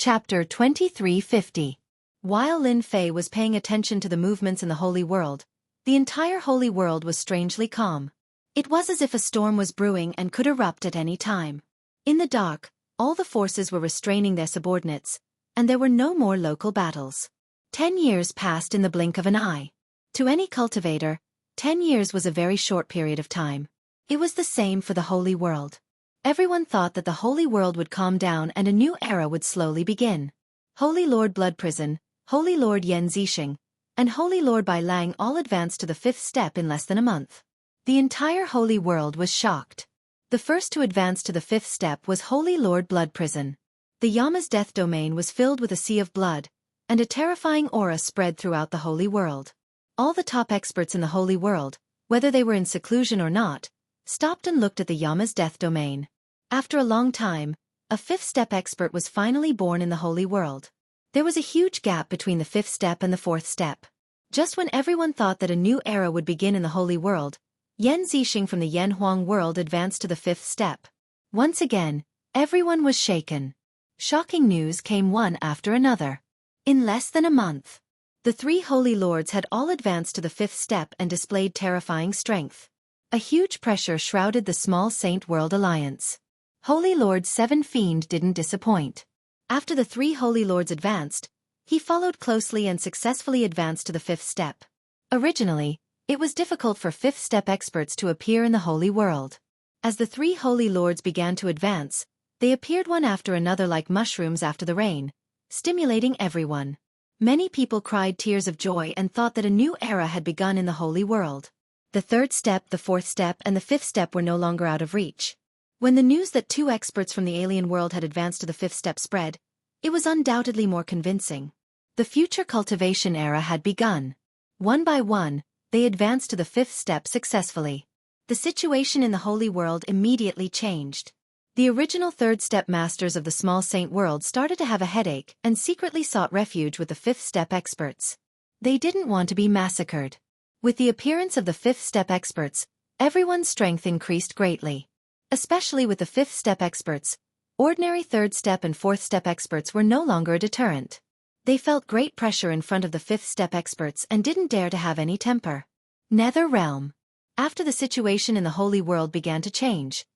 Chapter 2350. While Lin Fei was paying attention to the movements in the holy world, the entire holy world was strangely calm. It was as if a storm was brewing and could erupt at any time. In the dark, all the forces were restraining their subordinates, and there were no more local battles. 10 years passed in the blink of an eye. To any cultivator, 10 years was a very short period of time. It was the same for the holy world. Everyone thought that the holy world would calm down and a new era would slowly begin. Holy Lord Blood Prison, Holy Lord Yan Zixing, and Holy Lord Bai Lang all advanced to the 5th step in less than a month. The entire holy world was shocked. The first to advance to the 5th step was Holy Lord Blood Prison. The Yama's death domain was filled with a sea of blood, and a terrifying aura spread throughout the holy world. All the top experts in the holy world, whether they were in seclusion or not, stopped and looked at the Yama's death domain. After a long time, a 5th step expert was finally born in the holy world. There was a huge gap between the 5th step and the 4th step. Just when everyone thought that a new era would begin in the holy world, Yan Zixing from the Yanhuang world advanced to the 5th step. Once again, everyone was shaken. Shocking news came one after another. In less than a month, the 3 holy lords had all advanced to the 5th step and displayed terrifying strength. A huge pressure shrouded the small Saint World Alliance. Holy Lord Seven Fiend didn't disappoint. After the 3 holy lords advanced, he followed closely and successfully advanced to the 5th step. Originally, it was difficult for 5th step experts to appear in the holy world. As the 3 holy lords began to advance, they appeared one after another like mushrooms after the rain, stimulating everyone. Many people cried tears of joy and thought that a new era had begun in the holy world. The 3rd step, the 4th step, and the 5th step were no longer out of reach. When the news that 2 experts from the alien world had advanced to the 5th step spread, it was undoubtedly more convincing. The future cultivation era had begun. One by one, they advanced to the 5th step successfully. The situation in the holy world immediately changed. The original 3rd step masters of the small saint world started to have a headache and secretly sought refuge with the 5th step experts. They didn't want to be massacred. With the appearance of the 5th step experts, everyone's strength increased greatly. Especially with the 5th step experts, ordinary 3rd step and 4th step experts were no longer a deterrent. They felt great pressure in front of the 5th step experts and didn't dare to have any temper. Nether Realm. After the situation in the holy world began to change,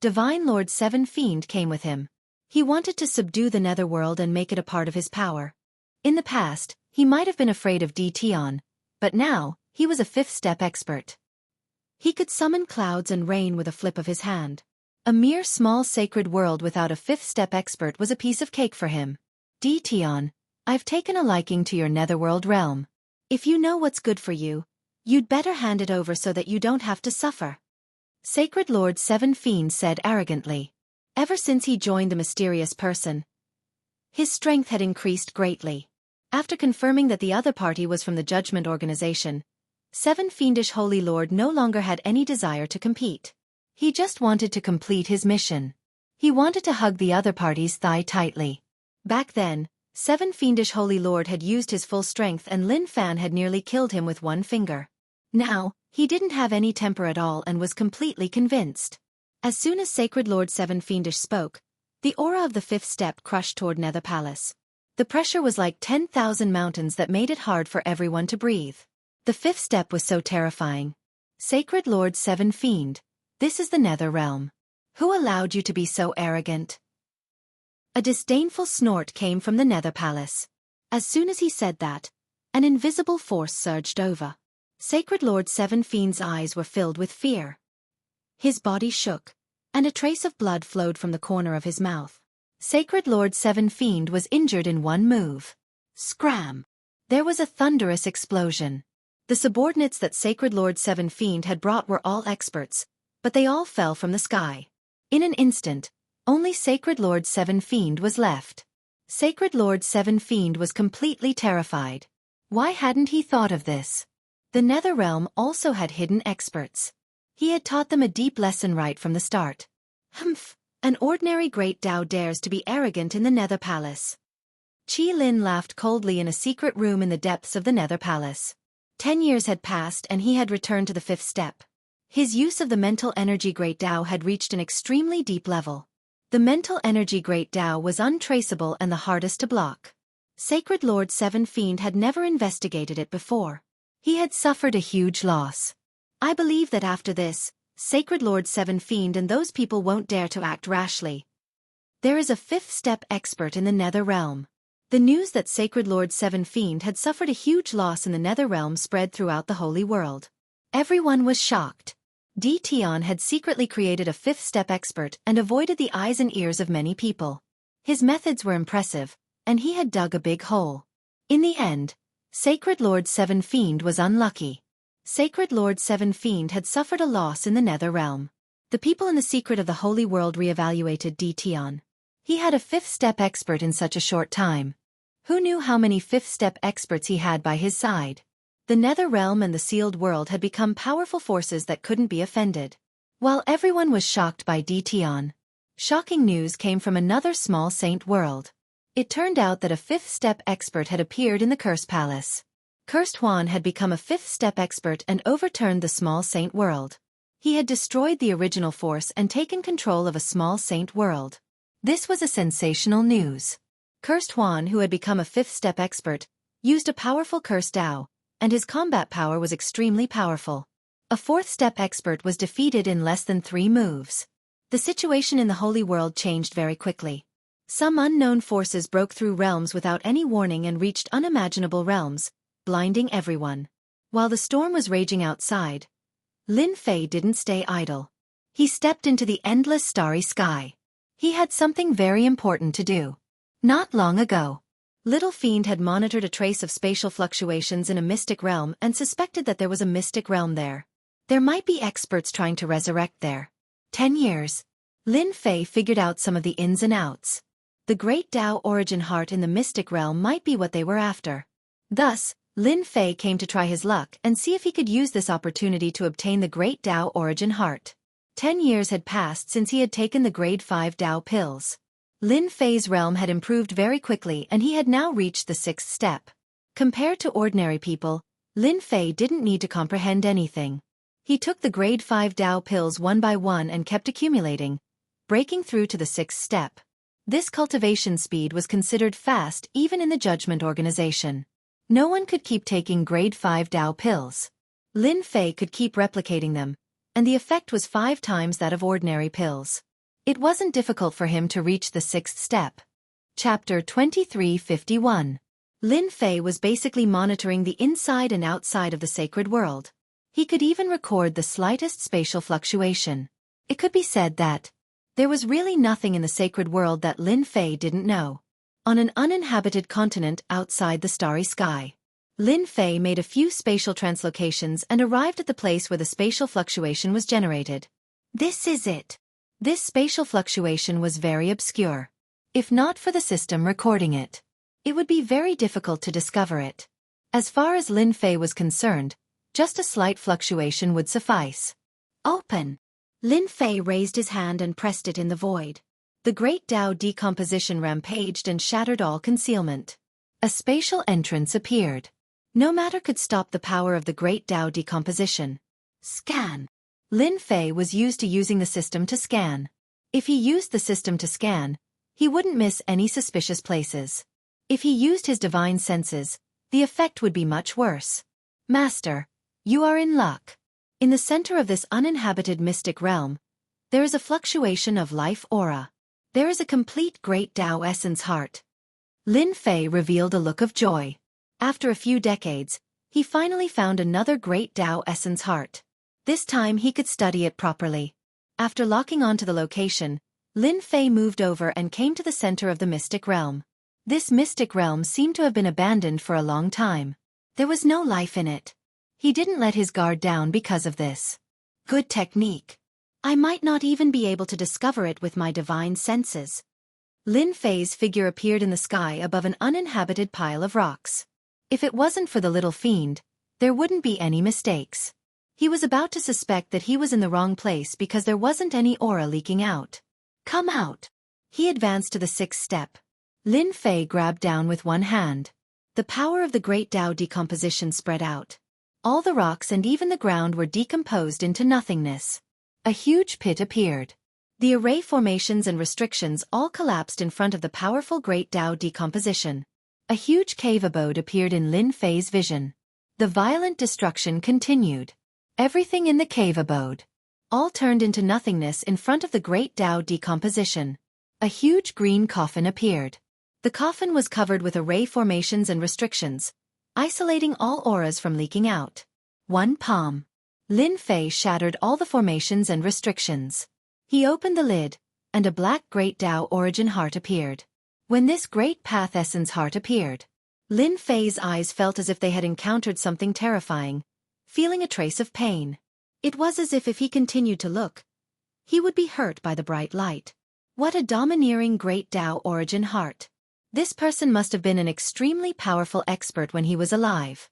Divine Lord Seven Fiend came with him. He wanted to subdue the netherworld and make it a part of his power. In the past, he might have been afraid of Dtion, but now, he was a 5th step expert. He could summon clouds and rain with a flip of his hand. A mere small sacred world without a 5th step expert was a piece of cake for him. Dtion, I've taken a liking to your netherworld realm. If you know what's good for you, you'd better hand it over so that you don't have to suffer. Sacred Lord Seven Fiend said arrogantly. Ever since he joined the mysterious person, his strength had increased greatly. After confirming that the other party was from the Judgment Organization, Seven Fiendish Holy Lord no longer had any desire to compete. He just wanted to complete his mission. He wanted to hug the other party's thigh tightly. Back then, Seven Fiendish Holy Lord had used his full strength and Lin Fan had nearly killed him with one finger. Now, he didn't have any temper at all and was completely convinced. As soon as Sacred Lord Seven Fiendish spoke, the aura of the 5th step crushed toward Nether Palace. The pressure was like 10,000 mountains that made it hard for everyone to breathe. The 5th step was so terrifying. Sacred Lord Seven Fiend, this is the Nether Realm. Who allowed you to be so arrogant? A disdainful snort came from the Nether Palace. As soon as he said that, an invisible force surged over. Sacred Lord Seven Fiend's eyes were filled with fear. His body shook, and a trace of blood flowed from the corner of his mouth. Sacred Lord Seven Fiend was injured in one move. Scram! There was a thunderous explosion. The subordinates that Sacred Lord Seven Fiend had brought were all experts, but they all fell from the sky. In an instant, only Sacred Lord Seven Fiend was left. Sacred Lord Seven Fiend was completely terrified. Why hadn't he thought of this? The Nether Realm also had hidden experts. He had taught them a deep lesson right from the start. Humph, an ordinary Great Tao dares to be arrogant in the Nether Palace. Qi Lin laughed coldly in a secret room in the depths of the Nether Palace. 10 years had passed and he had returned to the 5th step. His use of the mental energy Great Tao had reached an extremely deep level. The mental energy Great Tao was untraceable and the hardest to block. Sacred Lord Seven Fiend had never investigated it before. He had suffered a huge loss. I believe that after this, Sacred Lord Seven Fiend and those people won't dare to act rashly. There is a fifth step expert in the Nether Realm. The news that Sacred Lord Seven Fiend had suffered a huge loss in the Nether Realm spread throughout the Holy World. Everyone was shocked. Tion had secretly created a fifth step expert and avoided the eyes and ears of many people. His methods were impressive, and he had dug a big hole. In the end, Sacred Lord Seven Fiend was unlucky. Sacred Lord Seven Fiend had suffered a loss in the Nether Realm. The people in the secret of the Holy World re-evaluated Tion. He had a fifth step expert in such a short time. Who knew how many fifth step experts he had by his side? The Nether Realm and the Sealed World had become powerful forces that couldn't be offended. While everyone was shocked by Tion, shocking news came from another small saint world. It turned out that a fifth step expert had appeared in the Curse Palace. Cursed Juan had become a fifth step expert and overturned the small saint world. He had destroyed the original force and taken control of a small saint world. This was a sensational news. Cursed Juan, who had become a fifth step expert, used a powerful curse Tao, and his combat power was extremely powerful. A fourth step expert was defeated in less than 3 moves. The situation in the Holy World changed very quickly. Some unknown forces broke through realms without any warning and reached unimaginable realms, blinding everyone. While the storm was raging outside, Lin Fei didn't stay idle. He stepped into the endless starry sky. He had something very important to do. Not long ago, Little Fiend had monitored a trace of spatial fluctuations in a mystic realm and suspected that there was a mystic realm there. There might be experts trying to resurrect there. 10 years. Lin Fei figured out some of the ins and outs. The Great Tao origin heart in the mystic realm might be what they were after. Thus, Lin Fei came to try his luck and see if he could use this opportunity to obtain the Great Tao origin heart. 10 years had passed since he had taken the grade 5 Tao pills. Lin Fei's realm had improved very quickly and he had now reached the 6th step. Compared to ordinary people, Lin Fei didn't need to comprehend anything. He took the grade 5 Tao pills one by one and kept accumulating, breaking through to the 6th step. This cultivation speed was considered fast even in the Judgment Organization. No one could keep taking grade 5 Tao pills. Lin Fei could keep replicating them, and the effect was 5 times that of ordinary pills. It wasn't difficult for him to reach the 6th step. Chapter 2351. Lin Fei was basically monitoring the inside and outside of the sacred world. He could even record the slightest spatial fluctuation. It could be said that there was really nothing in the sacred world that Lin Fei didn't know. On an uninhabited continent outside the starry sky, Lin Fei made a few spatial translocations and arrived at the place where the spatial fluctuation was generated. This is it. This spatial fluctuation was very obscure. If not for the system recording it, it would be very difficult to discover it. As far as Lin Fei was concerned, just a slight fluctuation would suffice. Open. Lin Fei raised his hand and pressed it in the void. The Great Tao decomposition rampaged and shattered all concealment. A spatial entrance appeared. No matter could stop the power of the Great Tao decomposition. Scan. Lin Fei was used to using the system to scan. If he used the system to scan, he wouldn't miss any suspicious places. If he used his divine senses, the effect would be much worse. Master, you are in luck. In the center of this uninhabited mystic realm, there is a fluctuation of life aura. There is a complete Great Tao essence heart. Lin Fei revealed a look of joy. After a few decades, he finally found another Great Tao essence heart. This time he could study it properly. After locking onto the location, Lin Fei moved over and came to the center of the mystic realm. This mystic realm seemed to have been abandoned for a long time. There was no life in it. He didn't let his guard down because of this. Good technique. I might not even be able to discover it with my divine senses. Lin Fei's figure appeared in the sky above an uninhabited pile of rocks. If it wasn't for the little fiend, there wouldn't be any mistakes. He was about to suspect that he was in the wrong place because there wasn't any aura leaking out. Come out. He advanced to the 6th step. Lin Fei grabbed down with one hand. The power of the Great Tao decomposition spread out. All the rocks and even the ground were decomposed into nothingness. A huge pit appeared. The array formations and restrictions all collapsed in front of the powerful Great Tao decomposition. A huge cave abode appeared in Lin Fei's vision. The violent destruction continued. Everything in the cave abode all turned into nothingness in front of the Great Tao decomposition. A huge green coffin appeared. The coffin was covered with array formations and restrictions, isolating all auras from leaking out. One palm. Lin Fei shattered all the formations and restrictions. He opened the lid, and a black Great Tao origin heart appeared. When this Great Path Essence heart appeared, Lin Fei's eyes felt as if they had encountered something terrifying, feeling a trace of pain. It was as if he continued to look, he would be hurt by the bright light. What a domineering Great Tao origin heart. This person must have been an extremely powerful expert when he was alive.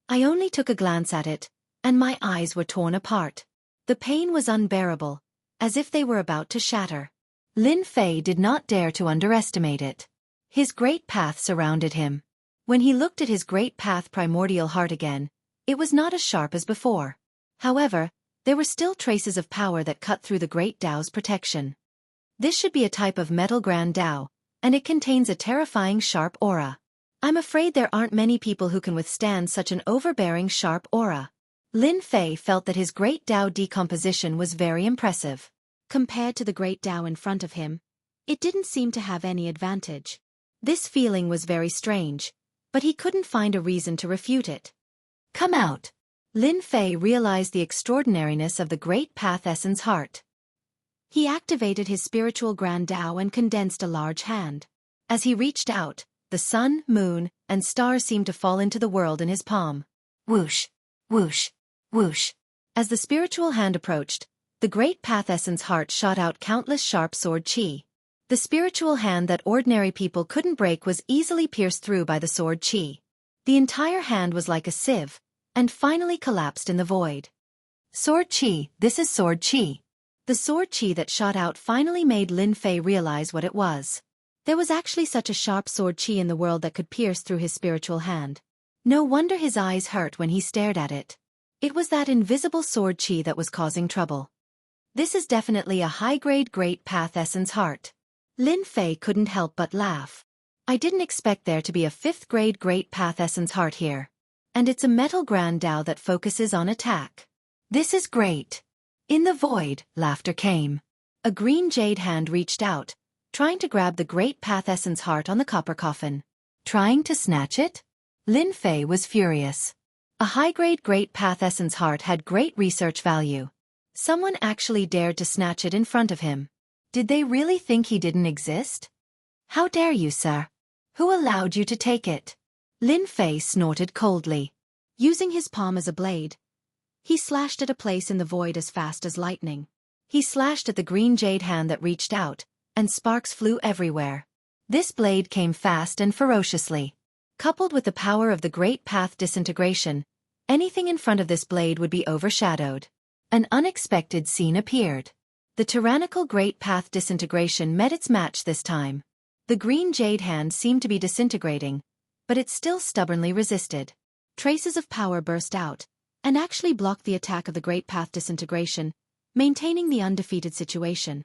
I only took a glance at it, and my eyes were torn apart. The pain was unbearable, as if they were about to shatter. Lin Fei did not dare to underestimate it. His great path surrounded him. When he looked at his great path primordial heart again, it was not as sharp as before. However, there were still traces of power that cut through the Great Tao's protection. This should be a type of metal Grand Tao, and it contains a terrifying sharp aura. I'm afraid there aren't many people who can withstand such an overbearing sharp aura. Lin Fei felt that his Great Tao decomposition was very impressive. Compared to the Great Tao in front of him, it didn't seem to have any advantage. This feeling was very strange, but he couldn't find a reason to refute it. Come out. Lin Fei realized the extraordinariness of the Great Path Essence heart. He activated his spiritual Grand Tao and condensed a large hand. As he reached out, the sun, moon, and stars seemed to fall into the world in his palm. Whoosh, whoosh, whoosh. As the spiritual hand approached, the Great Path Essence heart shot out countless sharp sword chi. The spiritual hand that ordinary people couldn't break was easily pierced through by the sword chi. The entire hand was like a sieve, and finally collapsed in the void. Sword chi, this is sword chi. The sword chi that shot out finally made Lin Fei realize what it was. There was actually such a sharp sword chi in the world that could pierce through his spiritual hand. No wonder his eyes hurt when he stared at it. It was that invisible sword chi that was causing trouble. This is definitely a high-grade Great Path Essence heart. Lin Fei couldn't help but laugh. I didn't expect there to be a 5th-grade Great Path Essence heart here. And it's a metal Grand Tao that focuses on attack. This is great. In the void, laughter came. A green jade hand reached out, trying to grab the Great Path Essence heart on the copper coffin. Trying to snatch it? Lin Fei was furious. A high-grade Great Path Essence heart had great research value. Someone actually dared to snatch it in front of him. Did they really think he didn't exist? How dare you, sir? Who allowed you to take it? Lin Fei snorted coldly. Using his palm as a blade, he slashed at a place in the void as fast as lightning. He slashed at the green jade hand that reached out, and sparks flew everywhere. This blade came fast and ferociously. Coupled with the power of the Great Path disintegration, anything in front of this blade would be overshadowed. An unexpected scene appeared. The tyrannical Great Path disintegration met its match this time. The green jade hand seemed to be disintegrating, but it still stubbornly resisted. Traces of power burst out, and actually blocked the attack of the Great Path disintegration, maintaining the undefeated situation.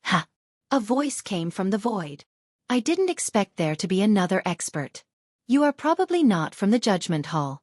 Ha! A voice came from the void. I didn't expect there to be another expert. You are probably not from the Judgment Hall.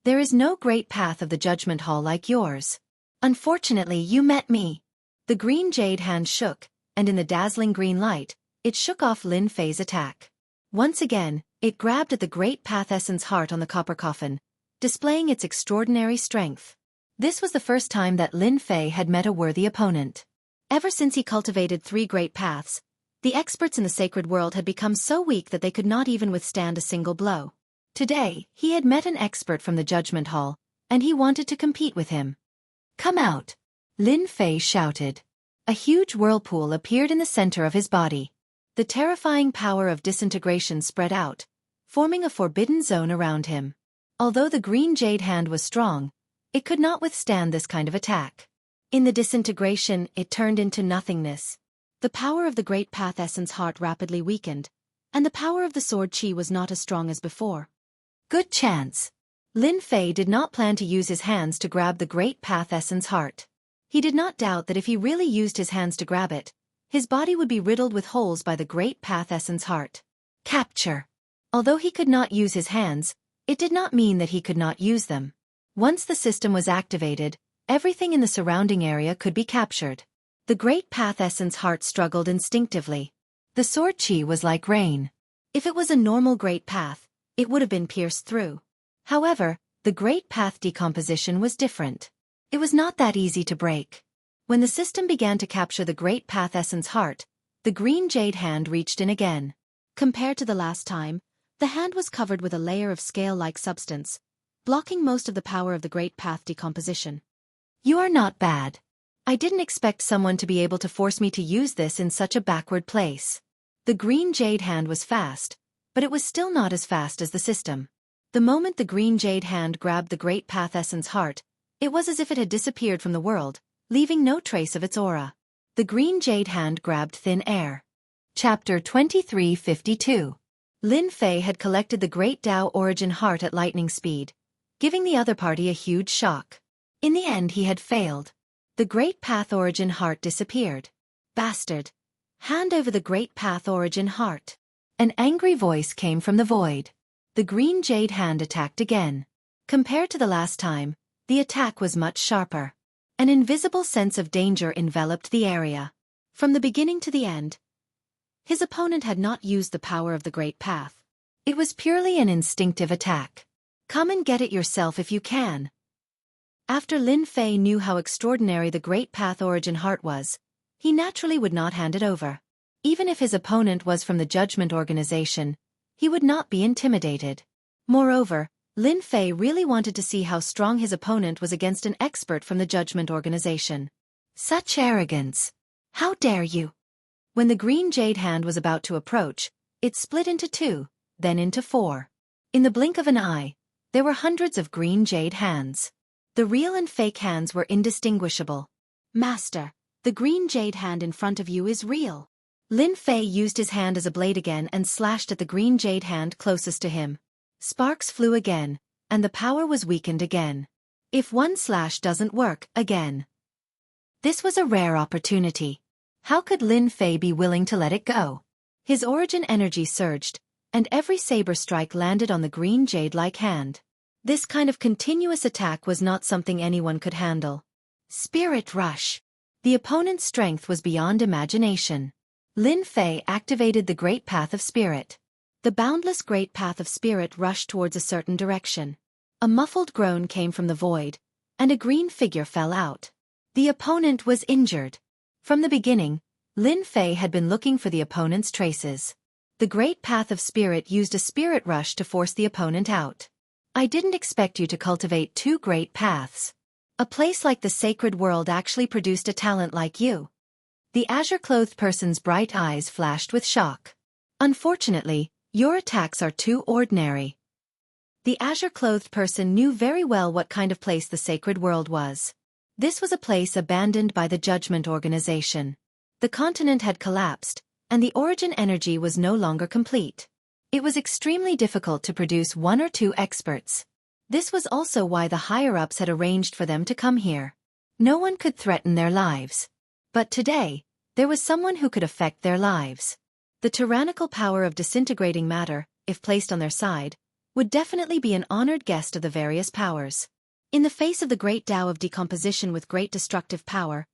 There is no Great Path of the Judgment Hall like yours. Unfortunately, you met me. The green jade hand shook, and in the dazzling green light, it shook off Lin Fei's attack. Once again, it grabbed at the Great Path Essence heart on the copper coffin, displaying its extraordinary strength. This was the first time that Lin Fei had met a worthy opponent. Ever since he cultivated 3 great paths, the experts in the sacred world had become so weak that they could not even withstand a single blow. Today, he had met an expert from the Judgment Hall, and he wanted to compete with him. Come out! Lin Fei shouted. A huge whirlpool appeared in the center of his body. The terrifying power of disintegration spread out, forming a forbidden zone around him. Although the green jade hand was strong, it could not withstand this kind of attack. In the disintegration, it turned into nothingness. The power of the Great Path Essence heart rapidly weakened, and the power of the sword chi was not as strong as before. Good chance. Lin Fei did not plan to use his hands to grab the Great Path Essence heart. He did not doubt that if he really used his hands to grab it, His body would be riddled with holes by the Great Path Essence Heart. Capture. Although he could not use his hands, it did not mean that he could not use them. Once the system was activated, everything in the surrounding area could be captured. The Great Path Essence Heart struggled instinctively. The sword chi was like rain. If it was a normal Great Path, it would have been pierced through. However, the Great Path decomposition was different. It was not that easy to break. When the system began to capture the Great Path Essence Heart, the green jade hand reached in again. Compared to the last time, the hand was covered with a layer of scale-like substance, blocking most of the power of the Great Path decomposition. You are not bad. I didn't expect someone to be able to force me to use this in such a backward place. The green jade hand was fast, but it was still not as fast as the system. The moment the green jade hand grabbed the Great Path Essence Heart, it was as if it had disappeared from the world, leaving no trace of its aura. The green jade hand grabbed thin air. Chapter 2352. Lin Fei had collected the Great Tao Origin Heart at lightning speed, giving the other party a huge shock. In the end he had failed. The Great Path Origin Heart disappeared. Bastard! Hand over the Great Path Origin Heart. An angry voice came from the void. The green jade hand attacked again. Compared to the last time, the attack was much sharper. An invisible sense of danger enveloped the area. From the beginning to the end, his opponent had not used the power of the Great Path. It was purely an instinctive attack. Come and get it yourself if you can. After Lin Fei knew how extraordinary the Great Path Origin Heart was, he naturally would not hand it over. Even if his opponent was from the Judgment Organization, he would not be intimidated. Moreover, Lin Fei really wanted to see how strong his opponent was against an expert from the Judgment Organization. Such arrogance! How dare you! When the green jade hand was about to approach, it split into two, then into four. In the blink of an eye, there were hundreds of green jade hands. The real and fake hands were indistinguishable. Master, the green jade hand in front of you is real. Lin Fei used his hand as a blade again and slashed at the green jade hand closest to him. Sparks flew again, and the power was weakened again. If one slash doesn't work, again. This was a rare opportunity. How could Lin Fei be willing to let it go? His origin energy surged, and every saber strike landed on the green jade-like hand. This kind of continuous attack was not something anyone could handle. Spirit Rush. The opponent's strength was beyond imagination. Lin Fei activated the Great Path of Spirit. The boundless Great Path of Spirit rushed towards a certain direction. A muffled groan came from the void, and a green figure fell out. The opponent was injured. From the beginning, Lin Fei had been looking for the opponent's traces. The Great Path of Spirit used a spirit rush to force the opponent out. I didn't expect you to cultivate two great paths. A place like the sacred world actually produced a talent like you. The azure-clothed person's bright eyes flashed with shock. Unfortunately, your attacks are too ordinary. The azure-clothed person knew very well what kind of place the sacred world was. This was a place abandoned by the Judgment Organization. The continent had collapsed, and the origin energy was no longer complete. It was extremely difficult to produce one or two experts. This was also why the higher-ups had arranged for them to come here. No one could threaten their lives. But today, there was someone who could affect their lives. The tyrannical power of disintegrating matter, if placed on their side, would definitely be an honored guest of the various powers. In the face of the great Tao of decomposition with great destructive power,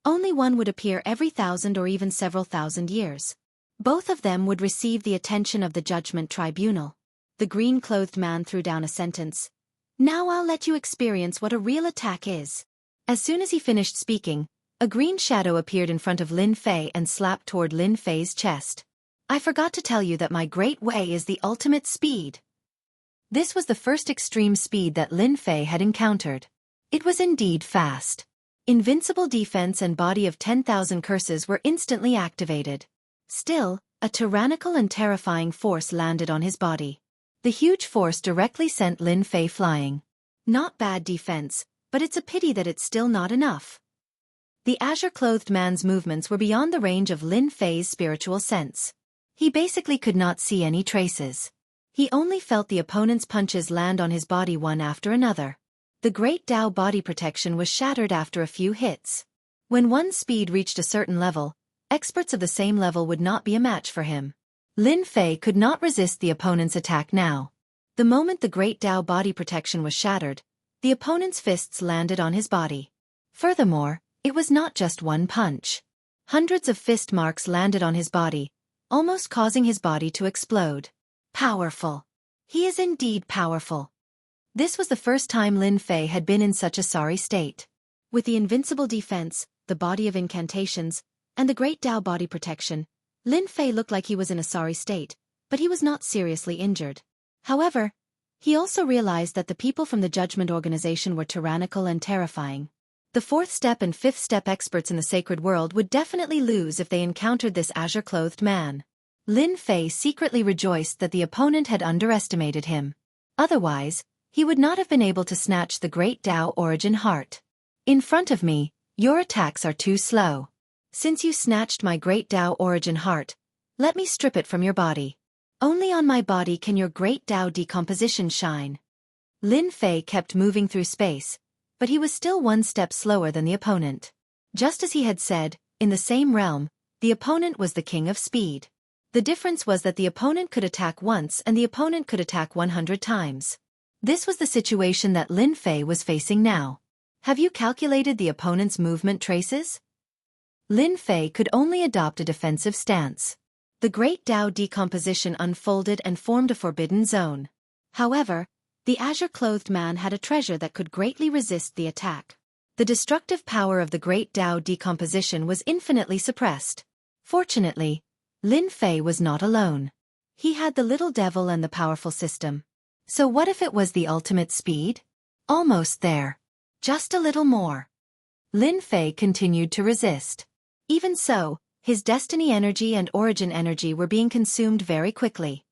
only one would appear every 1,000 or even several thousand years. Both of them would receive the attention of the Judgment Tribunal. The green-clothed man threw down a sentence. Now I'll let you experience what a real attack is. As soon as he finished speaking, a green shadow appeared in front of Lin Fei and slapped toward Lin Fei's chest. I forgot to tell you that my great way is the ultimate speed. This was the first extreme speed that Lin Fei had encountered. It was indeed fast. Invincible defense and body of 10,000 curses were instantly activated. Still, a tyrannical and terrifying force landed on his body. The huge force directly sent Lin Fei flying. Not bad defense, but it's a pity that it's still not enough. The azure-clothed man's movements were beyond the range of Lin Fei's spiritual sense. He basically could not see any traces. He only felt the opponent's punches land on his body one after another. The Great Tao body protection was shattered after a few hits. When one's speed reached a certain level, Experts of the same level would not be a match for him. Lin Fei could not resist the opponent's attack now. The moment the Great Tao body protection was shattered, the opponent's fists landed on his body. Furthermore, it was not just one punch. Hundreds of fist marks landed on his body, almost causing his body to explode. Powerful. He is indeed powerful. This was the first time Lin Fei had been in such a sorry state. With the invincible defense, the body of incantations, and the Great Tao body protection, Lin Fei looked like he was in a sorry state, but he was not seriously injured. However, he also realized that the people from the Judgment Organization were tyrannical and terrifying. The fourth step and fifth step experts in the sacred world would definitely lose if they encountered this azure-clothed man. Lin Fei secretly rejoiced that the opponent had underestimated him. Otherwise, he would not have been able to snatch the Great Tao Origin Heart. In front of me, your attacks are too slow. Since you snatched my Great Tao Origin Heart, let me strip it from your body. Only on my body can your Great Tao decomposition shine. Lin Fei kept moving through space, but he was still one step slower than the opponent. Just as he had said, in the same realm, the opponent was the king of speed. The difference was that the opponent could attack once and the opponent could attack 100 times. This was the situation that Lin Fei was facing now. Have you calculated the opponent's movement traces? Lin Fei could only adopt a defensive stance. The Great Tao decomposition unfolded and formed a forbidden zone. However, the azure-clothed man had a treasure that could greatly resist the attack. The destructive power of the Great Tao decomposition was infinitely suppressed. Fortunately, Lin Fei was not alone. He had the little devil and the powerful system. So what if it was the ultimate speed? Almost there. Just a little more. Lin Fei continued to resist. Even so, his destiny energy and origin energy were being consumed very quickly.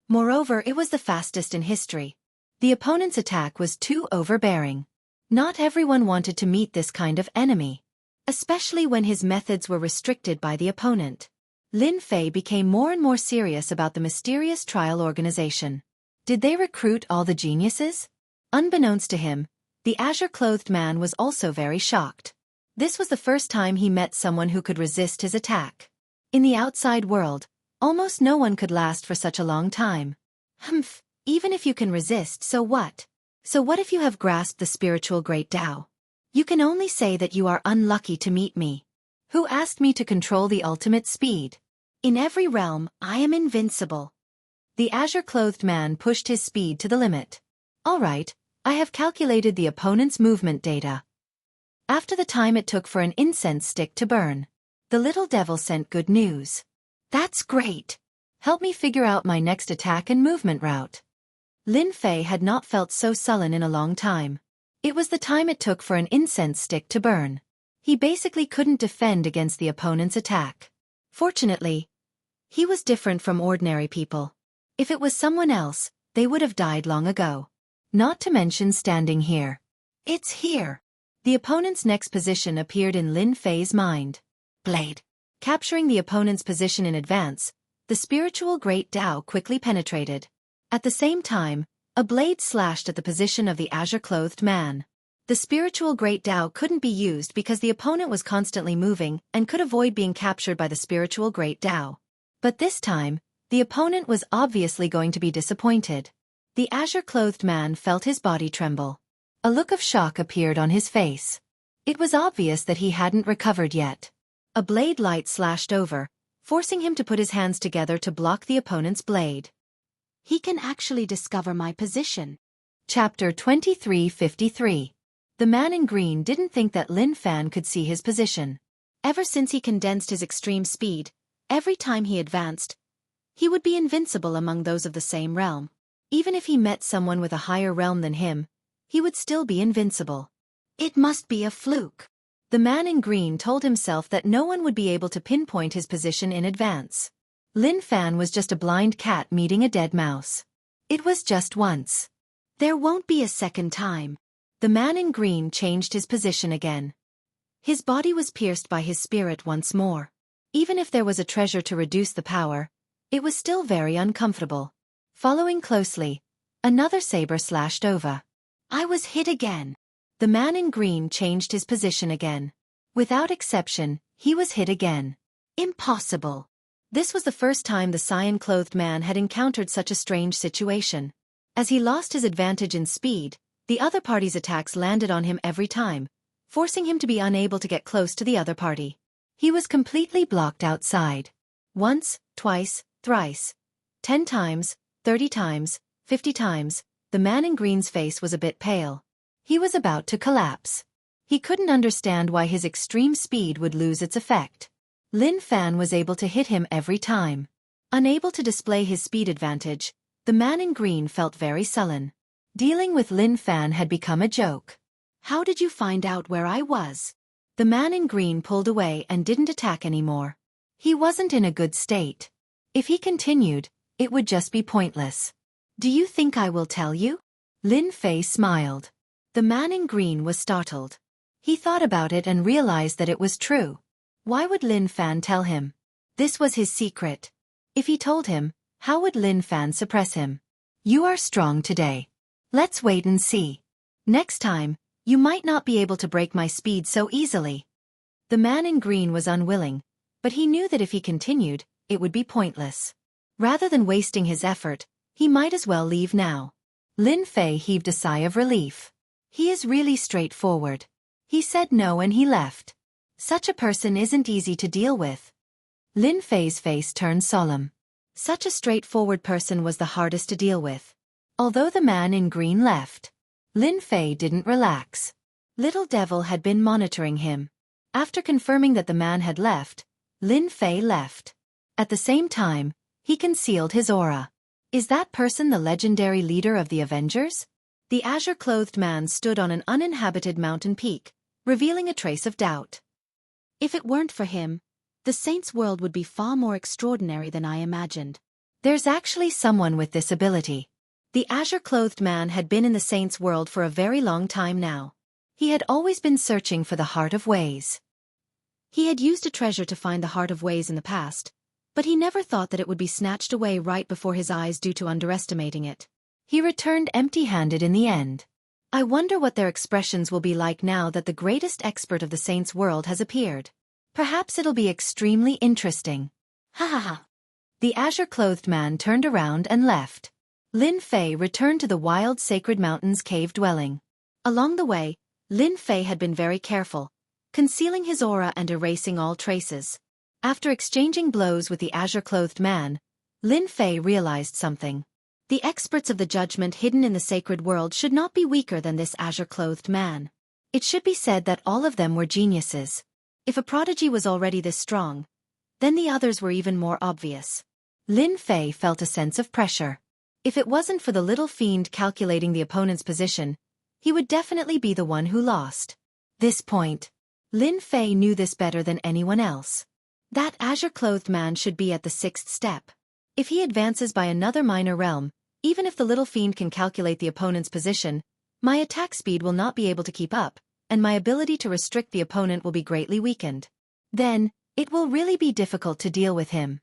Moreover, it was the fastest in history. The opponent's attack was too overbearing. Not everyone wanted to meet this kind of enemy, especially when his methods were restricted by the opponent. Lin Fei became more and more serious about the mysterious trial organization. Did they recruit all the geniuses? Unbeknownst to him, the azure-clothed man was also very shocked. This was the first time he met someone who could resist his attack. In the outside world, almost no one could last for such a long time. Humph, even if you can resist, so what? So what if you have grasped the spiritual Great Tao? You can only say that you are unlucky to meet me. Who asked me to control the ultimate speed? In every realm, I am invincible. The azure-clothed man pushed his speed to the limit. All right, I have calculated the opponent's movement data. After the time it took for an incense stick to burn, the little devil sent good news. That's great. Help me figure out my next attack and movement route. Lin Fei had not felt so sullen in a long time. It was the time it took for an incense stick to burn. He basically couldn't defend against the opponent's attack. Fortunately, he was different from ordinary people. If it was someone else, they would have died long ago. Not to mention standing here. It's here. The opponent's next position appeared in Lin Fei's mind. Blade. Capturing the opponent's position in advance, the spiritual Great Tao quickly penetrated. At the same time, a blade slashed at the position of the azure-clothed man. The spiritual Great Tao couldn't be used because the opponent was constantly moving and could avoid being captured by the spiritual Great Tao. But this time, the opponent was obviously going to be disappointed. The azure-clothed man felt his body tremble. A look of shock appeared on his face. It was obvious that he hadn't recovered yet. A blade light slashed over, forcing him to put his hands together to block the opponent's blade. He can actually discover my position. Chapter 2353. The man in green didn't think that Lin Fan could see his position. Ever since he condensed his extreme speed, every time he advanced, he would be invincible among those of the same realm. Even if he met someone with a higher realm than him, he would still be invincible. It must be a fluke. The man in green told himself that no one would be able to pinpoint his position in advance. Lin Fan was just a blind cat meeting a dead mouse. It was just once. There won't be a second time. The man in green changed his position again. His body was pierced by his spirit once more. Even if there was a treasure to reduce the power, it was still very uncomfortable. Following closely, another saber slashed over. I was hit again. The man in green changed his position again. Without exception, he was hit again. Impossible. This was the first time the cyan-clothed man had encountered such a strange situation. As he lost his advantage in speed, the other party's attacks landed on him every time, forcing him to be unable to get close to the other party. He was completely blocked outside. Once, twice, thrice. 10 times, 30 times, 50 times, the man in green's face was a bit pale. He was about to collapse. He couldn't understand why his extreme speed would lose its effect. Lin Fan was able to hit him every time. Unable to display his speed advantage, the man in green felt very sullen. Dealing with Lin Fan had become a joke. How did you find out where I was? The man in green pulled away and didn't attack anymore. He wasn't in a good state. If he continued, it would just be pointless. Do you think I will tell you? Lin Fei smiled. The man in green was startled. He thought about it and realized that it was true. Why would Lin Fan tell him? This was his secret. If he told him, how would Lin Fan suppress him? You are strong today. Let's wait and see. Next time, you might not be able to break my speed so easily. The man in green was unwilling, but he knew that if he continued, it would be pointless. Rather than wasting his effort, he might as well leave now. Lin Fei heaved a sigh of relief. He is really straightforward. He said no and he left. Such a person isn't easy to deal with. Lin Fei's face turned solemn. Such a straightforward person was the hardest to deal with. Although the man in green left, Lin Fei didn't relax. Little Devil had been monitoring him. After confirming that the man had left, Lin Fei left. At the same time, he concealed his aura. Is that person the legendary leader of the Avengers? The azure-clothed man stood on an uninhabited mountain peak, revealing a trace of doubt. If it weren't for him, the Saints' world would be far more extraordinary than I imagined. There's actually someone with this ability. The azure-clothed man had been in the Saints' world for a very long time now. He had always been searching for the Heart of Ways. He had used a treasure to find the Heart of Ways in the past, but he never thought that it would be snatched away right before his eyes due to underestimating it. He returned empty-handed in the end. I wonder what their expressions will be like now that the greatest expert of the Saints' world has appeared. Perhaps it'll be extremely interesting. Ha ha ha. The azure-clothed man turned around and left. Lin Fei returned to the wild Sacred Mountains cave dwelling. Along the way, Lin Fei had been very careful, concealing his aura and erasing all traces. After exchanging blows with the azure-clothed man, Lin Fei realized something. The experts of the judgment hidden in the sacred world should not be weaker than this azure-clothed man. It should be said that all of them were geniuses. If a prodigy was already this strong, then the others were even more obvious. Lin Fei felt a sense of pressure. If it wasn't for the little fiend calculating the opponent's position, he would definitely be the one who lost. This point, Lin Fei knew this better than anyone else. That azure-clothed man should be at the 6th step. If he advances by another minor realm, even if the little fiend can calculate the opponent's position, my attack speed will not be able to keep up, and my ability to restrict the opponent will be greatly weakened. Then, it will really be difficult to deal with him.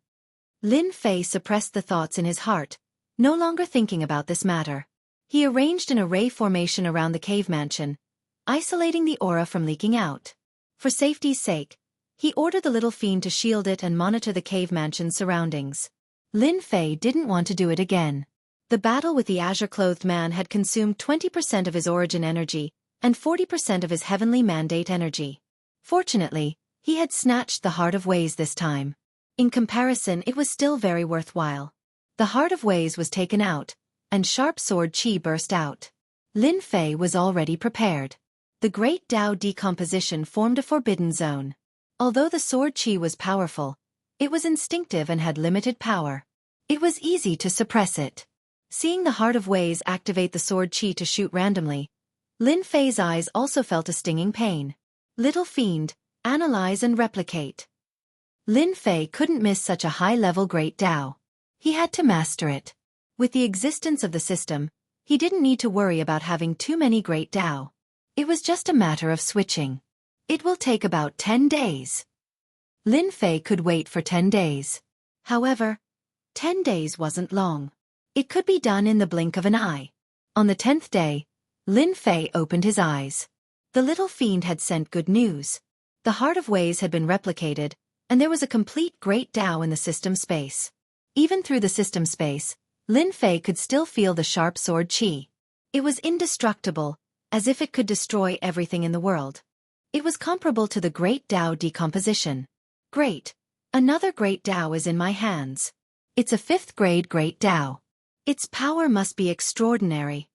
Lin Fei suppressed the thoughts in his heart, no longer thinking about this matter. He arranged an array formation around the cave mansion, isolating the aura from leaking out. For safety's sake, he ordered the little fiend to shield it and monitor the cave mansion's surroundings. Lin Fei didn't want to do it again. The battle with the azure-clothed man had consumed 20% of his origin energy and 40% of his heavenly mandate energy. Fortunately, he had snatched the Heart of Ways this time. In comparison, it was still very worthwhile. The Heart of Ways was taken out, and sharp sword chi burst out. Lin Fei was already prepared. The great Tao decomposition formed a forbidden zone. Although the sword chi was powerful, it was instinctive and had limited power. It was easy to suppress it. Seeing the Heart of Ways activate the sword chi to shoot randomly, Lin Fei's eyes also felt a stinging pain. Little fiend, analyze and replicate. Lin Fei couldn't miss such a high-level great Tao. He had to master it. With the existence of the system, he didn't need to worry about having too many great Tao. It was just a matter of switching. It will take about 10 days. Lin Fei could wait for 10 days. However, 10 days wasn't long. It could be done in the blink of an eye. On the 10th day, Lin Fei opened his eyes. The little fiend had sent good news. The Heart of Ways had been replicated, and there was a complete Great Tao in the system space. Even through the system space, Lin Fei could still feel the sharp sword qi. It was indestructible, as if it could destroy everything in the world. It was comparable to the Great Tao decomposition. Great. Another Great Tao is in my hands. It's a 5th grade Great Tao. Its power must be extraordinary.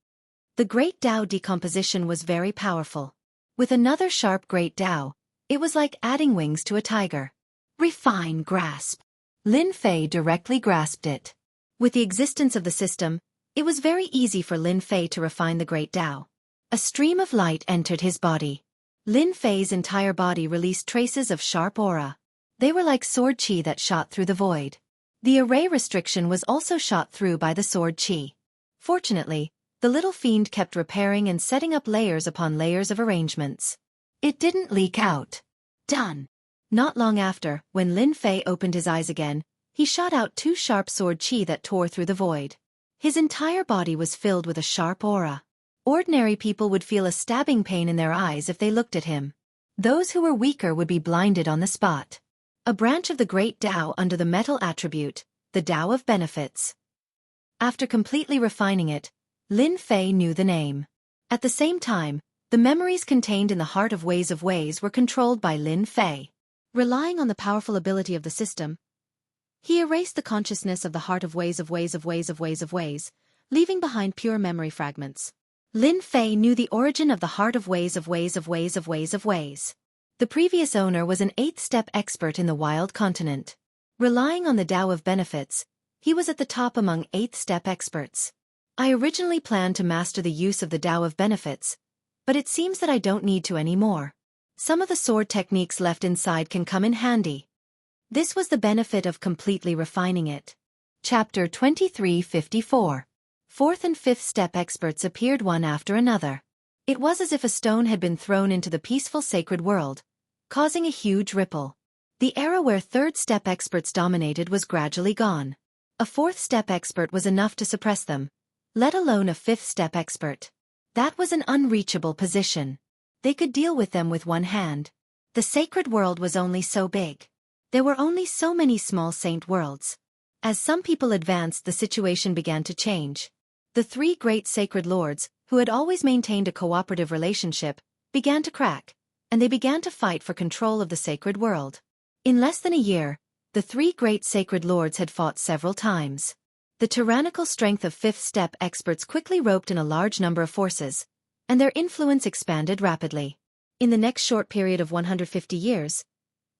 The Great Tao decomposition was very powerful. With another sharp Great Tao, it was like adding wings to a tiger. Refine grasp. Lin Fei directly grasped it. With the existence of the system, it was very easy for Lin Fei to refine the Great Tao. A stream of light entered his body. Lin Fei's entire body released traces of sharp aura. They were like sword qi that shot through the void. The array restriction was also shot through by the sword qi. Fortunately, the little fiend kept repairing and setting up layers upon layers of arrangements. It didn't leak out. Done. Not long after, when Lin Fei opened his eyes again, he shot out 2 sharp sword qi that tore through the void. His entire body was filled with a sharp aura. Ordinary people would feel a stabbing pain in their eyes if they looked at him. Those who were weaker would be blinded on the spot. A branch of the Great Tao under the metal attribute, the Tao of Benefits. After completely refining it, Lin Fei knew the name. At the same time, the memories contained in the Heart of Ways were controlled by Lin Fei. Relying on the powerful ability of the system, he erased the consciousness of the Heart of Ways, leaving behind pure memory fragments. Lin Fei knew the origin of the Heart of Ways. The previous owner was an 8th-step expert in the Wild Continent. Relying on the Tao of Benefits, he was at the top among 8th-step experts. I originally planned to master the use of the Tao of Benefits, but it seems that I don't need to anymore. Some of the sword techniques left inside can come in handy. This was the benefit of completely refining it. Chapter 2354. 4th and 5th step experts appeared one after another. It was as if a stone had been thrown into the peaceful sacred world, causing a huge ripple. The era where 3rd step experts dominated was gradually gone. A 4th step expert was enough to suppress them, let alone a 5th step expert. That was an unreachable position. They could deal with them with one hand. The sacred world was only so big. There were only so many small saint worlds. As some people advanced, the situation began to change. The 3 great sacred lords, who had always maintained a cooperative relationship, began to crack, and they began to fight for control of the sacred world. In less than a year, the 3 great sacred lords had fought several times. The tyrannical strength of 5th step experts quickly roped in a large number of forces, and their influence expanded rapidly. In the next short period of 150 years,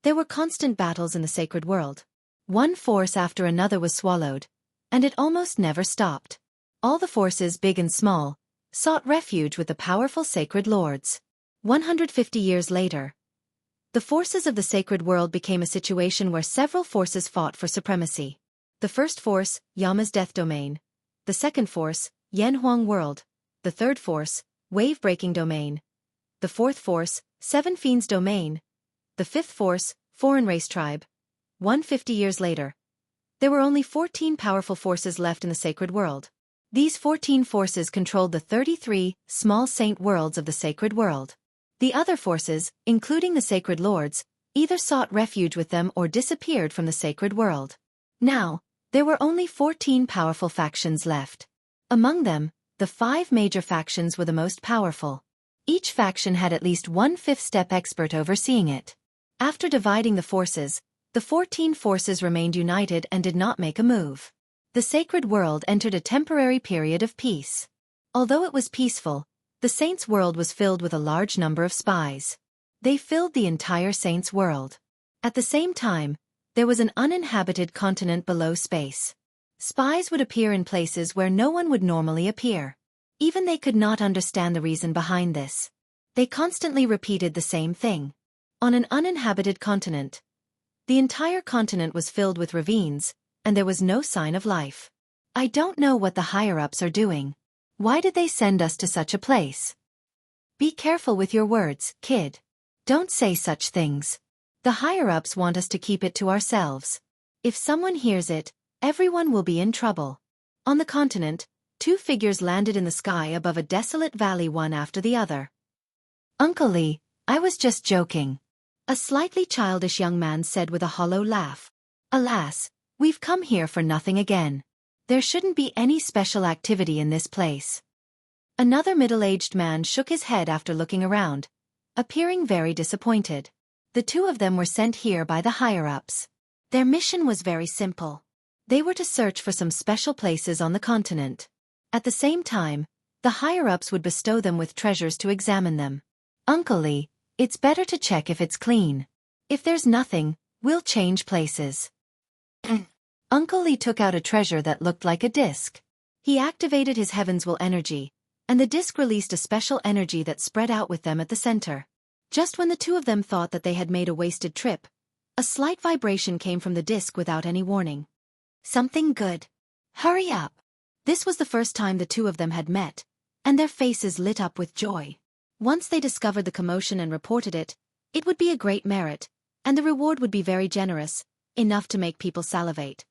there were constant battles in the sacred world. One force after another was swallowed, and it almost never stopped. All the forces, big and small, sought refuge with the powerful sacred lords. 150 years later, the forces of the sacred world became a situation where several forces fought for supremacy. The first force, Yama's death domain. The second force, Yanhuang world. The third force, wave-breaking domain. The fourth force, Seven Fiends domain. The fifth force, foreign race tribe. 150 years later, there were only 14 powerful forces left in the sacred world. These 14 forces controlled the 33 small saint worlds of the sacred world. The other forces, including the sacred lords, either sought refuge with them or disappeared from the sacred world. Now, there were only 14 powerful factions left. Among them, the 5 major factions were the most powerful. Each faction had at least one 5th step expert overseeing it. After dividing the forces, the 14 forces remained united and did not make a move. The sacred world entered a temporary period of peace. Although it was peaceful, the saints' world was filled with a large number of spies. They filled the entire saints' world. At the same time, there was an uninhabited continent below space. Spies would appear in places where no one would normally appear. Even they could not understand the reason behind this. They constantly repeated the same thing. On an uninhabited continent, the entire continent was filled with ravines, and there was no sign of life. I don't know what the higher-ups are doing. Why did they send us to such a place? Be careful with your words, kid. Don't say such things. The higher-ups want us to keep it to ourselves. If someone hears it, everyone will be in trouble. On the continent, 2 figures landed in the sky above a desolate valley one after the other. Uncle Lee, I was just joking. A slightly childish young man said with a hollow laugh. Alas, we've come here for nothing again. There shouldn't be any special activity in this place. Another middle-aged man shook his head after looking around, appearing very disappointed. The two of them were sent here by the higher-ups. Their mission was very simple. They were to search for some special places on the continent. At the same time, the higher-ups would bestow them with treasures to examine them. Uncle Lee, it's better to check if it's clean. If there's nothing, we'll change places. Uncle Lee took out a treasure that looked like a disc. He activated his Heaven's Will energy, and the disc released a special energy that spread out with them at the center. Just when the two of them thought that they had made a wasted trip, a slight vibration came from the disc without any warning. Something good. Hurry up. This was the first time the two of them had met, and their faces lit up with joy. Once they discovered the commotion and reported it, it would be a great merit, and the reward would be very generous, enough to make people salivate.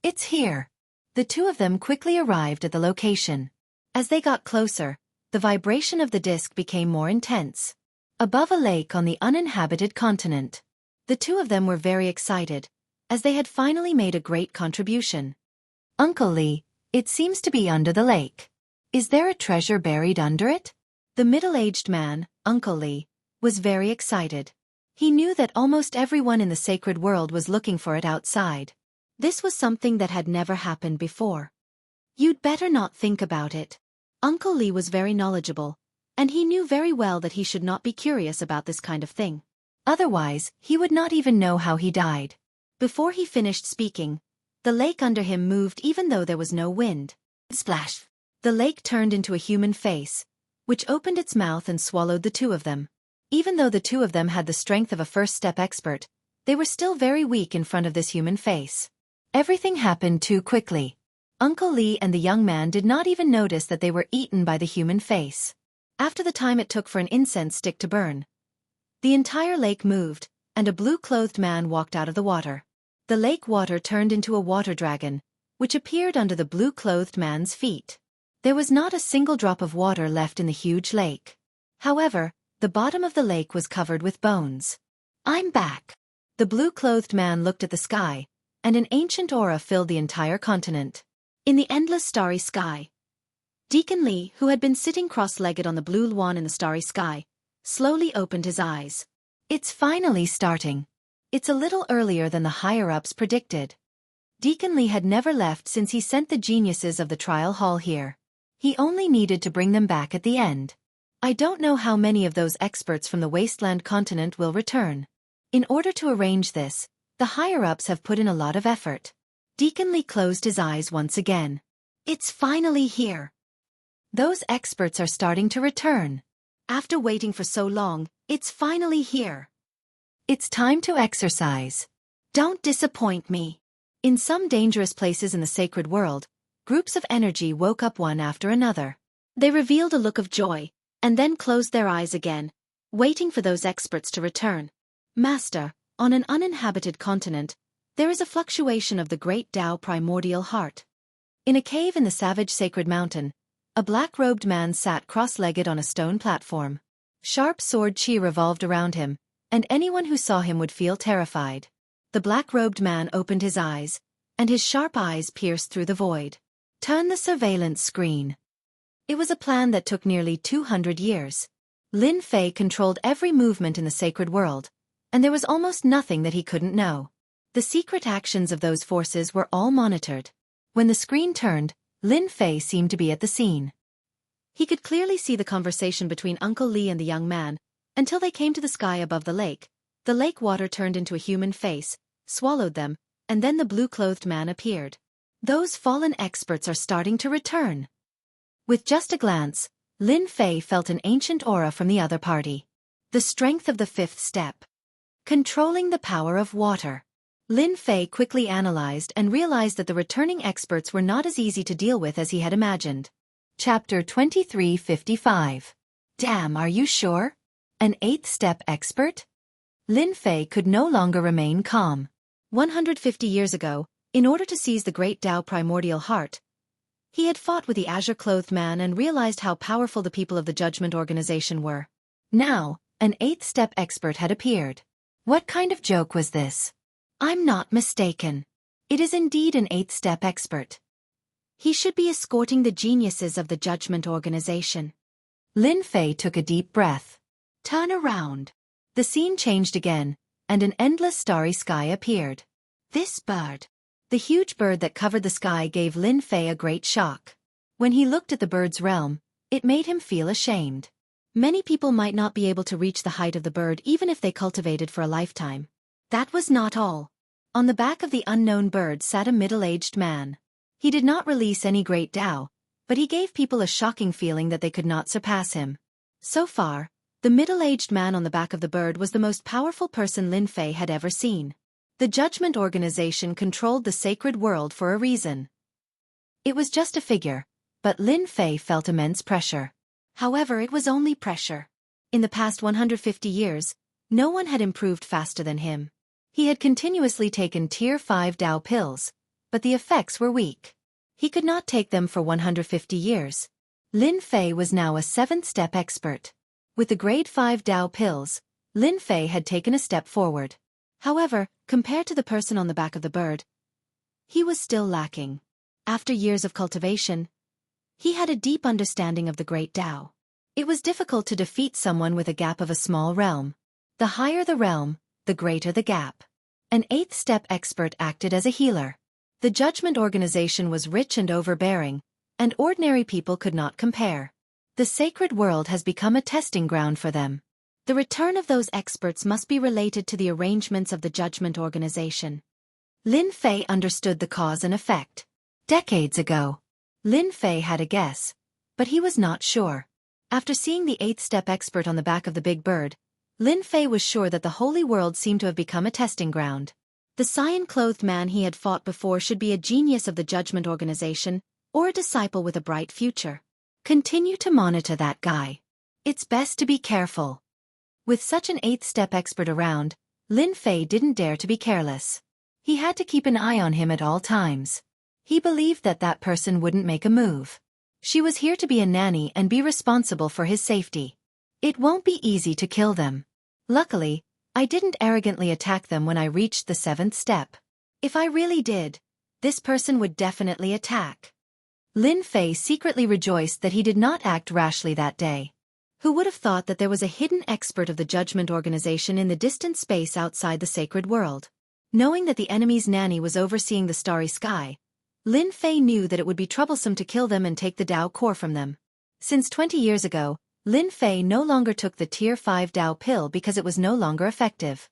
It's here. The two of them quickly arrived at the location. As they got closer, the vibration of the disc became more intense. Above a lake on the uninhabited continent. The two of them were very excited, as they had finally made a great contribution. Uncle Lee, it seems to be under the lake. Is there a treasure buried under it? The middle-aged man, Uncle Lee, was very excited. He knew that almost everyone in the sacred world was looking for it outside. This was something that had never happened before. You'd better not think about it. Uncle Lee was very knowledgeable, and he knew very well that he should not be curious about this kind of thing. Otherwise, he would not even know how he died. Before he finished speaking, the lake under him moved even though there was no wind. Splash! The lake turned into a human face, which opened its mouth and swallowed the two of them. Even though the two of them had the strength of a first-step expert, they were still very weak in front of this human face. Everything happened too quickly. Uncle Lee and the young man did not even notice that they were eaten by the human face. After the time it took for an incense stick to burn, the entire lake moved, and a blue-clothed man walked out of the water. The lake water turned into a water dragon, which appeared under the blue-clothed man's feet. There was not a single drop of water left in the huge lake. However, the bottom of the lake was covered with bones. I'm back. The blue-clothed man looked at the sky, and an ancient aura filled the entire continent. In the endless starry sky, Deacon Lee, who had been sitting cross-legged on the blue lawn in the starry sky, slowly opened his eyes. It's finally starting. It's a little earlier than the higher-ups predicted. Deacon Lee had never left since he sent the geniuses of the trial hall here. He only needed to bring them back at the end. I don't know how many of those experts from the wasteland continent will return. In order to arrange this, the higher-ups have put in a lot of effort. Deacon Lee closed his eyes once again. It's finally here. Those experts are starting to return. After waiting for so long, it's finally here. It's time to exercise. Don't disappoint me. In some dangerous places in the sacred world, groups of energy woke up one after another. They revealed a look of joy, and then closed their eyes again, waiting for those experts to return. Master, on an uninhabited continent, there is a fluctuation of the great Tao primordial heart. In a cave in the savage sacred mountain, a black-robed man sat cross-legged on a stone platform. Sharp sword chi revolved around him, and anyone who saw him would feel terrified. The black-robed man opened his eyes, and his sharp eyes pierced through the void. Turn the surveillance screen. It was a plan that took nearly 200 years. Lin Fei controlled every movement in the sacred world, and there was almost nothing that he couldn't know. The secret actions of those forces were all monitored. When the screen turned, Lin Fei seemed to be at the scene. He could clearly see the conversation between Uncle Lee and the young man, until they came to the sky above the lake. The lake water turned into a human face, swallowed them, and then the blue-clothed man appeared. Those fallen experts are starting to return. With just a glance, Lin Fei felt an ancient aura from the other party. The strength of the fifth step. Controlling the power of water. Lin Fei quickly analyzed and realized that the returning experts were not as easy to deal with as he had imagined. Chapter 2355. Damn, are you sure? An eighth-step expert? Lin Fei could no longer remain calm. 150 years ago, in order to seize the great Tao primordial heart, he had fought with the azure-clothed man and realized how powerful the people of the Judgment Organization were. Now, an eighth-step expert had appeared. What kind of joke was this? I'm not mistaken. It is indeed an 8th-step expert. He should be escorting the geniuses of the Judgment Organization. Lin Fei took a deep breath. Turn around. The scene changed again, and an endless starry sky appeared. This bird. The huge bird that covered the sky gave Lin Fei a great shock. When he looked at the bird's realm, it made him feel ashamed. Many people might not be able to reach the height of the bird even if they cultivated for a lifetime. That was not all. On the back of the unknown bird sat a middle-aged man. He did not release any great Tao, but he gave people a shocking feeling that they could not surpass him. So far, the middle-aged man on the back of the bird was the most powerful person Lin Fei had ever seen. The Judgment Organization controlled the sacred world for a reason. It was just a figure, but Lin Fei felt immense pressure. However, it was only pressure. In the past 150 years, no one had improved faster than him. He had continuously taken Tier 5 Tao pills, but the effects were weak. He could not take them for 150 years. Lin Fei was now a 7th-step expert. With the Grade 5 Tao pills, Lin Fei had taken a step forward. However, compared to the person on the back of the bird, he was still lacking. After years of cultivation, he had a deep understanding of the Great Tao. It was difficult to defeat someone with a gap of a small realm. The higher the realm, the greater the gap. An 8th-step expert acted as a healer. The Judgment Organization was rich and overbearing, and ordinary people could not compare. The sacred world has become a testing ground for them. The return of those experts must be related to the arrangements of the Judgment Organization. Lin Fei understood the cause and effect. Decades ago, Lin Fei had a guess, but he was not sure. After seeing the 8th-step expert on the back of the big bird, Lin Fei was sure that the holy world seemed to have become a testing ground. The cyan-clothed man he had fought before should be a genius of the Judgment Organization, or a disciple with a bright future. Continue to monitor that guy. It's best to be careful. With such an 8th-step expert around, Lin Fei didn't dare to be careless. He had to keep an eye on him at all times. He believed that that person wouldn't make a move. She was here to be a nanny and be responsible for his safety. It won't be easy to kill them. Luckily, I didn't arrogantly attack them when I reached the 7th step. If I really did, this person would definitely attack. Lin Fei secretly rejoiced that he did not act rashly that day. Who would have thought that there was a hidden expert of the Judgment Organization in the distant space outside the sacred world? Knowing that the enemy's nanny was overseeing the starry sky, Lin Fei knew that it would be troublesome to kill them and take the Tao core from them. Since 20 years ago, Lin Fei no longer took the Tier 5 Tao pill because it was no longer effective.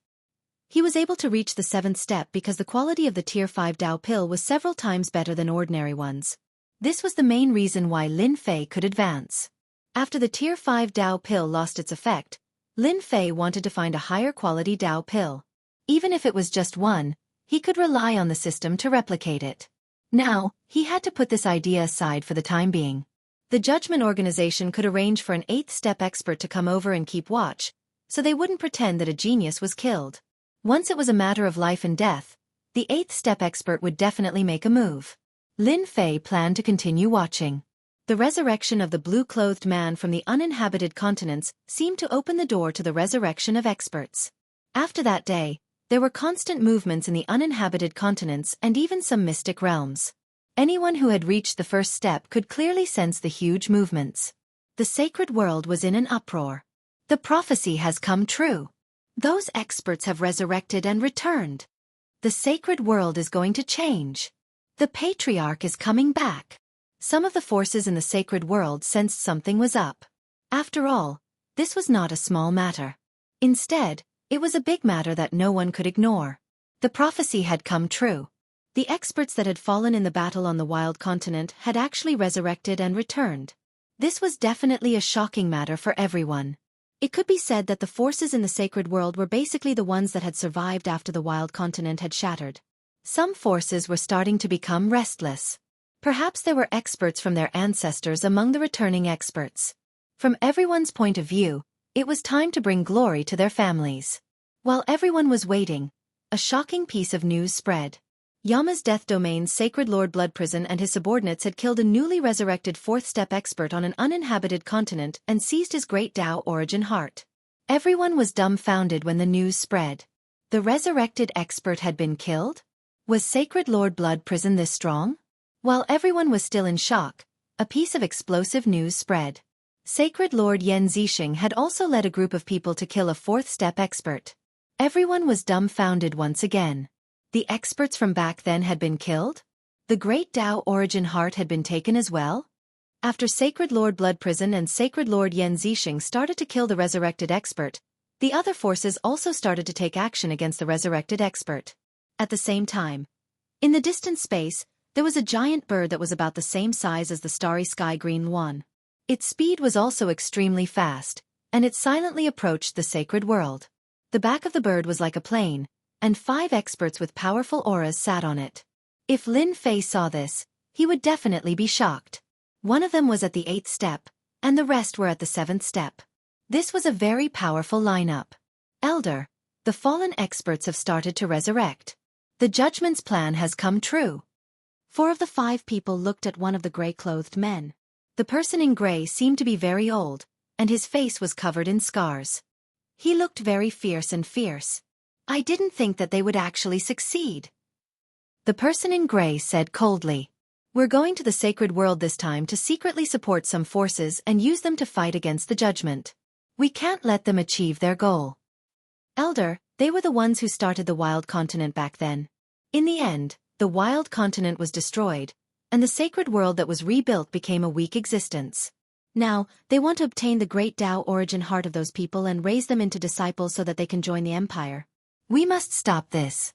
He was able to reach the 7th step because the quality of the Tier 5 Tao pill was several times better than ordinary ones. This was the main reason why Lin Fei could advance. After the Tier 5 Tao pill lost its effect, Lin Fei wanted to find a higher quality Tao pill. Even if it was just one, he could rely on the system to replicate it. Now, he had to put this idea aside for the time being. The Judgment Organization could arrange for an 8th-step expert to come over and keep watch, so they wouldn't pretend that a genius was killed. Once it was a matter of life and death, the 8th-step expert would definitely make a move. Lin Fei planned to continue watching. The resurrection of the blue-clothed man from the uninhabited continents seemed to open the door to the resurrection of experts. After that day, there were constant movements in the uninhabited continents and even some mystic realms. Anyone who had reached the 1st step could clearly sense the huge movements. The sacred world was in an uproar. The prophecy has come true. Those experts have resurrected and returned. The sacred world is going to change. The patriarch is coming back. Some of the forces in the sacred world sensed something was up. After all, this was not a small matter. Instead, it was a big matter that no one could ignore. The prophecy had come true. The experts that had fallen in the battle on the wild continent had actually resurrected and returned. This was definitely a shocking matter for everyone. It could be said that the forces in the sacred world were basically the ones that had survived after the wild continent had shattered. Some forces were starting to become restless. Perhaps there were experts from their ancestors among the returning experts. From everyone's point of view, it was time to bring glory to their families. While everyone was waiting, a shocking piece of news spread. Yama's Death Domain's Sacred Lord Blood Prison and his subordinates had killed a newly resurrected 4th-step expert on an uninhabited continent and seized his great Tao origin heart. Everyone was dumbfounded when the news spread. The resurrected expert had been killed? Was Sacred Lord Blood Prison this strong? While everyone was still in shock, a piece of explosive news spread. Sacred Lord Yen Zixing had also led a group of people to kill a fourth-step expert. Everyone was dumbfounded once again. The experts from back then had been killed? The Great Tao Origin Heart had been taken as well? After Sacred Lord Blood Prison and Sacred Lord Yen Zixing started to kill the resurrected expert, the other forces also started to take action against the resurrected expert. At the same time, in the distant space, there was a giant bird that was about the same size as the starry sky green one. Its speed was also extremely fast, and it silently approached the sacred world. The back of the bird was like a plane, and 5 experts with powerful auras sat on it. If Lin Fei saw this, he would definitely be shocked. One of them was at the 8th step, and the rest were at the 7th step. This was a very powerful lineup. Elder, the fallen experts have started to resurrect. The judgment's plan has come true. 4 of the 5 people looked at one of the gray-clothed men. The person in gray seemed to be very old, and his face was covered in scars. He looked very fierce and fierce. I didn't think that they would actually succeed. The person in gray said coldly, "We're going to the sacred world this time to secretly support some forces and use them to fight against the judgment. We can't let them achieve their goal." Elder, they were the ones who started the wild continent back then. In the end, the wild continent was destroyed, and the sacred world that was rebuilt became a weak existence. Now, they want to obtain the great Tao origin heart of those people and raise them into disciples so that they can join the empire. We must stop this.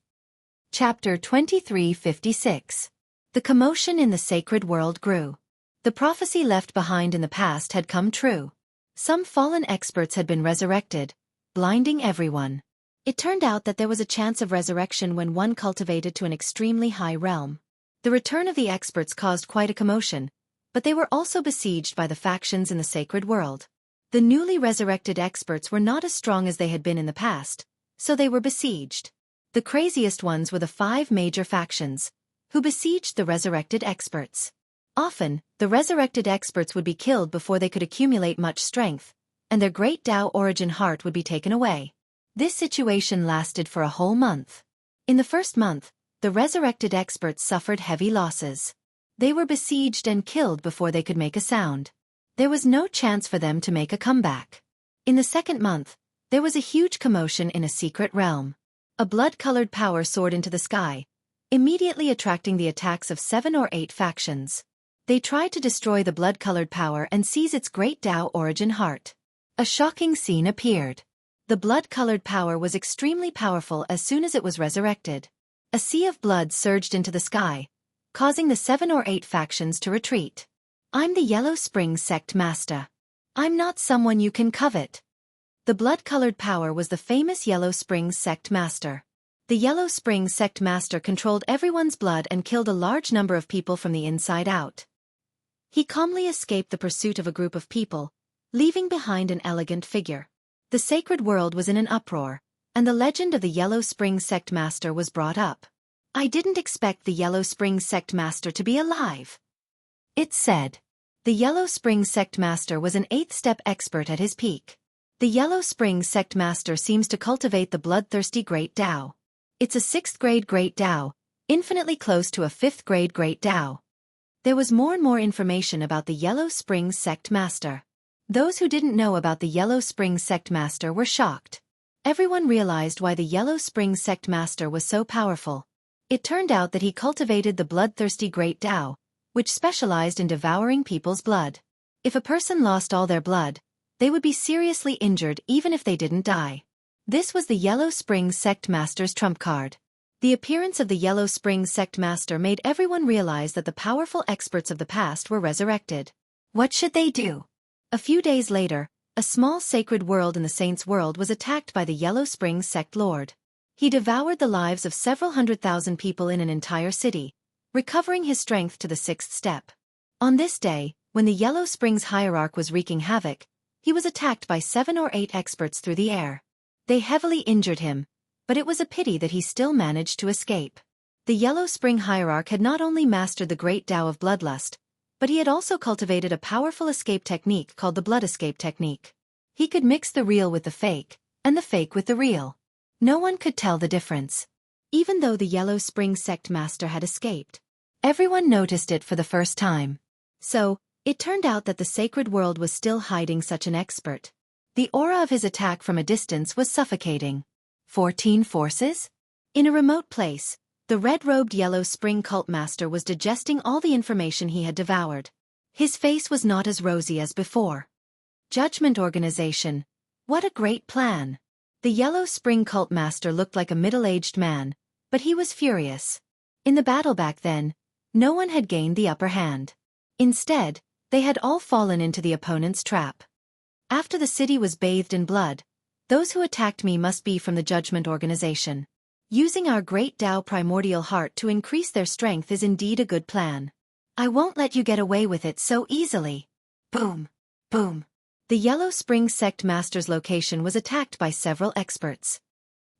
Chapter 2356. The commotion in the sacred world grew. The prophecy left behind in the past had come true. Some fallen experts had been resurrected, blinding everyone. It turned out that there was a chance of resurrection when one cultivated to an extremely high realm. The return of the experts caused quite a commotion, but they were also besieged by the factions in the sacred world. The newly resurrected experts were not as strong as they had been in the past, so they were besieged. The craziest ones were the 5 major factions, who besieged the resurrected experts. Often, the resurrected experts would be killed before they could accumulate much strength, and their great Tao origin heart would be taken away. This situation lasted for a whole month. In the first month, the resurrected experts suffered heavy losses. They were besieged and killed before they could make a sound. There was no chance for them to make a comeback. In the second month, there was a huge commotion in a secret realm. A blood-colored power soared into the sky, immediately attracting the attacks of 7 or 8 factions. They tried to destroy the blood-colored power and seize its great Tao origin heart. A shocking scene appeared. The blood-colored power was extremely powerful as soon as it was resurrected. A sea of blood surged into the sky, causing the 7 or 8 factions to retreat. I'm the Yellow Spring Sect Master. I'm not someone you can covet. The blood-colored power was the famous Yellow Springs Sect Master. The Yellow Springs Sect Master controlled everyone's blood and killed a large number of people from the inside out. He calmly escaped the pursuit of a group of people, leaving behind an elegant figure. The sacred world was in an uproar, and the legend of the Yellow Springs Sect Master was brought up. I didn't expect the Yellow Springs Sect Master to be alive. It said. The Yellow Springs Sect Master was an 8th-step expert at his peak. The Yellow Springs Sect Master seems to cultivate the bloodthirsty Great Tao. It's a 6th-grade Great Tao, infinitely close to a 5th-grade Great Tao. There was more and more information about the Yellow Springs Sect Master. Those who didn't know about the Yellow Springs Sect Master were shocked. Everyone realized why the Yellow Springs Sect Master was so powerful. It turned out that he cultivated the bloodthirsty Great Tao, which specialized in devouring people's blood. If a person lost all their blood, they would be seriously injured even if they didn't die. This was the Yellow Springs Sect Master's trump card. The appearance of the Yellow Springs Sect Master made everyone realize that the powerful experts of the past were resurrected. What should they do? A few days later, a small sacred world in the Saints' World was attacked by the Yellow Springs Sect Lord. He devoured the lives of several 100,000 people in an entire city, recovering his strength to the 6th step. On this day, when the Yellow Springs hierarch was wreaking havoc, he was attacked by 7 or 8 experts through the air. They heavily injured him, but it was a pity that he still managed to escape. The Yellow Spring hierarch had not only mastered the great Tao of bloodlust, but he had also cultivated a powerful escape technique called the blood escape technique. He could mix the real with the fake, and the fake with the real. No one could tell the difference. Even though the Yellow Spring Sect Master had escaped, everyone noticed it for the first time. So, it turned out that the sacred world was still hiding such an expert. The aura of his attack from a distance was suffocating. 14 forces? In a remote place, the red-robed Yellow Spring Cult Master was digesting all the information he had devoured. His face was not as rosy as before. Judgment Organization. What a great plan. The Yellow Spring Cult Master looked like a middle-aged man, but he was furious. In the battle back then, no one had gained the upper hand. Instead, they had all fallen into the opponent's trap. After the city was bathed in blood, those who attacked me must be from the Judgment Organization. Using our great Tao primordial heart to increase their strength is indeed a good plan. I won't let you get away with it so easily. Boom! Boom! The Yellow Spring Sect Master's location was attacked by several experts.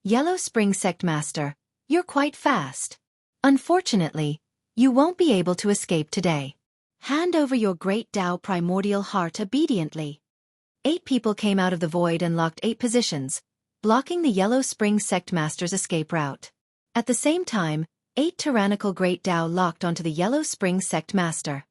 Yellow Spring Sect Master, you're quite fast. Unfortunately, you won't be able to escape today. Hand over your great Tao primordial heart obediently. 8 people came out of the void and locked 8 positions, blocking the Yellow Spring Sect Master's escape route. At the same time, 8 tyrannical great Tao locked onto the Yellow Spring Sect Master.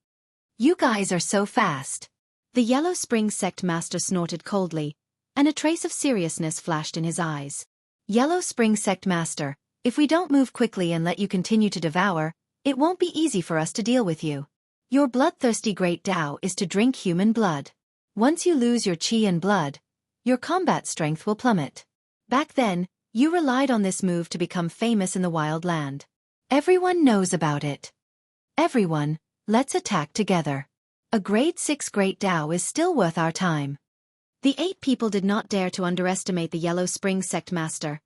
You guys are so fast. The Yellow Spring Sect Master snorted coldly, and a trace of seriousness flashed in his eyes. Yellow Spring Sect Master, if we don't move quickly and let you continue to devour, it won't be easy for us to deal with you. Your bloodthirsty great Tao is to drink human blood. Once you lose your chi and blood, your combat strength will plummet. Back then, you relied on this move to become famous in the wild land. Everyone knows about it. Everyone, let's attack together. A grade 6 great Tao is still worth our time. The 8 people did not dare to underestimate the Yellow Spring Sect Master,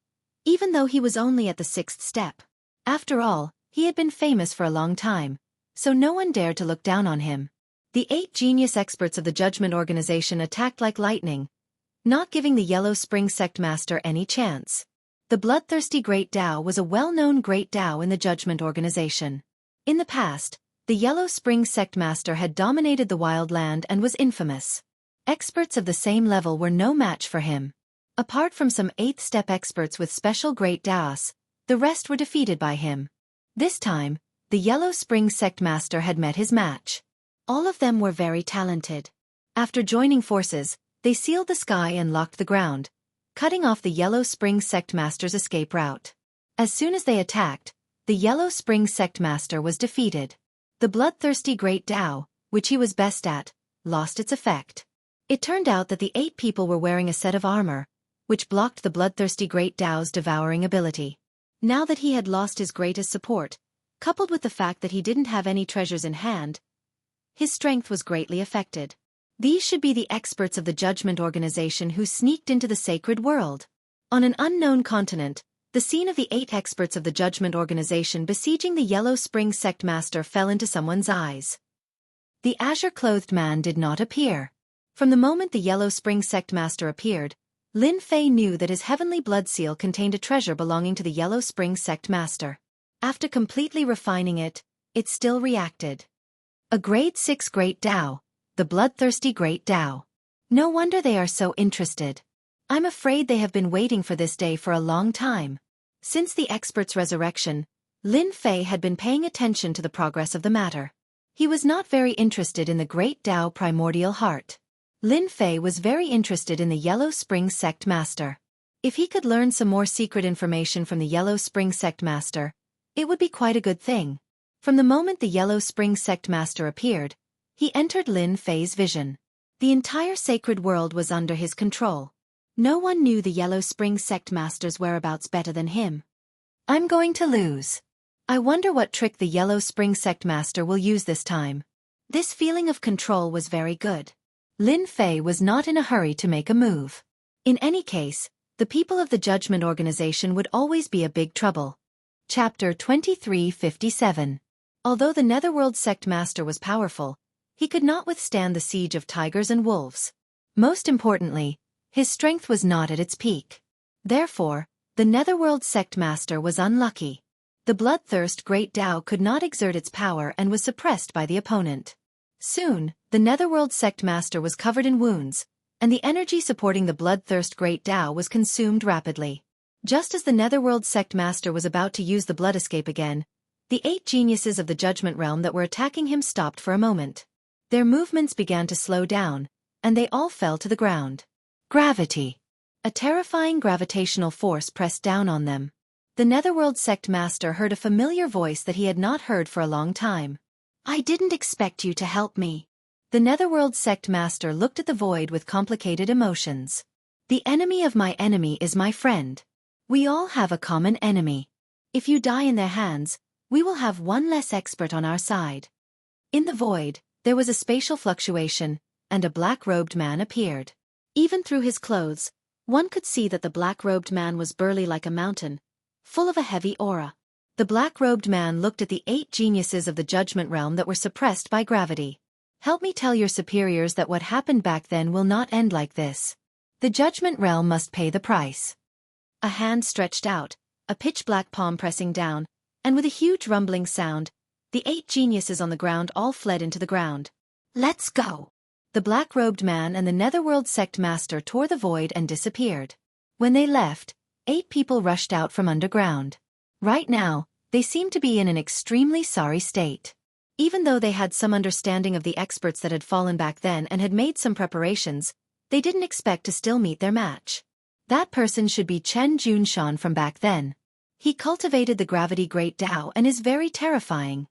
even though he was only at the 6th step. After all, he had been famous for a long time, so no one dared to look down on him. The 8 genius experts of the Judgment Organization attacked like lightning, not giving the Yellow Spring Sect Master any chance. The bloodthirsty Great Tao was a well-known Great Tao in the Judgment Organization. In the past, the Yellow Spring Sect Master had dominated the wild land and was infamous. Experts of the same level were no match for him. Apart from some 8th-step experts with special Great Taos, the rest were defeated by him. This time, the Yellow Spring Sect Master had met his match. All of them were very talented. After joining forces, they sealed the sky and locked the ground, cutting off the Yellow Spring Sect Master's escape route. As soon as they attacked, the Yellow Spring Sect Master was defeated. The bloodthirsty Great Tao, which he was best at, lost its effect. It turned out that the 8 people were wearing a set of armor, which blocked the bloodthirsty Great Tao's devouring ability. Now that he had lost his greatest support, coupled with the fact that he didn't have any treasures in hand, his strength was greatly affected. These should be the experts of the Judgment Organization who sneaked into the sacred world. On an unknown continent, the scene of the 8 experts of the Judgment Organization besieging the Yellow Spring Sect Master fell into someone's eyes. The azure-clothed man did not appear. From the moment the Yellow Spring Sect Master appeared, Lin Fei knew that his heavenly blood seal contained a treasure belonging to the Yellow Spring Sect Master. After completely refining it, it still reacted. A grade 6 Great Tao, the bloodthirsty Great Tao. No wonder they are so interested. I'm afraid they have been waiting for this day for a long time. Since the expert's resurrection, Lin Fei had been paying attention to the progress of the matter. He was not very interested in the Great Tao primordial heart. Lin Fei was very interested in the Yellow Spring Sect Master. If he could learn some more secret information from the Yellow Spring Sect Master, it would be quite a good thing. From the moment the Yellow Spring Sect Master appeared, he entered Lin Fei's vision. The entire sacred world was under his control. No one knew the Yellow Spring Sect Master's whereabouts better than him. I'm going to lose. I wonder what trick the Yellow Spring Sect Master will use this time. This feeling of control was very good. Lin Fei was not in a hurry to make a move. In any case, the people of the Judgment Organization would always be a big trouble. Chapter 2357. Although the Netherworld Sect Master was powerful, he could not withstand the siege of tigers and wolves. Most importantly, his strength was not at its peak. Therefore, the Netherworld Sect Master was unlucky. The bloodthirst Great Tao could not exert its power and was suppressed by the opponent. Soon, the Netherworld Sect Master was covered in wounds, and the energy supporting the bloodthirst Great Tao was consumed rapidly. Just as the Netherworld sect master was about to use the blood escape again, the 8 geniuses of the Judgment Realm that were attacking him stopped for a moment. Their movements began to slow down, and they all fell to the ground. Gravity. A terrifying gravitational force pressed down on them. The Netherworld sect master heard a familiar voice that he had not heard for a long time. I didn't expect you to help me. The Netherworld sect master looked at the void with complicated emotions. The enemy of my enemy is my friend. We all have a common enemy. If you die in their hands, we will have one less expert on our side. In the void, there was a spatial fluctuation, and a black-robed man appeared. Even through his clothes, one could see that the black-robed man was burly like a mountain, full of a heavy aura. The black-robed man looked at the 8 geniuses of the Judgment Realm that were suppressed by gravity. Help me tell your superiors that what happened back then will not end like this. The Judgment Realm must pay the price. A hand stretched out, a pitch-black palm pressing down, and with a huge rumbling sound, the 8 geniuses on the ground all fled into the ground. Let's go! The black-robed man and the Netherworld sect master tore the void and disappeared. When they left, 8 people rushed out from underground. Right now, they seemed to be in an extremely sorry state. Even though they had some understanding of the experts that had fallen back then and had made some preparations, they didn't expect to still meet their match. That person should be Chen Junshan from back then. He cultivated the gravity Great Tao and is very terrifying.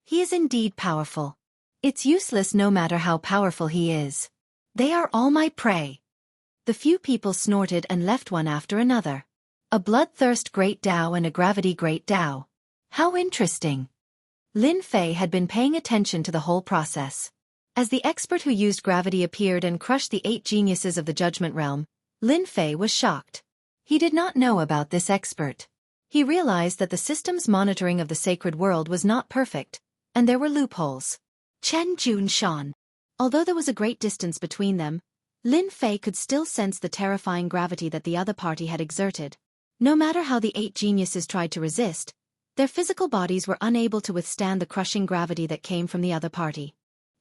He is indeed powerful. It's useless no matter how powerful he is. They are all my prey. The few people snorted and left one after another. A bloodthirst Great Tao and a gravity Great Tao. How interesting. Lin Fei had been paying attention to the whole process. As the expert who used gravity appeared and crushed the 8 geniuses of the Judgment Realm, Lin Fei was shocked. He did not know about this expert. He realized that the system's monitoring of the sacred world was not perfect, and there were loopholes. Chen Junshan. Although there was a great distance between them, Lin Fei could still sense the terrifying gravity that the other party had exerted. No matter how the 8 geniuses tried to resist, their physical bodies were unable to withstand the crushing gravity that came from the other party.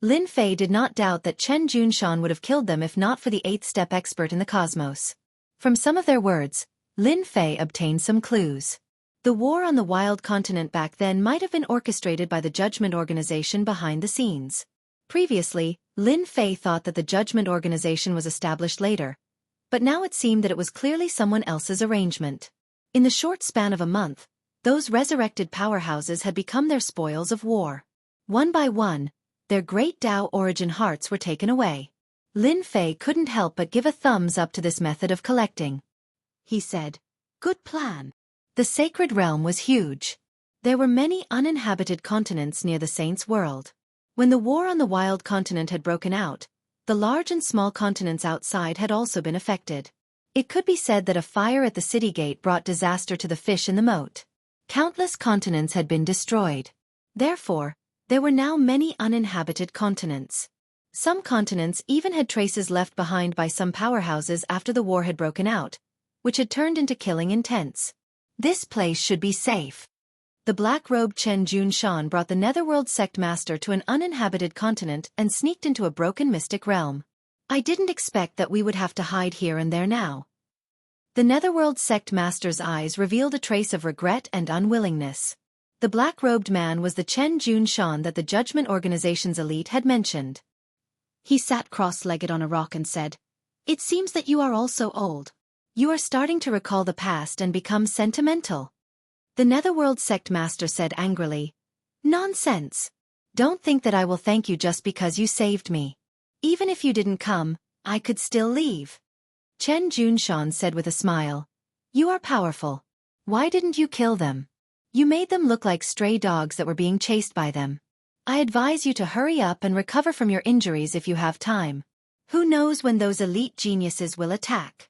Lin Fei did not doubt that Chen Junshan would have killed them if not for the 8th-step expert in the cosmos. From some of their words, Lin Fei obtained some clues. The war on the wild continent back then might have been orchestrated by the Judgment Organization behind the scenes. Previously, Lin Fei thought that the Judgment Organization was established later, but now it seemed that it was clearly someone else's arrangement. In the short span of a month, those resurrected powerhouses had become their spoils of war. One by one, their Great Tao origin hearts were taken away. Lin Fei couldn't help but give a thumbs up to this method of collecting. He said, "Good plan." The sacred realm was huge. There were many uninhabited continents near the Saints' world. When the war on the wild continent had broken out, the large and small continents outside had also been affected. It could be said that a fire at the city gate brought disaster to the fish in the moat. Countless continents had been destroyed. Therefore, there were now many uninhabited continents. Some continents even had traces left behind by some powerhouses after the war had broken out, which had turned into killing intents. This place should be safe. The black-robed Chen Junshan brought the Netherworld sect master to an uninhabited continent and sneaked into a broken mystic realm. I didn't expect that we would have to hide here and there now. The Netherworld sect master's eyes revealed a trace of regret and unwillingness. The black-robed man was the Chen Junshan that the Judgment Organization's elite had mentioned. He sat cross-legged on a rock and said, "It seems that you are also old. You are starting to recall the past and become sentimental." The Netherworld sect master said angrily, "Nonsense. Don't think that I will thank you just because you saved me. Even if you didn't come, I could still leave." Chen Junshan said with a smile, "You are powerful. Why didn't you kill them? You made them look like stray dogs that were being chased by them. I advise you to hurry up and recover from your injuries if you have time. Who knows when those elite geniuses will attack?"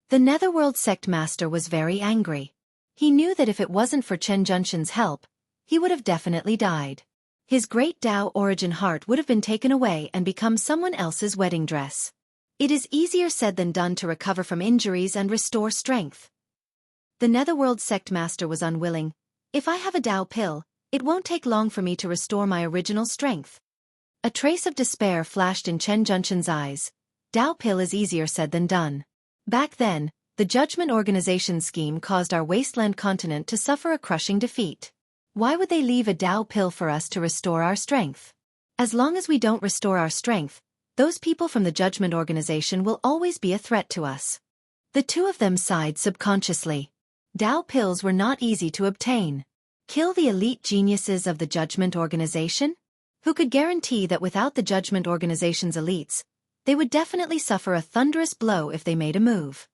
The Netherworld sect master was very angry. He knew that if it wasn't for Chen Junshan's help, he would have definitely died. His Great Tao origin heart would have been taken away and become someone else's wedding dress. It is easier said than done to recover from injuries and restore strength. The Netherworld sect master was unwilling. "If I have a Tao pill, it won't take long for me to restore my original strength." A trace of despair flashed in Chen Junshan's eyes. "Tao pill is easier said than done. Back then, The Judgment Organization scheme caused our wasteland continent to suffer a crushing defeat. Why would they leave a Tao pill for us to restore our strength? As long as we don't restore our strength, those people from the Judgment Organization will always be a threat to us. The two of them sighed subconsciously. Tao pills were not easy to obtain. Kill the elite geniuses of the Judgment Organization? Who could guarantee that without the Judgment Organization's elites, they would definitely suffer a thunderous blow if they made a move?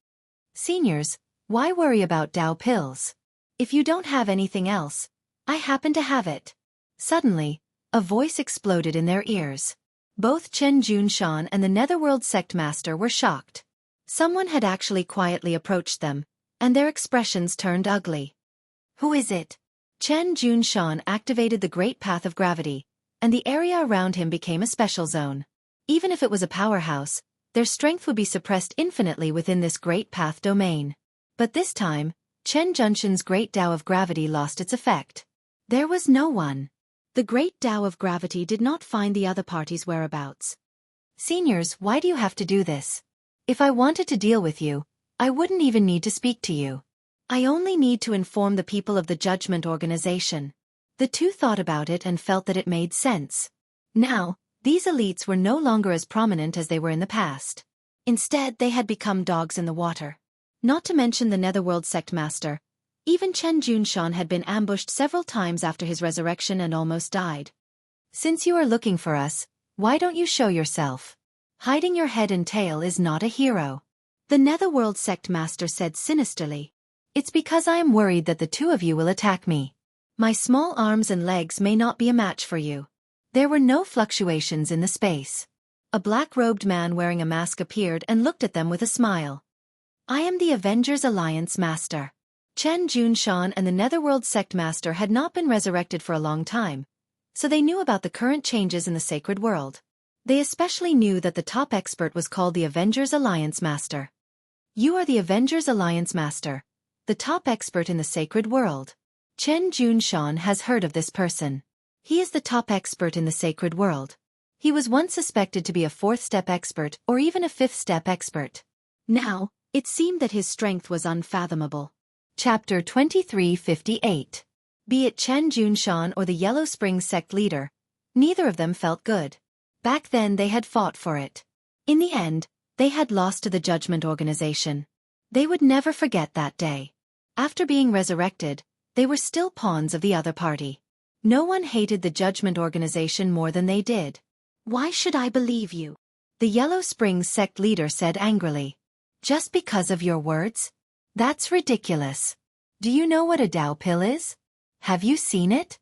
Seniors, why worry about Tao pills? If you don't have anything else, I happen to have it. Suddenly, a voice exploded in their ears. Both Chen Junshan and the Netherworld Sect Master were shocked. Someone had actually quietly approached them, and their expressions turned ugly. Who is it? Chen Junshan activated the Great Path of Gravity, and the area around him became a special zone. Even if it was a powerhouse, their strength would be suppressed infinitely within this Great Path domain. But this time, Chen Junshan's Great Tao of Gravity lost its effect. There was no one. The Great Tao of Gravity did not find the other party's whereabouts. Seniors, why do you have to do this? If I wanted to deal with you, I wouldn't even need to speak to you. I only need to inform the people of the Judgment Organization. The two thought about it and felt that it made sense. Now, these elites were no longer as prominent as they were in the past. Instead, they had become dogs in the water. Not to mention the Netherworld Sect Master. Even Chen Junshan had been ambushed several times after his resurrection and almost died. Since you are looking for us, why don't you show yourself? Hiding your head and tail is not a hero. The Netherworld Sect Master said sinisterly. It's because I am worried that the two of you will attack me. My small arms and legs may not be a match for you. There were no fluctuations in the space. A black-robed man wearing a mask appeared and looked at them with a smile. I am the Avengers Alliance Master. Chen Junshan and the Netherworld Sect Master had not been resurrected for a long time, so they knew about the current changes in the sacred world. They especially knew that the top expert was called the Avengers Alliance Master. You are the Avengers Alliance Master, the top expert in the sacred world. Chen Junshan has heard of this person. He is the top expert in the sacred world. He was once suspected to be a fourth-step expert or even a fifth-step expert. Now, it seemed that his strength was unfathomable. Chapter 2358. Be it Chen Junshan or the Yellow Springs sect leader, neither of them felt good. Back then they had fought for it. In the end, they had lost to the Judgment Organization. They would never forget that day. After being resurrected, they were still pawns of the other party. No one hated the Judgment Organization more than they did. Why should I believe you? The Yellow Springs sect leader said angrily. Just because of your words? That's ridiculous. Do you know what a Tao pill is? Have you seen it?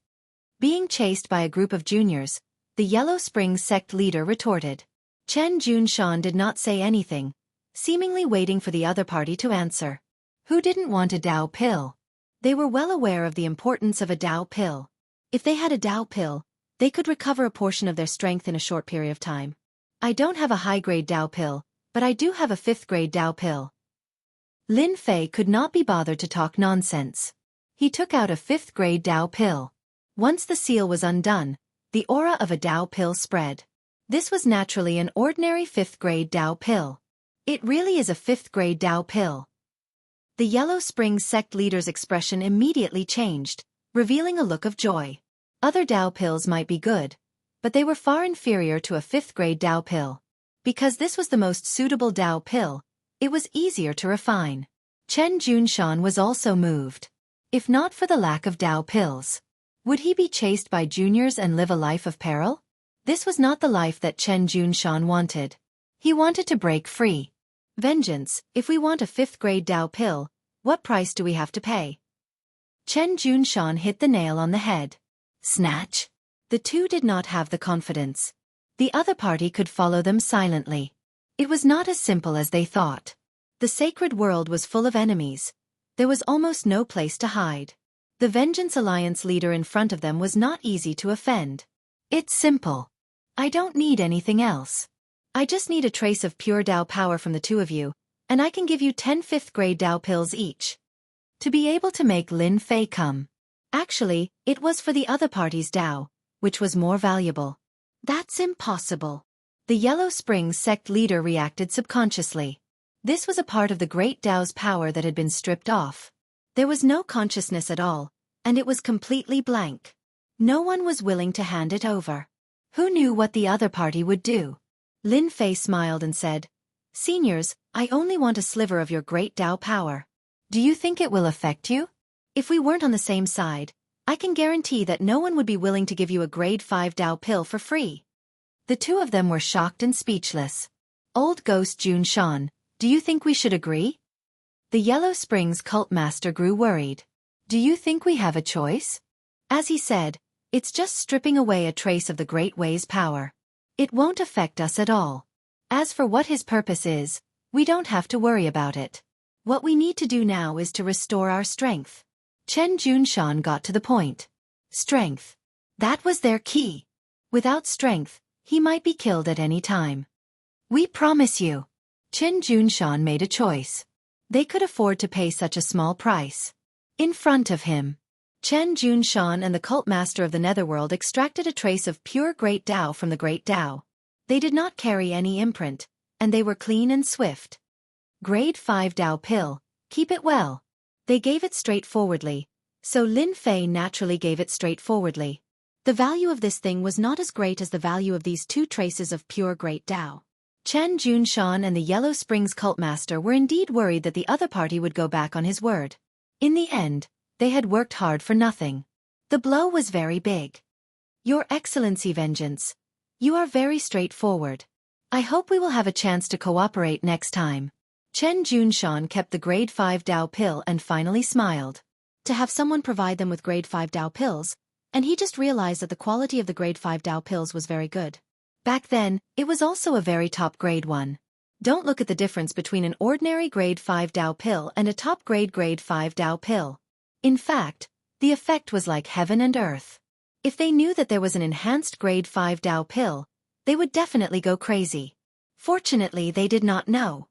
Being chased by a group of juniors, the Yellow Springs sect leader retorted. Chen Junshan did not say anything, seemingly waiting for the other party to answer. Who didn't want a Tao pill? They were well aware of the importance of a Tao pill. If they had a Tao pill, they could recover a portion of their strength in a short period of time. I don't have a high-grade Tao pill, but I do have a fifth-grade Tao pill. Lin Fei could not be bothered to talk nonsense. He took out a fifth-grade Tao pill. Once the seal was undone, the aura of a Tao pill spread. This was naturally an ordinary fifth-grade Tao pill. It really is a fifth-grade Tao pill. The Yellow Springs sect leader's expression immediately changed, revealing a look of joy. Other Tao pills might be good, but they were far inferior to a fifth-grade Tao pill. Because this was the most suitable Tao pill, it was easier to refine. Chen Junshan was also moved. If not for the lack of Tao pills, would he be chased by juniors and live a life of peril? This was not the life that Chen Junshan wanted. He wanted to break free. Vengeance, if we want a fifth-grade Tao pill, what price do we have to pay? Chen Junshan hit the nail on the head. Snatch. The two did not have the confidence. The other party could follow them silently. It was not as simple as they thought. The sacred world was full of enemies. There was almost no place to hide. The Vengeance Alliance leader in front of them was not easy to offend. It's simple. I don't need anything else. I just need a trace of pure Tao power from the two of you, and I can give you 10 fifth-grade Tao pills each. To be able to make Lin Fei come. Actually, it was for the other party's Tao, which was more valuable. That's impossible. The Yellow Springs sect leader reacted subconsciously. This was a part of the Great Tao's power that had been stripped off. There was no consciousness at all, and it was completely blank. No one was willing to hand it over. Who knew what the other party would do? Lin Fei smiled and said, "Seniors, I only want a sliver of your Great Tao power. Do you think it will affect you? If we weren't on the same side, I can guarantee that no one would be willing to give you a grade 5 Tao pill for free." The two of them were shocked and speechless. Old Ghost Jun Shan, do you think we should agree? The Yellow Springs cult master grew worried. Do you think we have a choice? As he said, it's just stripping away a trace of the Great Way's power. It won't affect us at all. As for what his purpose is, we don't have to worry about it. What we need to do now is to restore our strength. Chen Junshan got to the point. Strength. That was their key. Without strength, he might be killed at any time. We promise you. Chen Junshan made a choice. They could afford to pay such a small price. In front of him, Chen Junshan and the cult master of the Netherworld extracted a trace of pure Great Tao from the Great Tao. They did not carry any imprint, and they were clean and swift. Grade 5 Tao pill, keep it well. They gave it straightforwardly, so Lin Fei naturally gave it straightforwardly. The value of this thing was not as great as the value of these two traces of pure Great Tao. Chen Junshan and the Yellow Springs cult master were indeed worried that the other party would go back on his word. In the end, they had worked hard for nothing. The blow was very big. Your Excellency Vengeance. You are very straightforward. I hope we will have a chance to cooperate next time. Chen Junshan kept the grade 5 Tao pill and finally smiled. To have someone provide them with grade 5 Tao pills, and he just realized that the quality of the grade 5 Tao pills was very good. Back then, it was also a very top grade one. Don't look at the difference between an ordinary grade 5 Tao pill and a top grade 5 Tao pill. In fact, the effect was like heaven and earth. If they knew that there was an enhanced grade 5 Tao pill, they would definitely go crazy. Fortunately, they did not know.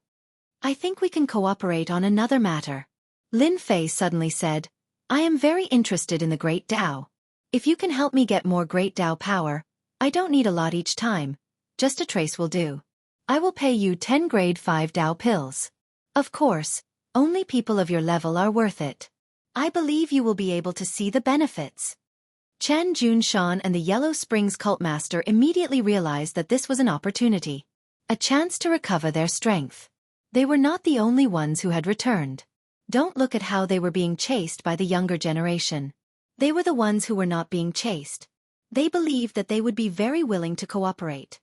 I think we can cooperate on another matter. Lin Fei suddenly said, I am very interested in the Great Tao. If you can help me get more Great Tao power, I don't need a lot each time, just a trace will do. I will pay you 10 grade 5 Tao pills. Of course, only people of your level are worth it. I believe you will be able to see the benefits. Chen Junshan and the Yellow Springs cult master immediately realized that this was an opportunity. A chance to recover their strength. They were not the only ones who had returned. Don't look at how they were being chased by the younger generation. They were the ones who were not being chased. They believed that they would be very willing to cooperate.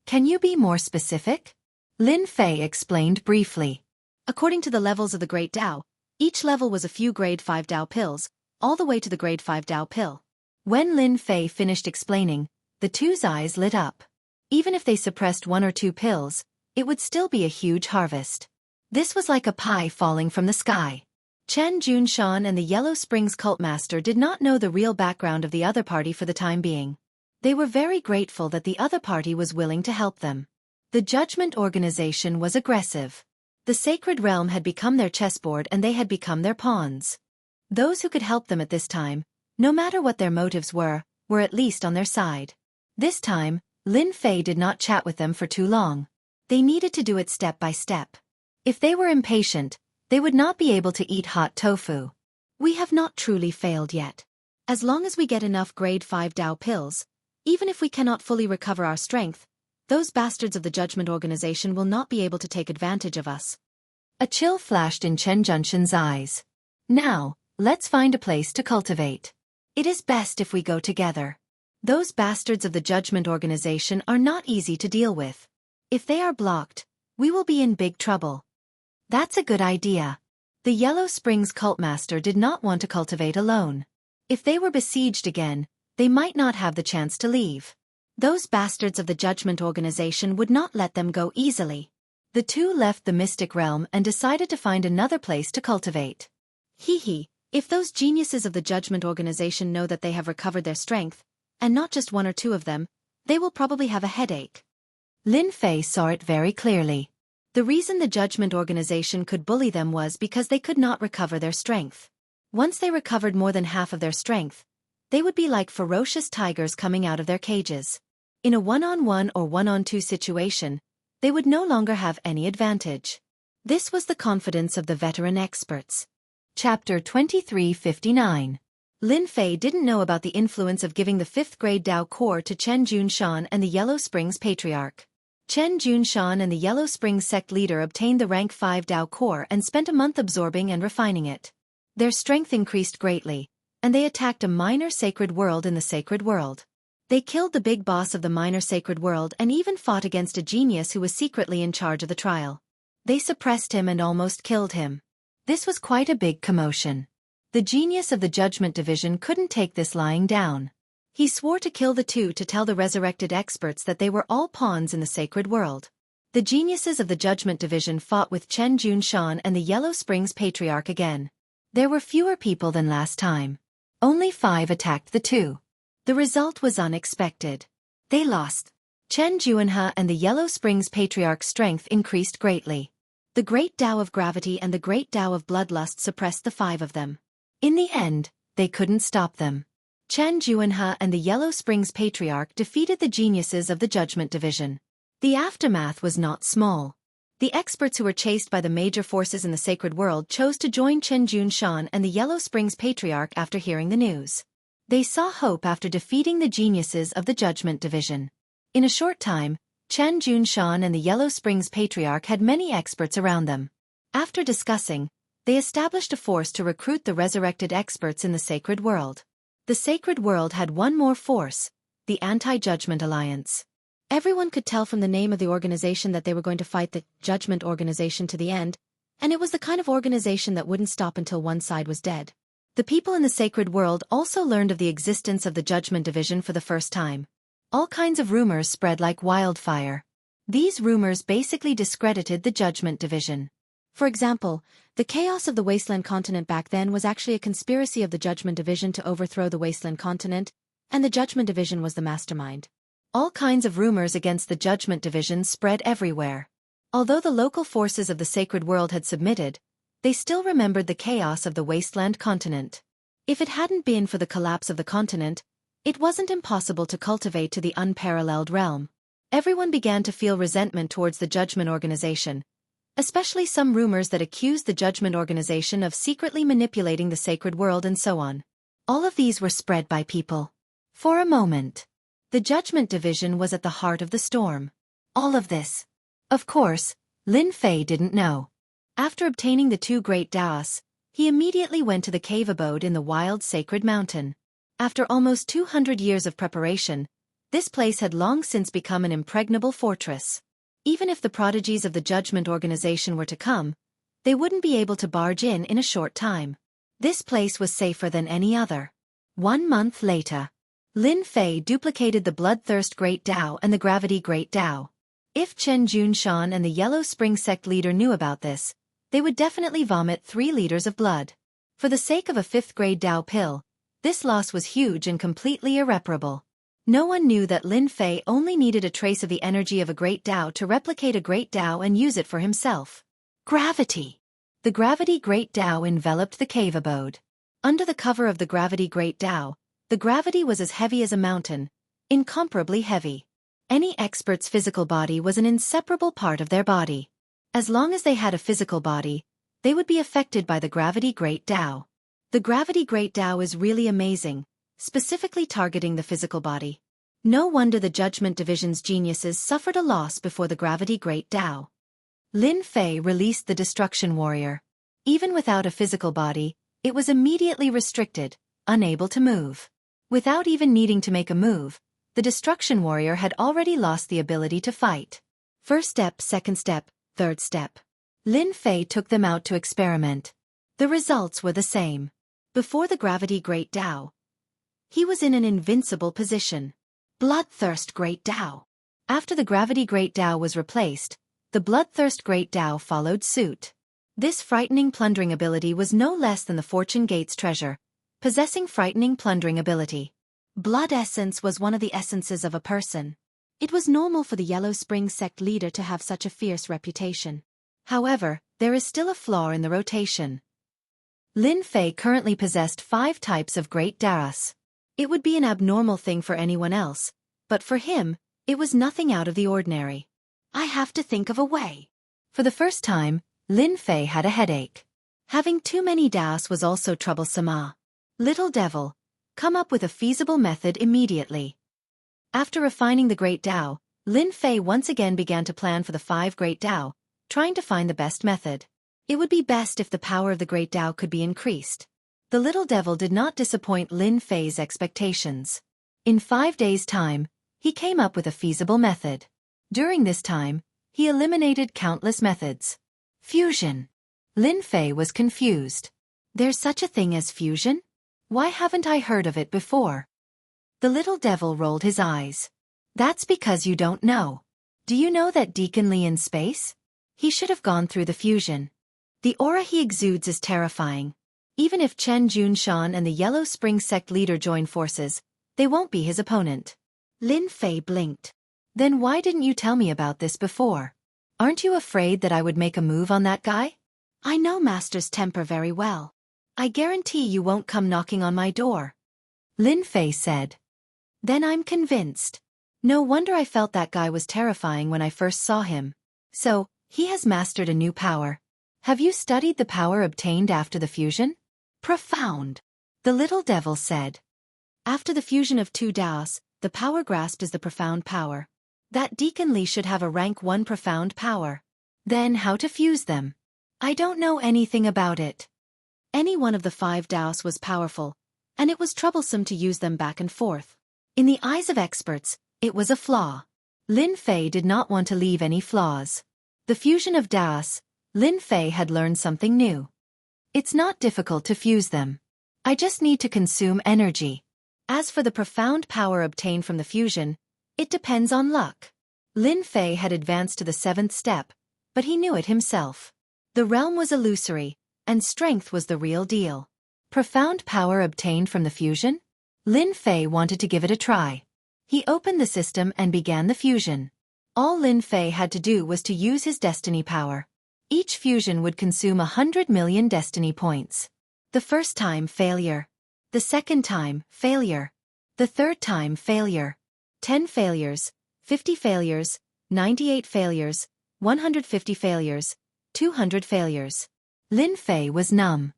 Can you be more specific? Lin Fei explained briefly. According to the levels of the Great Tao, each level was a few grade 5 Tao pills, all the way to the grade 5 Tao pill. When Lin Fei finished explaining, the two's eyes lit up. Even if they suppressed 1 or 2 pills, it would still be a huge harvest. This was like a pie falling from the sky. Chen Junshan and the Yellow Springs cult master did not know the real background of the other party for the time being. They were very grateful that the other party was willing to help them. The Judgment Organization was aggressive. The Sacred Realm had become their chessboard and they had become their pawns. Those who could help them at this time, no matter what their motives were at least on their side. This time, Lin Fei did not chat with them for too long. They needed to do it step by step. If they were impatient, they would not be able to eat hot tofu. We have not truly failed yet. As long as we get enough grade 5 Tao pills, even if we cannot fully recover our strength, those bastards of the Judgment Organization will not be able to take advantage of us. A chill flashed in Chen Junshan's eyes. Now, let's find a place to cultivate. It is best if we go together. Those bastards of the Judgment Organization are not easy to deal with. If they are blocked, we will be in big trouble. That's a good idea. The Yellow Springs cult master did not want to cultivate alone. If they were besieged again, they might not have the chance to leave. Those bastards of the Judgment Organization would not let them go easily. The two left the Mystic Realm and decided to find another place to cultivate. If those geniuses of the Judgment Organization know that they have recovered their strength, and not just 1 or 2 of them, they will probably have a headache. Lin Fei saw it very clearly. The reason the Judgment Organization could bully them was because they could not recover their strength. Once they recovered more than half of their strength, they would be like ferocious tigers coming out of their cages. In a 1-on-1 or 1-on-2 situation, they would no longer have any advantage. This was the confidence of the veteran experts. Chapter 2359. Lin Fei didn't know about the influence of giving the 5th grade Tao core to Chen Junshan and the Yellow Springs Patriarch. Chen Junshan and the Yellow Springs sect leader obtained the rank 5 Tao core and spent a month absorbing and refining it. Their strength increased greatly, and they attacked a minor sacred world in the sacred world. They killed the big boss of the minor sacred world and even fought against a genius who was secretly in charge of the trial. They suppressed him and almost killed him. This was quite a big commotion. The genius of the Judgment Division couldn't take this lying down. He swore to kill the two to tell the resurrected experts that they were all pawns in the sacred world. The geniuses of the Judgment Division fought with Chen Junshan and the Yellow Springs Patriarch again. There were fewer people than last time. Only 5 attacked the two. The result was unexpected. They lost. Chen Juanhe and the Yellow Springs Patriarch's strength increased greatly. The Great Tao of Gravity and the Great Tao of Bloodlust suppressed the 5 of them. In the end, they couldn't stop them. Chen Juanhe and the Yellow Springs Patriarch defeated the geniuses of the Judgment Division. The aftermath was not small. The experts who were chased by the major forces in the sacred world chose to join Chen Junshan and the Yellow Springs Patriarch after hearing the news. They saw hope after defeating the geniuses of the Judgment Division. In a short time, Chen Junshan and the Yellow Springs Patriarch had many experts around them. After discussing, they established a force to recruit the resurrected experts in the sacred world. The sacred world had one more force, the Anti-Judgment Alliance. Everyone could tell from the name of the organization that they were going to fight the Judgment Organization to the end, and it was the kind of organization that wouldn't stop until one side was dead. The people in the sacred world also learned of the existence of the Judgment Division for the first time. All kinds of rumors spread like wildfire. These rumors basically discredited the Judgment Division. For example, the chaos of the Wasteland Continent back then was actually a conspiracy of the Judgment Division to overthrow the Wasteland Continent, and the Judgment Division was the mastermind. All kinds of rumors against the Judgment Division spread everywhere. Although the local forces of the sacred world had submitted, they still remembered the chaos of the Wasteland Continent. If it hadn't been for the collapse of the continent, it wasn't impossible to cultivate to the unparalleled realm. Everyone began to feel resentment towards the Judgment Organization, especially some rumors that accused the Judgment Organization of secretly manipulating the sacred world and so on. All of these were spread by people. For a moment, the Judgment Division was at the heart of the storm. All of this. Of course, Lin Fei didn't know. After obtaining the 2 great Taos, he immediately went to the cave abode in the wild sacred mountain. After almost 200 years of preparation, this place had long since become an impregnable fortress. Even if the prodigies of the Judgment Organization were to come, they wouldn't be able to barge in a short time. This place was safer than any other. 1 month later, Lin Fei duplicated the Bloodthirst Great Tao and the Gravity Great Tao. If Chen Junshan and the Yellow Spring sect leader knew about this, they would definitely vomit 3 liters of blood. For the sake of a 5th grade Tao pill, this loss was huge and completely irreparable. No one knew that Lin Fei only needed a trace of the energy of a great Tao to replicate a great Tao and use it for himself. Gravity. The Gravity Great Tao enveloped the cave abode. Under the cover of the Gravity Great Tao, the gravity was as heavy as a mountain, incomparably heavy. Any expert's physical body was an inseparable part of their body. As long as they had a physical body, they would be affected by the Gravity Great Tao. The Gravity Great Tao is really amazing, specifically targeting the physical body. No wonder the Judgment Division's geniuses suffered a loss before the Gravity Great Tao. Lin Fei released the Destruction Warrior. Even without a physical body, it was immediately restricted, unable to move. Without even needing to make a move, the Destruction Warrior had already lost the ability to fight. First step, second step, third step. Lin Fei took them out to experiment. The results were the same. Before the Gravity Great Tao, he was in an invincible position. Bloodthirst Great Tao. After the Gravity Great Tao was replaced, the Bloodthirst Great Tao followed suit. This frightening plundering ability was no less than the Fortune Gate's treasure, possessing frightening plundering ability. Blood essence was one of the essences of a person. It was normal for the Yellow Spring sect leader to have such a fierce reputation. However, there is still a flaw in the rotation. Lin Fei currently possessed 5 types of Great Taos. It would be an abnormal thing for anyone else, but for him, it was nothing out of the ordinary. I have to think of a way. For the first time, Lin Fei had a headache. Having too many Daos was also troublesome. Little devil, come up with a feasible method immediately. After refining the Great Dao, Lin Fei once again began to plan for the 5 Great Dao, trying to find the best method. It would be best if the power of the Great Dao could be increased. The little devil did not disappoint Lin Fei's expectations. In 5 days' time, he came up with a feasible method. During this time, he eliminated countless methods. Fusion. Lin Fei was confused. There's such a thing as fusion? Why haven't I heard of it before? The little devil rolled his eyes. That's because you don't know. Do you know that Deacon Li in space? He should have gone through the fusion. The aura he exudes is terrifying. Even if Chen Junshan and the Yellow Spring sect leader join forces, they won't be his opponent. Lin Fei blinked. Then why didn't you tell me about this before? Aren't you afraid that I would make a move on that guy? I know Master's temper very well. I guarantee you won't come knocking on my door. Lin Fei said. Then I'm convinced. No wonder I felt that guy was terrifying when I first saw him. So, he has mastered a new power. Have you studied the power obtained after the fusion? Profound. The little devil said. After the fusion of 2 Daos, the power grasped is the profound power. That Deacon Li should have a rank 1 profound power. Then how to fuse them? I don't know anything about it. Any one of the 5 Daos was powerful, and it was troublesome to use them back and forth. In the eyes of experts, it was a flaw. Lin Fei did not want to leave any flaws. The fusion of Daos, Lin Fei had learned something new. It's not difficult to fuse them. I just need to consume energy. As for the profound power obtained from the fusion, it depends on luck. Lin Fei had advanced to the 7th step, but he knew it himself. The realm was illusory, and strength was the real deal. Profound power obtained from the fusion? Lin Fei wanted to give it a try. He opened the system and began the fusion. All Lin Fei had to do was to use his destiny power. Each fusion would consume 100 million destiny points. The first time, failure. The second time, failure. The third time, failure. 10 failures, 50 failures, 98 failures, 150 failures, 200 failures. Lin Fei was numb.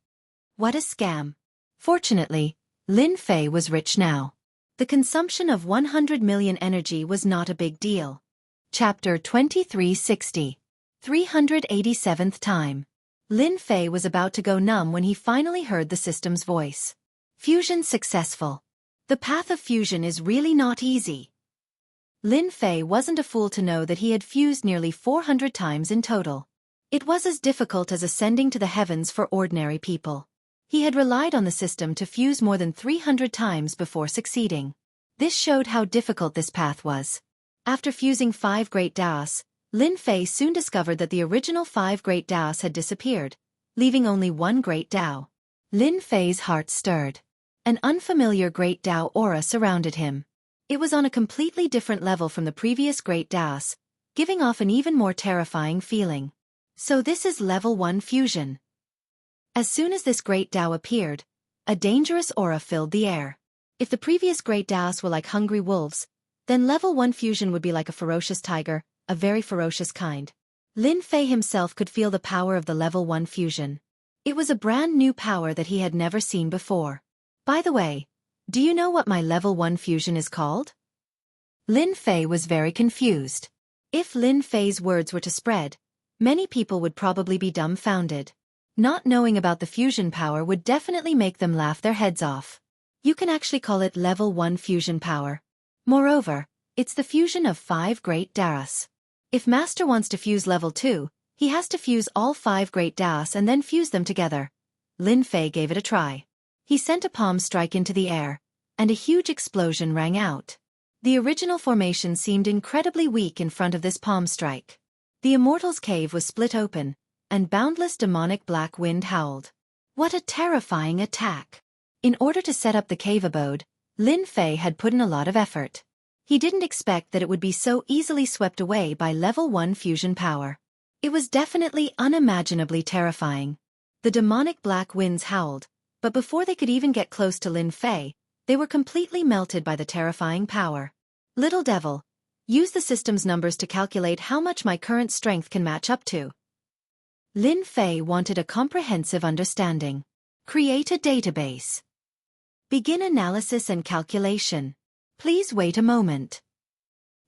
What a scam. Fortunately, Lin Fei was rich now. The consumption of 100 million energy was not a big deal. Chapter 2360. 387th time. Lin Fei was about to go numb when he finally heard the system's voice. Fusion successful. The path of fusion is really not easy. Lin Fei wasn't a fool to know that he had fused nearly 400 times in total. It was as difficult as ascending to the heavens for ordinary people. He had relied on the system to fuse more than 300 times before succeeding. This showed how difficult this path was. After fusing 5 Great Daos, Lin Fei soon discovered that the original 5 Great Daos had disappeared, leaving only 1 Great Dao. Lin Fei's heart stirred. An unfamiliar Great Dao aura surrounded him. It was on a completely different level from the previous Great Daos, giving off an even more terrifying feeling. So this is level 1 fusion. As soon as this Great Dao appeared, a dangerous aura filled the air. If the previous Great Daos were like hungry wolves, then level 1 fusion would be like a ferocious tiger, a very ferocious kind. Lin Fei himself could feel the power of the level 1 fusion. It was a brand new power that he had never seen before. By the way, do you know what my level 1 fusion is called? Lin Fei was very confused. If Lin Fei's words were to spread, many people would probably be dumbfounded. Not knowing about the fusion power would definitely make them laugh their heads off. You can actually call it level 1 fusion power. Moreover, it's the fusion of 5 Great Daos. If Master wants to fuse level 2, he has to fuse all 5 Great Daos and then fuse them together. Lin Fei gave it a try. He sent a palm strike into the air, and a huge explosion rang out. The original formation seemed incredibly weak in front of this palm strike. The Immortal's cave was split open, and boundless demonic black wind howled. What a terrifying attack! In order to set up the cave abode, Lin Fei had put in a lot of effort. He didn't expect that it would be so easily swept away by level 1 fusion power. It was definitely unimaginably terrifying. The demonic black winds howled, but before they could even get close to Lin Fei, they were completely melted by the terrifying power. Little devil, use the system's numbers to calculate how much my current strength can match up to. Lin Fei wanted a comprehensive understanding. Create a database. Begin analysis and calculation. Please wait a moment.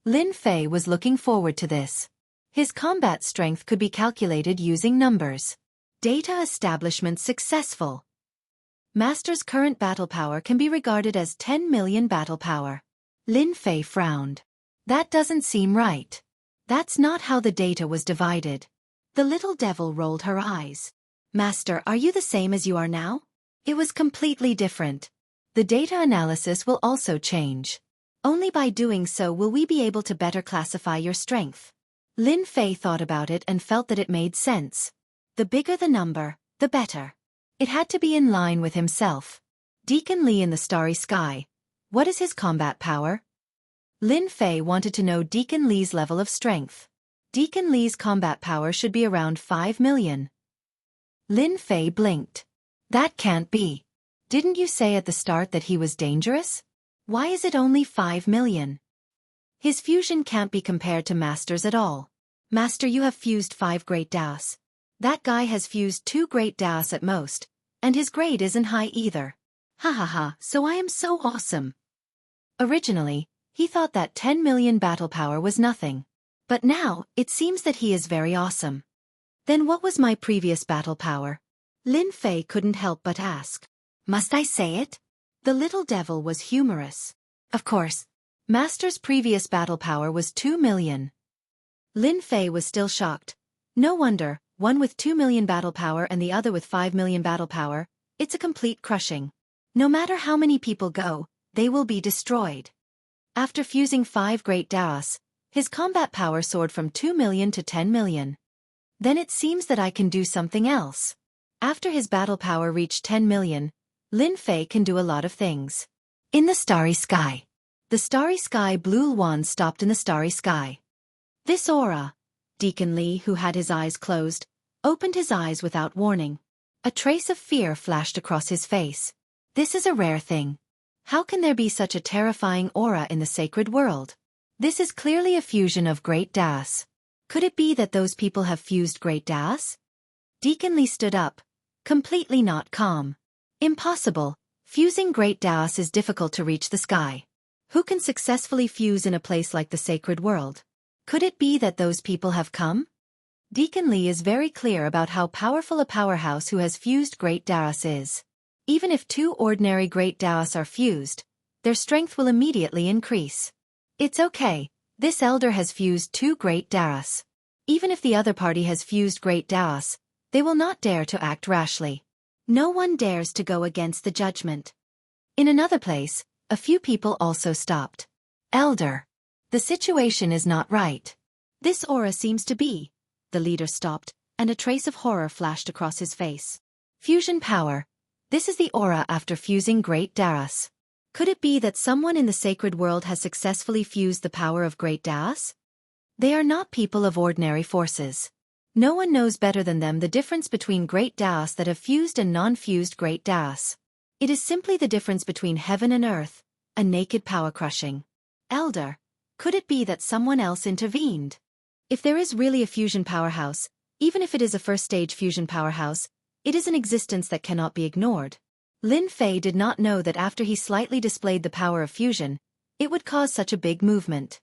Lin Fei was looking forward to this. His combat strength could be calculated using numbers. Data establishment successful. Master's current battle power can be regarded as 10 million battle power. Lin Fei frowned. That doesn't seem right. That's not how the data was divided. The little devil rolled her eyes. Master, are you the same as you are now? It was completely different. The data analysis will also change. Only by doing so will we be able to better classify your strength. Lin Fei thought about it and felt that it made sense. The bigger the number, the better. It had to be in line with himself. Deacon Lee in the starry sky. What is his combat power? Lin Fei wanted to know Deacon Lee's level of strength. Deacon Lee's combat power should be around 5 million. Lin Fei blinked. That can't be. Didn't you say at the start that he was dangerous? Why is it only 5 million? His fusion can't be compared to Master's at all. Master, you have fused 5 great Daos. That guy has fused 2 great Daos at most, and his grade isn't high either. Ha ha ha, so I am so awesome. Originally, he thought that 10 million battle power was nothing. But now, it seems that he is very awesome. Then what was my previous battle power? Lin Fei couldn't help but ask. Must I say it? The little devil was humorous. Of course. Master's previous battle power was 2 million. Lin Fei was still shocked. No wonder, one with 2 million battle power and the other with 5 million battle power, it's a complete crushing. No matter how many people go, they will be destroyed. After fusing 5 great Daos, his combat power soared from 2 million to 10 million. Then it seems that I can do something else. After his battle power reached 10 million, Lin Fei can do a lot of things. In the starry sky. The starry sky blue wand stopped in the starry sky. This aura. Deacon Lee, who had his eyes closed, opened his eyes without warning. A trace of fear flashed across his face. This is a rare thing. How can there be such a terrifying aura in the sacred world? This is clearly a fusion of great Daos. Could it be that those people have fused great Daos? Deacon Lee stood up, completely not calm. Impossible. Fusing great Daos is difficult to reach the sky. Who can successfully fuse in a place like the sacred world? Could it be that those people have come? Deacon Lee is very clear about how powerful a powerhouse who has fused great Daos is. Even if 2 ordinary great Daos are fused, their strength will immediately increase. It's okay, this elder has fused 2 great Daos. Even if the other party has fused great Daos, they will not dare to act rashly. No one dares to go against the judgment. In another place, a few people also stopped. Elder. The situation is not right. This aura seems to be. The leader stopped, and a trace of horror flashed across his face. Fusion power. This is the aura after fusing great Daos. Could it be that someone in the sacred world has successfully fused the power of great Daos? They are not people of ordinary forces. No one knows better than them the difference between great Daos that have fused and non-fused great Daos. It is simply the difference between heaven and earth, a naked power crushing. Elder, could it be that someone else intervened? If there is really a fusion powerhouse, even if it is a first-stage fusion powerhouse, it is an existence that cannot be ignored. Lin Fei did not know that after he slightly displayed the power of fusion, it would cause such a big movement.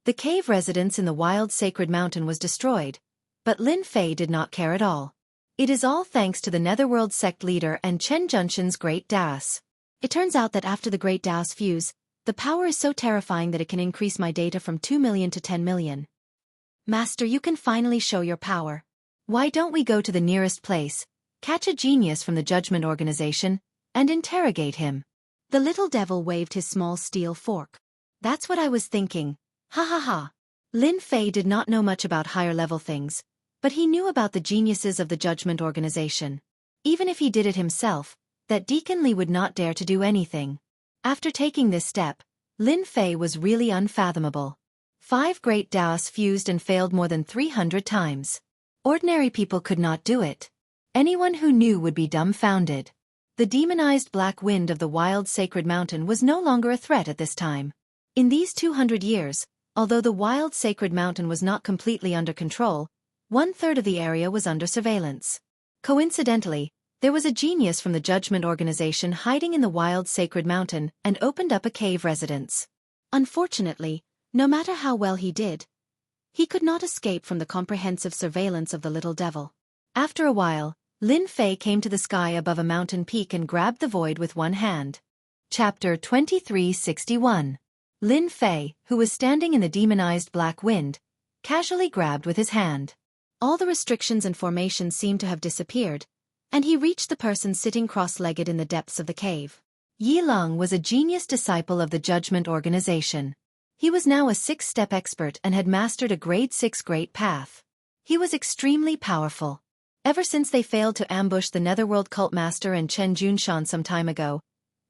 The cave residence in the wild sacred mountain was destroyed, but Lin Fei did not care at all. It is all thanks to the Netherworld sect leader and Chen Junshin's great Daos. It turns out that after the great Daos fuse, the power is so terrifying that it can increase my data from 2 million to 10 million. Master, you can finally show your power. Why don't we go to the nearest place, catch a genius from the Judgment Organization, and interrogate him? The little devil waved his small steel fork. That's what I was thinking. Ha ha ha. Lin Fei did not know much about higher-level things, but he knew about the geniuses of the Judgment Organization. Even if he did it himself, that Deacon Lee would not dare to do anything. After taking this step, Lin Fei was really unfathomable. 5 great Daos fused and failed more than 300 times. Ordinary people could not do it. Anyone who knew would be dumbfounded. The demonized black wind of the wild sacred mountain was no longer a threat at this time. In these 200 years, although the wild sacred mountain was not completely under control, 1/3 of the area was under surveillance. Coincidentally, there was a genius from the Judgment Organization hiding in the wild sacred mountain and opened up a cave residence. Unfortunately, no matter how well he did, he could not escape from the comprehensive surveillance of the little devil. After a while, Lin Fei came to the sky above a mountain peak and grabbed the void with one hand. Chapter 2361. Lin Fei, who was standing in the demonized black wind, casually grabbed with his hand. All the restrictions and formations seemed to have disappeared, and he reached the person sitting cross-legged in the depths of the cave. Yi Long was a genius disciple of the Judgment Organization. He was now a 6-step expert and had mastered a grade 6 Great Path. He was extremely powerful. Ever since they failed to ambush the Netherworld Cult Master and Chen Junshan some time ago,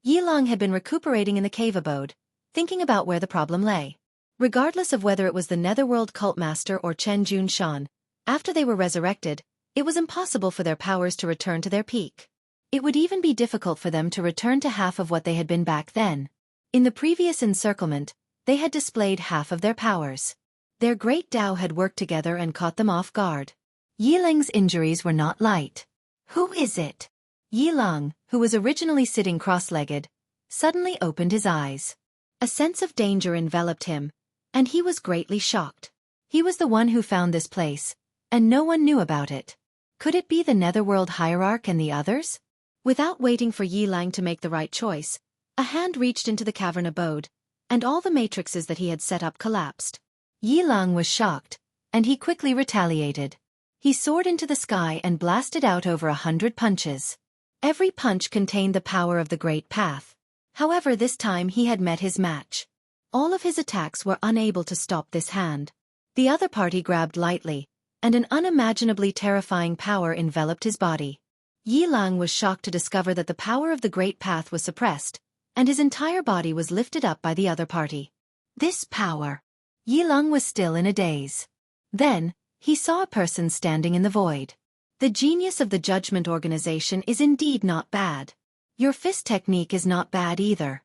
Yi Long had been recuperating in the cave abode, thinking about where the problem lay. Regardless of whether it was the Netherworld Cult Master or Chen Junshan, after they were resurrected, it was impossible for their powers to return to their peak. It would even be difficult for them to return to half of what they had been back then. In the previous encirclement, they had displayed half of their powers. Their great Tao had worked together and caught them off guard. Yi Ling's injuries were not light. Who is it? Yi Long, who was originally sitting cross-legged, suddenly opened his eyes. A sense of danger enveloped him, and he was greatly shocked. He was the one who found this place, and no one knew about it. Could it be the Netherworld Hierarch and the others? Without waiting for Yi Lang to make the right choice, a hand reached into the cavern abode, and all the matrices that he had set up collapsed. Yi Lang was shocked, and he quickly retaliated. He soared into the sky and blasted out over 100 punches. Every punch contained the power of the Great Path. However, this time he had met his match. All of his attacks were unable to stop this hand. The other party grabbed lightly, and an unimaginably terrifying power enveloped his body. Yi Lang was shocked to discover that the power of the Great Path was suppressed, and his entire body was lifted up by the other party. This power! Yi Lang was still in a daze. Then, he saw a person standing in the void. The genius of the Judgment Organization is indeed not bad. Your fist technique is not bad either.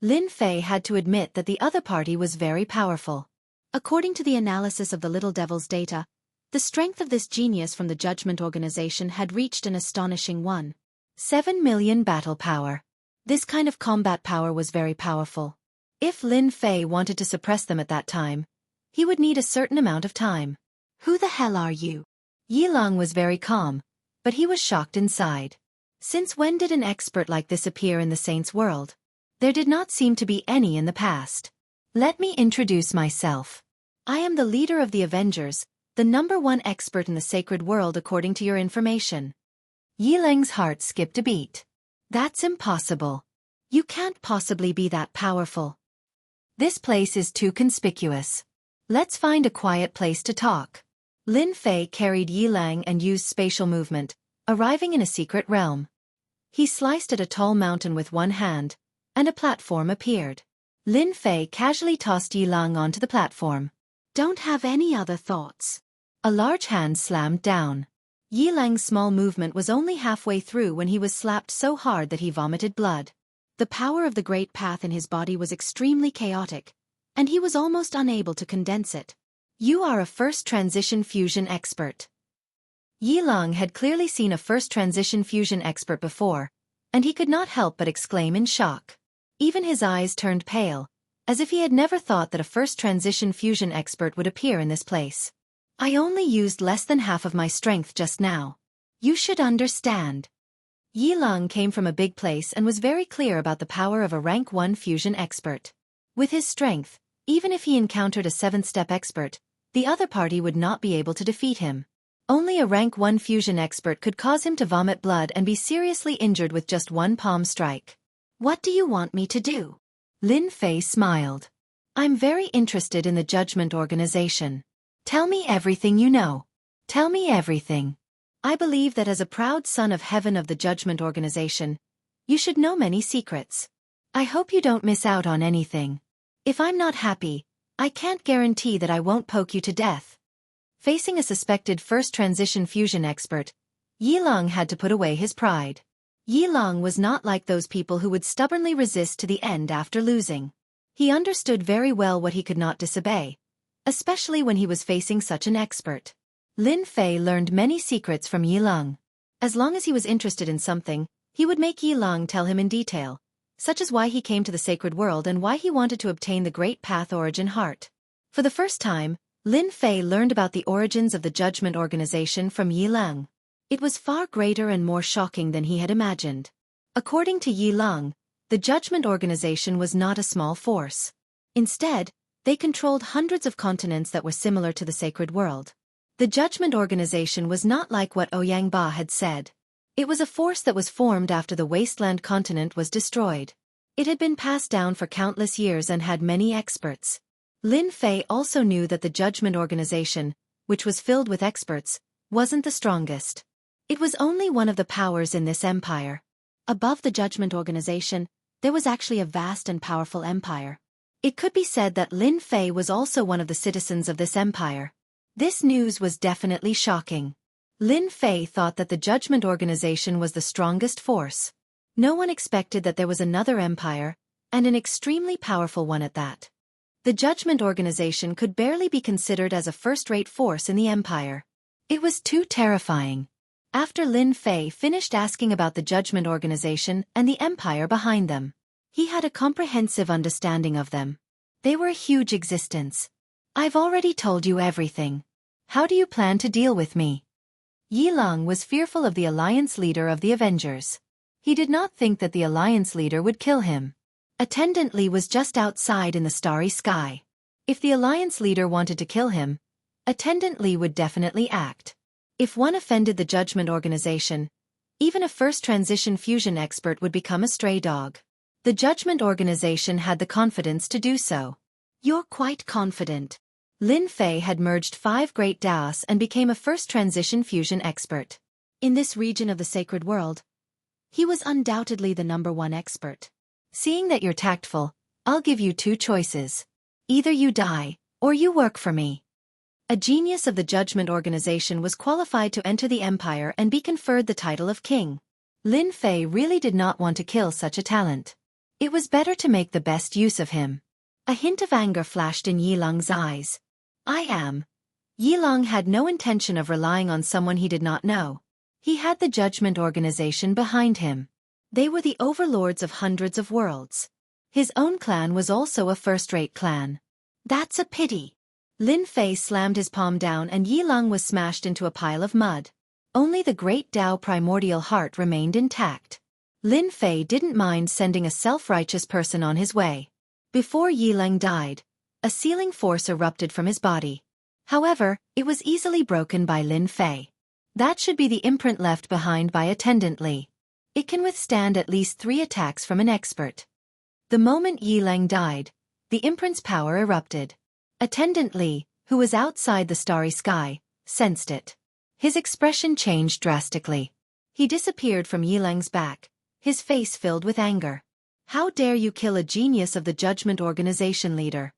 Lin Fei had to admit that the other party was very powerful. According to the analysis of the Little Devil's data, the strength of this genius from the Judgment Organization had reached an astonishing 7 million battle power. This kind of combat power was very powerful. If Lin Fei wanted to suppress them at that time, he would need a certain amount of time. Who the hell are you? Yi Long was very calm, but he was shocked inside. Since when did an expert like this appear in the Saints' world? There did not seem to be any in the past. Let me introduce myself. I am the leader of the Avengers, the #1 expert in the sacred world according to your information. Yi Lang's heart skipped a beat. That's impossible. You can't possibly be that powerful. This place is too conspicuous. Let's find a quiet place to talk. Lin Fei carried Yi Lang and used spatial movement, arriving in a secret realm. He sliced at a tall mountain with one hand, and a platform appeared. Lin Fei casually tossed Yi Lang onto the platform. Don't have any other thoughts. A large hand slammed down. Yi Lang's small movement was only halfway through when he was slapped so hard that he vomited blood. The power of the Great Path in his body was extremely chaotic, and he was almost unable to condense it. You are a first transition fusion expert. Yi Lang had clearly seen a first transition fusion expert before, and he could not help but exclaim in shock. Even his eyes turned pale, as if he had never thought that a first transition fusion expert would appear in this place. I only used less than half of my strength just now. You should understand. Yi Lang came from a big place and was very clear about the power of a rank 1 fusion expert. With his strength, even if he encountered a 7th-step expert, the other party would not be able to defeat him. Only a rank 1 fusion expert could cause him to vomit blood and be seriously injured with just one palm strike. What do you want me to do? Lin Fei smiled. I'm very interested in the Judgment Organization. Tell me everything you know. Tell me everything. I believe that as a proud son of heaven of the Judgment Organization, you should know many secrets. I hope you don't miss out on anything. If I'm not happy, I can't guarantee that I won't poke you to death. Facing a suspected first transition fusion expert, Yi Lang had to put away his pride. Yi Lang was not like those people who would stubbornly resist to the end after losing. He understood very well what he could not disobey, especially when he was facing such an expert. Lin Fei learned many secrets from Yi Long. As long as he was interested in something, he would make Yi Long tell him in detail, such as why he came to the sacred world and why he wanted to obtain the Great Path Origin Heart. For the first time, Lin Fei learned about the origins of the Judgment Organization from Yi Long. It was far greater and more shocking than he had imagined. According to Yi Long, the Judgment Organization was not a small force. Instead, they controlled hundreds of continents that were similar to the sacred world. The Judgment Organization was not like what Ouyang Ba had said. It was a force that was formed after the wasteland continent was destroyed. It had been passed down for countless years and had many experts. Lin Fei also knew that the Judgment Organization, which was filled with experts, wasn't the strongest. It was only one of the powers in this empire. Above the Judgment Organization, there was actually a vast and powerful empire. It could be said that Lin Fei was also one of the citizens of this empire. This news was definitely shocking. Lin Fei thought that the Judgment Organization was the strongest force. No one expected that there was another empire, and an extremely powerful one at that. The Judgment Organization could barely be considered as a first-rate force in the empire. It was too terrifying. After Lin Fei finished asking about the Judgment Organization and the empire behind them, he had a comprehensive understanding of them. They were a huge existence. I've already told you everything. How do you plan to deal with me? Yi Long was fearful of the alliance leader of the Avengers. He did not think that the alliance leader would kill him. Attendant Li was just outside in the starry sky. If the alliance leader wanted to kill him, Attendant Li would definitely act. If one offended the Judgment Organization, even a first transition fusion expert would become a stray dog. The Judgment Organization had the confidence to do so. You're quite confident. Lin Fei had merged 5 great Daos and became a first transition fusion expert. In this region of the sacred world, he was undoubtedly the #1 expert. Seeing that you're tactful, I'll give you 2 choices. Either you die, or you work for me. A genius of the Judgment Organization was qualified to enter the empire and be conferred the title of king. Lin Fei really did not want to kill such a talent. It was better to make the best use of him. A hint of anger flashed in Yi Long's eyes. Yi Long had no intention of relying on someone he did not know. He had the Judgment Organization behind him. They were the overlords of hundreds of worlds. His own clan was also a first-rate clan. That's a pity. Lin Fei slammed his palm down and Yi Long was smashed into a pile of mud. Only the Great Tao Primordial Heart remained intact. Lin Fei didn't mind sending a self-righteous person on his way. Before Yi Long died, a sealing force erupted from his body. However, it was easily broken by Lin Fei. That should be the imprint left behind by Attendant Li. It can withstand at least 3 attacks from an expert. The moment Yi Long died, the imprint's power erupted. Attendant Li, who was outside the starry sky, sensed it. His expression changed drastically. He disappeared from Yi Long's back, his face filled with anger. How dare you kill a genius of the Judgment Organization leader?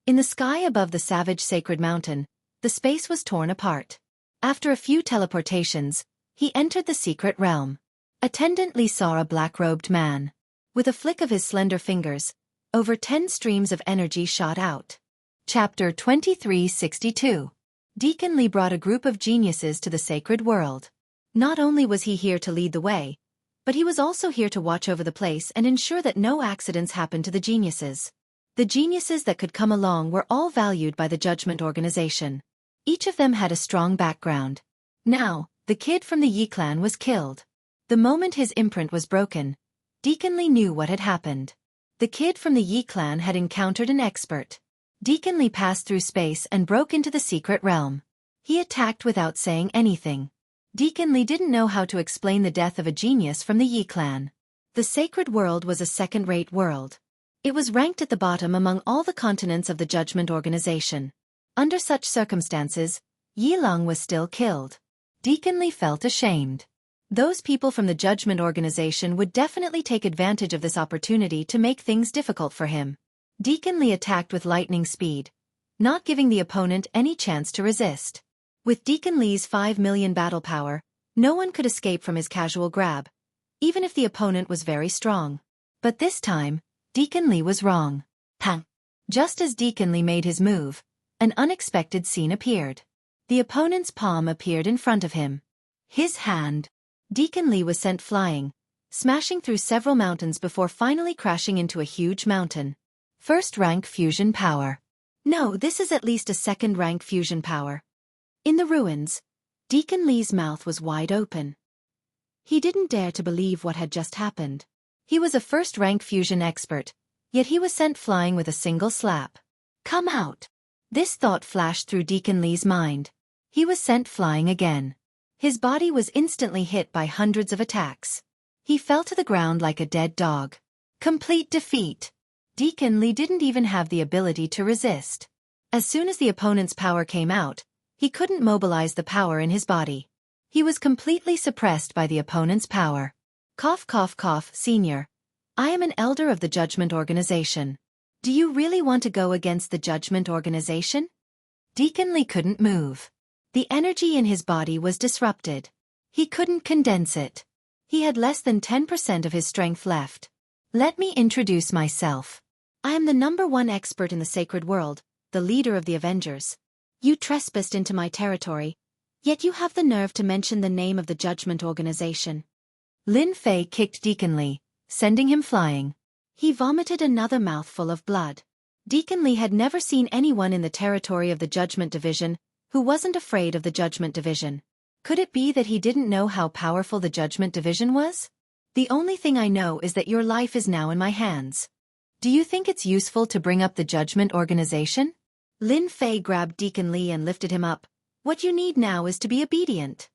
In the sky above the savage sacred mountain, the space was torn apart. After a few teleportations, he entered the secret realm. Attendant Li saw a black-robed man. With a flick of his slender fingers, over 10 streams of energy shot out. Chapter 2362. Deacon Li brought a group of geniuses to the sacred world. Not only was he here to lead the way, but he was also here to watch over the place and ensure that no accidents happened to the geniuses. The geniuses that could come along were all valued by the Judgment Organization. Each of them had a strong background. Now, the kid from the Yi clan was killed. The moment his imprint was broken, Deacon Li knew what had happened. The kid from the Yi clan had encountered an expert. Deacon Li passed through space and broke into the secret realm. He attacked without saying anything. Deacon Li didn't know how to explain the death of a genius from the Yi clan. The sacred world was a second-rate world. It was ranked at the bottom among all the continents of the Judgment Organization. Under such circumstances, Yi Long was still killed. Deacon Li felt ashamed. Those people from the Judgment Organization would definitely take advantage of this opportunity to make things difficult for him. Deacon Li attacked with lightning speed, not giving the opponent any chance to resist. With Deacon Li's 5 million battle power, no one could escape from his casual grab, even if the opponent was very strong. But this time, Deacon Li was wrong. Just as Deacon Li made his move, an unexpected scene appeared. The opponent's palm appeared in front of him. His hand. Deacon Lee was sent flying, smashing through several mountains before finally crashing into a huge mountain. First-rank fusion power. No, this is at least a second-rank fusion power. In the ruins, Deacon Lee's mouth was wide open. He didn't dare to believe what had just happened. He was a first-rank fusion expert, yet he was sent flying with a single slap. Come out! This thought flashed through Deacon Lee's mind. He was sent flying again. His body was instantly hit by hundreds of attacks. He fell to the ground like a dead dog. Complete defeat. Deacon Lee didn't even have the ability to resist. As soon as the opponent's power came out, he couldn't mobilize the power in his body. He was completely suppressed by the opponent's power. Cough cough cough, Senior. I am an elder of the Judgment Organization. Do you really want to go against the Judgment Organization? Deacon Lee couldn't move. The energy in his body was disrupted. He couldn't condense it. He had less than 10% of his strength left. Let me introduce myself. I am the #1 expert in the sacred world, the leader of the Avengers. You trespassed into my territory, yet you have the nerve to mention the name of the Judgment Organization. Lin Fei kicked Deacon Lee, sending him flying. He vomited another mouthful of blood. Deacon Lee had never seen anyone in the territory of the Judgment Division who wasn't afraid of the Judgment Division. Could it be that he didn't know how powerful the Judgment Division was? The only thing I know is that your life is now in my hands. Do you think it's useful to bring up the Judgment Organization? Lin Fei grabbed Deacon Lee and lifted him up. What you need now is to be obedient.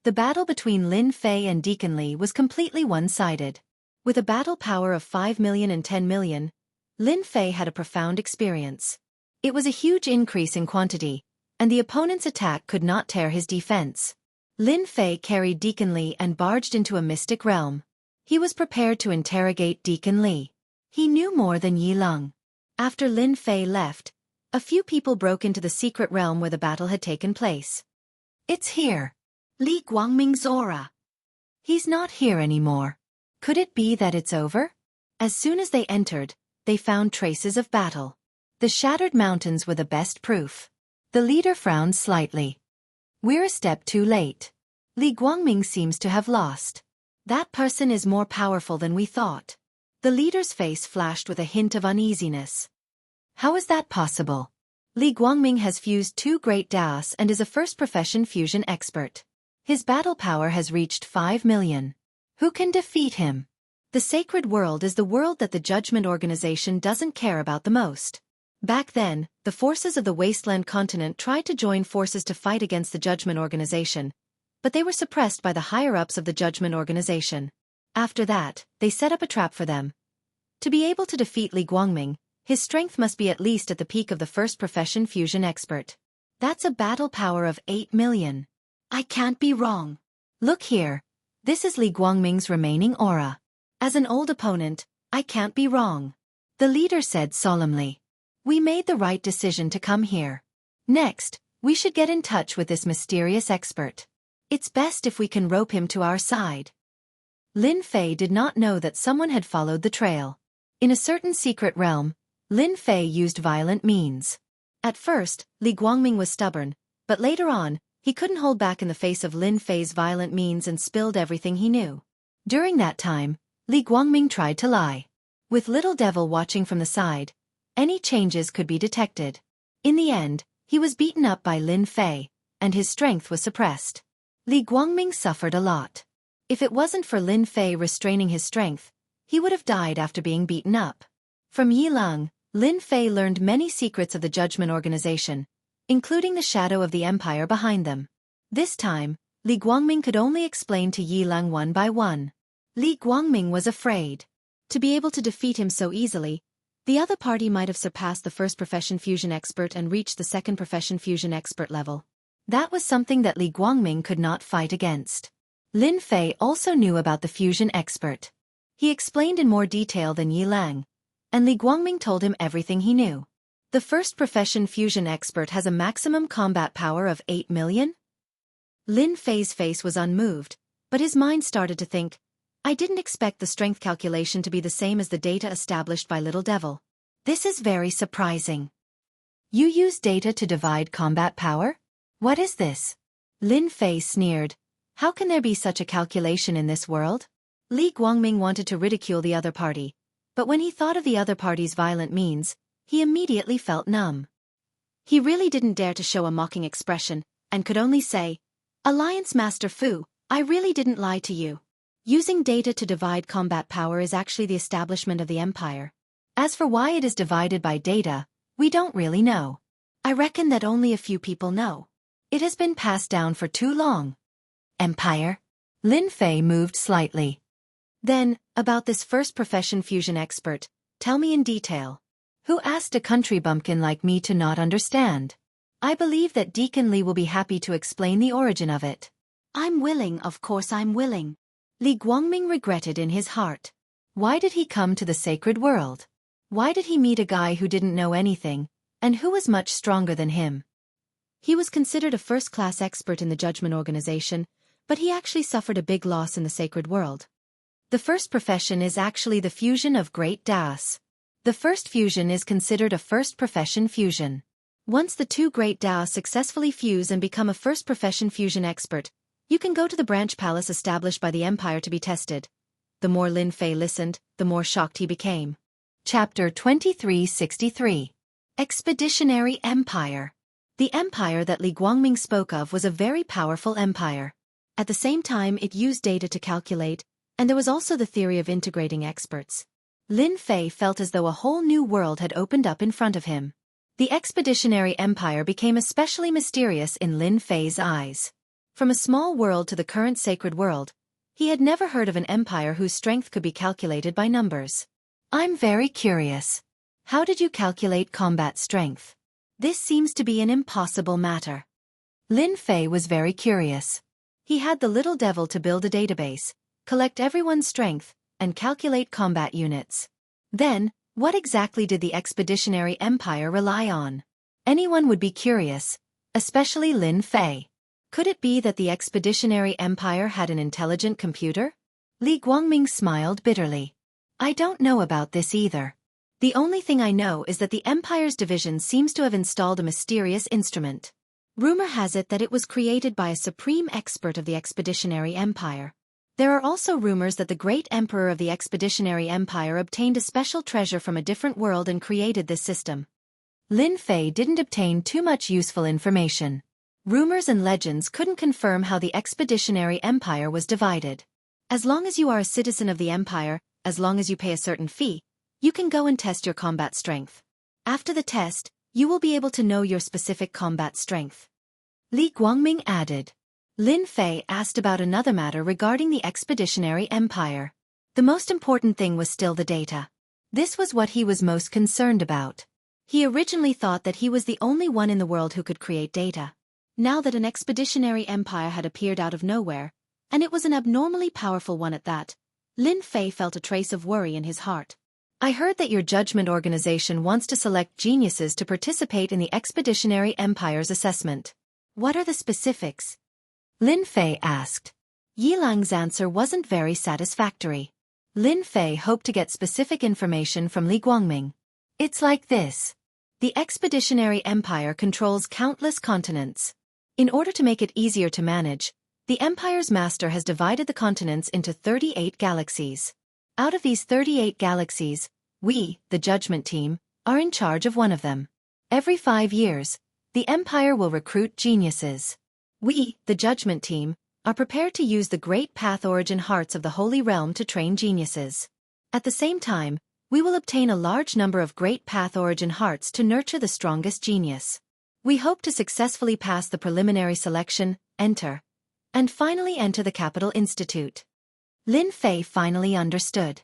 The battle between Lin Fei and Deacon Lee was completely one-sided. With a battle power of 5 million and 10 million, Lin Fei had a profound experience. It was a huge increase in quantity, and the opponent's attack could not tear his defense. Lin Fei carried Deacon Lee and barged into a mystic realm. He was prepared to interrogate Deacon Lee. He knew more than Yi Lung. After Lin Fei left, a few people broke into the secret realm where the battle had taken place. It's here. Li Guangming's aura. He's not here anymore. Could it be that it's over? As soon as they entered, they found traces of battle. The shattered mountains were the best proof. The leader frowned slightly. We're a step too late. Li Guangming seems to have lost. That person is more powerful than we thought. The leader's face flashed with a hint of uneasiness. How is that possible? Li Guangming has fused 2 great Daos and is a first-profession fusion expert. His battle power has reached 5 million. Who can defeat him? The sacred world is the world that the Judgment Organization doesn't care about the most. Back then, the forces of the Wasteland continent tried to join forces to fight against the Judgment Organization, but they were suppressed by the higher-ups of the Judgment Organization. After that, they set up a trap for them. To be able to defeat Li Guangming, his strength must be at least at the peak of the first-profession fusion expert. That's a battle power of 8 million. I can't be wrong. Look here. This is Li Guangming's remaining aura. As an old opponent, I can't be wrong. The leader said solemnly. We made the right decision to come here. Next, we should get in touch with this mysterious expert. It's best if we can rope him to our side. Lin Fei did not know that someone had followed the trail. In a certain secret realm, Lin Fei used violent means. At first, Li Guangming was stubborn, but later on, he couldn't hold back in the face of Lin Fei's violent means and spilled everything he knew. During that time, Li Guangming tried to lie. With Little Devil watching from the side, any changes could be detected. In the end, he was beaten up by Lin Fei, and his strength was suppressed. Li Guangming suffered a lot. If it wasn't for Lin Fei restraining his strength, he would have died after being beaten up. From Yi Lung, Lin Fei learned many secrets of the Judgment Organization, including the shadow of the empire behind them. This time, Li Guangming could only explain to Yi Lung one by one. Li Guangming was afraid. To be able to defeat him so easily, the other party might have surpassed the first-profession fusion expert and reached the second-profession fusion expert level. That was something that Li Guangming could not fight against. Lin Fei also knew about the fusion expert. He explained in more detail than Yi Lang, and Li Guangming told him everything he knew. The first-profession fusion expert has a maximum combat power of 8 million? Lin Fei's face was unmoved, but his mind started to think, I didn't expect the strength calculation to be the same as the data established by Little Devil. This is very surprising. You use data to divide combat power? What is this? Lin Fei sneered. How can there be such a calculation in this world? Li Guangming wanted to ridicule the other party, but when he thought of the other party's violent means, he immediately felt numb. He really didn't dare to show a mocking expression, and could only say, Alliance Master Fu, I really didn't lie to you. Using data to divide combat power is actually the establishment of the empire. As for why it is divided by data, we don't really know. I reckon that only a few people know. It has been passed down for too long. Empire? Lin Fei moved slightly. Then, about this first profession fusion expert, tell me in detail. Who asked a country bumpkin like me to not understand? I believe that Deacon Li will be happy to explain the origin of it. I'm willing, of course I'm willing. Li Guangming regretted in his heart. Why did he come to the sacred world? Why did he meet a guy who didn't know anything, and who was much stronger than him? He was considered a first-class expert in the judgment organization, but he actually suffered a big loss in the sacred world. The first profession is actually the fusion of great Daos. The first fusion is considered a first profession fusion. Once the two great Daos successfully fuse and become a first profession fusion expert, you can go to the branch palace established by the empire to be tested. The more Lin Fei listened, the more shocked he became. Chapter 2363. Expeditionary Empire. The empire that Li Guangming spoke of was a very powerful empire. At the same time, it used data to calculate, and there was also the theory of integrating experts. Lin Fei felt as though a whole new world had opened up in front of him. The Expeditionary Empire became especially mysterious in Lin Fei's eyes. From a small world to the current sacred world, he had never heard of an empire whose strength could be calculated by numbers. I'm very curious. How did you calculate combat strength? This seems to be an impossible matter. Lin Fei was very curious. He had the little devil to build a database, collect everyone's strength, and calculate combat units. Then, what exactly did the Expeditionary Empire rely on? Anyone would be curious, especially Lin Fei. Could it be that the Expeditionary Empire had an intelligent computer? Li Guangming smiled bitterly. I don't know about this either. The only thing I know is that the Empire's division seems to have installed a mysterious instrument. Rumor has it that it was created by a supreme expert of the Expeditionary Empire. There are also rumors that the great emperor of the Expeditionary Empire obtained a special treasure from a different world and created this system. Lin Fei didn't obtain too much useful information. Rumors and legends couldn't confirm how the Expeditionary Empire was divided. As long as you are a citizen of the Empire, as long as you pay a certain fee, you can go and test your combat strength. After the test, you will be able to know your specific combat strength. Li Guangming added. Lin Fei asked about another matter regarding the Expeditionary Empire. The most important thing was still the data. This was what he was most concerned about. He originally thought that he was the only one in the world who could create data. Now that an expeditionary empire had appeared out of nowhere, and it was an abnormally powerful one at that, Lin Fei felt a trace of worry in his heart. I heard that your judgment organization wants to select geniuses to participate in the Expeditionary Empire's assessment. What are the specifics? Lin Fei asked. Yilang's answer wasn't very satisfactory. Lin Fei hoped to get specific information from Li Guangming. It's like this. The Expeditionary Empire controls countless continents. In order to make it easier to manage, the Empire's master has divided the continents into 38 galaxies. Out of these 38 galaxies, we, the Judgment Team, are in charge of one of them. Every 5 years, the Empire will recruit geniuses. We, the Judgment Team, are prepared to use the great path origin hearts of the Holy Realm to train geniuses. At the same time, we will obtain a large number of great path origin hearts to nurture the strongest genius. We hope to successfully pass the preliminary selection, enter, and finally enter the Capital Institute. Lin Fei finally understood.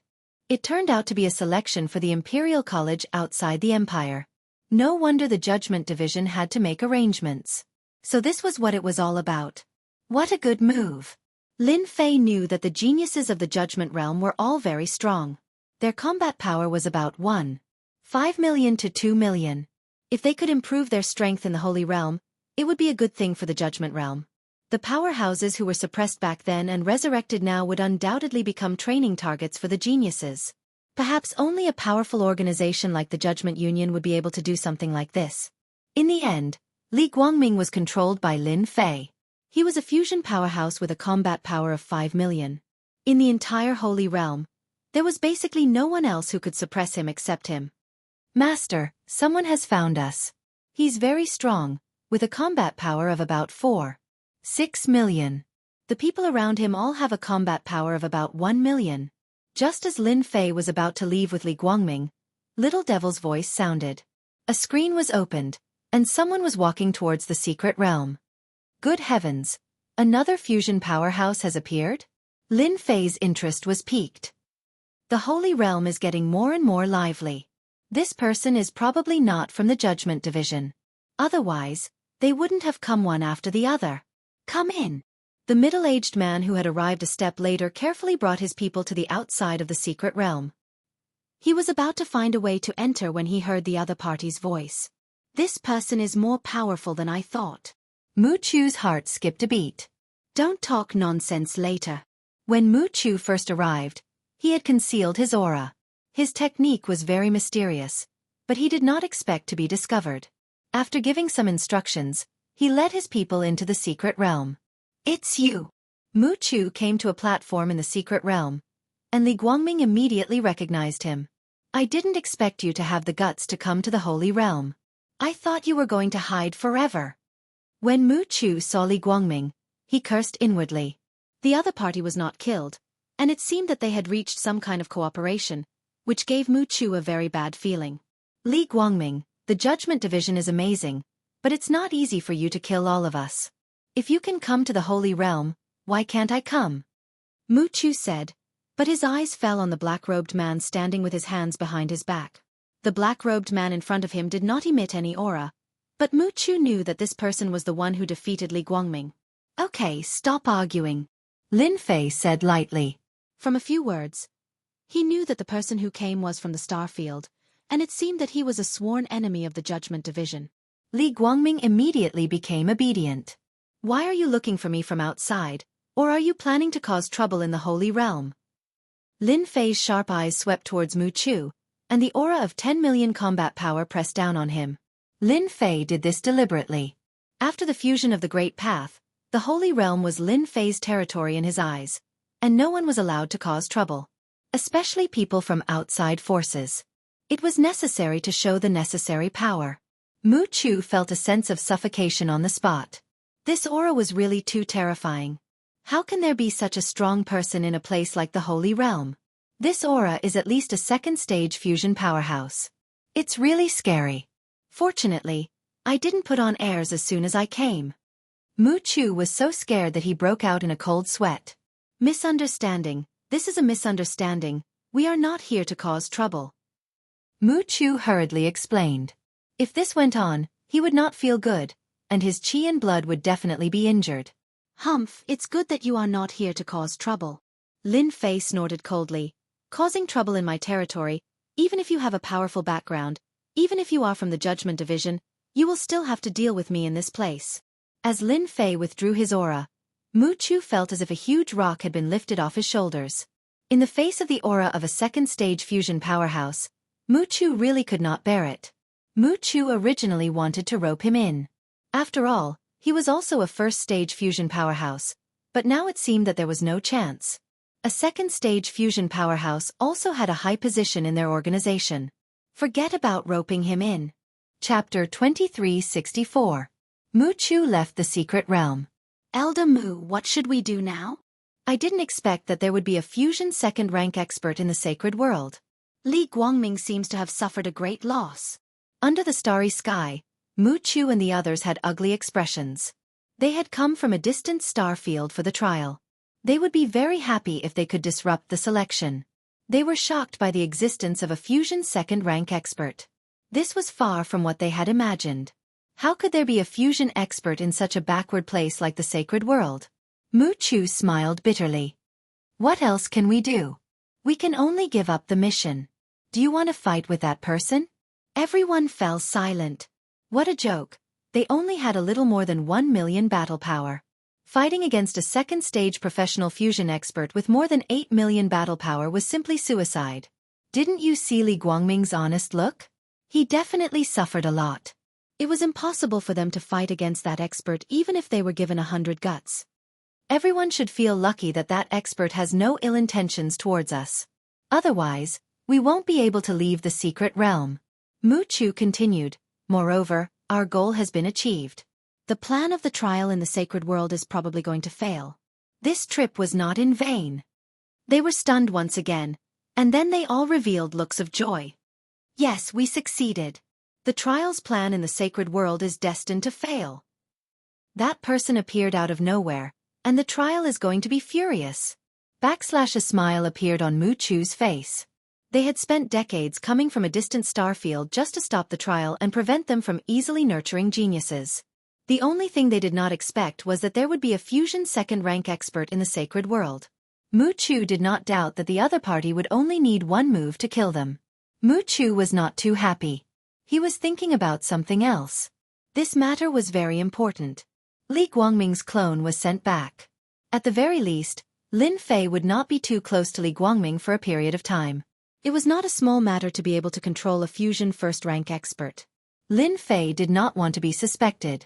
It turned out to be a selection for the Imperial College outside the Empire. No wonder the Judgment Division had to make arrangements. So this was what it was all about. What a good move. Lin Fei knew that the geniuses of the Judgment Realm were all very strong. Their combat power was about 1.5 million to 2 million. If they could improve their strength in the Holy Realm, it would be a good thing for the Judgment Realm. The powerhouses who were suppressed back then and resurrected now would undoubtedly become training targets for the geniuses. Perhaps only a powerful organization like the Judgment Union would be able to do something like this. In the end, Li Guangming was controlled by Lin Fei. He was a fusion powerhouse with a combat power of 5 million. In the entire Holy Realm, there was basically no one else who could suppress him except him. Master, someone has found us. He's very strong, with a combat power of about 6 million. The people around him all have a combat power of about 1 million. Just as Lin Fei was about to leave with Li Guangming, Little Devil's voice sounded. A screen was opened, and someone was walking towards the secret realm. Good heavens! Another fusion powerhouse has appeared? Lin Fei's interest was piqued. The Holy Realm is getting more and more lively. This person is probably not from the Judgment Division. Otherwise, they wouldn't have come one after the other. Come in. The middle-aged man who had arrived a step later carefully brought his people to the outside of the secret realm. He was about to find a way to enter when he heard the other party's voice. This person is more powerful than I thought. Mu Chu's heart skipped a beat. Don't talk nonsense later. When Mu Chu first arrived, he had concealed his aura. His technique was very mysterious, but he did not expect to be discovered. After giving some instructions, he led his people into the secret realm. It's you. Mu Chu came to a platform in the secret realm, and Li Guangming immediately recognized him. I didn't expect you to have the guts to come to the Holy Realm. I thought you were going to hide forever. When Mu Chu saw Li Guangming, he cursed inwardly. The other party was not killed, and it seemed that they had reached some kind of cooperation, which gave Mu Chu a very bad feeling. Li Guangming, the Judgment Division is amazing, but it's not easy for you to kill all of us. If you can come to the Holy Realm, why can't I come? Mu Chu said, but his eyes fell on the black-robed man standing with his hands behind his back. The black-robed man in front of him did not emit any aura, but Mu Chu knew that this person was the one who defeated Li Guangming. Okay, stop arguing, Lin Fei said lightly. From a few words, he knew that the person who came was from the Starfield, and it seemed that he was a sworn enemy of the Judgment Division. Li Guangming immediately became obedient. Why are you looking for me from outside, or are you planning to cause trouble in the Holy Realm? Lin Fei's sharp eyes swept towards Mu Chu, and the aura of 10 million combat power pressed down on him. Lin Fei did this deliberately. After the fusion of the Great Path, the Holy Realm was Lin Fei's territory in his eyes, and no one was allowed to cause trouble. Especially people from outside forces. It was necessary to show the necessary power. Mu Chu felt a sense of suffocation on the spot. This aura was really too terrifying. How can there be such a strong person in a place like the Holy Realm? This aura is at least a second-stage fusion powerhouse. It's really scary. Fortunately, I didn't put on airs as soon as I came. Mu Chu was so scared that he broke out in a cold sweat. Misunderstanding. This is a misunderstanding. We are not here to cause trouble. Mu Chu hurriedly explained. If this went on, he would not feel good, and his chi and blood would definitely be injured. Humph, it's good that you are not here to cause trouble. Lin Fei snorted coldly. Causing trouble in my territory, even if you have a powerful background, even if you are from the Judgment Division, you will still have to deal with me in this place. As Lin Fei withdrew his aura, Mu Chu felt as if a huge rock had been lifted off his shoulders. In the face of the aura of a second-stage fusion powerhouse, Mu Chu really could not bear it. Mu Chu originally wanted to rope him in. After all, he was also a first-stage fusion powerhouse, but now it seemed that there was no chance. A second-stage fusion powerhouse also had a high position in their organization. Forget about roping him in. Chapter 2364. Mu Chu left the secret realm. Elder Mu, what should we do now? I didn't expect that there would be a fusion second-rank expert in the sacred world. Li Guangming seems to have suffered a great loss. Under the starry sky, Mu Chu and the others had ugly expressions. They had come from a distant star field for the trial. They would be very happy if they could disrupt the selection. They were shocked by the existence of a fusion second-rank expert. This was far from what they had imagined. How could there be a fusion expert in such a backward place like the sacred world? Mu Chu smiled bitterly. What else can we do? We can only give up the mission. Do you want to fight with that person? Everyone fell silent. What a joke. They only had a little more than 1 million battle power. Fighting against a second-stage professional fusion expert with more than 8 million battle power was simply suicide. Didn't you see Li Guangming's honest look? He definitely suffered a lot. It was impossible for them to fight against that expert even if they were given 100 guts. Everyone should feel lucky that that expert has no ill intentions towards us. Otherwise, we won't be able to leave the secret realm. Mu Chu continued, moreover, our goal has been achieved. The plan of the trial in the sacred world is probably going to fail. This trip was not in vain. They were stunned once again, and then they all revealed looks of joy. Yes, we succeeded. The trial's plan in the sacred world is destined to fail. That person appeared out of nowhere, and the trial is going to be furious. A smile appeared on Mu Chu's face. They had spent decades coming from a distant star field just to stop the trial and prevent them from easily nurturing geniuses. The only thing they did not expect was that there would be a fusion second-rank expert in the sacred world. Mu Chu did not doubt that the other party would only need one move to kill them. Mu Chu was not too happy. He was thinking about something else. This matter was very important. Li Guangming's clone was sent back. At the very least, Lin Fei would not be too close to Li Guangming for a period of time. It was not a small matter to be able to control a fusion first-rank expert. Lin Fei did not want to be suspected.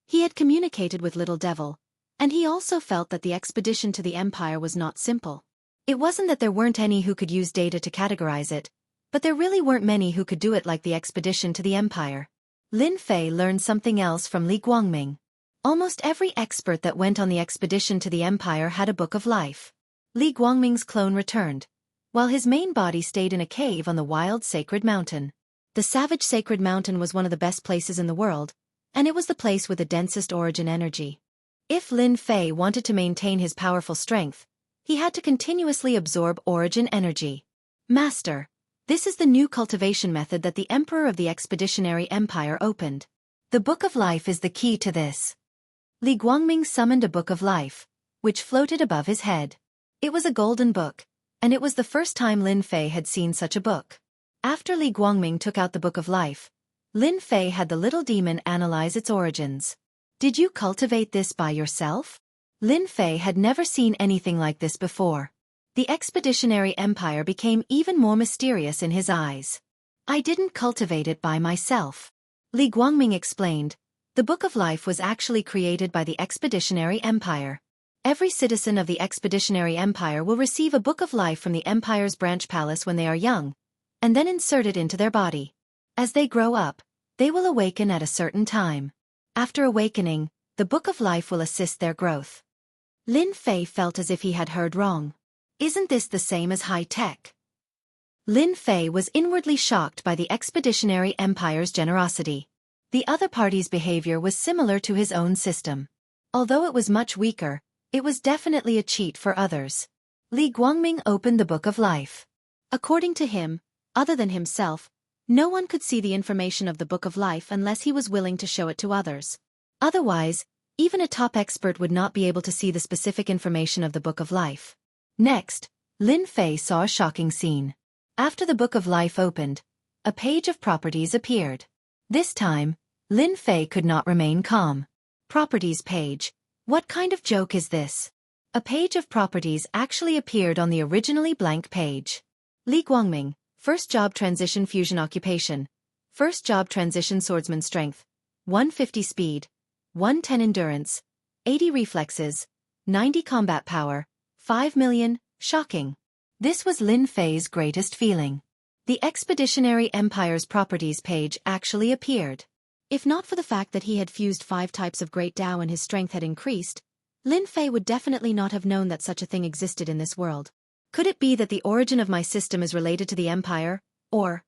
He had communicated with Little Devil, and he also felt that the expedition to the Empire was not simple. It wasn't that there weren't any who could use data to categorize it, but there really weren't many who could do it like the expedition to the Empire. Lin Fei learned something else from Li Guangming. Almost every expert that went on the expedition to the Empire had a book of life. Li Guangming's clone returned, while his main body stayed in a cave on the wild sacred mountain. The savage sacred mountain was one of the best places in the world, and it was the place with the densest origin energy. If Lin Fei wanted to maintain his powerful strength, he had to continuously absorb origin energy. Master, this is the new cultivation method that the Emperor of the Expeditionary Empire opened. The Book of Life is the key to this. Li Guangming summoned a Book of Life, which floated above his head. It was a golden book, and it was the first time Lin Fei had seen such a book. After Li Guangming took out the Book of Life, Lin Fei had the little demon analyze its origins. Did you cultivate this by yourself? Lin Fei had never seen anything like this before. The Expeditionary Empire became even more mysterious in his eyes. I didn't cultivate it by myself. Li Guangming explained, the Book of Life was actually created by the Expeditionary Empire. Every citizen of the Expeditionary Empire will receive a Book of Life from the Empire's branch palace when they are young, and then insert it into their body. As they grow up, they will awaken at a certain time. After awakening, the Book of Life will assist their growth. Lin Fei felt as if he had heard wrong. Isn't this the same as high-tech? Lin Fei was inwardly shocked by the Expeditionary Empire's generosity. The other party's behavior was similar to his own system. Although it was much weaker, it was definitely a cheat for others. Li Guangming opened the Book of Life. According to him, other than himself, no one could see the information of the Book of Life unless he was willing to show it to others. Otherwise, even a top expert would not be able to see the specific information of the Book of Life. Next, Lin Fei saw a shocking scene. After the Book of Life opened, a page of properties appeared. This time, Lin Fei could not remain calm. Properties page. What kind of joke is this? A page of properties actually appeared on the originally blank page. Li Guangming, first job transition fusion occupation. First job transition swordsman strength. 150 speed. 110 endurance. 80 reflexes. 90 combat power. 5 million, shocking. This was Lin Fei's greatest feeling. The Expeditionary Empire's properties page actually appeared. If not for the fact that he had fused 5 types of Great Tao and his strength had increased, Lin Fei would definitely not have known that such a thing existed in this world. Could it be that the origin of my system is related to the Empire, or?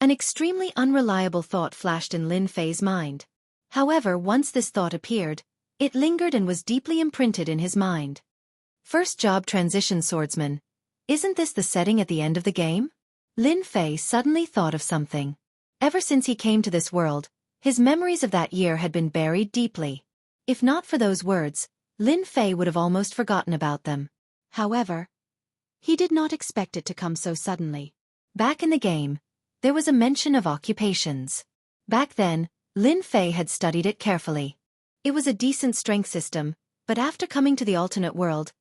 An extremely unreliable thought flashed in Lin Fei's mind. However, once this thought appeared, it lingered and was deeply imprinted in his mind. First job transition swordsman. Isn't this the setting at the end of the game? Lin Fei suddenly thought of something. Ever since he came to this world, his memories of that year had been buried deeply. If not for those words, Lin Fei would have almost forgotten about them. However, he did not expect it to come so suddenly. Back in the game, there was a mention of occupations. Back then, Lin Fei had studied it carefully. It was a decent strength system, but after coming to the alternate world,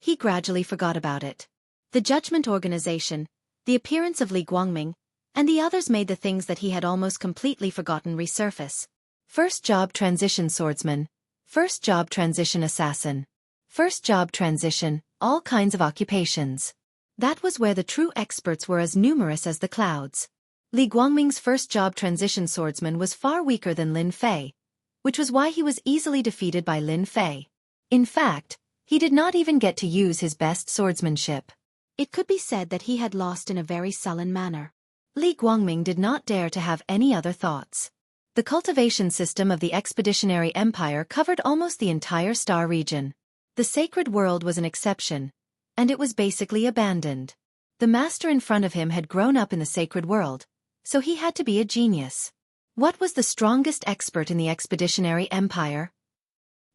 he gradually forgot about it. The Judgment Organization, the appearance of Li Guangming, and the others made the things that he had almost completely forgotten resurface. First job transition swordsman, first job transition assassin, first job transition, all kinds of occupations. That was where the true experts were as numerous as the clouds. Li Guangming's first job transition swordsman was far weaker than Lin Fei, which was why he was easily defeated by Lin Fei. In fact, he did not even get to use his best swordsmanship. It could be said that he had lost in a very sullen manner. Li Guangming did not dare to have any other thoughts. The cultivation system of the Expeditionary Empire covered almost the entire star region. The sacred world was an exception, and it was basically abandoned. The master in front of him had grown up in the sacred world, so he had to be a genius. What was the strongest expert in the Expeditionary Empire?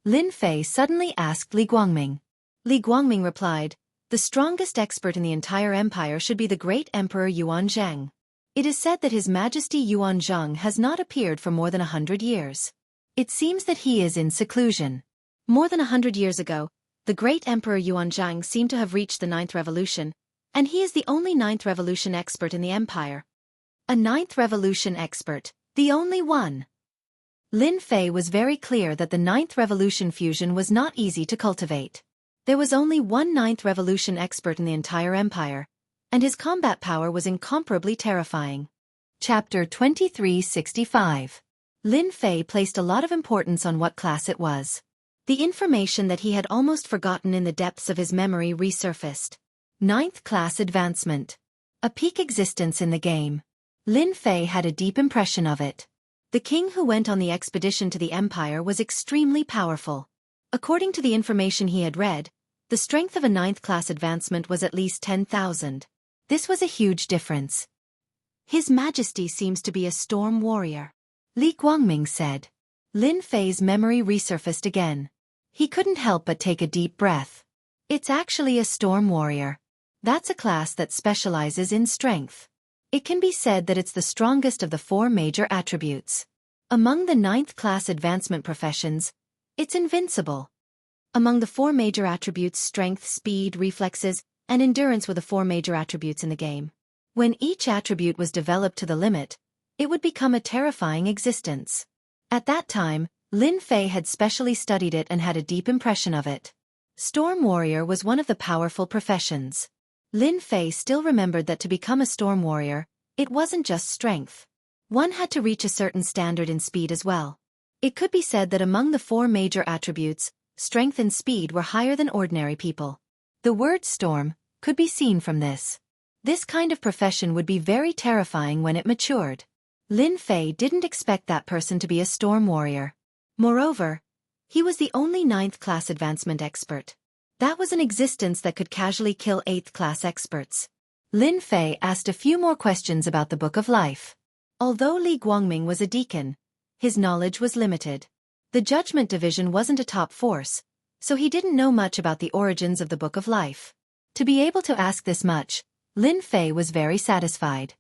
Lin Fei suddenly asked Li Guangming. Li Guangming replied, "The strongest expert in the entire empire should be the great Emperor Yuanzhang. It is said that His Majesty Yuanzhang has not appeared for more than 100 years. It seems that he is in seclusion." More than 100 years ago, the great Emperor Yuanzhang seemed to have reached the 9th revolution, and he is the only 9th revolution expert in the empire. A 9th revolution expert, the only one. Lin Fei was very clear that the 9th revolution fusion was not easy to cultivate. There was only one 9th revolution expert in the entire empire, and his combat power was incomparably terrifying. Chapter 2365. Lin Fei placed a lot of importance on what class it was. The information that he had almost forgotten in the depths of his memory resurfaced. 9th class advancement. A peak existence in the game. Lin Fei had a deep impression of it. The king who went on the expedition to the empire was extremely powerful. According to the information he had read, the strength of a 9th class advancement was at least 10,000. This was a huge difference. His Majesty seems to be a storm warrior, Li Guangming said. Lin Fei's memory resurfaced again. He couldn't help but take a deep breath. It's actually a storm warrior. That's a class that specializes in strength. It can be said that it's the strongest of the 4 major attributes. Among the 9th class advancement professions, it's invincible. Among the 4 major attributes, strength, speed, reflexes, and endurance were the 4 major attributes in the game. When each attribute was developed to the limit, it would become a terrifying existence. At that time, Lin Fei had specially studied it and had a deep impression of it. Storm warrior was one of the powerful professions. Lin Fei still remembered that to become a storm warrior, it wasn't just strength. One had to reach a certain standard in speed as well. It could be said that among the 4 major attributes, strength and speed were higher than ordinary people. The word storm could be seen from this. This kind of profession would be very terrifying when it matured. Lin Fei didn't expect that person to be a storm warrior. Moreover, he was the only 9th class advancement expert. That was an existence that could casually kill 8th class experts. Lin Fei asked a few more questions about the Book of Life. Although Li Guangming was a deacon, his knowledge was limited. The Judgment Division wasn't a top force, so he didn't know much about the origins of the Book of Life. To be able to ask this much, Lin Fei was very satisfied.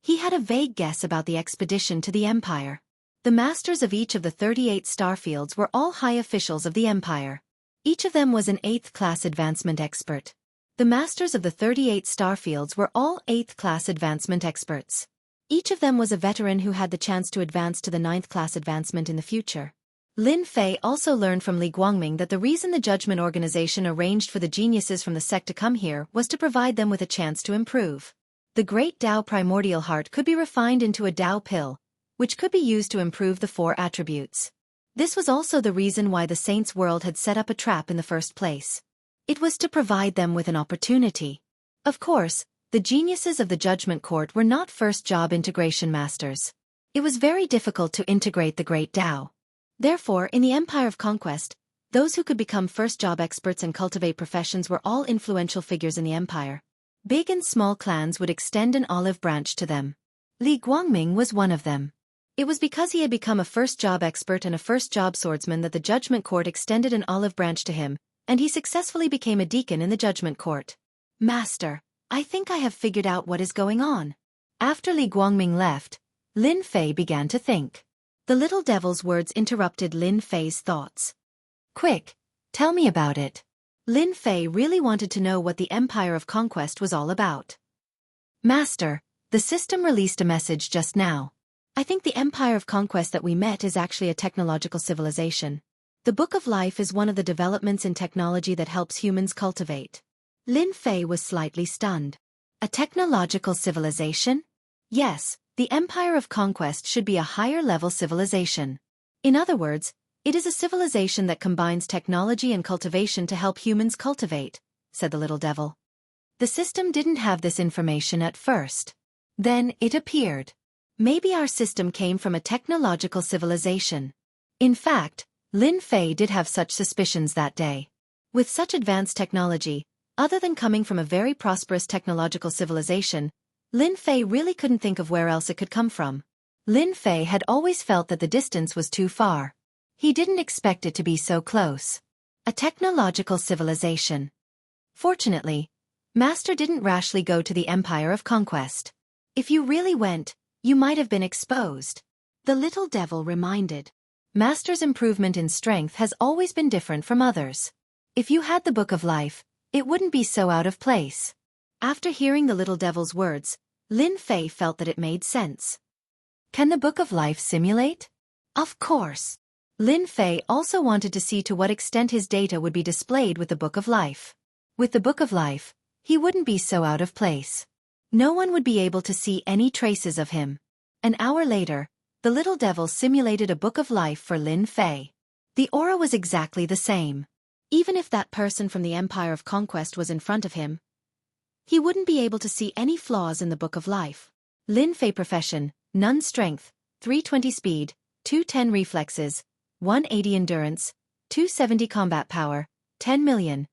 He had a vague guess about the expedition to the Empire. The masters of each of the 38 starfields were all high officials of the Empire. Each of them was an 8th class advancement expert. The masters of the 38 starfields were all 8th class advancement experts. Each of them was a veteran who had the chance to advance to the 9th class advancement in the future. Lin Fei also learned from Li Guangming that the reason the Judgment Organization arranged for the geniuses from the sect to come here was to provide them with a chance to improve. The Great Tao Primordial Heart could be refined into a Tao pill, which could be used to improve the 4 attributes. This was also the reason why the Saints' World had set up a trap in the first place. It was to provide them with an opportunity. Of course, the geniuses of the Judgment Court were not first-job integration masters. It was very difficult to integrate the Great Tao. Therefore, in the Empire of Conquest, those who could become first-job experts and cultivate professions were all influential figures in the Empire. Big and small clans would extend an olive branch to them. Li Guangming was one of them. It was because he had become a first-job expert and a first-job swordsman that the Judgment Court extended an olive branch to him, and he successfully became a deacon in the Judgment Court. Master, I think I have figured out what is going on. After Li Guangming left, Lin Fei began to think. The little devil's words interrupted Lin Fei's thoughts. Quick, tell me about it. Lin Fei really wanted to know what the Empire of Conquest was all about. Master, The system released a message just now. I think the Empire of Conquest that we met is actually a technological civilization. The Book of Life is one of the developments in technology that helps humans cultivate. Lin Fei was slightly stunned. A technological civilization? Yes, the Empire of Conquest should be a higher-level civilization. In other words, it is a civilization that combines technology and cultivation to help humans cultivate, said the little devil. The system didn't have this information at first. Then it appeared. Maybe our system came from a technological civilization. In fact, Lin Fei did have such suspicions that day. With such advanced technology, other than coming from a very prosperous technological civilization, Lin Fei really couldn't think of where else it could come from. Lin Fei had always felt that the distance was too far. He didn't expect it to be so close. A technological civilization. Fortunately, Master didn't rashly go to the Empire of Conquest. If you really went, you might have been exposed. The little devil reminded. Master's improvement in strength has always been different from others. If you had the Book of Life, it wouldn't be so out of place. After hearing the little devil's words, Lin Fei felt that it made sense. Can the Book of Life simulate? Of course. Lin Fei also wanted to see to what extent his data would be displayed with the Book of Life. With the Book of Life, he wouldn't be so out of place. No one would be able to see any traces of him. An hour later, the little devil simulated a Book of Life for Lin Fei. The aura was exactly the same. Even if that person from the Empire of Conquest was in front of him, he wouldn't be able to see any flaws in the Book of Life. Lin Fei profession, none strength, 320 speed, 210 reflexes, 180 endurance, 270 combat power, 10 million.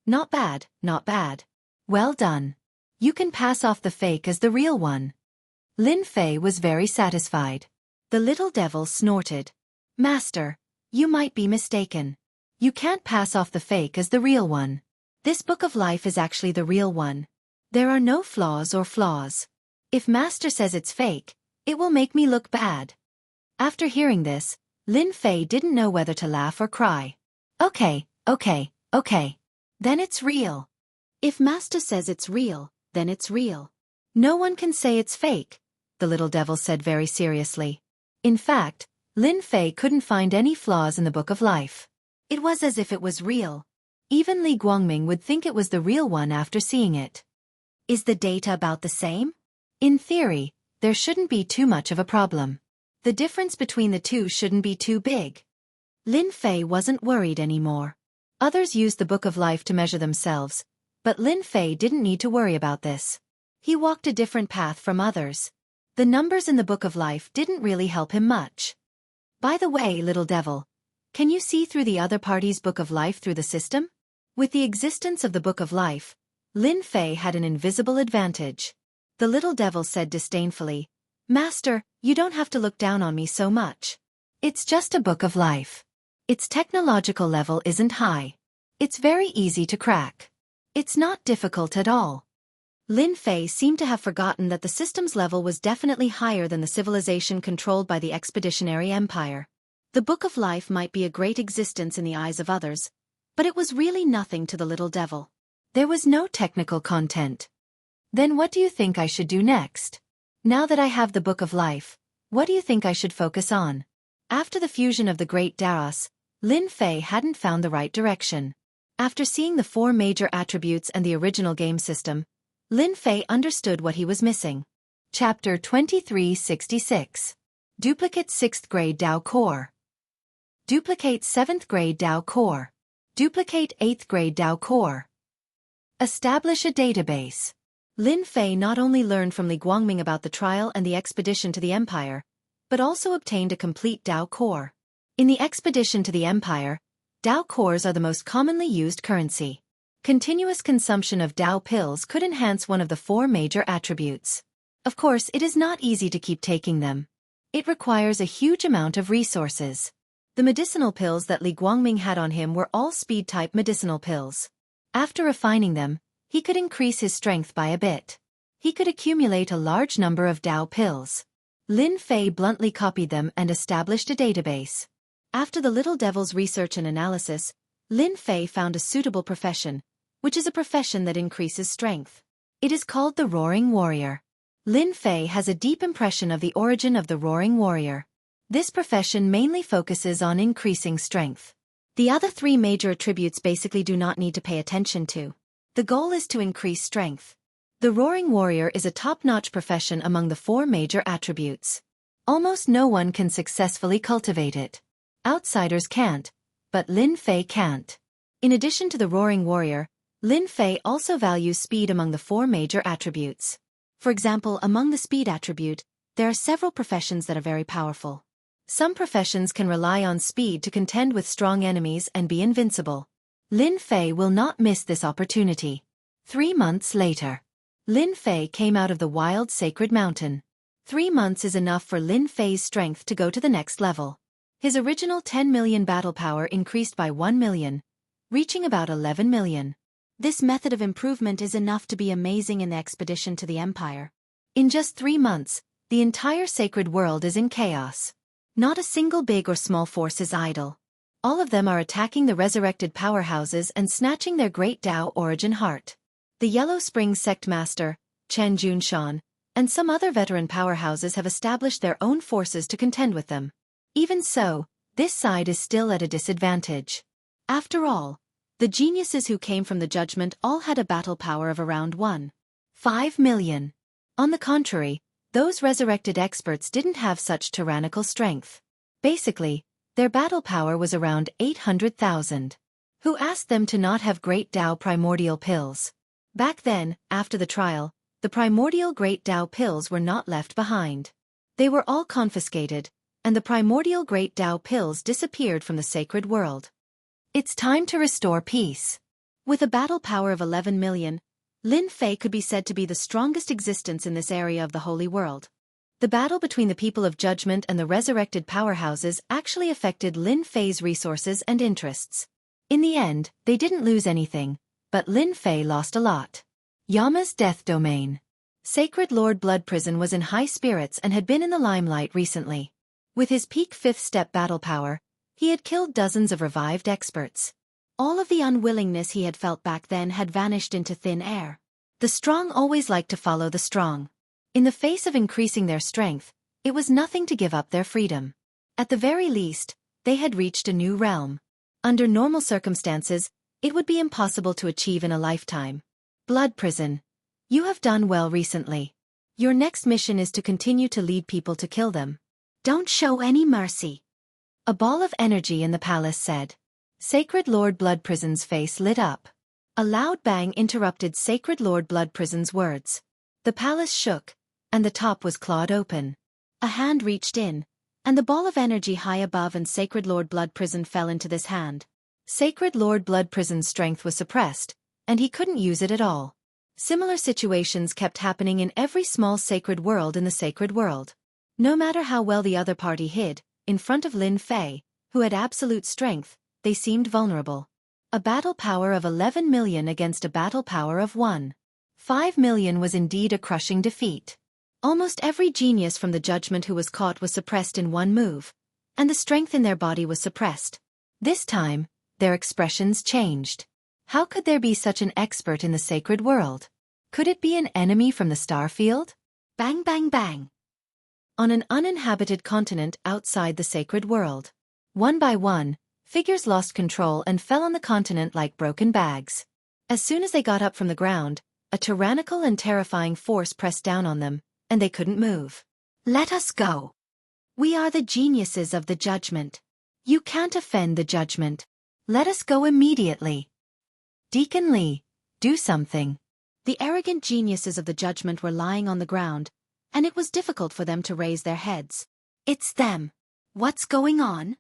Not bad, not bad. Well done. You can pass off the fake as the real one. Lin Fei was very satisfied. The little devil snorted. Master, you might be mistaken. You can't pass off the fake as the real one. This Book of Life is actually the real one. There are no flaws or flaws. If Master says it's fake, it will make me look bad. After hearing this, Lin Fei didn't know whether to laugh or cry. Okay. Then it's real. If Master says it's real, then it's real. No one can say it's fake, the little devil said very seriously. In fact, Lin Fei couldn't find any flaws in the Book of Life. It was as if it was real. Even Li Guangming would think it was the real one after seeing it. Is the data about the same? In theory, there shouldn't be too much of a problem. The difference between the two shouldn't be too big. Lin Fei wasn't worried anymore. Others used the Book of Life to measure themselves, but Lin Fei didn't need to worry about this. He walked a different path from others. The numbers in the Book of Life didn't really help him much. By the way, little devil, can you see through the other party's Book of Life through the system? With the existence of the Book of Life, Lin Fei had an invisible advantage. The little devil said disdainfully, Master, you don't have to look down on me so much. It's just a Book of Life. Its technological level isn't high. It's very easy to crack. It's not difficult at all. Lin Fei seemed to have forgotten that the system's level was definitely higher than the civilization controlled by the Expeditionary Empire. The Book of Life might be a great existence in the eyes of others, but it was really nothing to the little devil. There was no technical content. Then what do you think I should do next? Now that I have the Book of Life, what do you think I should focus on? After the fusion of the Great Daros, Lin Fei hadn't found the right direction. After seeing the 4 major attributes and the original game system, Lin Fei understood what he was missing. Chapter 2366. Duplicate 6th Grade Dao Core. Duplicate 7th Grade Dao Core. Duplicate 8th Grade Dao Core. Establish a database. Lin Fei not only learned from Li Guangming about the trial and the expedition to the Empire, but also obtained a complete Dao Core. In the expedition to the Empire, Dao Cores are the most commonly used currency. Continuous consumption of Dao pills could enhance one of the 4 major attributes. Of course, it is not easy to keep taking them. It requires a huge amount of resources. The medicinal pills that Li Guangming had on him were all speed-type medicinal pills. After refining them, he could increase his strength by a bit. He could accumulate a large number of Dao pills. Lin Fei bluntly copied them and established a database. After the little devil's research and analysis, Lin Fei found a suitable profession, which is a profession that increases strength. It is called the Roaring Warrior. Lin Fei has a deep impression of the origin of the Roaring Warrior. This profession mainly focuses on increasing strength. The other three major attributes basically do not need to pay attention to. The goal is to increase strength. The Roaring Warrior is a top-notch profession among the four major attributes. Almost no one can successfully cultivate it. Outsiders can't, but Lin Fei can't. In addition to the Roaring Warrior, Lin Fei also values speed among the four major attributes. For example, among the speed attribute, there are several professions that are very powerful. Some professions can rely on speed to contend with strong enemies and be invincible. Lin Fei will not miss this opportunity. 3 months later, Lin Fei came out of the wild sacred mountain. 3 months is enough for Lin Fei's strength to go to the next level. His original 10 million battle power increased by 1 million, reaching about 11 million. This method of improvement is enough to be amazing in the expedition to the Empire. In just 3 months, the entire sacred world is in chaos. Not a single big or small force is idle. All of them are attacking the resurrected powerhouses and snatching their great Tao origin heart. The Yellow Spring Sect Master, Chen Junshan, and some other veteran powerhouses have established their own forces to contend with them. Even so, this side is still at a disadvantage. After all, the geniuses who came from the Judgment all had a battle power of around 1.5 million. On the contrary, those resurrected experts didn't have such tyrannical strength. Basically, their battle power was around 800,000. Who asked them to not have Great Tao primordial pills? Back then, after the trial, the primordial Great Tao pills were not left behind. They were all confiscated, and the primordial Great Tao pills disappeared from the sacred world. It's time to restore peace. With a battle power of 11 million, Lin Fei could be said to be the strongest existence in this area of the Holy World. The battle between the people of Judgment and the resurrected powerhouses actually affected Lin Fei's resources and interests. In the end, they didn't lose anything, but Lin Fei lost a lot. Yama's death domain. Sacred Lord Blood Prison was in high spirits and had been in the limelight recently. With his peak 5th step battle power, he had killed dozens of revived experts. All of the unwillingness he had felt back then had vanished into thin air. The strong always like to follow the strong. In the face of increasing their strength, it was nothing to give up their freedom. At the very least, they had reached a new realm. Under normal circumstances, it would be impossible to achieve in a lifetime. Blood Prison. You have done well recently. Your next mission is to continue to lead people to kill them. Don't show any mercy. A ball of energy in the palace said. Sacred Lord Blood Prison's face lit up. A loud bang interrupted Sacred Lord Blood Prison's words. The palace shook, and the top was clawed open. A hand reached in, and the ball of energy high above and Sacred Lord Blood Prison fell into this hand. Sacred Lord Blood Prison's strength was suppressed, and he couldn't use it at all. Similar situations kept happening in every small sacred world in the sacred world. No matter how well the other party hid, in front of Lin Fei, who had absolute strength, they seemed vulnerable. A battle power of 11 million against a battle power of 1.5 million was indeed a crushing defeat. Almost every genius from the Judgment who was caught was suppressed in one move, and the strength in their body was suppressed. This time, their expressions changed. How could there be such an expert in the sacred world? Could it be an enemy from the starfield? Bang bang bang. On an uninhabited continent outside the sacred world. One by one, figures lost control and fell on the continent like broken bags. As soon as they got up from the ground, a tyrannical and terrifying force pressed down on them, and they couldn't move. Let us go. We are the geniuses of the Judgment. You can't offend the Judgment. Let us go immediately. Deacon Lee, do something. The arrogant geniuses of the Judgment were lying on the ground, and it was difficult for them to raise their heads. It's them. What's going on?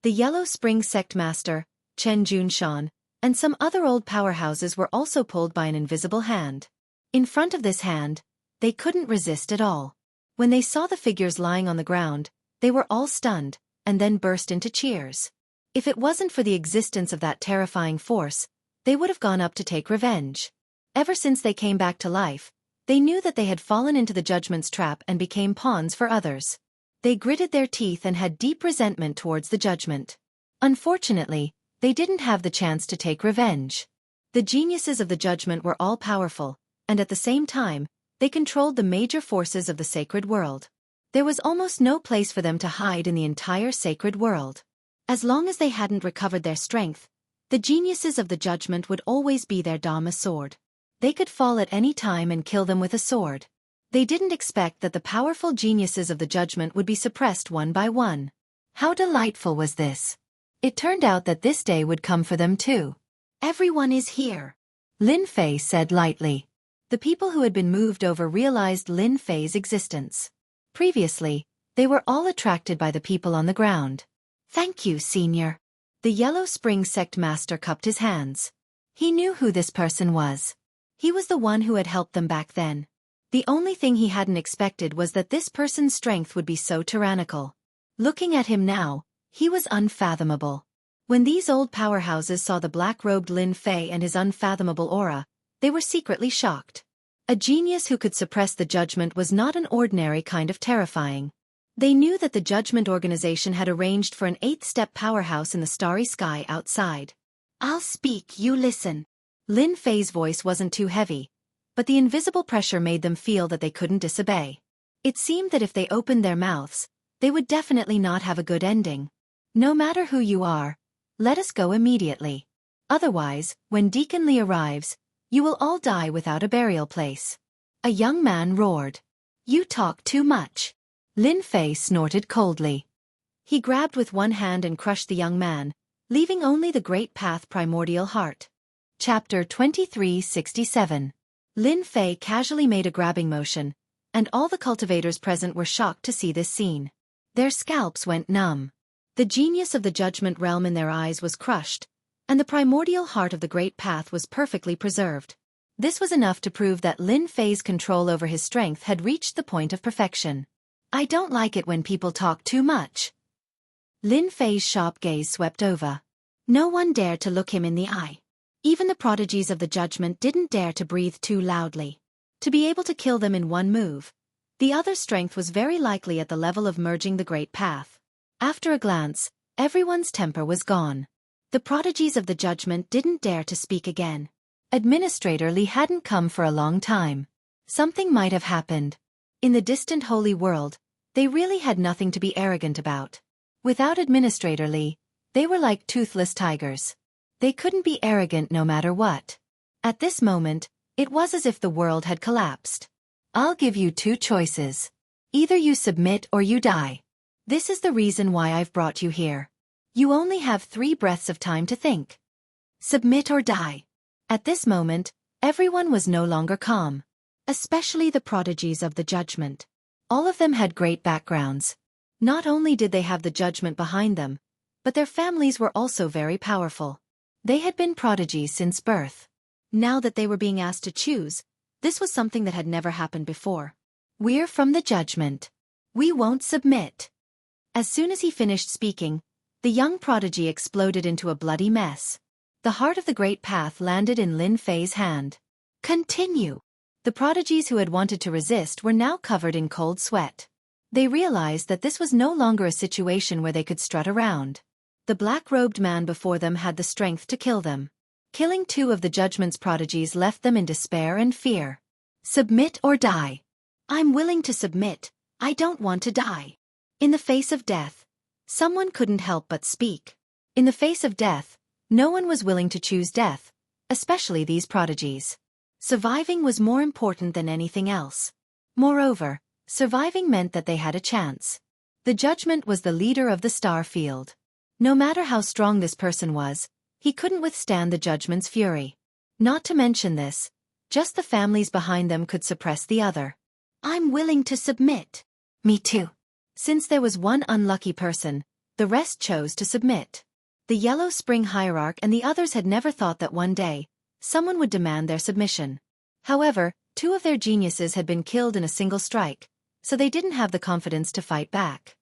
The Yellow Spring Sect Master, Chen Junshan, and some other old powerhouses were also pulled by an invisible hand. In front of this hand, they couldn't resist at all. When they saw the figures lying on the ground, they were all stunned, and then burst into cheers. If it wasn't for the existence of that terrifying force, they would have gone up to take revenge. Ever since they came back to life, they knew that they had fallen into the Judgment's trap and became pawns for others. They gritted their teeth and had deep resentment towards the Judgment. Unfortunately, they didn't have the chance to take revenge. The geniuses of the Judgment were all powerful, and at the same time, They controlled the major forces of the sacred world. There was almost no place for them to hide in the entire sacred world. As long as they hadn't recovered their strength, the geniuses of the judgment would always be their Dharma sword. They could fall at any time and kill them with a sword. They didn't expect that the powerful geniuses of the judgment would be suppressed one by one. How delightful was this? It turned out that this day would come for them too. "Everyone is here," Lin Fei said lightly. The people who had been moved over realized Lin Fei's existence. Previously, they were all attracted by the people on the ground. "Thank you, Senior." The Yellow Spring Sect Master cupped his hands. He knew who this person was. He was the one who had helped them back then. The only thing he hadn't expected was that this person's strength would be so tyrannical. Looking at him now, he was unfathomable. When these old powerhouses saw the black-robed Lin Fei and his unfathomable aura, they were secretly shocked. A genius who could suppress the judgment was not an ordinary kind of terrifying. They knew that the judgment organization had arranged for an 8th-step powerhouse in the starry sky outside. "I'll speak, you listen." Lin Fei's voice wasn't too heavy, but the invisible pressure made them feel that they couldn't disobey. It seemed that if they opened their mouths, they would definitely not have a good ending. "No matter who you are, let us go immediately. Otherwise, when Deacon Lee arrives, you will all die without a burial place." A young man roared. "You talk too much." Lin Fei snorted coldly. He grabbed with one hand and crushed the young man, leaving only the Great Path Primordial Heart. Chapter 2367. Lin Fei casually made a grabbing motion, and all the cultivators present were shocked to see this scene. Their scalps went numb. The genius of the judgment realm in their eyes was crushed, and the primordial heart of the Great Path was perfectly preserved. This was enough to prove that Lin Fei's control over his strength had reached the point of perfection. "I don't like it when people talk too much." Lin Fei's sharp gaze swept over. No one dared to look him in the eye. Even the prodigies of the judgment didn't dare to breathe too loudly. To be able to kill them in one move, the other's strength was very likely at the level of merging the Great Path. After a glance, everyone's temper was gone. The prodigies of the judgment didn't dare to speak again. Administrator Lee hadn't come for a long time. Something might have happened. In the distant holy world, they really had nothing to be arrogant about. Without Administrator Lee, they were like toothless tigers. They couldn't be arrogant no matter what. At this moment, it was as if the world had collapsed. "I'll give you two choices. Either you submit or you die. This is the reason why I've brought you here. You only have 3 breaths of time to think. Submit or die." At this moment, everyone was no longer calm. Especially the prodigies of the judgment. All of them had great backgrounds. Not only did they have the judgment behind them, but their families were also very powerful. They had been prodigies since birth. Now that they were being asked to choose, this was something that had never happened before. "We're from the judgment. We won't submit." As soon as he finished speaking, the young prodigy exploded into a bloody mess. The heart of the Great Path landed in Lin Fei's hand. "Continue." The prodigies who had wanted to resist were now covered in cold sweat. They realized that this was no longer a situation where they could strut around. The black-robed man before them had the strength to kill them. Killing 2 of the judgment's prodigies left them in despair and fear. "Submit or die." "I'm willing to submit. I don't want to die." In the face of death, someone couldn't help but speak. In the face of death, no one was willing to choose death, especially these prodigies. Surviving was more important than anything else. Moreover, surviving meant that they had a chance. The judgment was the leader of the star field. No matter how strong this person was, he couldn't withstand the judgment's fury. Not to mention this, just the families behind them could suppress the other. "I'm willing to submit." "Me too." Since there was one unlucky person, the rest chose to submit. The Yellow Spring Hierarch and the others had never thought that one day, someone would demand their submission. However, 2 of their geniuses had been killed in a single strike, so they didn't have the confidence to fight back.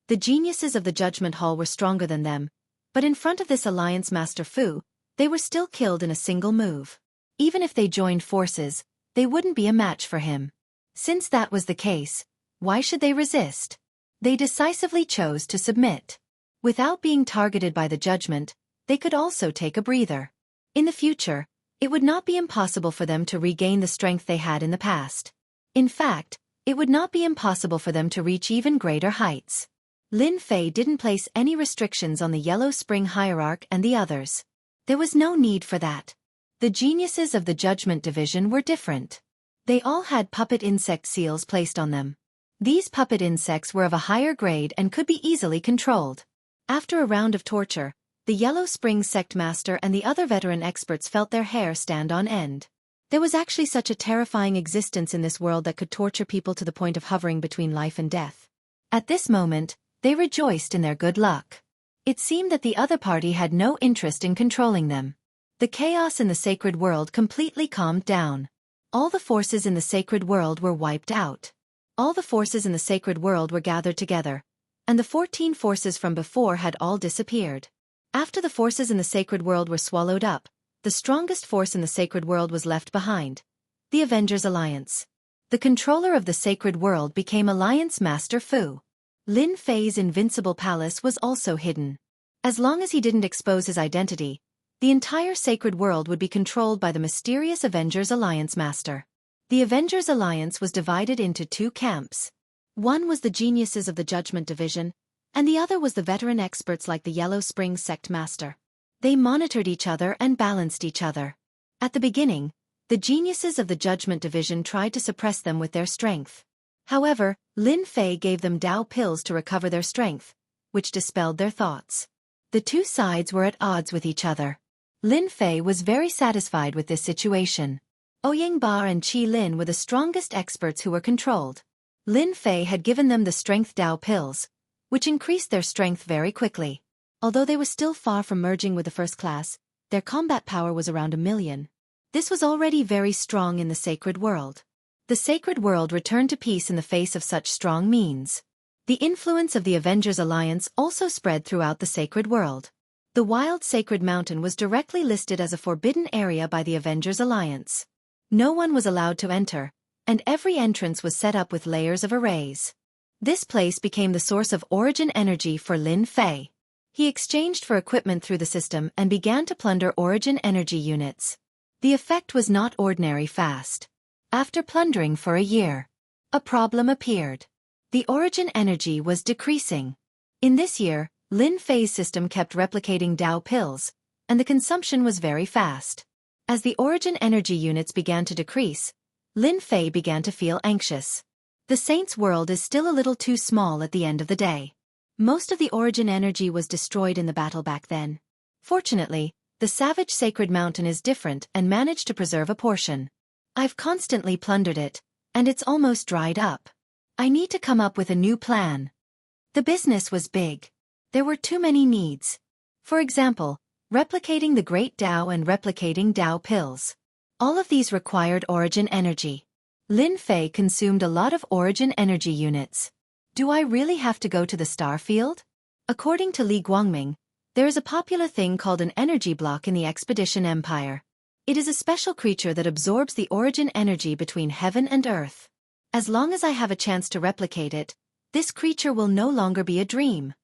The geniuses of the Judgment Hall were stronger than them, but in front of this Alliance Master Fu, they were still killed in a single move. Even if they joined forces, they wouldn't be a match for him. Since that was the case, why should they resist? They decisively chose to submit. Without being targeted by the judgment, they could also take a breather. In the future, it would not be impossible for them to regain the strength they had in the past. In fact, it would not be impossible for them to reach even greater heights. Lin Fei didn't place any restrictions on the Yellow Spring Hierarch and the others. There was no need for that. The geniuses of the Judgment Division were different. They all had puppet insect seals placed on them. These puppet insects were of a higher grade and could be easily controlled. After a round of torture, the Yellow Spring Sect Master and the other veteran experts felt their hair stand on end. There was actually such a terrifying existence in this world that could torture people to the point of hovering between life and death. At this moment, they rejoiced in their good luck. It seemed that the other party had no interest in controlling them. The chaos in the sacred world completely calmed down. All the forces in the sacred world were wiped out. All the forces in the sacred world were gathered together, and the 14 forces from before had all disappeared. After the forces in the sacred world were swallowed up, the strongest force in the sacred world was left behind: the Avengers Alliance. The controller of the sacred world became Alliance Master Fu. Lin Fei's invincible palace was also hidden. As long as he didn't expose his identity, the entire sacred world would be controlled by the mysterious Avengers Alliance Master. The Avengers Alliance was divided into 2 camps. One was the geniuses of the Judgment Division, and the other was the veteran experts like the Yellow Spring Sect Master. They monitored each other and balanced each other. At the beginning, the geniuses of the Judgment Division tried to suppress them with their strength. However, Lin Fei gave them Dao pills to recover their strength, which dispelled their thoughts. The 2 sides were at odds with each other. Lin Fei was very satisfied with this situation. Ouyang Ba and Qi Lin were the strongest experts who were controlled. Lin Fei had given them the strength Dao pills, which increased their strength very quickly. Although they were still far from merging with the first class, their combat power was around 1 million. This was already very strong in the sacred world. The sacred world returned to peace in the face of such strong means. The influence of the Avengers Alliance also spread throughout the sacred world. The wild sacred mountain was directly listed as a forbidden area by the Avengers Alliance. No one was allowed to enter, and every entrance was set up with layers of arrays. This place became the source of origin energy for Lin Fei. He exchanged for equipment through the system and began to plunder origin energy units. The effect was not ordinary fast. After plundering for a year, a problem appeared. The origin energy was decreasing. In this year, Lin Fei's system kept replicating Dao pills, and the consumption was very fast. As the origin energy units began to decrease, Lin Fei began to feel anxious. The Saint's world is still a little too small at the end of the day. Most of the origin energy was destroyed in the battle back then. Fortunately, the Savage Sacred Mountain is different and managed to preserve a portion. I've constantly plundered it, and it's almost dried up. I need to come up with a new plan. The business was big. There were too many needs. For example, replicating the Great Dao and replicating Dao pills. All of these required origin energy. Lin Fei consumed a lot of origin energy units. Do I really have to go to the star field? According to Li Guangming, there is a popular thing called an energy block in the Expedition Empire. It is a special creature that absorbs the origin energy between heaven and earth. As long as I have a chance to replicate it, this creature will no longer be a dream.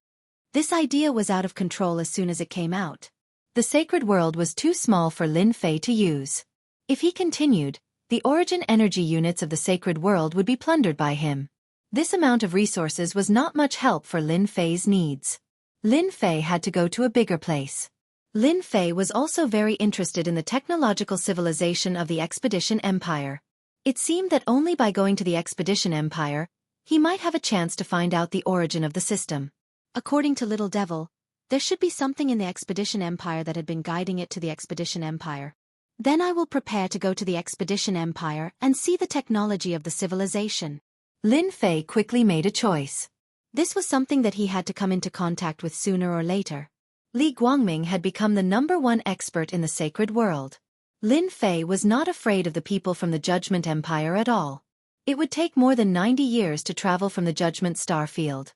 This idea was out of control as soon as it came out. The sacred world was too small for Lin Fei to use. If he continued, the origin energy units of the sacred world would be plundered by him. This amount of resources was not much help for Lin Fei's needs. Lin Fei had to go to a bigger place. Lin Fei was also very interested in the technological civilization of the Expedition Empire. It seemed that only by going to the Expedition Empire, he might have a chance to find out the origin of the system. According to Little Devil, there should be something in the Expedition Empire that had been guiding it to the Expedition Empire. Then I will prepare to go to the Expedition Empire and see the technology of the civilization. Lin Fei quickly made a choice. This was something that he had to come into contact with sooner or later. Li Guangming had become the #1 expert in the sacred world. Lin Fei was not afraid of the people from the Judgment Empire at all. It would take more than 90 years to travel from the Judgment Star Field.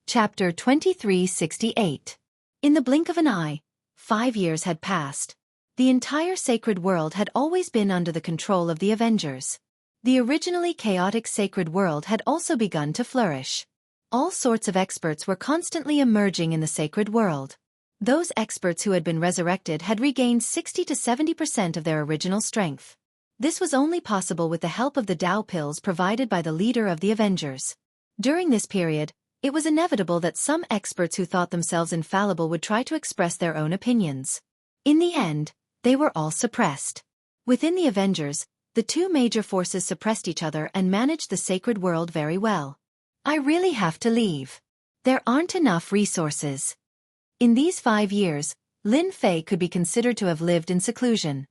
Chapter 2368. In the blink of an eye, 5 years had passed. The entire sacred world had always been under the control of the Avengers. The originally chaotic sacred world had also begun to flourish. All sorts of experts were constantly emerging in the sacred world. Those experts who had been resurrected had regained 60 to 70% of their original strength. This was only possible with the help of the Tao pills provided by the leader of the Avengers. During this period, it was inevitable that some experts who thought themselves infallible would try to express their own opinions. In the end, they were all suppressed. Within the Avengers, the two major forces suppressed each other and managed the sacred world very well. I really have to leave. There aren't enough resources. In these 5 years, Lin Fei could be considered to have lived in seclusion.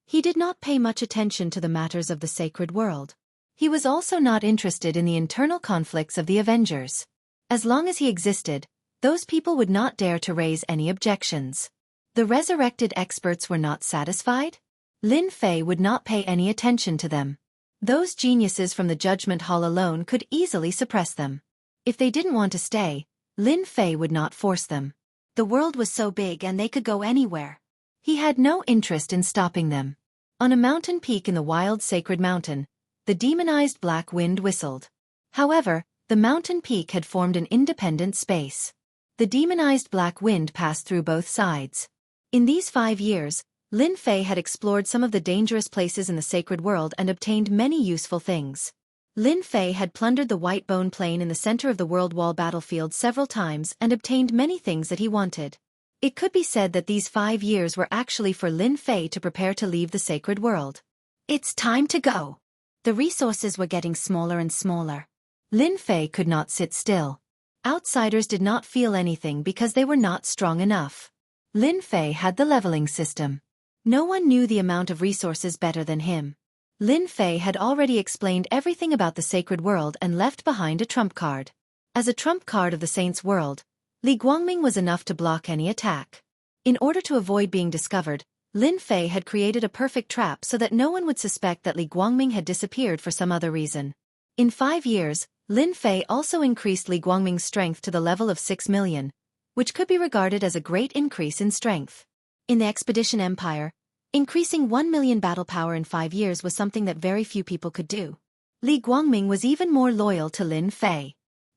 He did not pay much attention to the matters of the sacred world. He was also not interested in the internal conflicts of the Avengers. As long as he existed, those people would not dare to raise any objections. The resurrected experts were not satisfied? Lin Fei would not pay any attention to them. Those geniuses from the Judgment Hall alone could easily suppress them. If they didn't want to stay, Lin Fei would not force them. The world was so big and they could go anywhere. He had no interest in stopping them. On a mountain peak in the wild sacred mountain, the demonized black wind whistled. However, the mountain peak had formed an independent space. The demonized black wind passed through both sides. In these 5 years, Lin Fei had explored some of the dangerous places in the sacred world and obtained many useful things. Lin Fei had plundered the White Bone Plain in the center of the World Wall battlefield several times and obtained many things that he wanted. It could be said that these 5 years were actually for Lin Fei to prepare to leave the sacred world. It's time to go. The resources were getting smaller and smaller. Lin Fei could not sit still. Outsiders did not feel anything because they were not strong enough. Lin Fei had the leveling system. No one knew the amount of resources better than him. Lin Fei had already explained everything about the sacred world and left behind a trump card. As a trump card of the saint's world, Li Guangming was enough to block any attack. In order to avoid being discovered, Lin Fei had created a perfect trap so that no one would suspect that Li Guangming had disappeared for some other reason. In 5 years, Lin Fei also increased Li Guangming's strength to the level of 6 million, which could be regarded as a great increase in strength. In the Expedition Empire, increasing 1 million battle power in 5 years was something that very few people could do. Li Guangming was even more loyal to Lin Fei.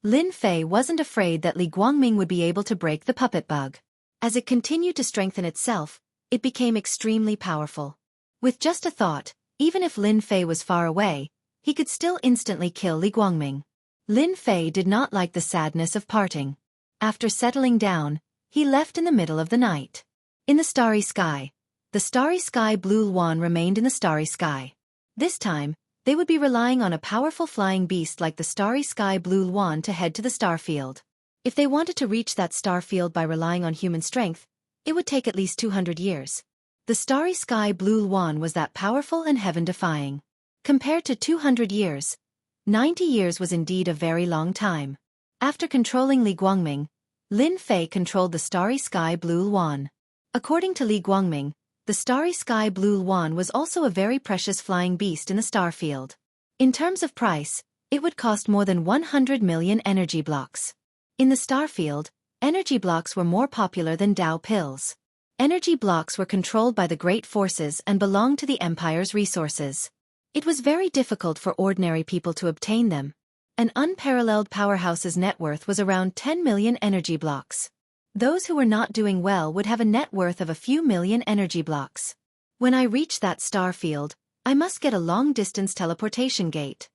Lin Fei wasn't afraid that Li Guangming would be able to break the puppet bug. As it continued to strengthen itself, it became extremely powerful. With just a thought, even if Lin Fei was far away, he could still instantly kill Li Guangming. Lin Fei did not like the sadness of parting. After settling down, he left in the middle of the night. In the starry sky, the starry sky blue Luan remained in the starry sky. This time, they would be relying on a powerful flying beast like the starry sky blue Luan to head to the star field. If they wanted to reach that star field by relying on human strength, it would take at least 200 years. The starry sky blue Luan was that powerful and heaven-defying. Compared to 200 years, 90 years was indeed a very long time. After controlling Li Guangming, Lin Fei controlled the starry sky blue Luan. According to Li Guangming, the starry sky blue Luan was also a very precious flying beast in the star field. In terms of price, it would cost more than 100 million energy blocks. In the star field, energy blocks were more popular than Tao pills. Energy blocks were controlled by the great forces and belonged to the Empire's resources. It was very difficult for ordinary people to obtain them. An unparalleled powerhouse's net worth was around 10 million energy blocks. Those who were not doing well would have a net worth of a few million energy blocks. When I reach that star field, I must get a long-distance teleportation gate.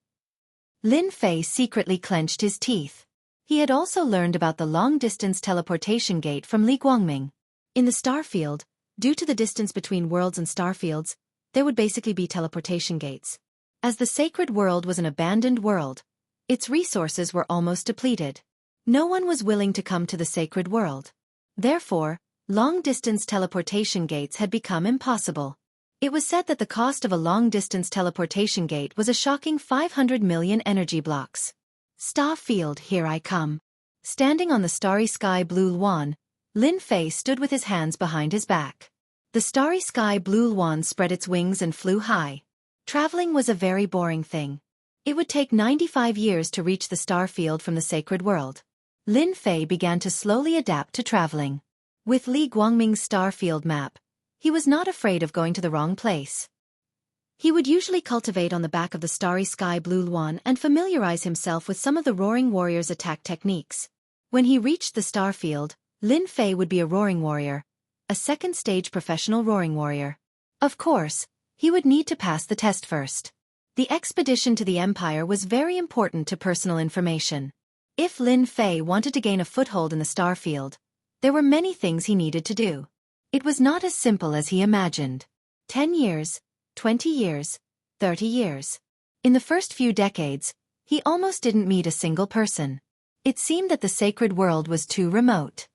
Lin Fei secretly clenched his teeth. He had also learned about the long-distance teleportation gate from Li Guangming. In the star field, due to the distance between worlds and star fields, there would basically be teleportation gates. As the sacred world was an abandoned world, its resources were almost depleted. No one was willing to come to the sacred world. Therefore, long-distance teleportation gates had become impossible. It was said that the cost of a long-distance teleportation gate was a shocking 500 million energy blocks. Star field, here I come. Standing on the starry sky blue Luan, Lin Fei stood with his hands behind his back. The starry sky blue Luan spread its wings and flew high. Traveling was a very boring thing. It would take 95 years to reach the star field from the sacred world. Lin Fei began to slowly adapt to traveling. With Li Guangming's star field map, he was not afraid of going to the wrong place. He would usually cultivate on the back of the starry sky blue Luan and familiarize himself with some of the Roaring Warrior's attack techniques. When he reached the star field, Lin Fei would be a Roaring Warrior, a second-stage professional Roaring Warrior. Of course, he would need to pass the test first. The expedition to the Empire was very important to personal information. If Lin Fei wanted to gain a foothold in the starfield, there were many things he needed to do. It was not as simple as he imagined. 10 years, 20 years, 30 years. In the first few decades, he almost didn't meet a single person. It seemed that the sacred world was too remote.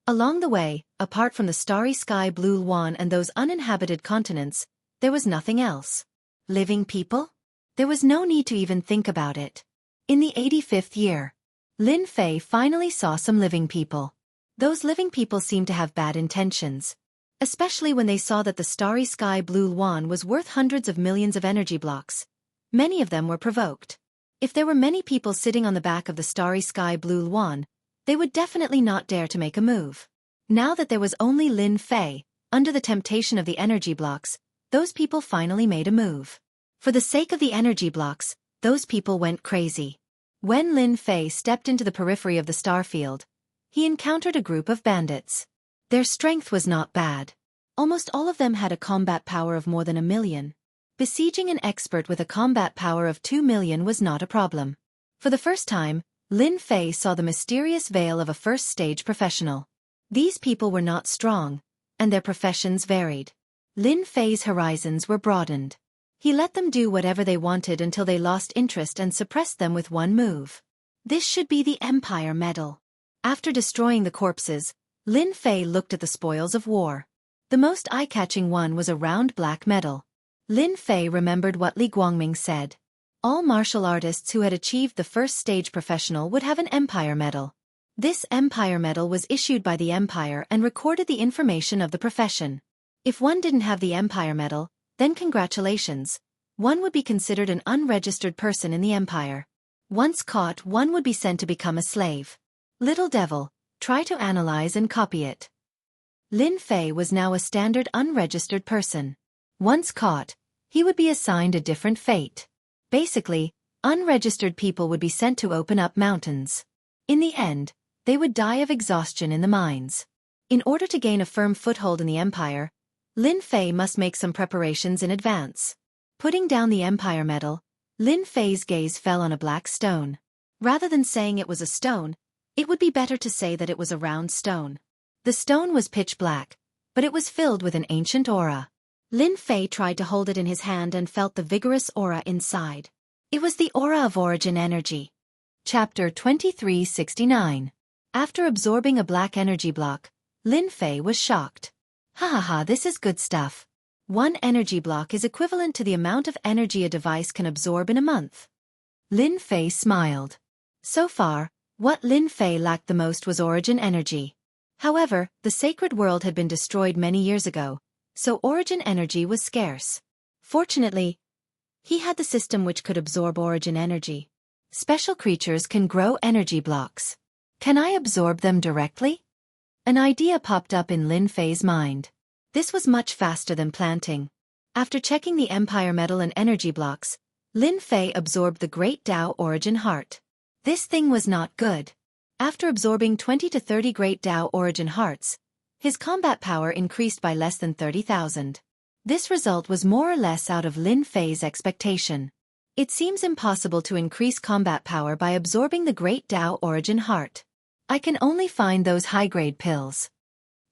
Along the way, apart from the starry sky blue Luan and those uninhabited continents, there was nothing else. Living people? There was no need to even think about it. In the 85th year, Lin Fei finally saw some living people. Those living people seemed to have bad intentions, especially when they saw that the starry sky blue Luan was worth hundreds of millions of energy blocks. Many of them were provoked. If there were many people sitting on the back of the starry sky blue Luan, they would definitely not dare to make a move. Now that there was only Lin Fei, under the temptation of the energy blocks, those people finally made a move. For the sake of the energy blocks, those people went crazy. When Lin Fei stepped into the periphery of the starfield, he encountered a group of bandits. Their strength was not bad. Almost all of them had a combat power of more than 1 million. Besieging an expert with a combat power of 2 million was not a problem. For the first time, Lin Fei saw the mysterious veil of a first-stage professional. These people were not strong, and their professions varied. Lin Fei's horizons were broadened. He let them do whatever they wanted until they lost interest and suppressed them with one move. This should be the Empire medal. After destroying the corpses, Lin Fei looked at the spoils of war. The most eye-catching one was a round black medal. Lin Fei remembered what Li Guangming said. All martial artists who had achieved the first stage professional would have an Empire medal. This Empire medal was issued by the Empire and recorded the information of the profession. If one didn't have the Empire medal, then congratulations. One would be considered an unregistered person in the Empire. Once caught, one would be sent to become a slave. Little devil, try to analyze and copy it. Lin Fei was now a standard unregistered person. Once caught, he would be assigned a different fate. Basically, unregistered people would be sent to open up mountains. In the end, they would die of exhaustion in the mines. In order to gain a firm foothold in the Empire, Lin Fei must make some preparations in advance. Putting down the Empire medal, Lin Fei's gaze fell on a black stone. Rather than saying it was a stone, it would be better to say that it was a round stone. The stone was pitch black, but it was filled with an ancient aura. Lin Fei tried to hold it in his hand and felt the vigorous aura inside. It was the aura of origin energy. Chapter 2369. After absorbing a black energy block, Lin Fei was shocked. This is good stuff. 1 energy block is equivalent to the amount of energy a device can absorb in a month. Lin Fei smiled. So far, what Lin Fei lacked the most was origin energy. However, the sacred world had been destroyed many years ago, so origin energy was scarce. Fortunately, he had the system which could absorb origin energy. Special creatures can grow energy blocks. Can I absorb them directly? An idea popped up in Lin Fei's mind. This was much faster than planting. After checking the Empire medal and energy blocks, Lin Fei absorbed the Great Tao Origin Heart. This thing was not good. After absorbing 20 to 30 Great Tao Origin Hearts, his combat power increased by less than 30,000. This result was more or less out of Lin Fei's expectation. It seems impossible to increase combat power by absorbing the Great Tao Origin Heart. I can only find those high-grade pills.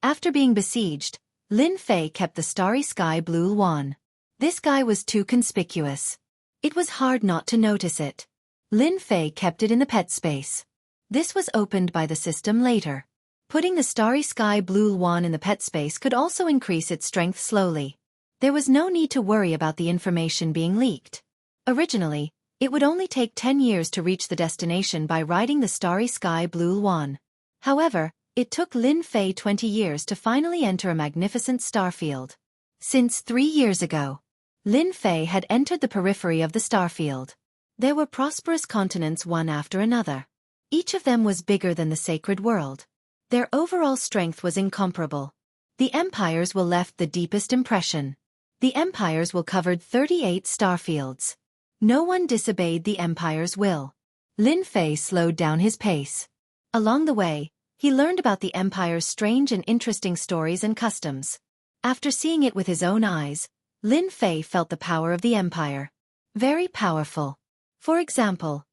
After being besieged, Lin Fei kept the starry sky blue Luan. This guy was too conspicuous. It was hard not to notice it. Lin Fei kept it in the pet space. This was opened by the system later. Putting the starry sky blue Luan in the pet space could also increase its strength slowly. There was no need to worry about the information being leaked. Originally, it would only take 10 years to reach the destination by riding the starry sky blue Luan. However, it took Lin Fei 20 years to finally enter a magnificent starfield. Since 3 years ago, Lin Fei had entered the periphery of the starfield. There were prosperous continents one after another. Each of them was bigger than the sacred world. Their overall strength was incomparable. The empires will left the deepest impression. The empires will covered 38 starfields. No one disobeyed the empire's will. Lin Fei slowed down his pace. Along the way, he learned about the empire's strange and interesting stories and customs. After seeing it with his own eyes, Lin Fei felt the power of the empire. Very powerful. For example,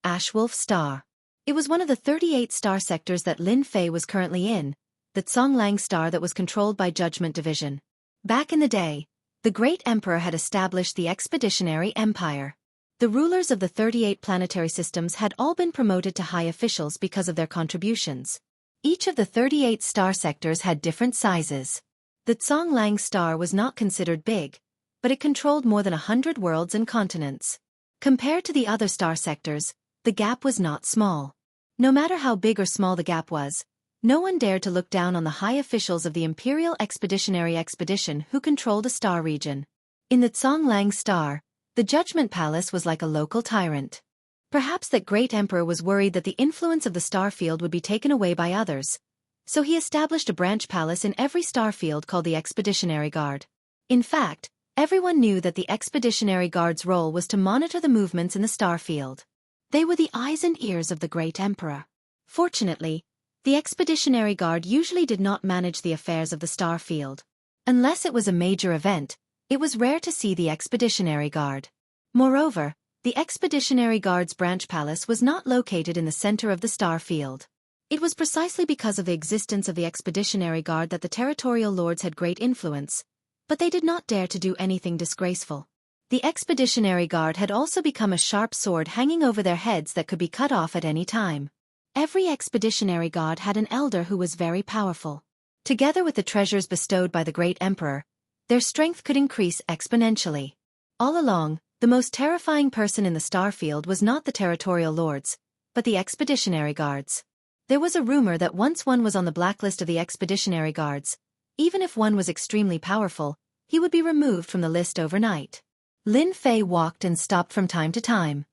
Ashwolf Star. It was one of the 38 star sectors that Lin Fei was currently in, the Songlang Star that was controlled by Judgment Division. Back in the day, the great emperor had established the Expeditionary Empire. The rulers of the 38 planetary systems had all been promoted to high officials because of their contributions. Each of the 38 star sectors had different sizes. The Songlang Star was not considered big, but it controlled more than 100 worlds and continents. Compared to the other star sectors, the gap was not small. No matter how big or small the gap was, no one dared to look down on the high officials of the Imperial Expeditionary Expedition who controlled a star region. In the Songlang Star, the Judgment Palace was like a local tyrant. Perhaps that great emperor was worried that the influence of the star field would be taken away by others, so he established a branch palace in every star field called the Expeditionary Guard. In fact, everyone knew that the Expeditionary Guard's role was to monitor the movements in the star field. They were the eyes and ears of the great emperor. Fortunately, the Expeditionary Guard usually did not manage the affairs of the star field. Unless it was a major event, it was rare to see the Expeditionary Guard. Moreover, the Expeditionary Guard's branch palace was not located in the center of the star field. It was precisely because of the existence of the Expeditionary Guard that the territorial lords had great influence, but they did not dare to do anything disgraceful. The Expeditionary Guard had also become a sharp sword hanging over their heads that could be cut off at any time. Every Expeditionary Guard had an elder who was very powerful. Together with the treasures bestowed by the great emperor, their strength could increase exponentially. All along, the most terrifying person in the star field was not the territorial lords, but the Expeditionary Guards. There was a rumor that once one was on the blacklist of the Expeditionary Guards, even if one was extremely powerful, he would be removed from the list overnight. Lin Fei walked and stopped from time to time.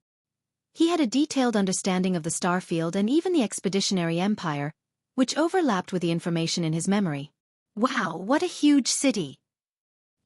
He had a detailed understanding of the star field and even the Expeditionary Empire, which overlapped with the information in his memory. Wow, what a huge city!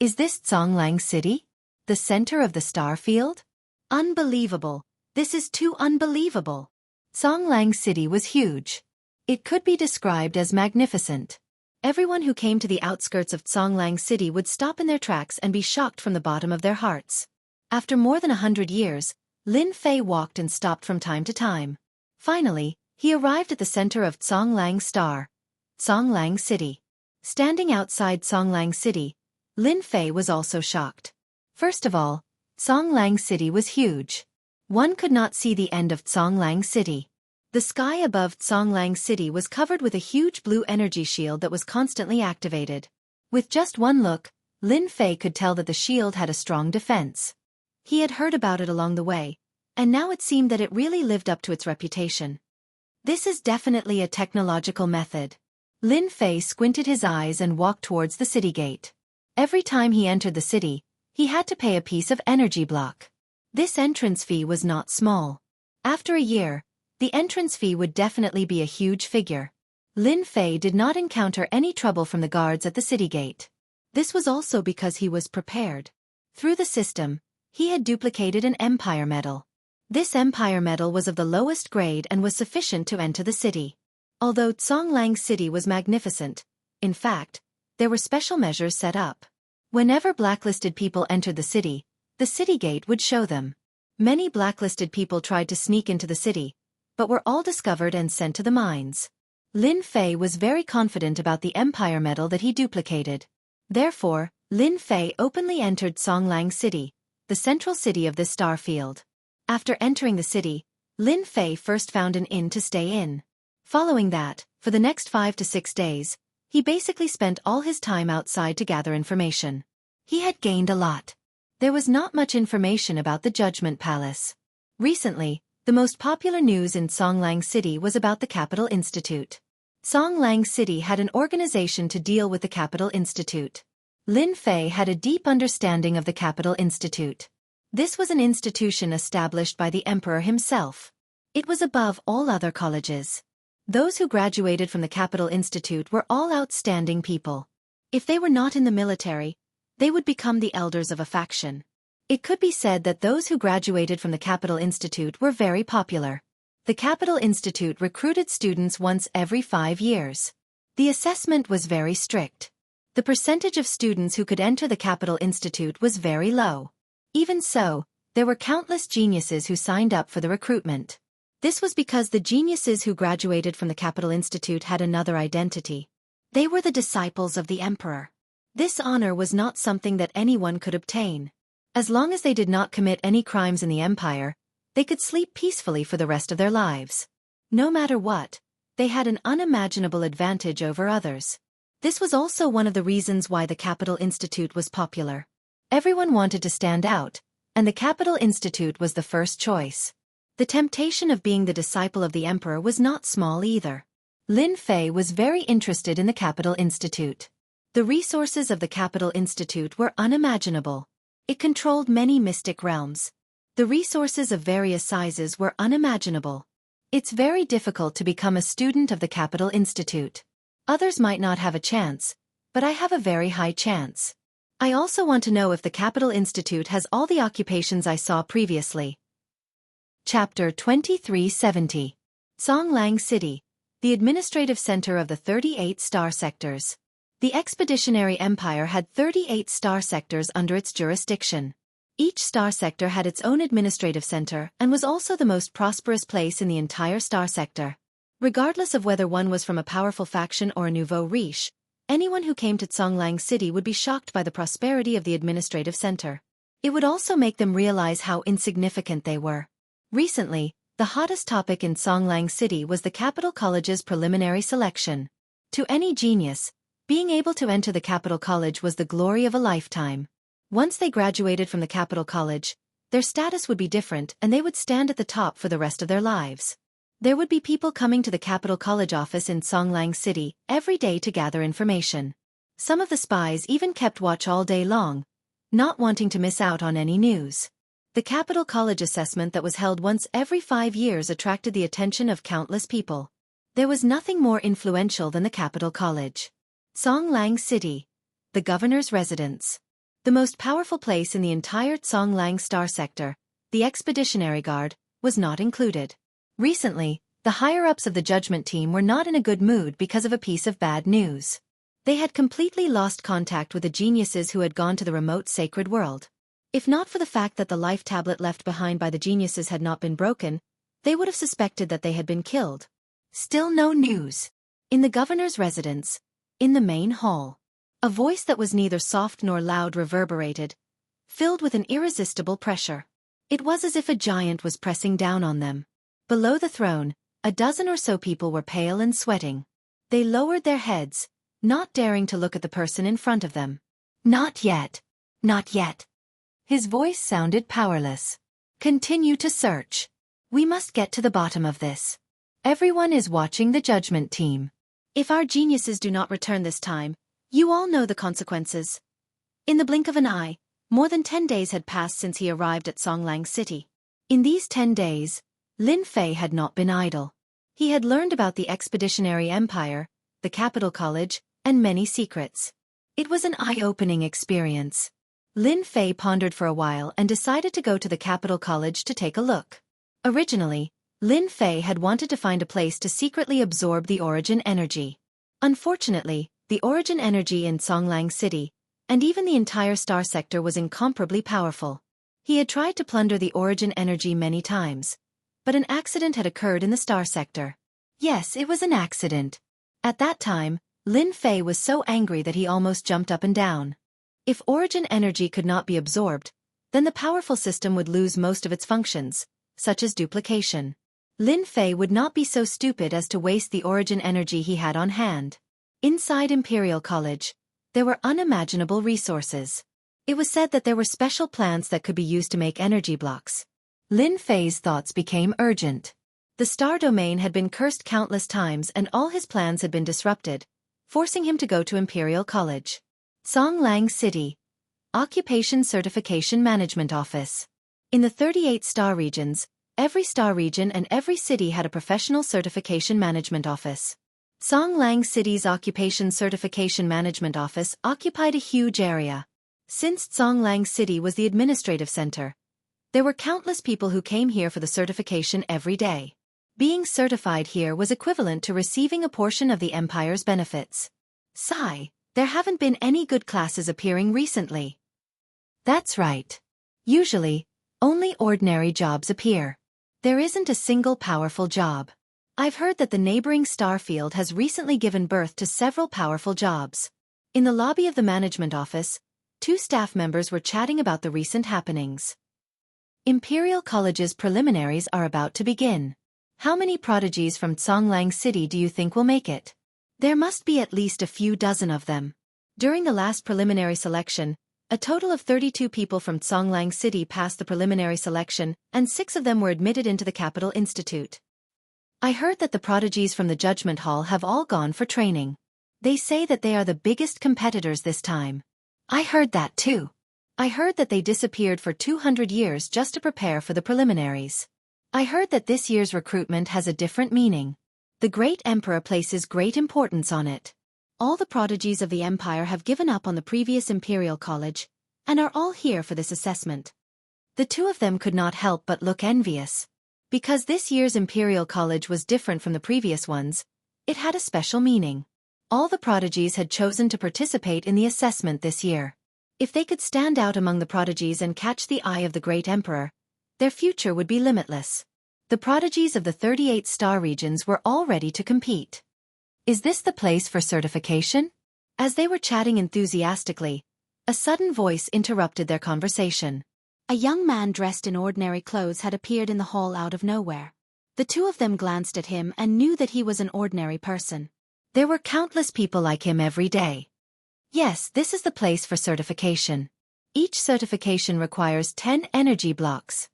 Is this Songlang City? The center of the star field? Unbelievable! This is too unbelievable! Songlang City was huge. It could be described as magnificent. Everyone who came to the outskirts of Songlang City would stop in their tracks and be shocked from the bottom of their hearts. After more than 100 years, Lin Fei walked and stopped from time to time. Finally, he arrived at the center of Songlang Star, Songlang City. Standing outside Songlang City, Lin Fei was also shocked. First of all, Songlang City was huge. One could not see the end of Songlang City. The sky above Songlang City was covered with a huge blue energy shield that was constantly activated. With just one look, Lin Fei could tell that the shield had a strong defense. He had heard about it along the way, and now it seemed that it really lived up to its reputation. This is definitely a technological method. Lin Fei squinted his eyes and walked towards the city gate. Every time he entered the city, he had to pay a piece of energy block. This entrance fee was not small. After a year, the entrance fee would definitely be a huge figure. Lin Fei did not encounter any trouble from the guards at the city gate. This was also because he was prepared. Through the system, he had duplicated an empire medal. This empire medal was of the lowest grade and was sufficient to enter the city. Although Songlang City was magnificent, in fact, there were special measures set up. Whenever blacklisted people entered the city gate would show them. Many blacklisted people tried to sneak into the city, but were all discovered and sent to the mines. Lin Fei was very confident about the empire medal that he duplicated. Therefore, Lin Fei openly entered Songlang City, the central city of this star field. After entering the city, Lin Fei first found an inn to stay in. Following that, for the next 5 to 6 days, he basically spent all his time outside to gather information. He had gained a lot. There was not much information about the Judgment Palace. Recently, the most popular news in Songlang City was about the Capital Institute. Songlang City had an organization to deal with the Capital Institute. Lin Fei had a deep understanding of the Capital Institute. This was an institution established by the emperor himself. It was above all other colleges. Those who graduated from the Capital Institute were all outstanding people. If they were not in the military, they would become the elders of a faction. It could be said that those who graduated from the Capital Institute were very popular. The Capital Institute recruited students once every 5 years. The assessment was very strict. The percentage of students who could enter the Capital Institute was very low. Even so, there were countless geniuses who signed up for the recruitment. This was because the geniuses who graduated from the Capital Institute had another identity. They were the disciples of the emperor. This honor was not something that anyone could obtain. As long as they did not commit any crimes in the empire, they could sleep peacefully for the rest of their lives. No matter what, they had an unimaginable advantage over others. This was also one of the reasons why the Capital Institute was popular. Everyone wanted to stand out, and the Capital Institute was the first choice. The temptation of being the disciple of the emperor was not small either. Lin Fei was very interested in the Capital Institute. The resources of the Capital Institute were unimaginable. It controlled many mystic realms. The resources of various sizes were unimaginable. It's very difficult to become a student of the Capital Institute. Others might not have a chance, but I have a very high chance. I also want to know if the Capital Institute has all the occupations I saw previously. Chapter 2370. Songlang City, the administrative center of the 38 star sectors. The Expeditionary Empire had 38 star sectors under its jurisdiction. Each star sector had its own administrative center and was also the most prosperous place in the entire star sector. Regardless of whether one was from a powerful faction or a nouveau riche, anyone who came to Songlang City would be shocked by the prosperity of the administrative center. It would also make them realize how insignificant they were. Recently, the hottest topic in Songlang City was the Capital College's preliminary selection. To any genius, being able to enter the Capital College was the glory of a lifetime. Once they graduated from the Capital College, their status would be different and they would stand at the top for the rest of their lives. There would be people coming to the Capital College office in Songlang City every day to gather information. Some of the spies even kept watch all day long, not wanting to miss out on any news. The Capital College assessment that was held once every 5 years attracted the attention of countless people. There was nothing more influential than the Capital College. Songlang City, the governor's residence. The most powerful place in the entire Songlang Star Sector, the Expeditionary Guard, was not included. Recently, the higher-ups of the judgment team were not in a good mood because of a piece of bad news. They had completely lost contact with the geniuses who had gone to the remote sacred world. If not for the fact that the life tablet left behind by the geniuses had not been broken, they would have suspected that they had been killed. Still no news. In the governor's residence, in the main hall, a voice that was neither soft nor loud reverberated, filled with an irresistible pressure. It was as if a giant was pressing down on them. Below the throne, a dozen or so people were pale and sweating. They lowered their heads, not daring to look at the person in front of them. Not yet. Not yet. His voice sounded powerless. Continue to search. We must get to the bottom of this. Everyone is watching the judgment team. If our geniuses do not return this time, you all know the consequences. In the blink of an eye, more than 10 days had passed since he arrived at Songlang City. In these 10 days, Lin Fei had not been idle. He had learned about the Expeditionary Empire, the Capital College, and many secrets. It was an eye-opening experience. Lin Fei pondered for a while and decided to go to the Capital College to take a look. Originally, Lin Fei had wanted to find a place to secretly absorb the origin energy. Unfortunately, the origin energy in Songlang City, and even the entire star sector, was incomparably powerful. He had tried to plunder the origin energy many times, but an accident had occurred in the star sector. Yes, it was an accident. At that time, Lin Fei was so angry that he almost jumped up and down. If origin energy could not be absorbed, then the powerful system would lose most of its functions, such as duplication. Lin Fei would not be so stupid as to waste the origin energy he had on hand. Inside Imperial College, there were unimaginable resources. It was said that there were special plants that could be used to make energy blocks. Lin Fei's thoughts became urgent. The star domain had been cursed countless times and all his plans had been disrupted, forcing him to go to Imperial College. Songlang City, Occupation Certification Management Office. In the 38 star regions, every star region and every city had a professional certification management office. Songlang City's Occupation Certification Management Office occupied a huge area. Since Songlang City was the administrative center, there were countless people who came here for the certification every day. Being certified here was equivalent to receiving a portion of the empire's benefits. Sigh, There haven't been any good classes appearing recently. That's right. Usually, only ordinary jobs appear. There isn't a single powerful job. I've heard that the neighboring star field has recently given birth to several powerful jobs. In the lobby of the management office, 2 staff members were chatting about the recent happenings. Imperial College's preliminaries are about to begin. How many prodigies from Tsonglang City do you think will make it? There must be at least a few dozen of them. During the last preliminary selection, a total of 32 people from Tsonglang City passed the preliminary selection, and 6 of them were admitted into the Capital Institute. I heard that the prodigies from the Judgment Hall have all gone for training. They say that they are the biggest competitors this time. I heard that too. I heard that they disappeared for 200 years just to prepare for the preliminaries. I heard that this year's recruitment has a different meaning. The great emperor places great importance on it. All the prodigies of the empire have given up on the previous imperial college, and are all here for this assessment. The 2 of them could not help but look envious. Because this year's imperial college was different from the previous ones, it had a special meaning. All the prodigies had chosen to participate in the assessment this year. If they could stand out among the prodigies and catch the eye of the great emperor, their future would be limitless. The prodigies of the 38 star regions were all ready to compete. Is this the place for certification? As they were chatting enthusiastically, a sudden voice interrupted their conversation. A young man dressed in ordinary clothes had appeared in the hall out of nowhere. The 2 of them glanced at him and knew that he was an ordinary person. There were countless people like him every day. Yes, this is the place for certification. Each certification requires 10 energy blocks.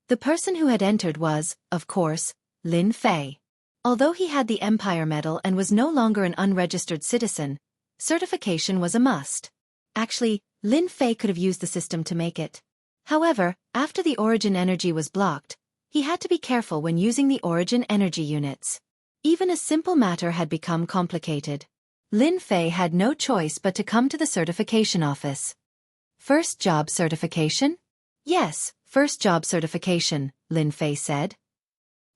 The person who had entered was, of course, Lin Fei. Although he had the Empire Medal and was no longer an unregistered citizen, certification was a must. Actually, Lin Fei could have used the system to make it. However, after the origin energy was blocked, he had to be careful when using the origin energy units. Even a simple matter had become complicated. Lin Fei had no choice but to come to the certification office. First job certification? Yes, first job certification, Lin Fei said.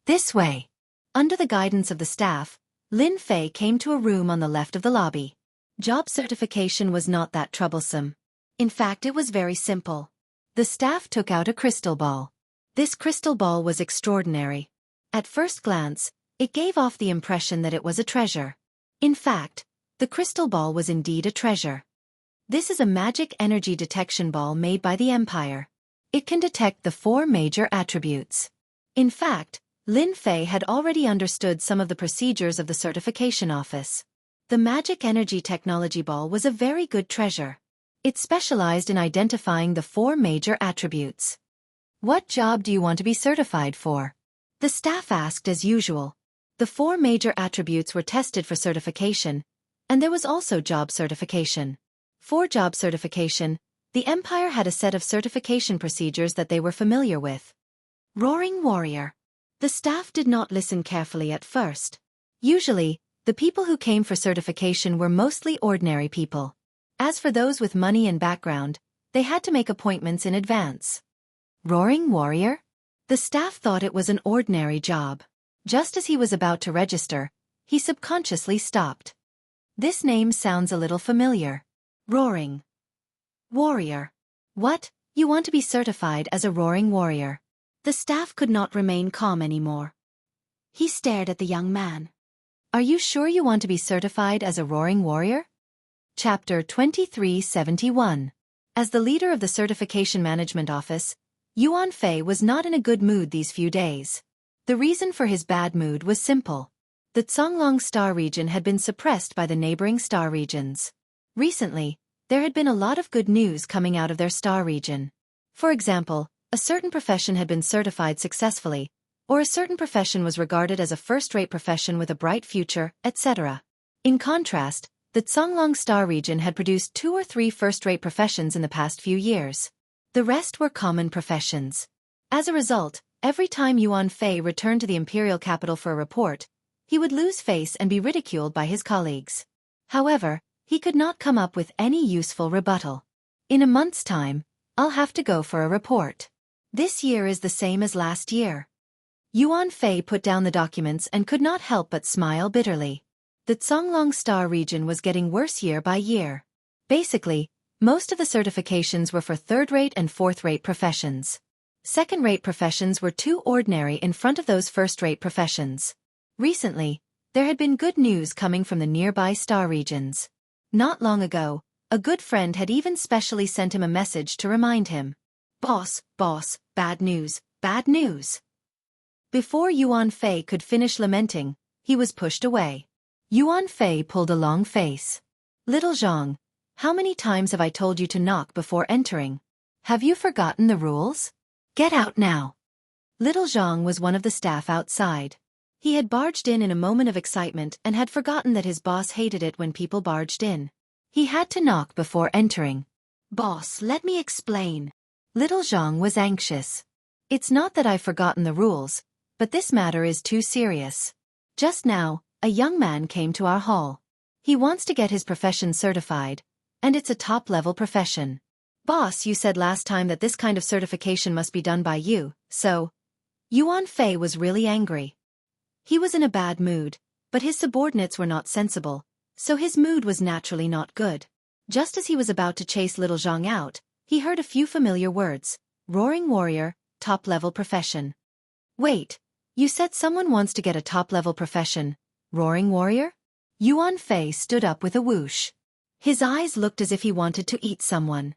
This way. Under the guidance of the staff, Lin Fei came to a room on the left of the lobby. Job certification was not that troublesome. In fact, it was very simple. The staff took out a crystal ball. This crystal ball was extraordinary. At first glance, it gave off the impression that it was a treasure. In fact, the crystal ball was indeed a treasure. This is a magic energy detection ball made by the Empire. It can detect the 4 major attributes. In fact, Lin Fei had already understood some of the procedures of the certification office. The magic energy technology ball was a very good treasure. It specialized in identifying the 4 major attributes. What job do you want to be certified for? The staff asked as usual. The 4 major attributes were tested for certification, and there was also job certification. For job certification, the Empire had a set of certification procedures that they were familiar with. Roaring Warrior. The staff did not listen carefully at first. Usually, the people who came for certification were mostly ordinary people. As for those with money and background, they had to make appointments in advance. Roaring Warrior? The staff thought it was an ordinary job. Just as he was about to register, he subconsciously stopped. This name sounds a little familiar. Roaring Warrior. What? You want to be certified as a Roaring Warrior? The staff could not remain calm anymore. He stared at the young man. Are you sure you want to be certified as a Roaring Warrior? Chapter 2371. As the leader of the Certification Management Office, Yuan Fei was not in a good mood these few days. The reason for his bad mood was simple. The Tsonglong star region had been suppressed by the neighboring star regions. Recently, there had been a lot of good news coming out of their star region. For example, a certain profession had been certified successfully, or a certain profession was regarded as a first-rate profession with a bright future, etc. In contrast, the Tsonglong star region had produced 2 or 3 first-rate professions in the past few years. The rest were common professions. As a result, every time Yuan Fei returned to the imperial capital for a report, he would lose face and be ridiculed by his colleagues. However, he could not come up with any useful rebuttal. In a month's time, I'll have to go for a report. This year is the same as last year. Yuan Fei put down the documents and could not help but smile bitterly. The Zonglong Star region was getting worse year by year. Basically, most of the certifications were for third-rate and fourth-rate professions. Second-rate professions were too ordinary in front of those first-rate professions. Recently, there had been good news coming from the nearby star regions. Not long ago, a good friend had even specially sent him a message to remind him. Boss, bad news, bad news. Before Yuan Fei could finish lamenting, he was pushed away. Yuan Fei pulled a long face. Little Zhang, how many times have I told you to knock before entering? Have you forgotten the rules? Get out now. Little Zhang was one of the staff outside. He had barged in a moment of excitement and had forgotten that his boss hated it when people barged in. He had to knock before entering. Boss, let me explain. Little Zhang was anxious. It's not that I've forgotten the rules, but this matter is too serious. Just now, a young man came to our hall. He wants to get his profession certified, and it's a top-level profession. Boss, you said last time that this kind of certification must be done by you, so... Yuan Fei was really angry. He was in a bad mood, but his subordinates were not sensible, so his mood was naturally not good. Just as he was about to chase little Zhang out, he heard a few familiar words. Roaring warrior, top-level profession. Wait, you said someone wants to get a top-level profession. Roaring warrior? Yuan Fei stood up with a whoosh. His eyes looked as if he wanted to eat someone.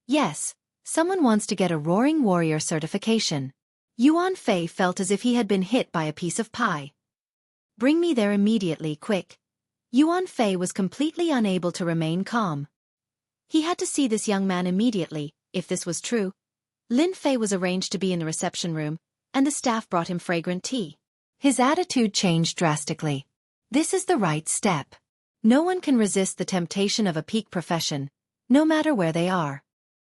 Yes, someone wants to get a roaring warrior certification. Yuan Fei felt as if he had been hit by a piece of pie. Bring me there immediately, quick. Yuan Fei was completely unable to remain calm. He had to see this young man immediately, if this was true. Lin Fei was arranged to be in the reception room, and the staff brought him fragrant tea. His attitude changed drastically. This is the right step. No one can resist the temptation of a peak profession, no matter where they are.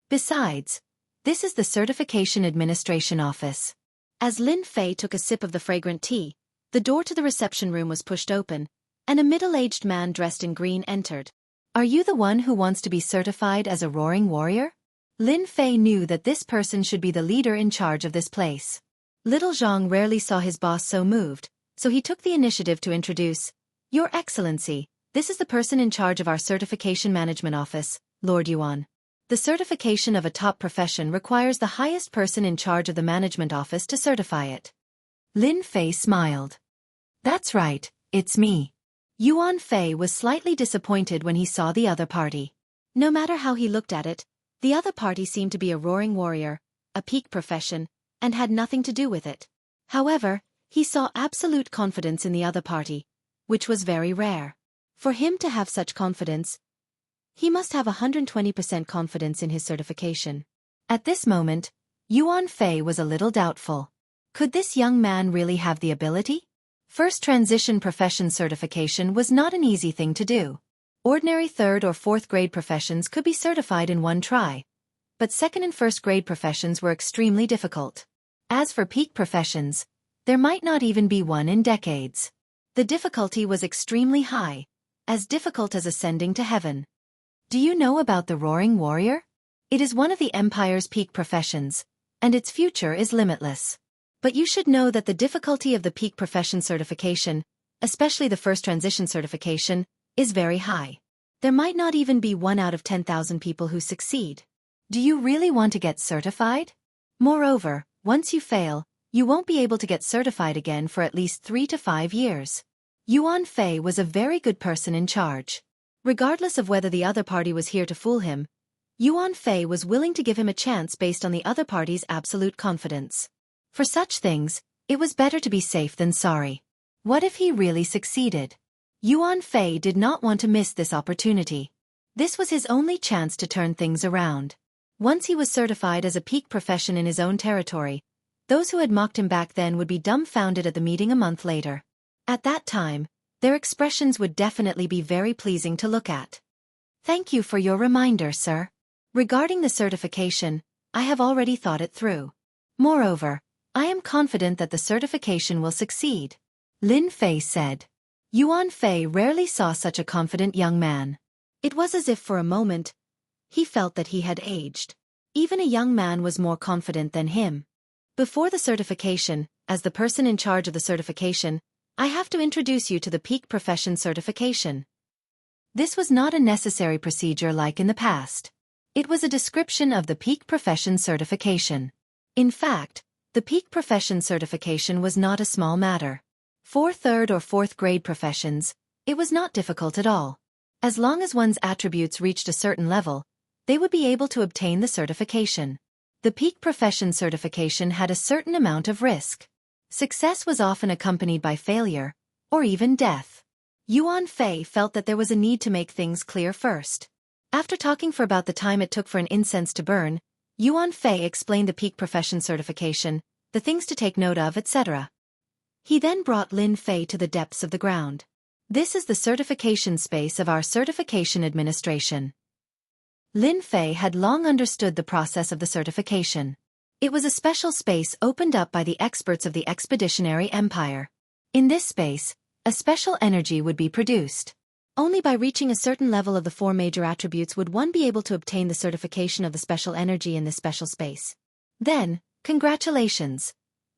Besides, this is the Certification Administration Office. As Lin Fei took a sip of the fragrant tea, the door to the reception room was pushed open, and a middle-aged man dressed in green entered. Are you the one who wants to be certified as a roaring warrior? Lin Fei knew that this person should be the leader in charge of this place. Little Zhang rarely saw his boss so moved, so he took the initiative to introduce, Your Excellency, this is the person in charge of our Certification Management Office, Lord Yuan. The certification of a top profession requires the highest person in charge of the management office to certify it. Lin Fei smiled. That's right, it's me. Yuan Fei was slightly disappointed when he saw the other party. No matter how he looked at it, the other party seemed to be a roaring warrior, a peak profession, and had nothing to do with it. However, he saw absolute confidence in the other party, which was very rare. For him to have such confidence, he must have 120% confidence in his certification. At this moment, Yuan Fei was a little doubtful. Could this young man really have the ability? First transition profession certification was not an easy thing to do. Ordinary third or fourth grade professions could be certified in one try, but second and first grade professions were extremely difficult. As for peak professions, there might not even be one in decades. The difficulty was extremely high, as difficult as ascending to heaven. Do you know about the Roaring Warrior? It is one of the Empire's peak professions, and its future is limitless. But you should know that the difficulty of the peak profession certification, especially the first transition certification, is very high. There might not even be 1 out of 10,000 people who succeed. Do you really want to get certified? Moreover, once you fail, you won't be able to get certified again for at least 3 to 5 years. Yuan Fei was a very good person in charge. Regardless of whether the other party was here to fool him, Yuan Fei was willing to give him a chance based on the other party's absolute confidence. For such things, it was better to be safe than sorry. What if he really succeeded? Yuan Fei did not want to miss this opportunity. This was his only chance to turn things around. Once he was certified as a peak profession in his own territory, those who had mocked him back then would be dumbfounded at the meeting a month later. At that time, their expressions would definitely be very pleasing to look at. Thank you for your reminder, sir. Regarding the certification, I have already thought it through. Moreover, I am confident that the certification will succeed, Lin Fei said. Yuan Fei rarely saw such a confident young man. It was as if for a moment, he felt that he had aged. Even a young man was more confident than him. Before the certification, as the person in charge of the certification, I have to introduce you to the Peak Profession Certification. This was not a necessary procedure like in the past. It was a description of the Peak Profession Certification. In fact, the Peak Profession Certification was not a small matter. For third or fourth grade professions, it was not difficult at all. As long as one's attributes reached a certain level, they would be able to obtain the certification. The Peak Profession Certification had a certain amount of risk. Success was often accompanied by failure, or even death. Yuan Fei felt that there was a need to make things clear first. After talking for about the time it took for an incense to burn, Yuan Fei explained the Peak Profession Certification, the things to take note of, etc. He then brought Lin Fei to the depths of the ground. This is the certification space of our certification administration. Lin Fei had long understood the process of the certification. It was a special space opened up by the experts of the Expeditionary Empire. In this space, a special energy would be produced. Only by reaching a certain level of the four major attributes would one be able to obtain the certification of the special energy in this special space. Then, congratulations!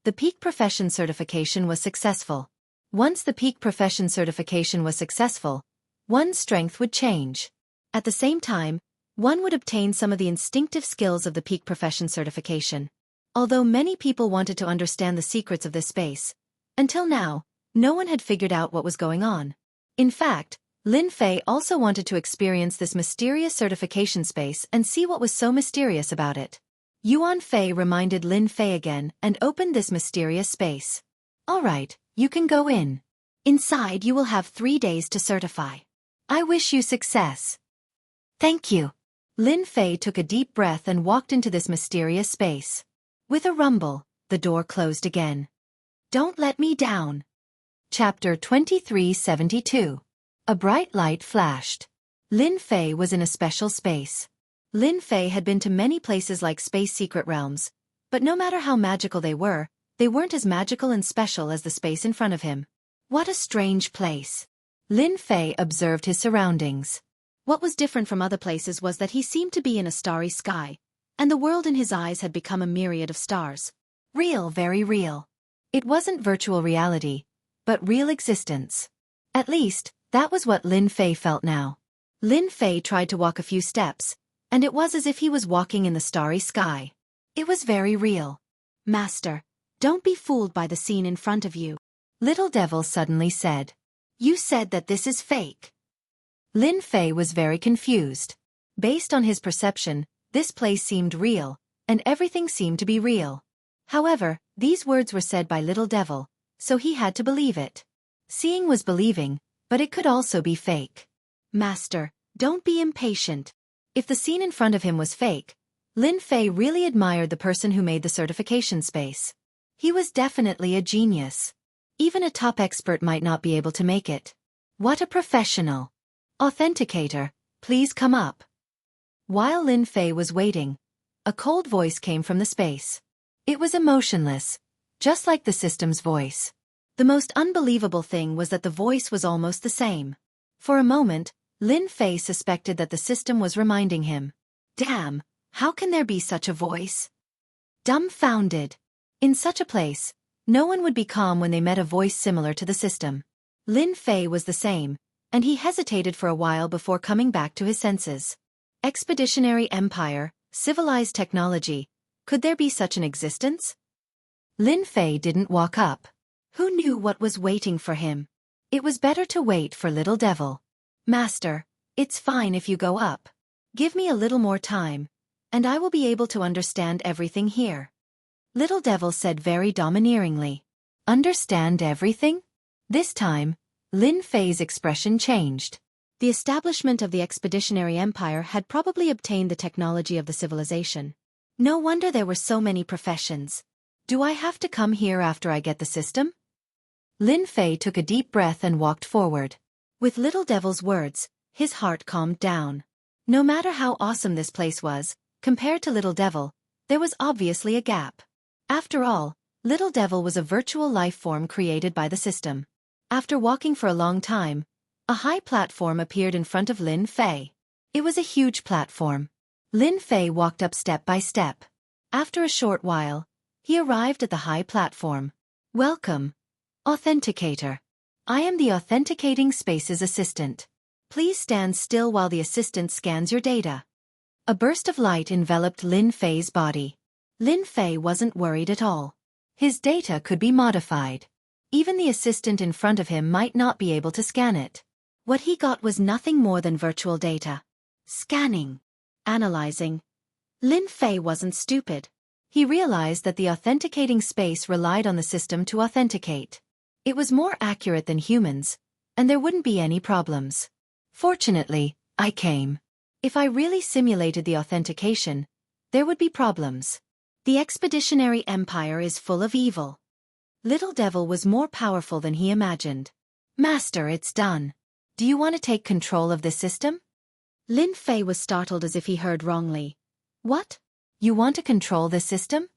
The Peak Profession Certification was successful. Once the Peak Profession Certification was successful, one's strength would change. At the same time, one would obtain some of the instinctive skills of the Peak Profession Certification. Although many people wanted to understand the secrets of this space, until now, no one had figured out what was going on. In fact, Lin Fei also wanted to experience this mysterious certification space and see what was so mysterious about it. Yuan Fei reminded Lin Fei again and opened this mysterious space. All right, you can go in. Inside you will have 3 days to certify. I wish you success. Thank you. Lin Fei took a deep breath and walked into this mysterious space. With a rumble, the door closed again. Don't let me down. Chapter 2372. A bright light flashed. Lin Fei was in a special space. Lin Fei had been to many places like space secret realms, but no matter how magical they weren't as magical and special as the space in front of him. What a strange place. Lin Fei observed his surroundings. What was different from other places was that he seemed to be in a starry sky, and the world in his eyes had become a myriad of stars. Real, very real. It wasn't virtual reality, but real existence. At least, that was what Lin Fei felt now. Lin Fei tried to walk a few steps, and it was as if he was walking in the starry sky. It was very real. Master, don't be fooled by the scene in front of you. Little Devil suddenly said. You said that this is fake. Lin Fei was very confused. Based on his perception, this place seemed real, and everything seemed to be real. However, these words were said by Little Devil, so he had to believe it. Seeing was believing, but it could also be fake. Master, don't be impatient. If the scene in front of him was fake, Lin Fei really admired the person who made the certification space. He was definitely a genius. Even a top expert might not be able to make it. What a professional. Authenticator, please come up. While Lin Fei was waiting, a cold voice came from the space. It was emotionless, just like the system's voice. The most unbelievable thing was that the voice was almost the same. For a moment, Lin Fei suspected that the system was reminding him. Damn, how can there be such a voice? Dumbfounded. In such a place, no one would be calm when they met a voice similar to the system. Lin Fei was the same, and he hesitated for a while before coming back to his senses. Expeditionary Empire, civilized technology, could there be such an existence? Lin Fei didn't walk up. Who knew what was waiting for him? It was better to wait for Little Devil. Master, it's fine if you go up. Give me a little more time, and I will be able to understand everything here. Little Devil said very domineeringly. Understand everything? This time, Lin Fei's expression changed. The establishment of the Expeditionary Empire had probably obtained the technology of the civilization. No wonder there were so many professions. Do I have to come here after I get the system? Lin Fei took a deep breath and walked forward. With Little Devil's words, his heart calmed down. No matter how awesome this place was, compared to Little Devil, there was obviously a gap. After all, Little Devil was a virtual life form created by the system. After walking for a long time, a high platform appeared in front of Lin Fei. It was a huge platform. Lin Fei walked up step by step. After a short while, he arrived at the high platform. Welcome, Authenticator. I am the Authenticating Space's assistant. Please stand still while the assistant scans your data. A burst of light enveloped Lin Fei's body. Lin Fei wasn't worried at all. His data could be modified. Even the assistant in front of him might not be able to scan it. What he got was nothing more than virtual data. Scanning. Analyzing. Lin Fei wasn't stupid. He realized that the authenticating space relied on the system to authenticate. It was more accurate than humans, and there wouldn't be any problems. Fortunately, I came. If I really simulated the authentication, there would be problems. The Expeditionary Empire is full of evil. Little Devil was more powerful than he imagined. Master, it's done. Do you want to take control of the system? Lin Fei was startled as if he heard wrongly. What? You want to control the system?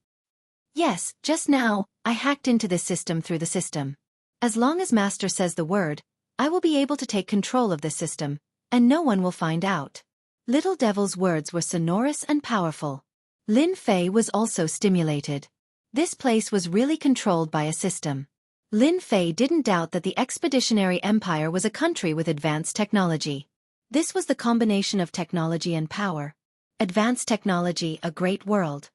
Yes, just now, I hacked into this system through the system. As long as Master says the word, I will be able to take control of this system, and no one will find out. Little Devil's words were sonorous and powerful. Lin Fei was also stimulated. This place was really controlled by a system. Lin Fei didn't doubt that the Expeditionary Empire was a country with advanced technology. This was the combination of technology and power. Advanced technology, a great world.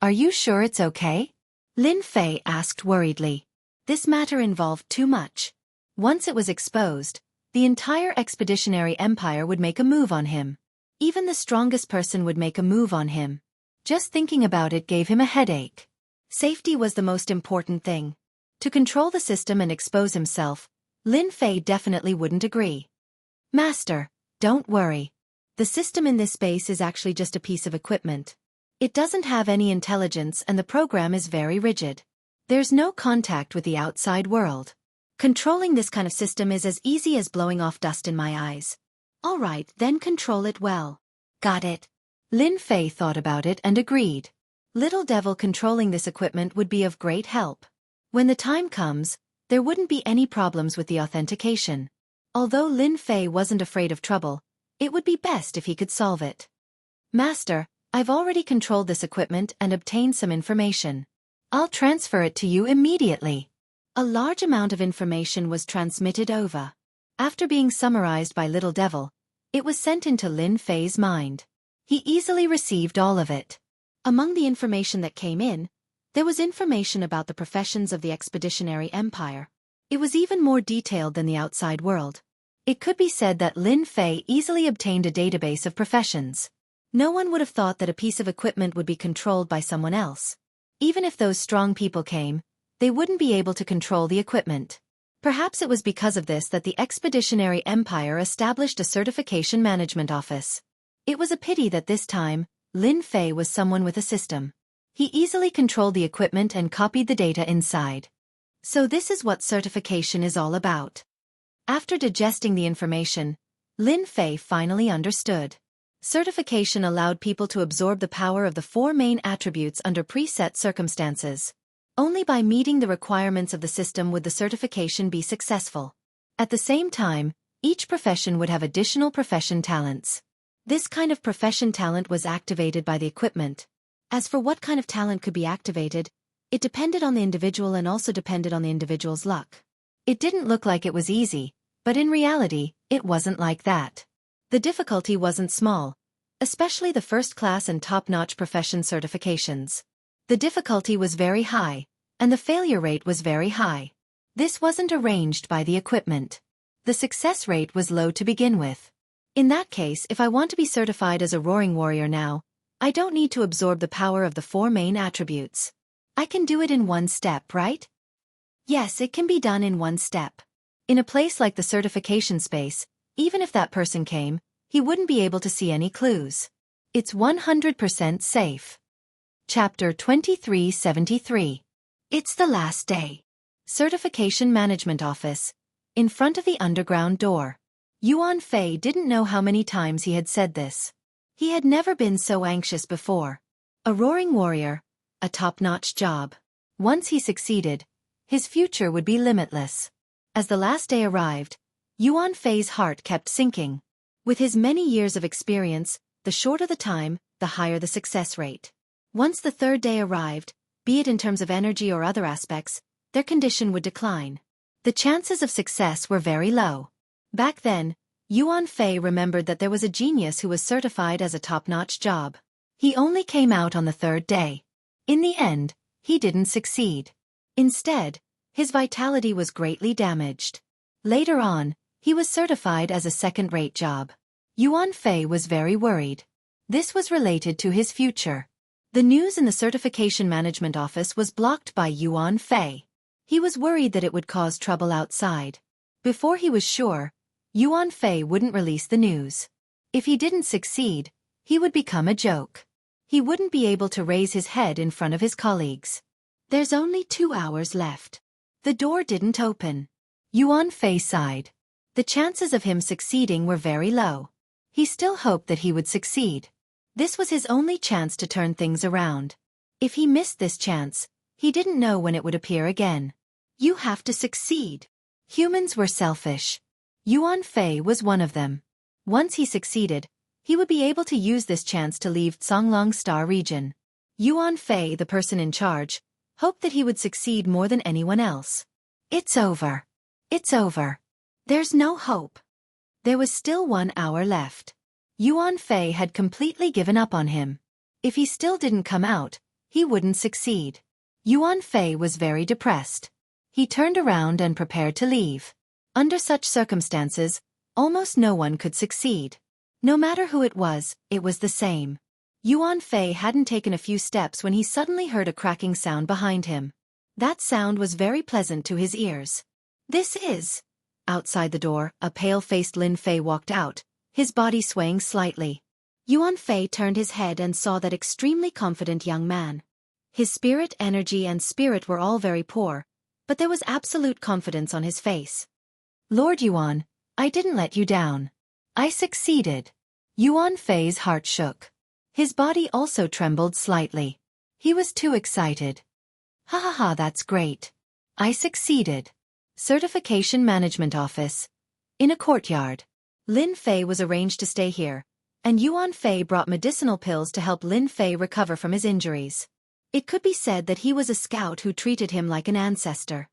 Are you sure it's okay? Lin Fei asked worriedly. This matter involved too much. Once it was exposed, the entire Expeditionary Empire would make a move on him. Even the strongest person would make a move on him. Just thinking about it gave him a headache. Safety was the most important thing. To control the system and expose himself, Lin Fei definitely wouldn't agree. Master, don't worry. The system in this space is actually just a piece of equipment. It doesn't have any intelligence and the program is very rigid. There's no contact with the outside world. Controlling this kind of system is as easy as blowing off dust in my eyes. All right, then control it well. Got it. Lin Fei thought about it and agreed. Little Devil controlling this equipment would be of great help. When the time comes, there wouldn't be any problems with the authentication. Although Lin Fei wasn't afraid of trouble, it would be best if he could solve it. Master, I've already controlled this equipment and obtained some information. I'll transfer it to you immediately. A large amount of information was transmitted over. After being summarized by Little Devil, it was sent into Lin Fei's mind. He easily received all of it. Among the information that came in, there was information about the professions of the Expeditionary Empire. It was even more detailed than the outside world. It could be said that Lin Fei easily obtained a database of professions. No one would have thought that a piece of equipment would be controlled by someone else. Even if those strong people came, they wouldn't be able to control the equipment. Perhaps it was because of this that the Expeditionary Empire established a certification management office. It was a pity that this time, Lin Fei was someone with a system. He easily controlled the equipment and copied the data inside. So this is what certification is all about. After digesting the information, Lin Fei finally understood. Certification allowed people to absorb the power of the four main attributes under preset circumstances. Only by meeting the requirements of the system would the certification be successful. At the same time, each profession would have additional profession talents. This kind of profession talent was activated by the equipment. As for what kind of talent could be activated, it depended on the individual and also depended on the individual's luck. It didn't look like it was easy, but in reality, it wasn't like that. The difficulty wasn't small, especially the first-class and top-notch profession certifications. The difficulty was very high, and the failure rate was very high. This wasn't arranged by the equipment. The success rate was low to begin with. In that case, if I want to be certified as a roaring warrior now, I don't need to absorb the power of the four main attributes. I can do it in one step, right? Yes, it can be done in one step. In a place like the certification space, even if that person came, he wouldn't be able to see any clues. It's 100% safe. Chapter 2373. It's the last day. Certification Management Office. In front of the underground door. Yuan Fei didn't know how many times he had said this. He had never been so anxious before. A roaring warrior, a top-notch job. Once he succeeded, his future would be limitless. As the last day arrived, Yuan Fei's heart kept sinking. With his many years of experience, the shorter the time, the higher the success rate. Once the third day arrived, be it in terms of energy or other aspects, their condition would decline. The chances of success were very low. Back then, Yuan Fei remembered that there was a genius who was certified as a top-notch job. He only came out on the third day. In the end, he didn't succeed. Instead, his vitality was greatly damaged. Later on, he was certified as a second-rate job. Yuan Fei was very worried. This was related to his future. The news in the certification management office was blocked by Yuan Fei. He was worried that it would cause trouble outside. Before he was sure, Yuan Fei wouldn't release the news. If he didn't succeed, he would become a joke. He wouldn't be able to raise his head in front of his colleagues. There's only 2 hours left. The door didn't open. Yuan Fei sighed. The chances of him succeeding were very low. He still hoped that he would succeed. This was his only chance to turn things around. If he missed this chance, he didn't know when it would appear again. You have to succeed. Humans were selfish. Yuan Fei was one of them. Once he succeeded, he would be able to use this chance to leave Songlong Star region. Yuan Fei, the person in charge, hoped that he would succeed more than anyone else. It's over. It's over. There's no hope. There was still 1 hour left. Yuan Fei had completely given up on him. If he still didn't come out, he wouldn't succeed. Yuan Fei was very depressed. He turned around and prepared to leave. Under such circumstances, almost no one could succeed. No matter who it was the same. Yuan Fei hadn't taken a few steps when he suddenly heard a cracking sound behind him. That sound was very pleasant to his ears. This is... Outside the door, a pale-faced Lin Fei walked out, his body swaying slightly. Yuan Fei turned his head and saw that extremely confident young man. His spirit, energy and spirit were all very poor, but there was absolute confidence on his face. Lord Yuan, I didn't let you down. I succeeded. Yuan Fei's heart shook. His body also trembled slightly. He was too excited. Ha ha ha, that's great. I succeeded. Certification Management Office. In a courtyard. Lin Fei was arranged to stay here, and Yuan Fei brought medicinal pills to help Lin Fei recover from his injuries. It could be said that he was a scout who treated him like an ancestor.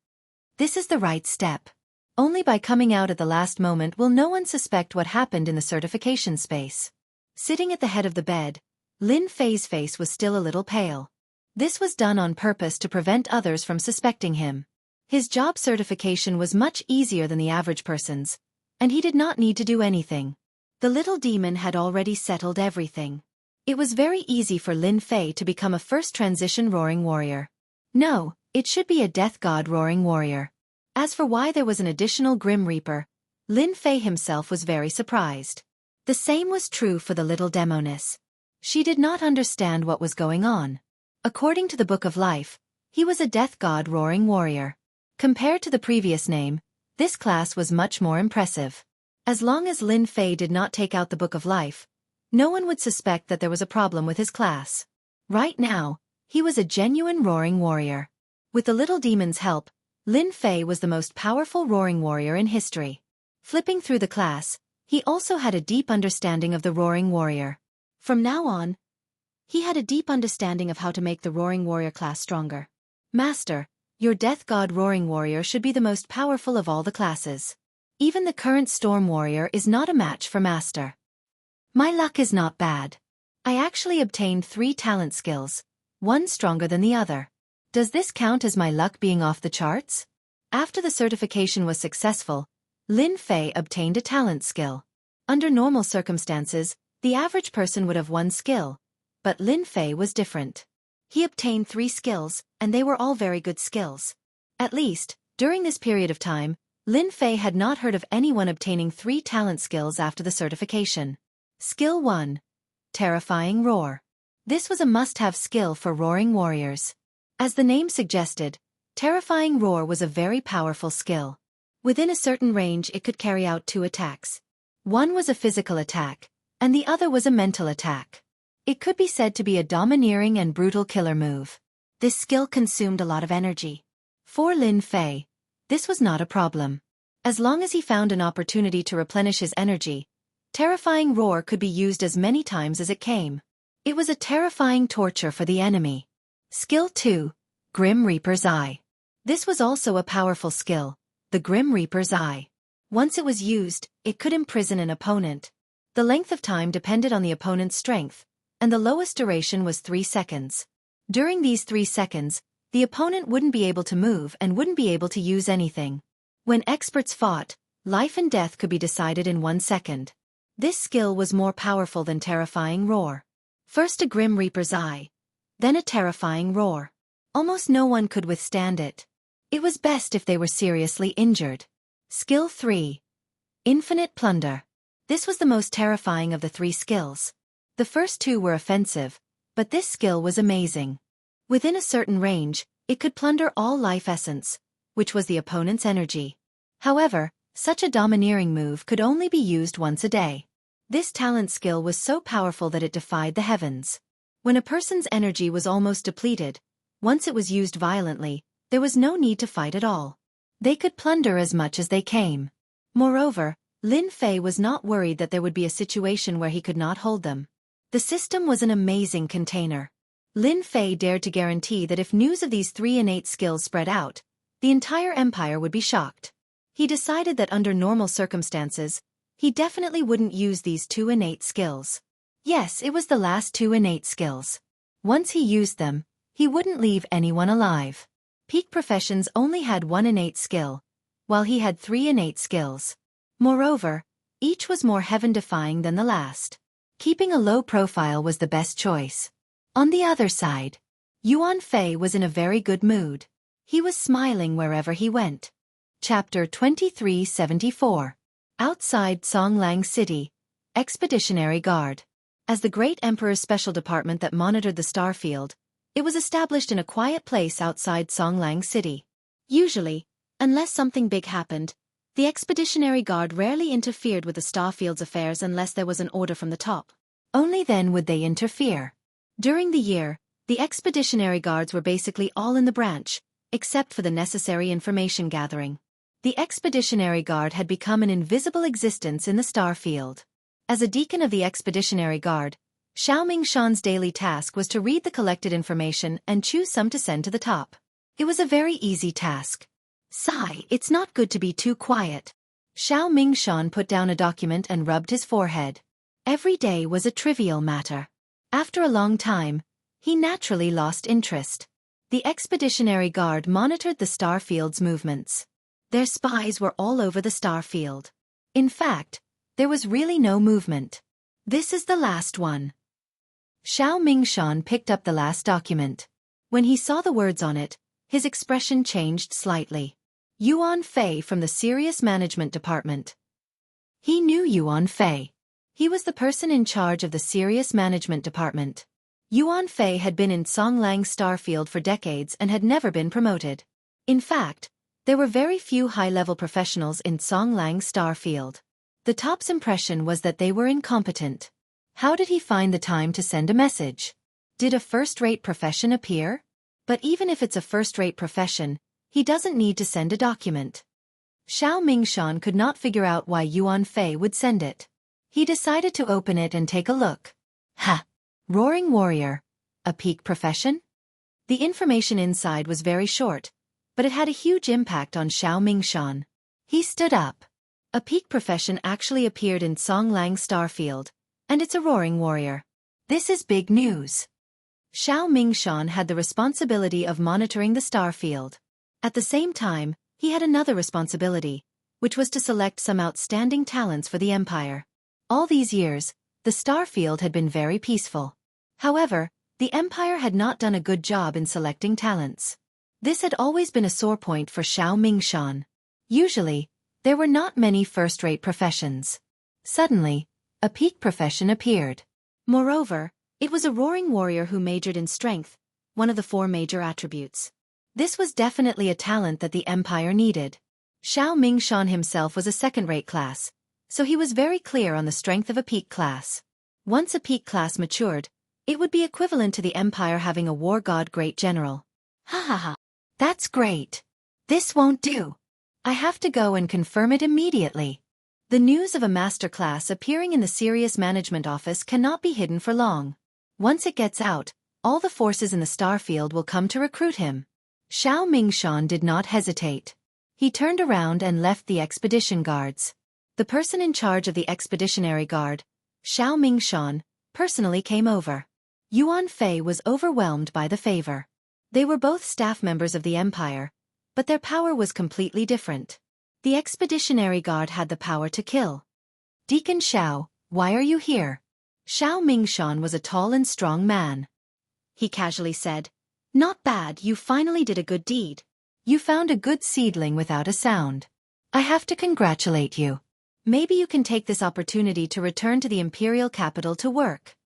This is the right step. Only by coming out at the last moment will no one suspect what happened in the certification space. Sitting at the head of the bed, Lin Fei's face was still a little pale. This was done on purpose to prevent others from suspecting him. His job certification was much easier than the average person's, and he did not need to do anything. The little demon had already settled everything. It was very easy for Lin Fei to become a first transition roaring warrior. No, it should be a death god roaring warrior. As for why there was an additional Grim Reaper, Lin Fei himself was very surprised. The same was true for the little demoness. She did not understand what was going on. According to the Book of Life, he was a death god roaring warrior. Compared to the previous name, this class was much more impressive. As long as Lin Fei did not take out the Book of Life, no one would suspect that there was a problem with his class. Right now, he was a genuine roaring warrior. With the little demon's help, Lin Fei was the most powerful roaring warrior in history. Flipping through the class, he also had a deep understanding of the roaring warrior. From now on, he had a deep understanding of how to make the roaring warrior class stronger. Master, your death god roaring warrior should be the most powerful of all the classes. Even the current storm warrior is not a match for Master. My luck is not bad. I actually obtained 3 talent skills, one stronger than the other. Does this count as my luck being off the charts? After the certification was successful, Lin Fei obtained a talent skill. Under normal circumstances, the average person would have 1 skill, but Lin Fei was different. He obtained 3 skills, and they were all very good skills. At least, during this period of time, Lin Fei had not heard of anyone obtaining 3 talent skills after the certification. Skill 1. Terrifying Roar. This was a must-have skill for roaring warriors. As the name suggested, Terrifying Roar was a very powerful skill. Within a certain range it could carry out 2 attacks. One was a physical attack, and the other was a mental attack. It could be said to be a domineering and brutal killer move. This skill consumed a lot of energy. For Lin Fei, this was not a problem. As long as he found an opportunity to replenish his energy, Terrifying Roar could be used as many times as it came. It was a terrifying torture for the enemy. Skill 2. Grim Reaper's Eye. This was also a powerful skill, the Grim Reaper's Eye. Once it was used, it could imprison an opponent. The length of time depended on the opponent's strength, and the lowest duration was 3 seconds. During these 3 seconds, the opponent wouldn't be able to move and wouldn't be able to use anything. When experts fought, life and death could be decided in 1 second. This skill was more powerful than Terrifying Roar. First a Grim Reaper's Eye, then a Terrifying Roar. Almost no one could withstand it. It was best if they were seriously injured. Skill 3. Infinite Plunder. This was the most terrifying of the 3 skills. The first 2 were offensive, but this skill was amazing. Within a certain range, it could plunder all life essence, which was the opponent's energy. However, such a domineering move could only be used once a day. This talent skill was so powerful that it defied the heavens. When a person's energy was almost depleted, once it was used violently, there was no need to fight at all. They could plunder as much as they came. Moreover, Lin Fei was not worried that there would be a situation where he could not hold them. The system was an amazing container. Lin Fei dared to guarantee that if news of these 3 innate skills spread out, the entire empire would be shocked. He decided that under normal circumstances, he definitely wouldn't use these 2 innate skills. Yes, it was the last 2 innate skills. Once he used them, he wouldn't leave anyone alive. Peak professions only had 1 innate skill, while he had 3 innate skills. Moreover, each was more heaven-defying than the last. Keeping a low profile was the best choice. On the other side, Yuan Fei was in a very good mood. He was smiling wherever he went. Chapter 2374. Outside Songlang City, Expeditionary Guard. As the Great Emperor's special department that monitored the star field, it was established in a quiet place outside Songlang City. Usually, unless something big happened, the Expeditionary Guard rarely interfered with the starfield's affairs unless there was an order from the top. Only then would they interfere. During the year, the Expeditionary Guards were basically all in the branch, except for the necessary information gathering. The Expeditionary Guard had become an invisible existence in the starfield. As a deacon of the Expeditionary Guard, Xiao Mingshan's daily task was to read the collected information and choose some to send to the top. It was a very easy task. Sigh, it's not good to be too quiet. Xiao Mingshan put down a document and rubbed his forehead. Every day was a trivial matter. After a long time, he naturally lost interest. The Expeditionary Guard monitored the starfield's movements. Their spies were all over the starfield. In fact, there was really no movement. This is the last one. Xiao Mingshan picked up the last document. When he saw the words on it, his expression changed slightly. Yuan Fei from the Serious Management Department. He knew Yuan Fei. He was the person in charge of the Serious Management Department. Yuan Fei had been in Songlang Starfield for decades and had never been promoted. In fact, there were very few high-level professionals in Songlang Starfield. The top's impression was that they were incompetent. How did he find the time to send a message? Did a first-rate profession appear? But even if it's a first-rate profession, he doesn't need to send a document. Xiao Mingshan could not figure out why Yuan Fei would send it. He decided to open it and take a look. Ha! Roaring Warrior. A peak profession? The information inside was very short, but it had a huge impact on Xiao Mingshan. He stood up. A peak profession actually appeared in Songlang Starfield, and it's a Roaring Warrior. This is big news. Xiao Mingshan had the responsibility of monitoring the starfield. At the same time, he had another responsibility, which was to select some outstanding talents for the Empire. All these years, the starfield had been very peaceful. However, the Empire had not done a good job in selecting talents. This had always been a sore point for Xiao Mingshan. Usually, there were not many first-rate professions. Suddenly, a peak profession appeared. Moreover, it was a Roaring Warrior who majored in strength, one of the 4 major attributes. This was definitely a talent that the Empire needed. Xiao Mingshan himself was a second-rate class, so he was very clear on the strength of a peak class. Once a peak class matured, it would be equivalent to the Empire having a war god great general. Ha ha ha. That's great. This won't do. I have to go and confirm it immediately. The news of a master class appearing in the Serious Management Office cannot be hidden for long. Once it gets out, all the forces in the starfield will come to recruit him. Xiao Mingshan did not hesitate. He turned around and left the expedition guards. The person in charge of the expeditionary guard, Xiao Mingshan, personally came over. Yuan Fei was overwhelmed by the favor. They were both staff members of the Empire, but their power was completely different. The expeditionary guard had the power to kill. Deacon Xiao, why are you here? Xiao Mingshan was a tall and strong man. He casually said, "Not bad, you finally did a good deed. You found a good seedling without a sound. I have to congratulate you. Maybe you can take this opportunity to return to the imperial capital to work."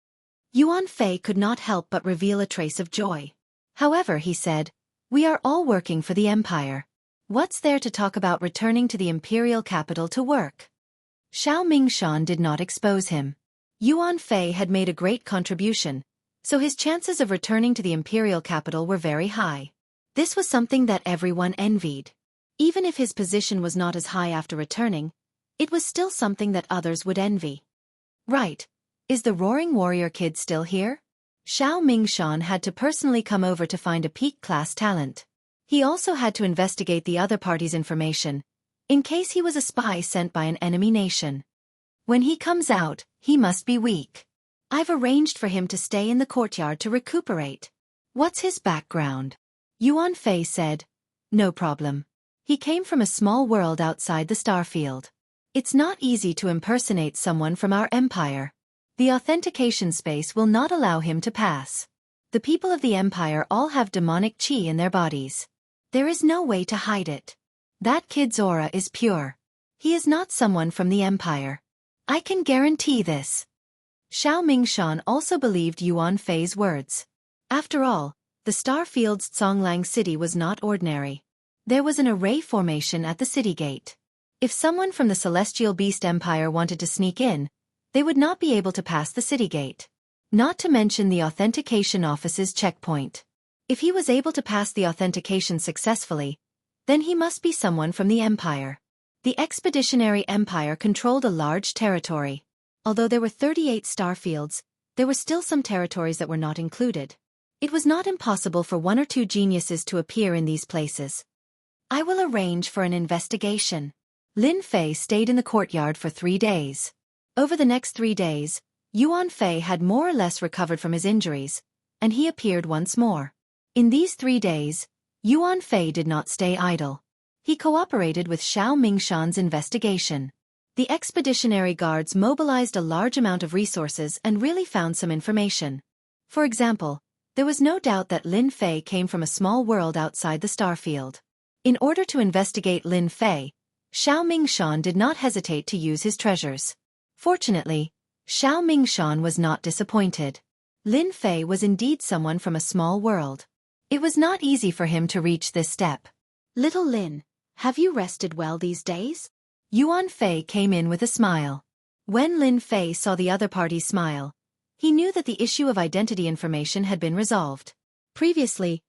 Yuan Fei could not help but reveal a trace of joy. However, he said, "We are all working for the Empire. What's there to talk about returning to the imperial capital to work?" Xiao Mingshan did not expose him. Yuan Fei had made a great contribution, so his chances of returning to the imperial capital were very high. This was something that everyone envied. Even if his position was not as high after returning, it was still something that others would envy. Right. Is the Roaring Warrior kid still here? Xiao Mingshan had to personally come over to find a peak-class talent. He also had to investigate the other party's information, in case he was a spy sent by an enemy nation. When he comes out, he must be weak. I've arranged for him to stay in the courtyard to recuperate. What's his background? Yuan Fei said, "No problem. He came from a small world outside the starfield. It's not easy to impersonate someone from our empire. The authentication space will not allow him to pass. The people of the empire all have demonic qi in their bodies. There is no way to hide it. That kid's aura is pure. He is not someone from the empire. I can guarantee this." Xiao Mingshan also believed Yuan Fei's words. After all, the Starfield's Zhonglang city was not ordinary. There was an array formation at the city gate. If someone from the Celestial Beast Empire wanted to sneak in, they would not be able to pass the city gate. Not to mention the authentication office's checkpoint. If he was able to pass the authentication successfully, then he must be someone from the Empire. The Expeditionary Empire controlled a large territory. Although there were 38 starfields, there were still some territories that were not included. It was not impossible for one or two geniuses to appear in these places. I will arrange for an investigation. Lin Fei stayed in the courtyard for 3 days. Over the next 3 days, Yuan Fei had more or less recovered from his injuries, and he appeared once more. In these 3 days, Yuan Fei did not stay idle. He cooperated with Xiao Mingshan's investigation. The expeditionary guards mobilized a large amount of resources and really found some information. For example, there was no doubt that Lin Fei came from a small world outside the starfield. In order to investigate Lin Fei, Xiao Mingshan did not hesitate to use his treasures. Fortunately, Xiao Mingshan was not disappointed. Lin Fei was indeed someone from a small world. It was not easy for him to reach this step. "Little Lin, have you rested well these days?" Yuan Fei came in with a smile. When Lin Fei saw the other party's smile, he knew that the issue of identity information had been resolved. Previously,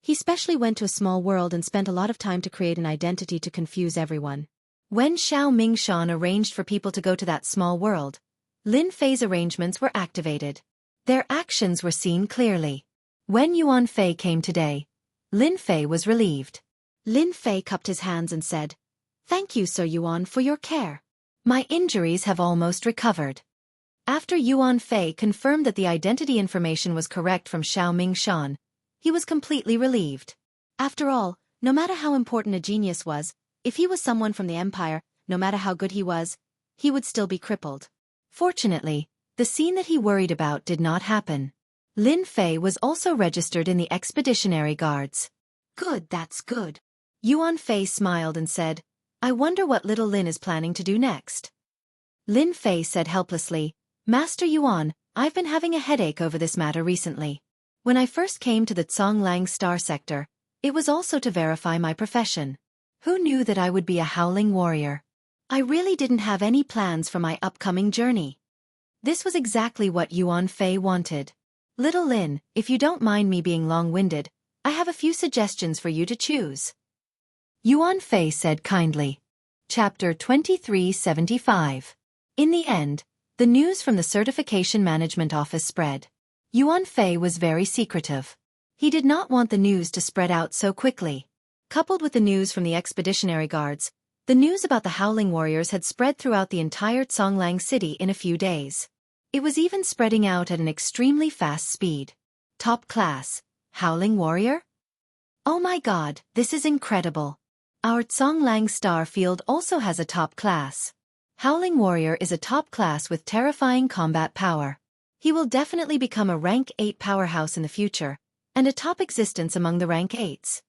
he specially went to a small world and spent a lot of time to create an identity to confuse everyone. When Xiao Mingshan arranged for people to go to that small world, Lin Fei's arrangements were activated. Their actions were seen clearly. When Yuan Fei came today, Lin Fei was relieved. Lin Fei cupped his hands and said, "Thank you, Sir Yuan, for your care. My injuries have almost recovered." After Yuan Fei confirmed that the identity information was correct from Xiao Mingshan, he was completely relieved. After all, no matter how important a genius was, if he was someone from the Empire, no matter how good he was, he would still be crippled. Fortunately, the scene that he worried about did not happen. Lin Fei was also registered in the Expeditionary Guards. "Good, that's good." Yuan Fei smiled and said, "I wonder what little Lin is planning to do next." Lin Fei said helplessly, "Master Yuan, I've been having a headache over this matter recently. When I first came to the Zhonglang Star Sector, it was also to verify my profession. Who knew that I would be a howling warrior? I really didn't have any plans for my upcoming journey." This was exactly what Yuan Fei wanted. "Little Lin, if you don't mind me being long-winded, I have a few suggestions for you to choose." Yuan Fei said kindly. Chapter 2375. In the end, the news from the Certification Management Office spread. Yuan Fei was very secretive. He did not want the news to spread out so quickly. Coupled with the news from the expeditionary guards, the news about the Howling Warriors had spread throughout the entire Songlang city in a few days. It was even spreading out at an extremely fast speed. Top class, Howling Warrior? Oh my god, this is incredible. Our Songlang star field also has a top class. Howling Warrior is a top class with terrifying combat power. He will definitely become a rank 8 powerhouse in the future, and a top existence among the rank 8s.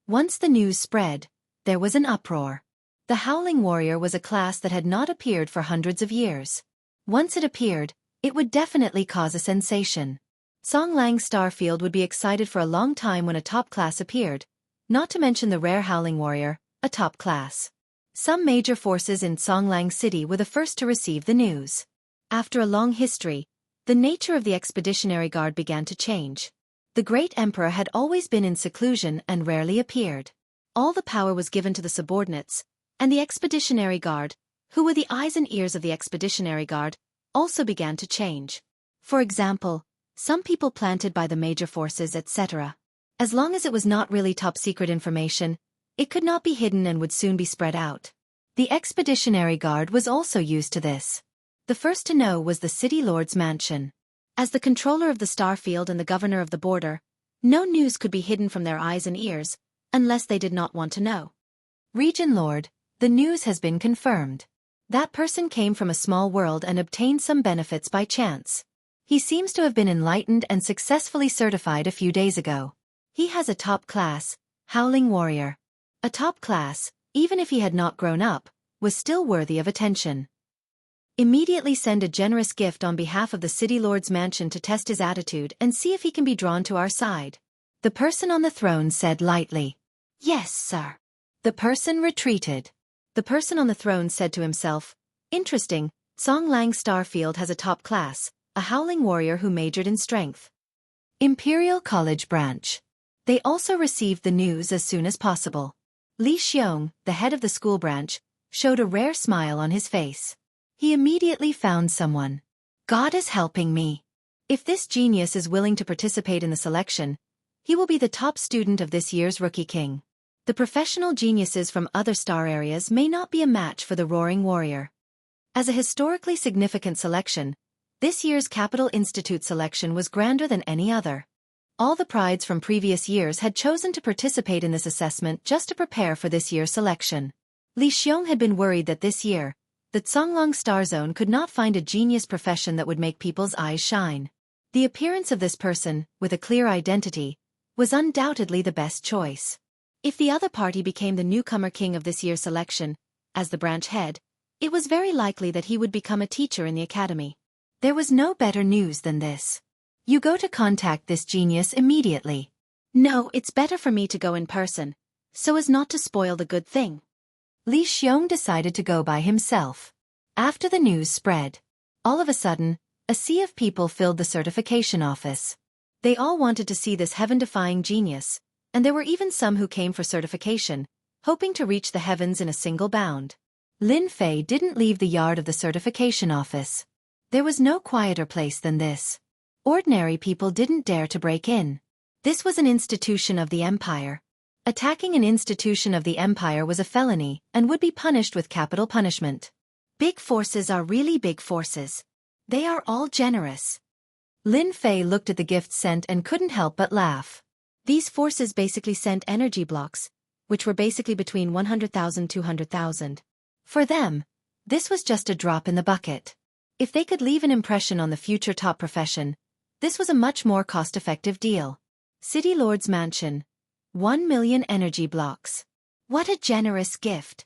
Once the news spread, there was an uproar. The Howling Warrior was a class that had not appeared for hundreds of years. Once it appeared, it would definitely cause a sensation. Songlang Starfield would be excited for a long time when a top class appeared, not to mention the rare Howling Warrior, a top class. Some major forces in Songlang City were the first to receive the news. After a long history, the nature of the Expeditionary Guard began to change. The Great Emperor had always been in seclusion and rarely appeared. All the power was given to the subordinates, and the Expeditionary Guard, who were the eyes and ears of the Expeditionary Guard, also began to change. For example, some people planted by the major forces, etc. As long as it was not really top-secret information, it could not be hidden and would soon be spread out. The Expeditionary Guard was also used to this. The first to know was the City Lord's mansion. As the controller of the Starfield and the governor of the border, no news could be hidden from their eyes and ears, unless they did not want to know. Region Lord, the news has been confirmed. That person came from a small world and obtained some benefits by chance. He seems to have been enlightened and successfully certified a few days ago. He has a top class, Howling Warrior. A top class, even if he had not grown up, was still worthy of attention. Immediately send a generous gift on behalf of the City Lord's mansion to test his attitude and see if he can be drawn to our side. The person on the throne said lightly. Yes, sir. The person retreated. The person on the throne said to himself, interesting, Songlang Starfield has a top class, a Howling Warrior who majored in strength. Imperial College Branch. They also received the news as soon as possible. Li Xiong, the head of the school branch, showed a rare smile on his face. He immediately found someone. God is helping me. If this genius is willing to participate in the selection, he will be the top student of this year's Rookie King. The professional geniuses from other star areas may not be a match for the Roaring Warrior. As a historically significant selection, this year's Capital Institute selection was grander than any other. All the prides from previous years had chosen to participate in this assessment just to prepare for this year's selection. Li Xiong had been worried that this year, the Songlang Star Zone could not find a genius profession that would make people's eyes shine. The appearance of this person, with a clear identity, was undoubtedly the best choice. If the other party became the newcomer king of this year's selection, as the branch head, it was very likely that he would become a teacher in the academy. There was no better news than this. You go to contact this genius immediately. No, it's better for me to go in person, so as not to spoil the good thing. Li Xiong decided to go by himself. After the news spread, all of a sudden, a sea of people filled the certification office. They all wanted to see this heaven-defying genius, and there were even some who came for certification, hoping to reach the heavens in a single bound. Lin Fei didn't leave the yard of the certification office. There was no quieter place than this. Ordinary people didn't dare to break in. This was an institution of the Empire. Attacking an institution of the Empire was a felony and would be punished with capital punishment. Big forces are really big forces. They are all generous. Lin Fei looked at the gifts sent and couldn't help but laugh. These forces basically sent energy blocks, which were basically between 100,000 to 200,000. For them, this was just a drop in the bucket. If they could leave an impression on the future top profession, this was a much more cost-effective deal. City Lord's Mansion. 1 million energy blocks. What a generous gift.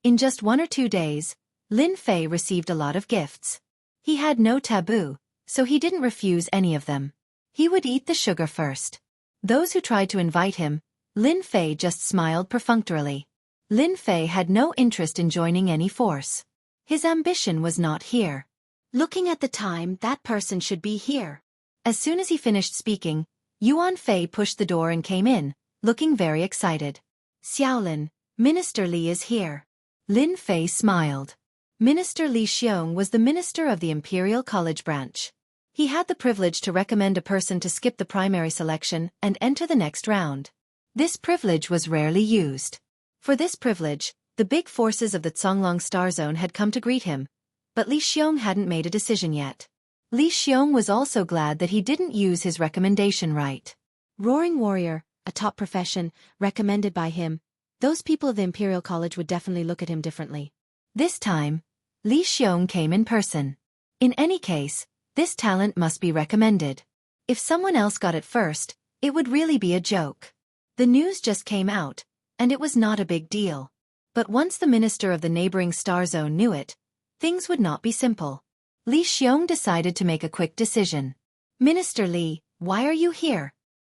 In just 1 or 2 days, Lin Fei received a lot of gifts. He had no taboo, so he didn't refuse any of them. He would eat the sugar first. Those who tried to invite him, Lin Fei just smiled perfunctorily. Lin Fei had no interest in joining any force. His ambition was not here. Looking at the time, that person should be here. As soon as he finished speaking, Yuan Fei pushed the door and came in, looking very excited. Xiaolin, Minister Li is here. Lin Fei smiled. Minister Li Xiong was the minister of the Imperial College Branch. He had the privilege to recommend a person to skip the primary selection and enter the next round. This privilege was rarely used. For this privilege, the big forces of the Zonglong Star Zone had come to greet him, but Li Xiong hadn't made a decision yet. Li Xiong was also glad that he didn't use his recommendation right. Roaring Warrior, a top profession, recommended by him. Those people of the Imperial College would definitely look at him differently. This time, Li Xiong came in person. In any case, this talent must be recommended. If someone else got it first, it would really be a joke. The news just came out, and it was not a big deal. But once the minister of the neighboring star zone knew it, things would not be simple. Li Xiong decided to make a quick decision. Minister Li, why are you here?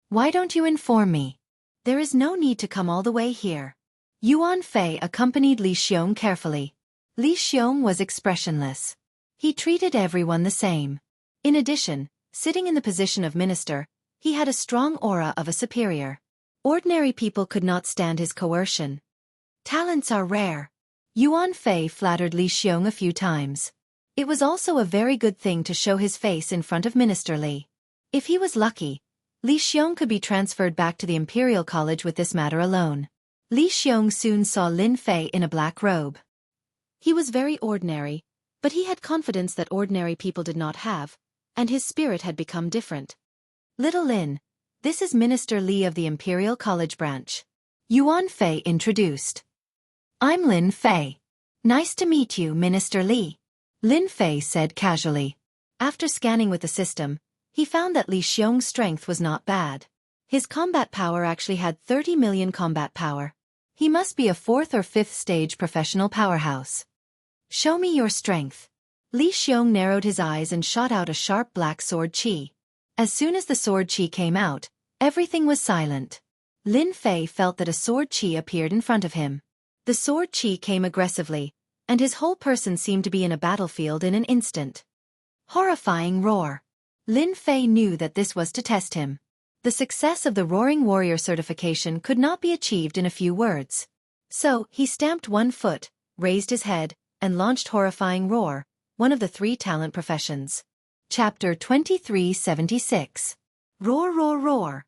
Why don't you inform me? There is no need to come all the way here. Yuan Fei accompanied Li Xiong carefully. Li Xiong was expressionless. He treated everyone the same. In addition, sitting in the position of minister, he had a strong aura of a superior. Ordinary people could not stand his coercion. Talents are rare. Yuan Fei flattered Li Xiong a few times. It was also a very good thing to show his face in front of Minister Li. If he was lucky, Li Xiong could be transferred back to the Imperial College with this matter alone. Li Xiong soon saw Lin Fei in a black robe. He was very ordinary, but he had confidence that ordinary people did not have, and his spirit had become different. Little Lin, this is Minister Li of the Imperial College branch. Yuan Fei introduced. I'm Lin Fei. Nice to meet you, Minister Li. Lin Fei said casually. After scanning with the system, he found that Li Xiong's strength was not bad. His combat power actually had 30 million combat power. He must be a 4th or 5th stage professional powerhouse. Show me your strength. Li Xiong narrowed his eyes and shot out a sharp black sword chi. As soon as the sword chi came out, everything was silent. Lin Fei felt that a sword chi appeared in front of him. The sword chi came aggressively, and his whole person seemed to be in a battlefield in an instant. Horrifying roar. Lin Fei knew that this was to test him. The success of the Roaring Warrior certification could not be achieved in a few words. So, he stamped one foot, raised his head, and launched Horrifying Roar, one of the 3 talent professions. Chapter 2376. Roar Roar Roar.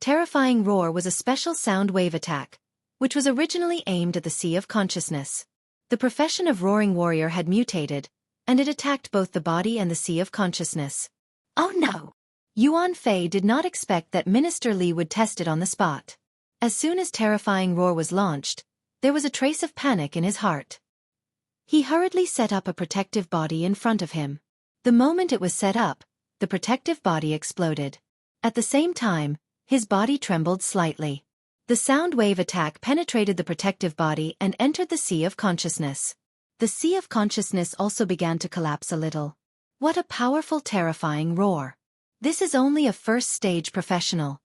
Terrifying Roar was a special sound wave attack, which was originally aimed at the Sea of Consciousness. The profession of Roaring Warrior had mutated, and it attacked both the body and the Sea of Consciousness. Oh no! Yuan Fei did not expect that Minister Li would test it on the spot. As soon as Terrifying Roar was launched, there was a trace of panic in his heart. He hurriedly set up a protective body in front of him. The moment it was set up, the protective body exploded. At the same time, his body trembled slightly. The sound wave attack penetrated the protective body and entered the Sea of Consciousness. The Sea of Consciousness also began to collapse a little. What a powerful terrifying roar. This is only a 1st stage professional.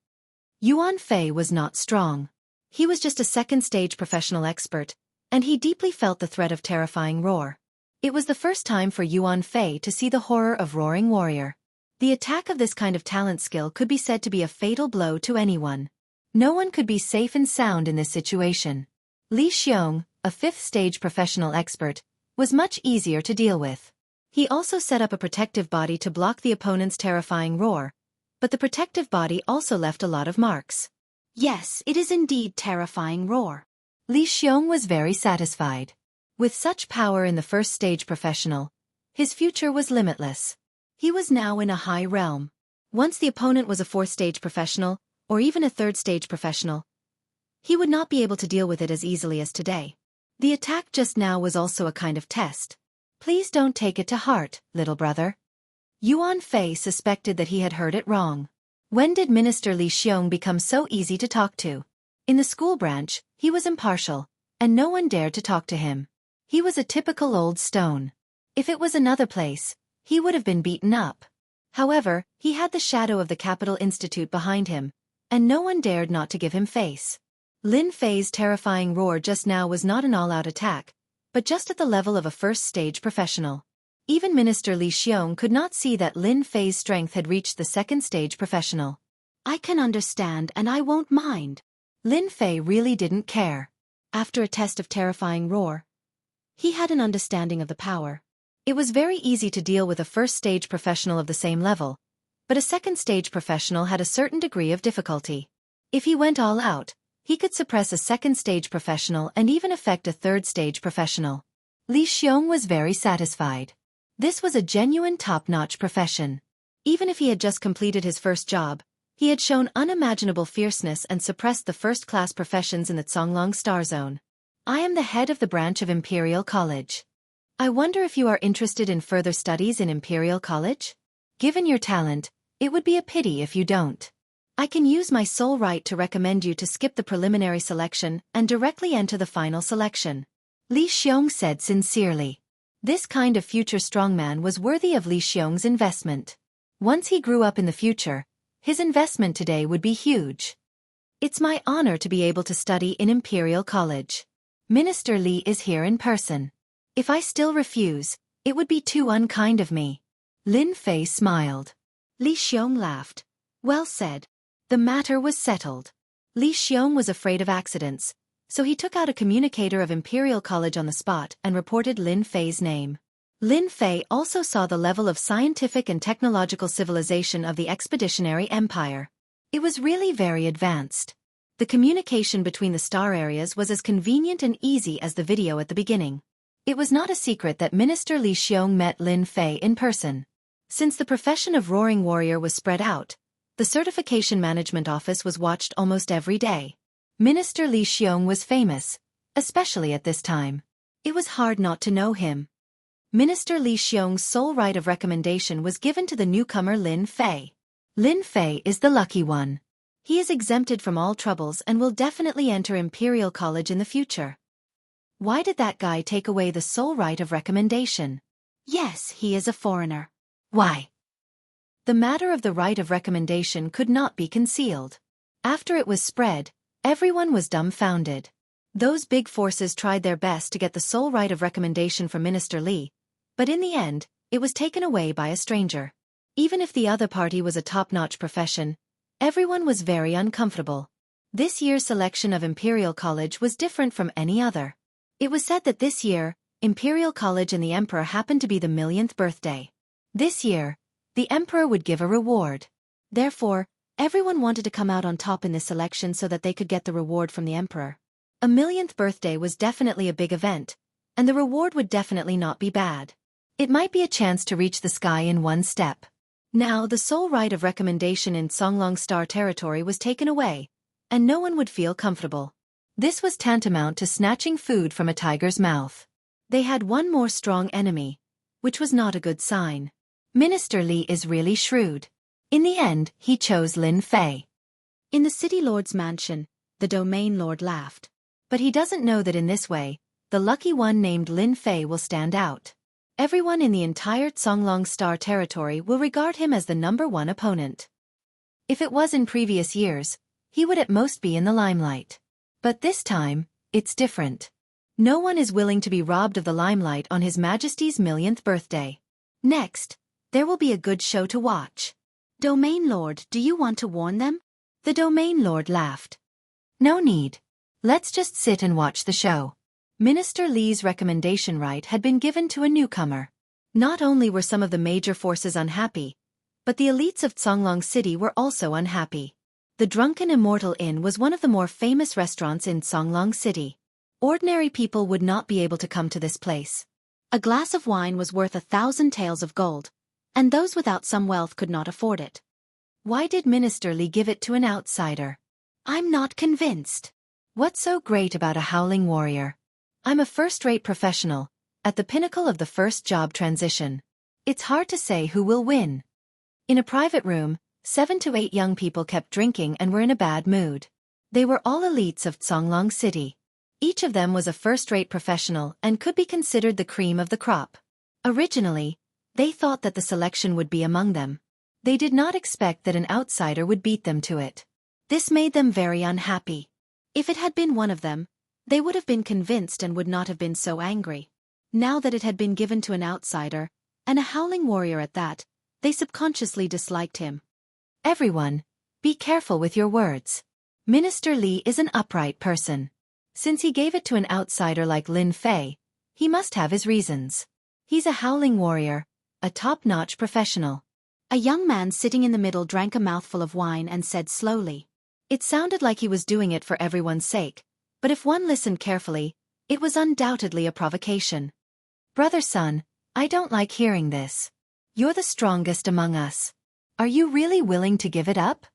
Yuan Fei was not strong. He was just a 2nd stage professional expert, and he deeply felt the threat of terrifying roar. It was the first time for Yuan Fei to see the horror of Roaring Warrior. The attack of this kind of talent skill could be said to be a fatal blow to anyone. No one could be safe and sound in this situation. Li Xiong, a 5th stage professional expert, was much easier to deal with. He also set up a protective body to block the opponent's terrifying roar, but the protective body also left a lot of marks. Yes, it is indeed terrifying roar. Li Xiong was very satisfied. With such power in the 1st stage professional, his future was limitless. He was now in a high realm. Once the opponent was a 4th stage professional, or even a 3rd stage professional, he would not be able to deal with it as easily as today. The attack just now was also a kind of test. Please don't take it to heart, little brother. Yuan Fei suspected that he had heard it wrong. When did Minister Li Xiong become so easy to talk to? In the school branch, he was impartial, and no one dared to talk to him. He was a typical old stone. If it was another place, he would have been beaten up. However, he had the shadow of the Capital Institute behind him, and no one dared not to give him face. Lin Fei's terrifying roar just now was not an all-out attack, but just at the level of a 1st stage professional. Even Minister Li Xiong could not see that Lin Fei's strength had reached the 2nd stage professional. I can understand and I won't mind. Lin Fei really didn't care. After a test of terrifying roar, he had an understanding of the power. It was very easy to deal with a 1st stage professional of the same level, but a 2nd stage professional had a certain degree of difficulty. If he went all out, he could suppress a second-stage professional and even affect a third-stage professional. Li Xiong was very satisfied. This was a genuine top-notch profession. Even if he had just completed his first job, he had shown unimaginable fierceness and suppressed the first-class professions in the Songlong Star Zone. I am the head of the branch of Imperial College. I wonder if you are interested in further studies in Imperial College? Given your talent, it would be a pity if you don't. I can use my sole right to recommend you to skip the preliminary selection and directly enter the final selection. Li Xiong said sincerely. This kind of future strongman was worthy of Li Xiong's investment. Once he grew up in the future, his investment today would be huge. It's my honor to be able to study in Imperial College. Minister Li is here in person. If I still refuse, it would be too unkind of me. Lin Fei smiled. Li Xiong laughed. Well said. The matter was settled. Li Xiong was afraid of accidents, so he took out a communicator of Imperial College on the spot and reported Lin Fei's name. Lin Fei also saw the level of scientific and technological civilization of the Expeditionary Empire. It was really very advanced. The communication between the star areas was as convenient and easy as the video at the beginning. It was not a secret that Minister Li Xiong met Lin Fei in person. Since the profession of Roaring Warrior was spread out, the Certification Management Office was watched almost every day. Minister Li Xiong was famous, especially at this time. It was hard not to know him. Minister Li Xiong's sole right of recommendation was given to the newcomer Lin Fei. Lin Fei is the lucky one. He is exempted from all troubles and will definitely enter Imperial College in the future. Why did that guy take away the sole right of recommendation? Yes, he is a foreigner. Why? The matter of the right of recommendation could not be concealed. After it was spread, everyone was dumbfounded. Those big forces tried their best to get the sole right of recommendation from Minister Li, but in the end, it was taken away by a stranger. Even if the other party was a top-notch profession, everyone was very uncomfortable. This year's selection of Imperial College was different from any other. It was said that this year, Imperial College and the Emperor happened to be the 1,000,000th birthday. This year, the Emperor would give a reward. Therefore, everyone wanted to come out on top in this selection so that they could get the reward from the Emperor. A 1,000,000th birthday was definitely a big event, and the reward would definitely not be bad. It might be a chance to reach the sky in one step. Now the sole right of recommendation in Songlong Star territory was taken away, and no one would feel comfortable. This was tantamount to snatching food from a tiger's mouth. They had one more strong enemy, which was not a good sign. Minister Li is really shrewd. In the end, he chose Lin Fei. In the City Lord's mansion, the Domain Lord laughed. But he doesn't know that in this way, the lucky one named Lin Fei will stand out. Everyone in the entire Songlong Star territory will regard him as the #1 opponent. If it was in previous years, he would at most be in the limelight. But this time, it's different. No one is willing to be robbed of the limelight on His Majesty's 1,000,000th birthday. Next, there will be a good show to watch. Domain Lord, do you want to warn them? The Domain Lord laughed. No need. Let's just sit and watch the show. Minister Li's recommendation right had been given to a newcomer. Not only were some of the major forces unhappy, but the elites of Songlong City were also unhappy. The Drunken Immortal Inn was one of the more famous restaurants in Songlong City. Ordinary people would not be able to come to this place. A glass of wine was worth 1,000 taels of gold, and those without some wealth could not afford it. Why did Minister Li give it to an outsider? I'm not convinced. What's so great about a howling warrior? I'm a first-rate professional, at the pinnacle of the first job transition. It's hard to say who will win. In a private room, 7 to 8 young people kept drinking and were in a bad mood. They were all elites of Songlong City. Each of them was a first-rate professional and could be considered the cream of the crop. Originally, they thought that the selection would be among them. They did not expect that an outsider would beat them to it. This made them very unhappy. If it had been one of them, they would have been convinced and would not have been so angry. Now that it had been given to an outsider, and a howling warrior at that, they subconsciously disliked him. Everyone, be careful with your words. Minister Li is an upright person. Since he gave it to an outsider like Lin Fei, he must have his reasons. He's a howling warrior, a top-notch professional. A young man sitting in the middle drank a mouthful of wine and said slowly, It sounded like he was doing it for everyone's sake, but if one listened carefully, it was undoubtedly a provocation. Brother Sun, I don't like hearing this. You're the strongest among us. Are you really willing to give it up?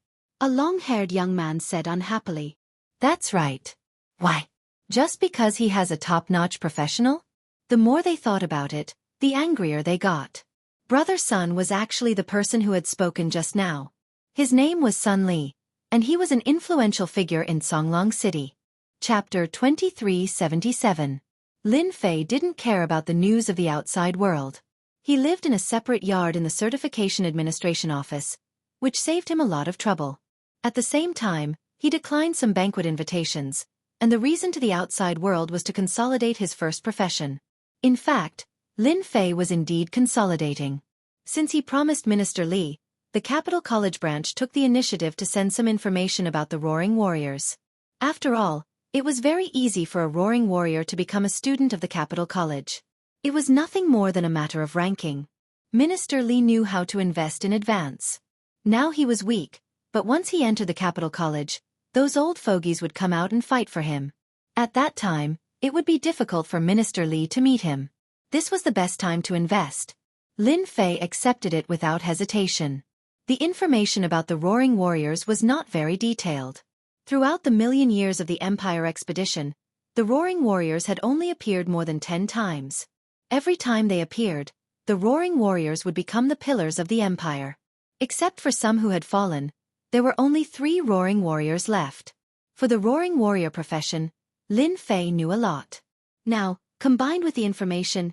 A long-haired young man said unhappily. That's right. Why? Just because he has a top-notch professional? The more they thought about it, the angrier they got. Brother Sun was actually the person who had spoken just now. His name was Sun Li, and he was an influential figure in Songlong City. Chapter 2377. Lin Fei didn't care about the news of the outside world. He lived in a separate yard in the Certification Administration Office, which saved him a lot of trouble. At the same time, he declined some banquet invitations, and the reason to the outside world was to consolidate his first profession. In fact, Lin Fei was indeed consolidating. Since he promised Minister Li, the Capital College branch took the initiative to send some information about the Roaring Warriors. After all, it was very easy for a Roaring Warrior to become a student of the Capital College. It was nothing more than a matter of ranking. Minister Li knew how to invest in advance. Now he was weak, but once he entered the Capital College, those old fogies would come out and fight for him. At that time, it would be difficult for Minister Li to meet him. This was the best time to invest. Lin Fei accepted it without hesitation. The information about the Roaring Warriors was not very detailed. Throughout the million years of the Empire expedition, the Roaring Warriors had only appeared more than 10 times. Every time they appeared, the Roaring Warriors would become the pillars of the Empire. Except for some who had fallen, there were only 3 Roaring Warriors left. For the Roaring Warrior profession, Lin Fei knew a lot. Now, combined with the information,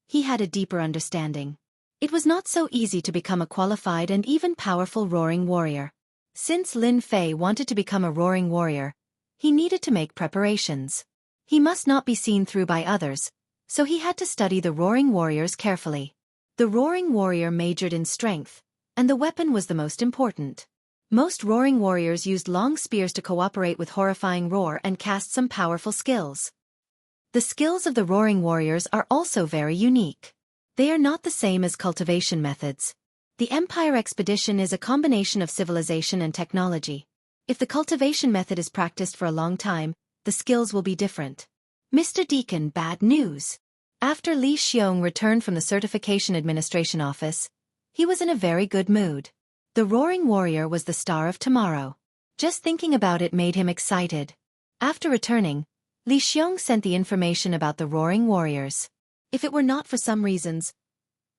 he had a deeper understanding. It was not so easy to become a qualified and even powerful Roaring Warrior. Since Lin Fei wanted to become a Roaring Warrior, he needed to make preparations. He must not be seen through by others, so he had to study the Roaring Warriors carefully. The Roaring Warrior majored in strength, and the weapon was the most important. Most Roaring Warriors used long spears to cooperate with horrifying roar and cast some powerful skills. The skills of the Roaring Warriors are also very unique. They are not the same as cultivation methods. The Empire expedition is a combination of civilization and technology. If the cultivation method is practiced for a long time, the skills will be different. Mr. Deacon, bad news. After Li Xiong returned from the Certification Administration Office, he was in a very good mood. The Roaring Warrior was the star of tomorrow. Just thinking about it made him excited. After returning, Li Xiong sent the information about the Roaring Warriors. If it were not for some reasons,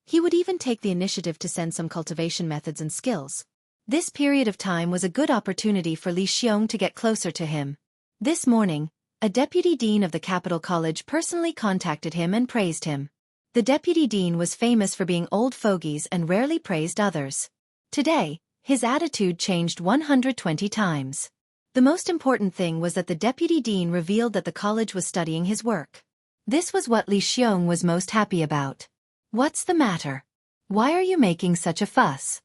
he would even take the initiative to send some cultivation methods and skills. This period of time was a good opportunity for Li Xiong to get closer to him. This morning, a deputy dean of the Capital College personally contacted him and praised him. The deputy dean was famous for being old fogies and rarely praised others. Today, his attitude changed 120 times. The most important thing was that the deputy dean revealed that the college was studying his work. This was what Li Xiong was most happy about. What's the matter? Why are you making such a fuss?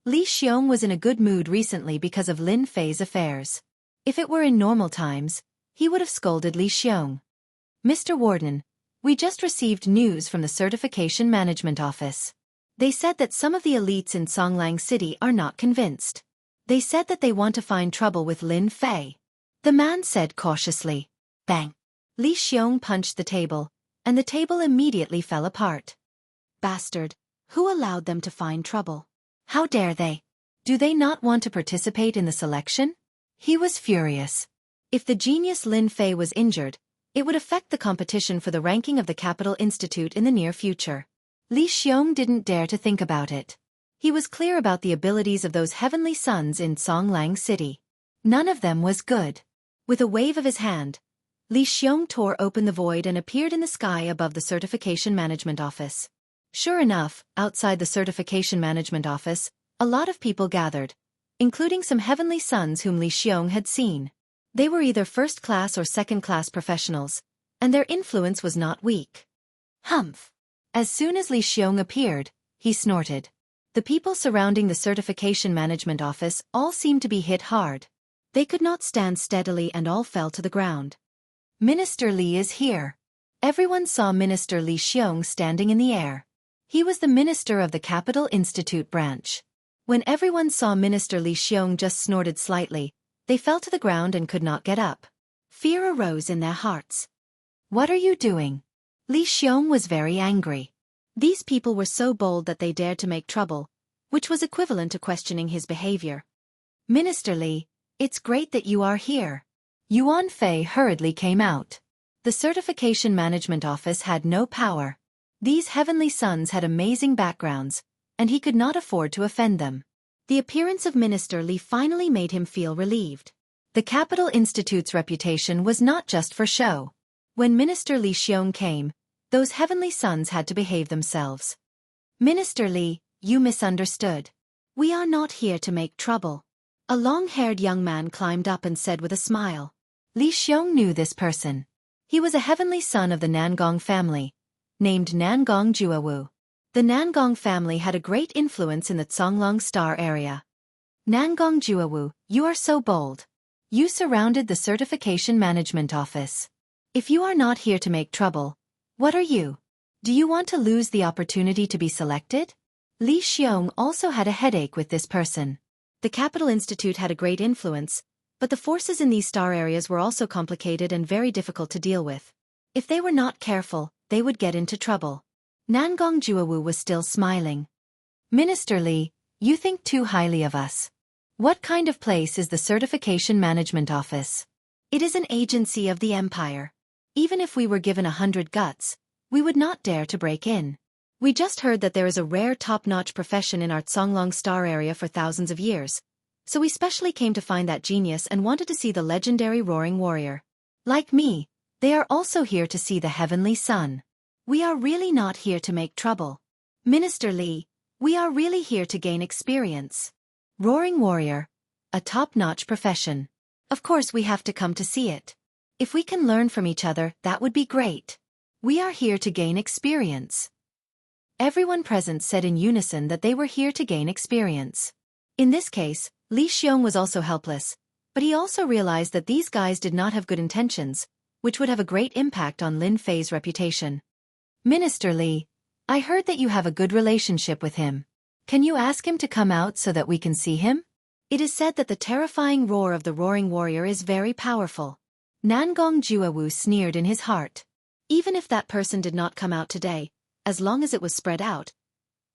Li Xiong was in a good mood recently because of Lin Fei's affairs. If it were in normal times, he would have scolded Li Xiong. Mr. Warden, we just received news from the Certification Management Office. They said that some of the elites in Songlang City are not convinced. They said that they want to find trouble with Lin Fei. The man said cautiously. Bang! Li Xiong punched the table, and the table immediately fell apart. Bastard! Who allowed them to find trouble? How dare they? Do they not want to participate in the selection? He was furious. If the genius Lin Fei was injured, it would affect the competition for the ranking of the Capital Institute in the near future. Li Xiong didn't dare to think about it. He was clear about the abilities of those heavenly sons in Songlang City. None of them was good. With a wave of his hand, Li Xiong tore open the void and appeared in the sky above the Certification Management Office. Sure enough, outside the Certification Management Office, a lot of people gathered, including some heavenly sons whom Li Xiong had seen. They were either first-class or second-class professionals, and their influence was not weak. Humph! As soon as Li Xiong appeared, he snorted. The people surrounding the Certification Management Office all seemed to be hit hard. They could not stand steadily and all fell to the ground. Minister Li is here. Everyone saw Minister Li Xiong standing in the air. He was the minister of the Capital Institute branch. When everyone saw Minister Li Xiong just snorted slightly, They fell to the ground and could not get up. Fear arose in their hearts. What are you doing? Li Xiong was very angry. These people were so bold that they dared to make trouble, which was equivalent to questioning his behavior. Minister Li, it's great that you are here. Yuan Fei hurriedly came out. The Certification Management Office had no power. These heavenly sons had amazing backgrounds, and he could not afford to offend them. The appearance of Minister Li finally made him feel relieved. The Capital Institute's reputation was not just for show. When Minister Li Xiong came, those heavenly sons had to behave themselves. Minister Li, you misunderstood. We are not here to make trouble. A long-haired young man climbed up and said with a smile. Li Xiong knew this person. He was a heavenly son of the Nangong family, named Nangong Juawu. The Nangong family had a great influence in the Zonglong Star area. Nangong Juawu, you are so bold. You surrounded the Certification Management Office. If you are not here to make trouble, what are you? Do you want to lose the opportunity to be selected? Li Xiong also had a headache with this person. The Capital Institute had a great influence, but the forces in these star areas were also complicated and very difficult to deal with. If they were not careful, they would get into trouble. Nangong Juawu was still smiling. Minister Li, you think too highly of us. What kind of place is the Certification Management Office? It is an agency of the Empire. Even if we were given 100 guts, we would not dare to break in. We just heard that there is a rare top-notch profession in our Zonglong Star area for thousands of years, so we specially came to find that genius and wanted to see the legendary Roaring Warrior. Like me, they are also here to see the Heavenly Sun. We are really not here to make trouble. Minister Li, we are really here to gain experience. Roaring Warrior, a top-notch profession. Of course we have to come to see it. If we can learn from each other, that would be great. We are here to gain experience. Everyone present said in unison that they were here to gain experience. In this case, Li Xiong was also helpless, but he also realized that these guys did not have good intentions, which would have a great impact on Lin Fei's reputation. Minister Li, I heard that you have a good relationship with him. Can you ask him to come out so that we can see him? It is said that the terrifying roar of the Roaring Warrior is very powerful. Nangong Juawu sneered in his heart. Even if that person did not come out today, as long as it was spread out,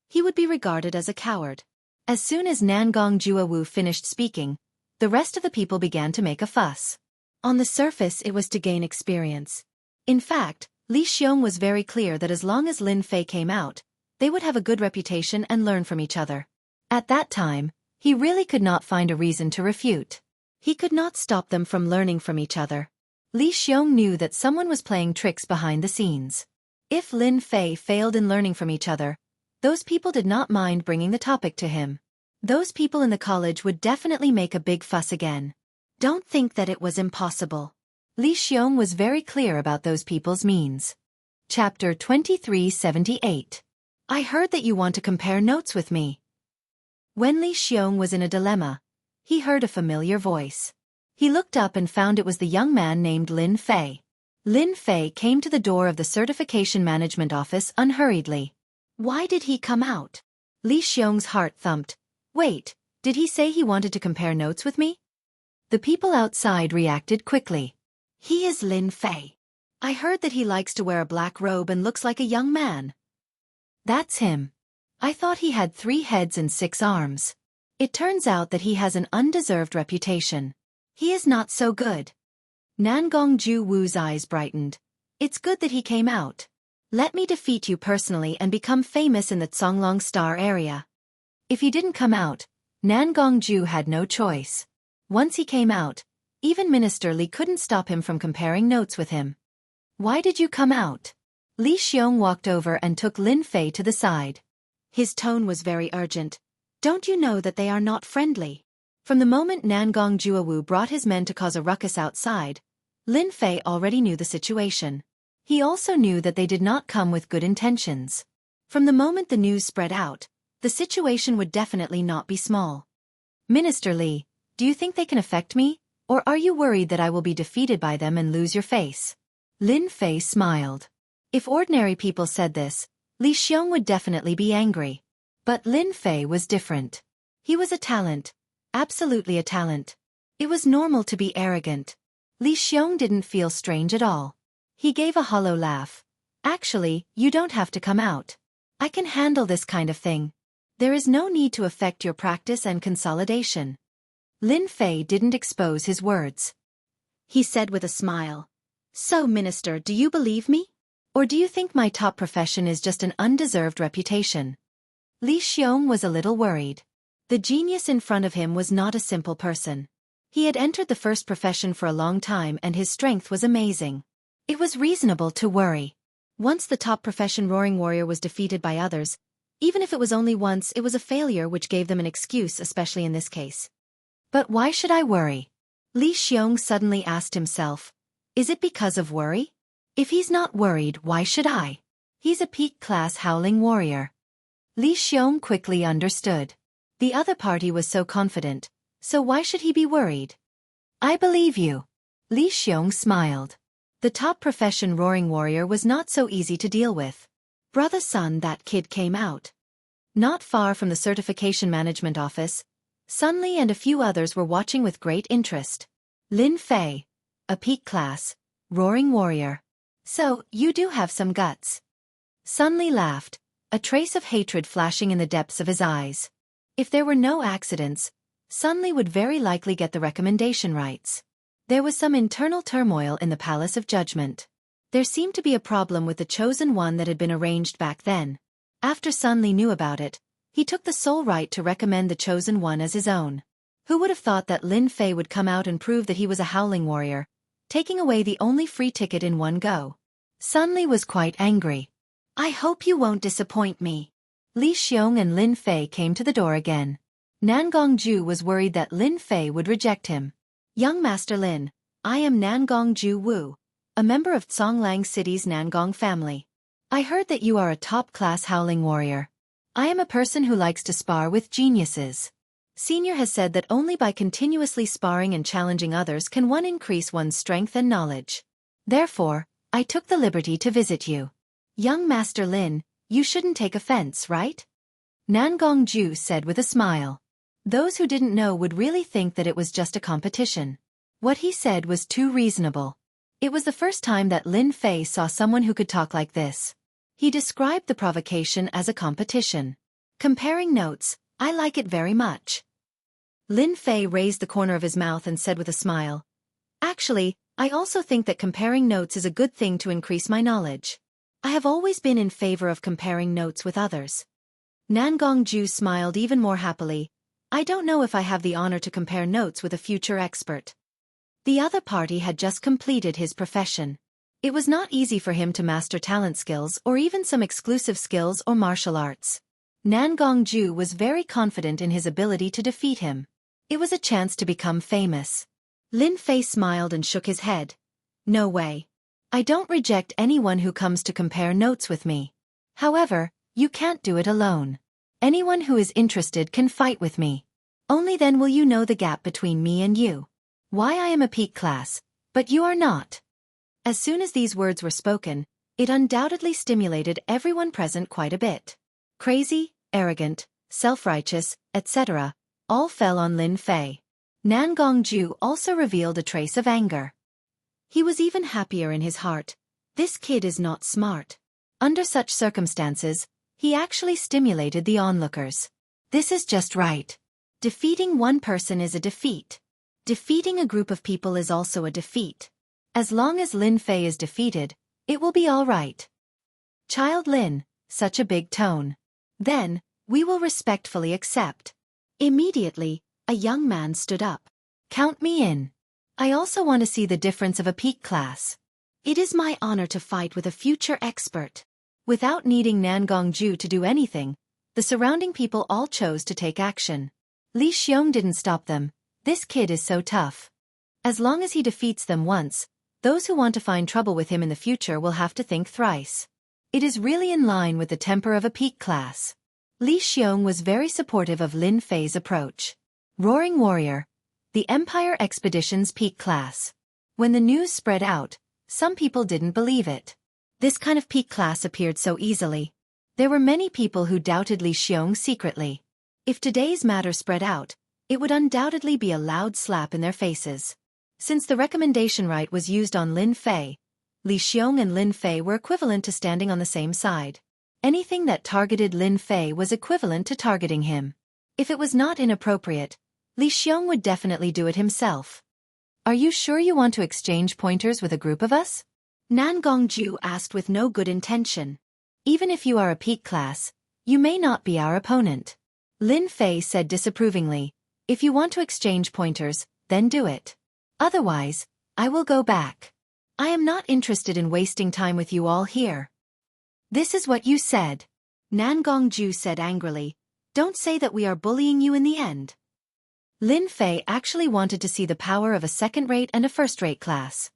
he would be regarded as a coward. As soon as Nangong Juawu finished speaking, the rest of the people began to make a fuss. On the surface it was to gain experience. In fact, Li Xiong was very clear that as long as Lin Fei came out, they would have a good reputation and learn from each other. At that time, he really could not find a reason to refute. He could not stop them from learning from each other. Li Xiong knew that someone was playing tricks behind the scenes. If Lin Fei failed in learning from each other, those people did not mind bringing the topic to him. Those people in the college would definitely make a big fuss again. Don't think that it was impossible. Li Xiong was very clear about those people's means. Chapter 2378. I heard that you want to compare notes with me. When Li Xiong was in a dilemma, he heard a familiar voice. He looked up and found it was the young man named Lin Fei. Lin Fei came to the door of the Certification Management Office unhurriedly. Why did he come out? Li Xiong's heart thumped. Wait, did he say he wanted to compare notes with me? The people outside reacted quickly. He is Lin Fei. I heard that he likes to wear a black robe and looks like a young man. That's him. I thought he had 3 heads and 6 arms. It turns out that he has an undeserved reputation. He is not so good. Nangong Juwu's eyes brightened. It's good that he came out. Let me defeat you personally and become famous in the Zonglong Star area. If he didn't come out, Nangong Ju had no choice. Once he came out, even Minister Li couldn't stop him from comparing notes with him. Why did you come out? Li Xiong walked over and took Lin Fei to the side. His tone was very urgent. Don't you know that they are not friendly? From the moment Nangong Juawu brought his men to cause a ruckus outside, Lin Fei already knew the situation. He also knew that they did not come with good intentions. From the moment the news spread out, the situation would definitely not be small. Minister Li, do you think they can affect me, or are you worried that I will be defeated by them and lose your face? Lin Fei smiled. If ordinary people said this, Li Xiong would definitely be angry. But Lin Fei was different. He was a talent. Absolutely a talent. It was normal to be arrogant. Li Xiong didn't feel strange at all. He gave a hollow laugh. Actually, you don't have to come out. I can handle this kind of thing. There is no need to affect your practice and consolidation. Lin Fei didn't expose his words. He said with a smile. So, Minister, do you believe me? Or do you think my top profession is just an undeserved reputation? Li Xiong was a little worried. The genius in front of him was not a simple person. He had entered the first profession for a long time and his strength was amazing. It was reasonable to worry. Once the top profession Roaring Warrior was defeated by others, even if it was only once, it was a failure which gave them an excuse, especially in this case. But why should I worry? Li Xiong suddenly asked himself. Is it because of worry? If he's not worried, why should I? He's a peak-class Howling Warrior. Li Xiong quickly understood. The other party was so confident, so why should he be worried? I believe you. Li Xiong smiled. The top profession Roaring Warrior was not so easy to deal with. Brother Sun, that kid came out. Not far from the certification management office, Sun Li and a few others were watching with great interest. Lin Fei, a peak class, Roaring Warrior. So, you do have some guts. Sun Li laughed, a trace of hatred flashing in the depths of his eyes. If there were no accidents, Sun Li would very likely get the recommendation rights. There was some internal turmoil in the Palace of Judgment. There seemed to be a problem with the Chosen One that had been arranged back then. After Sun Li knew about it, he took the sole right to recommend the Chosen One as his own. Who would have thought that Lin Fei would come out and prove that he was a Howling Warrior, taking away the only free ticket in one go? Sun Li was quite angry. I hope you won't disappoint me. Li Xiong and Lin Fei came to the door again. Nangongju was worried that Lin Fei would reject him. Young Master Lin, I am Nangongju Wu, a member of Songlang City's Nangong family. I heard that you are a top-class Howling Warrior. I am a person who likes to spar with geniuses. Senior has said that only by continuously sparring and challenging others can one increase one's strength and knowledge. Therefore, I took the liberty to visit you. Young Master Lin, you shouldn't take offense, right? Nangongju said with a smile. Those who didn't know would really think that it was just a competition. What he said was too reasonable. It was the first time that Lin Fei saw someone who could talk like this. He described the provocation as a competition. Comparing notes, I like it very much. Lin Fei raised the corner of his mouth and said with a smile. Actually, I also think that comparing notes is a good thing to increase my knowledge. I have always been in favor of comparing notes with others. Nangongju smiled even more happily. I don't know if I have the honor to compare notes with a future expert. The other party had just completed his profession. It was not easy for him to master talent skills or even some exclusive skills or martial arts. Nangongju was very confident in his ability to defeat him. It was a chance to become famous. Lin Fei smiled and shook his head. No way. I don't reject anyone who comes to compare notes with me. However, you can't do it alone. Anyone who is interested can fight with me. Only then will you know the gap between me and you. Why I am a peak class, but you are not. As soon as these words were spoken, it undoubtedly stimulated everyone present quite a bit. Crazy, arrogant, self-righteous, etc., all fell on Lin Fei. Nangongju also revealed a trace of anger. He was even happier in his heart. This kid is not smart. Under such circumstances, he actually stimulated the onlookers. This is just right. Defeating one person is a defeat. Defeating a group of people is also a defeat. As long as Lin Fei is defeated, it will be all right. Child Lin, such a big tone. Then, we will respectfully accept. Immediately, a young man stood up. Count me in. I also want to see the difference of a peak class. It is my honor to fight with a future expert. Without needing Nangongju to do anything, the surrounding people all chose to take action. Li Xiong didn't stop them. This kid is so tough. As long as he defeats them once, those who want to find trouble with him in the future will have to think thrice. It is really in line with the temper of a peak class. Li Xiong was very supportive of Lin Fei's approach. Roaring Warrior, the Empire Expedition's peak class. When the news spread out, some people didn't believe it. This kind of peak class appeared so easily. There were many people who doubted Li Xiong secretly. If today's matter spread out, it would undoubtedly be a loud slap in their faces. Since the recommendation right was used on Lin Fei, Li Xiong and Lin Fei were equivalent to standing on the same side. Anything that targeted Lin Fei was equivalent to targeting him. If it was not inappropriate, Li Xiong would definitely do it himself. Are you sure you want to exchange pointers with a group of us? Nan Gongju asked with no good intention. Even if you are a peak class, you may not be our opponent. Lin Fei said disapprovingly, if you want to exchange pointers, then do it. Otherwise, I will go back. I am not interested in wasting time with you all here. This is what you said. Nan Gongju said angrily, don't say that we are bullying you in the end. Lin Fei actually wanted to see the power of a second-rate and a first-rate class.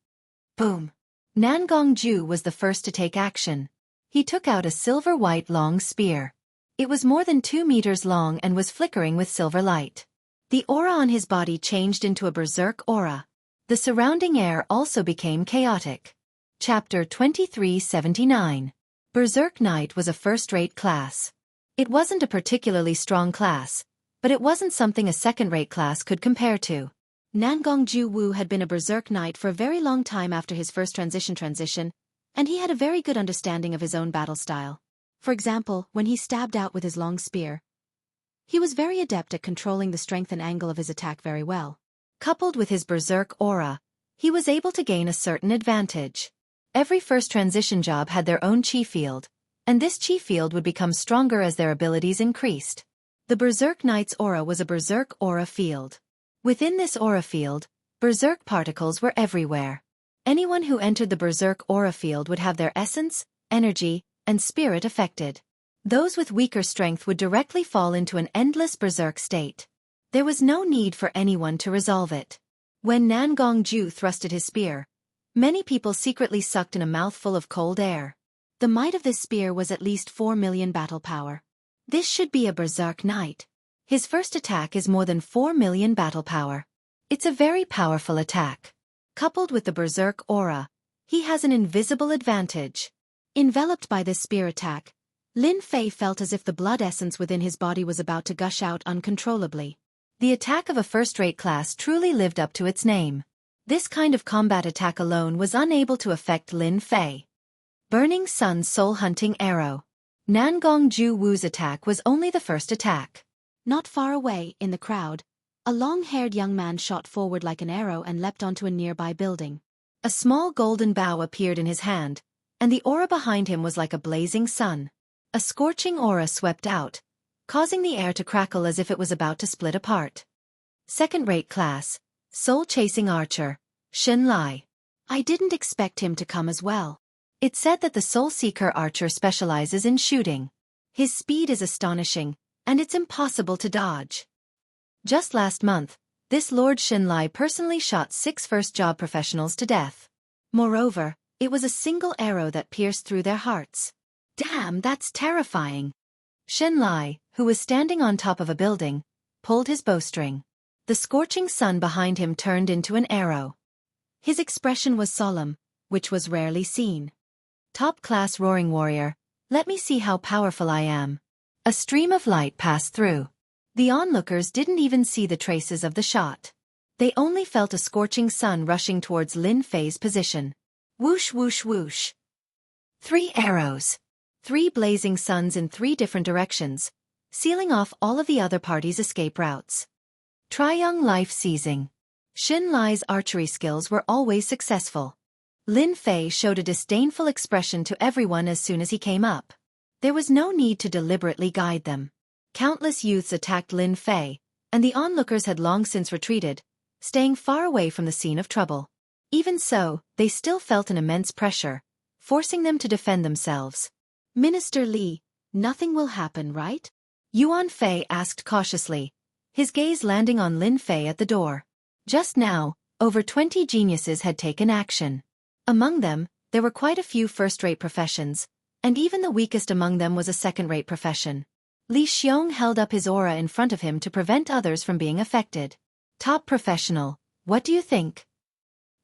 Boom. Nan Gongju was the first to take action. He took out a silver-white long spear. It was more than 2 meters long and was flickering with silver light. The aura on his body changed into a berserk aura. The surrounding air also became chaotic. Chapter 2379. Berserk Knight was a first-rate class. It wasn't a particularly strong class, but it wasn't something a second-rate class could compare to. Nan Gongju Wu had been a Berserk Knight for a very long time after his first transition, and he had a very good understanding of his own battle style. For example, when he stabbed out with his long spear, he was very adept at controlling the strength and angle of his attack very well. Coupled with his Berserk aura, he was able to gain a certain advantage. Every first transition job had their own chi field, and this chi field would become stronger as their abilities increased. The Berserk Knight's aura was a Berserk aura field. Within this aura field, Berserk particles were everywhere. Anyone who entered the Berserk aura field would have their essence, energy, and spirit affected. Those with weaker strength would directly fall into an endless Berserk state. There was no need for anyone to resolve it. When Nan Gongju thrusted his spear, many people secretly sucked in a mouthful of cold air. The might of this spear was at least 4 million battle power. This should be a Berserk Knight. His first attack is more than 4 million battle power. It's a very powerful attack. Coupled with the Berserk aura, he has an invisible advantage. Enveloped by this spear attack, Lin Fei felt as if the blood essence within his body was about to gush out uncontrollably. The attack of a first-rate class truly lived up to its name. This kind of combat attack alone was unable to affect Lin Fei. Burning Sun Soul-Hunting Arrow. Nan Gongju Wu's attack was only the first attack. Not far away, in the crowd, a long-haired young man shot forward like an arrow and leapt onto a nearby building. A small golden bow appeared in his hand, and the aura behind him was like a blazing sun. A scorching aura swept out, causing the air to crackle as if it was about to split apart. Second-rate class, soul-chasing archer, Shen Lai. I didn't expect him to come as well. It's said that the soul-seeker archer specializes in shooting. His speed is astonishing, and it's impossible to dodge. Just last month, this Lord Shen Lai personally shot 6 first-job professionals to death. Moreover, it was a single arrow that pierced through their hearts. Damn, that's terrifying. Shen Lai, who was standing on top of a building, pulled his bowstring. The scorching sun behind him turned into an arrow. His expression was solemn, which was rarely seen. Top-class roaring warrior, let me see how powerful I am. A stream of light passed through. The onlookers didn't even see the traces of the shot. They only felt a scorching sun rushing towards Lin Fei's position. Whoosh whoosh whoosh. 3 arrows. 3 blazing suns in 3 different directions, sealing off all of the other party's escape routes. Triyoung life seizing. Shen Lai's archery skills were always successful. Lin Fei showed a disdainful expression to everyone as soon as he came up. There was no need to deliberately guide them. Countless youths attacked Lin Fei, and the onlookers had long since retreated, staying far away from the scene of trouble. Even so, they still felt an immense pressure, forcing them to defend themselves. Minister Li, nothing will happen, right? Yuan Fei asked cautiously, his gaze landing on Lin Fei at the door. Just now, over 20 geniuses had taken action. Among them, there were quite a few first-rate professions, and even the weakest among them was a second-rate profession. Li Xiong held up his aura in front of him to prevent others from being affected. Top professional, what do you think?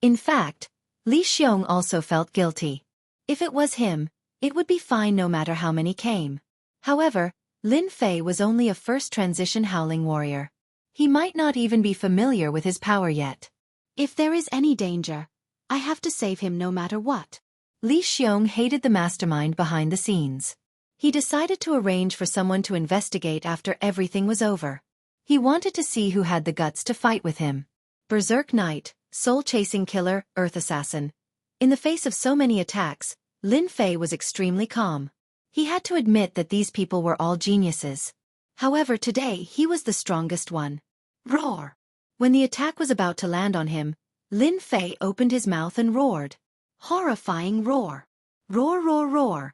In fact, Li Xiong also felt guilty. If it was him, it would be fine no matter how many came. However, Lin Fei was only a first transition howling warrior. He might not even be familiar with his power yet. If there is any danger, I have to save him no matter what. Li Xiong hated the mastermind behind the scenes. He decided to arrange for someone to investigate after everything was over. He wanted to see who had the guts to fight with him. Berserk Knight, soul-chasing killer, earth assassin. In the face of so many attacks, Lin Fei was extremely calm. He had to admit that these people were all geniuses. However, today he was the strongest one. Roar! When the attack was about to land on him, Lin Fei opened his mouth and roared. Horrifying roar. Roar, roar, roar.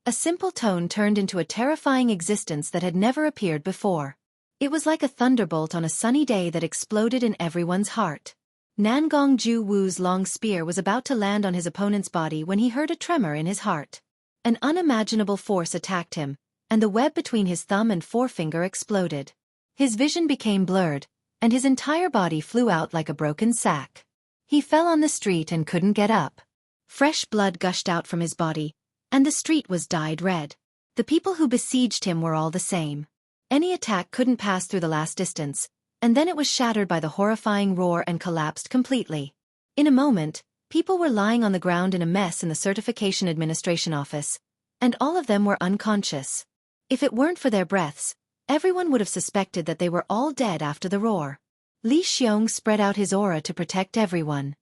A simple tone turned into a terrifying existence that had never appeared before. It was like a thunderbolt on a sunny day that exploded in everyone's heart. Nangong Ju Wu's long spear was about to land on his opponent's body when he heard a tremor in his heart. An unimaginable force attacked him, and the web between his thumb and forefinger exploded. His vision became blurred, and his entire body flew out like a broken sack. He fell on the street and couldn't get up. Fresh blood gushed out from his body, and the street was dyed red. The people who besieged him were all the same. Any attack couldn't pass through the last distance, and then it was shattered by the horrifying roar and collapsed completely. In a moment, people were lying on the ground in a mess in the Certification Administration office, and all of them were unconscious. If it weren't for their breaths, everyone would have suspected that they were all dead after the roar. Li Xiong spread out his aura to protect everyone.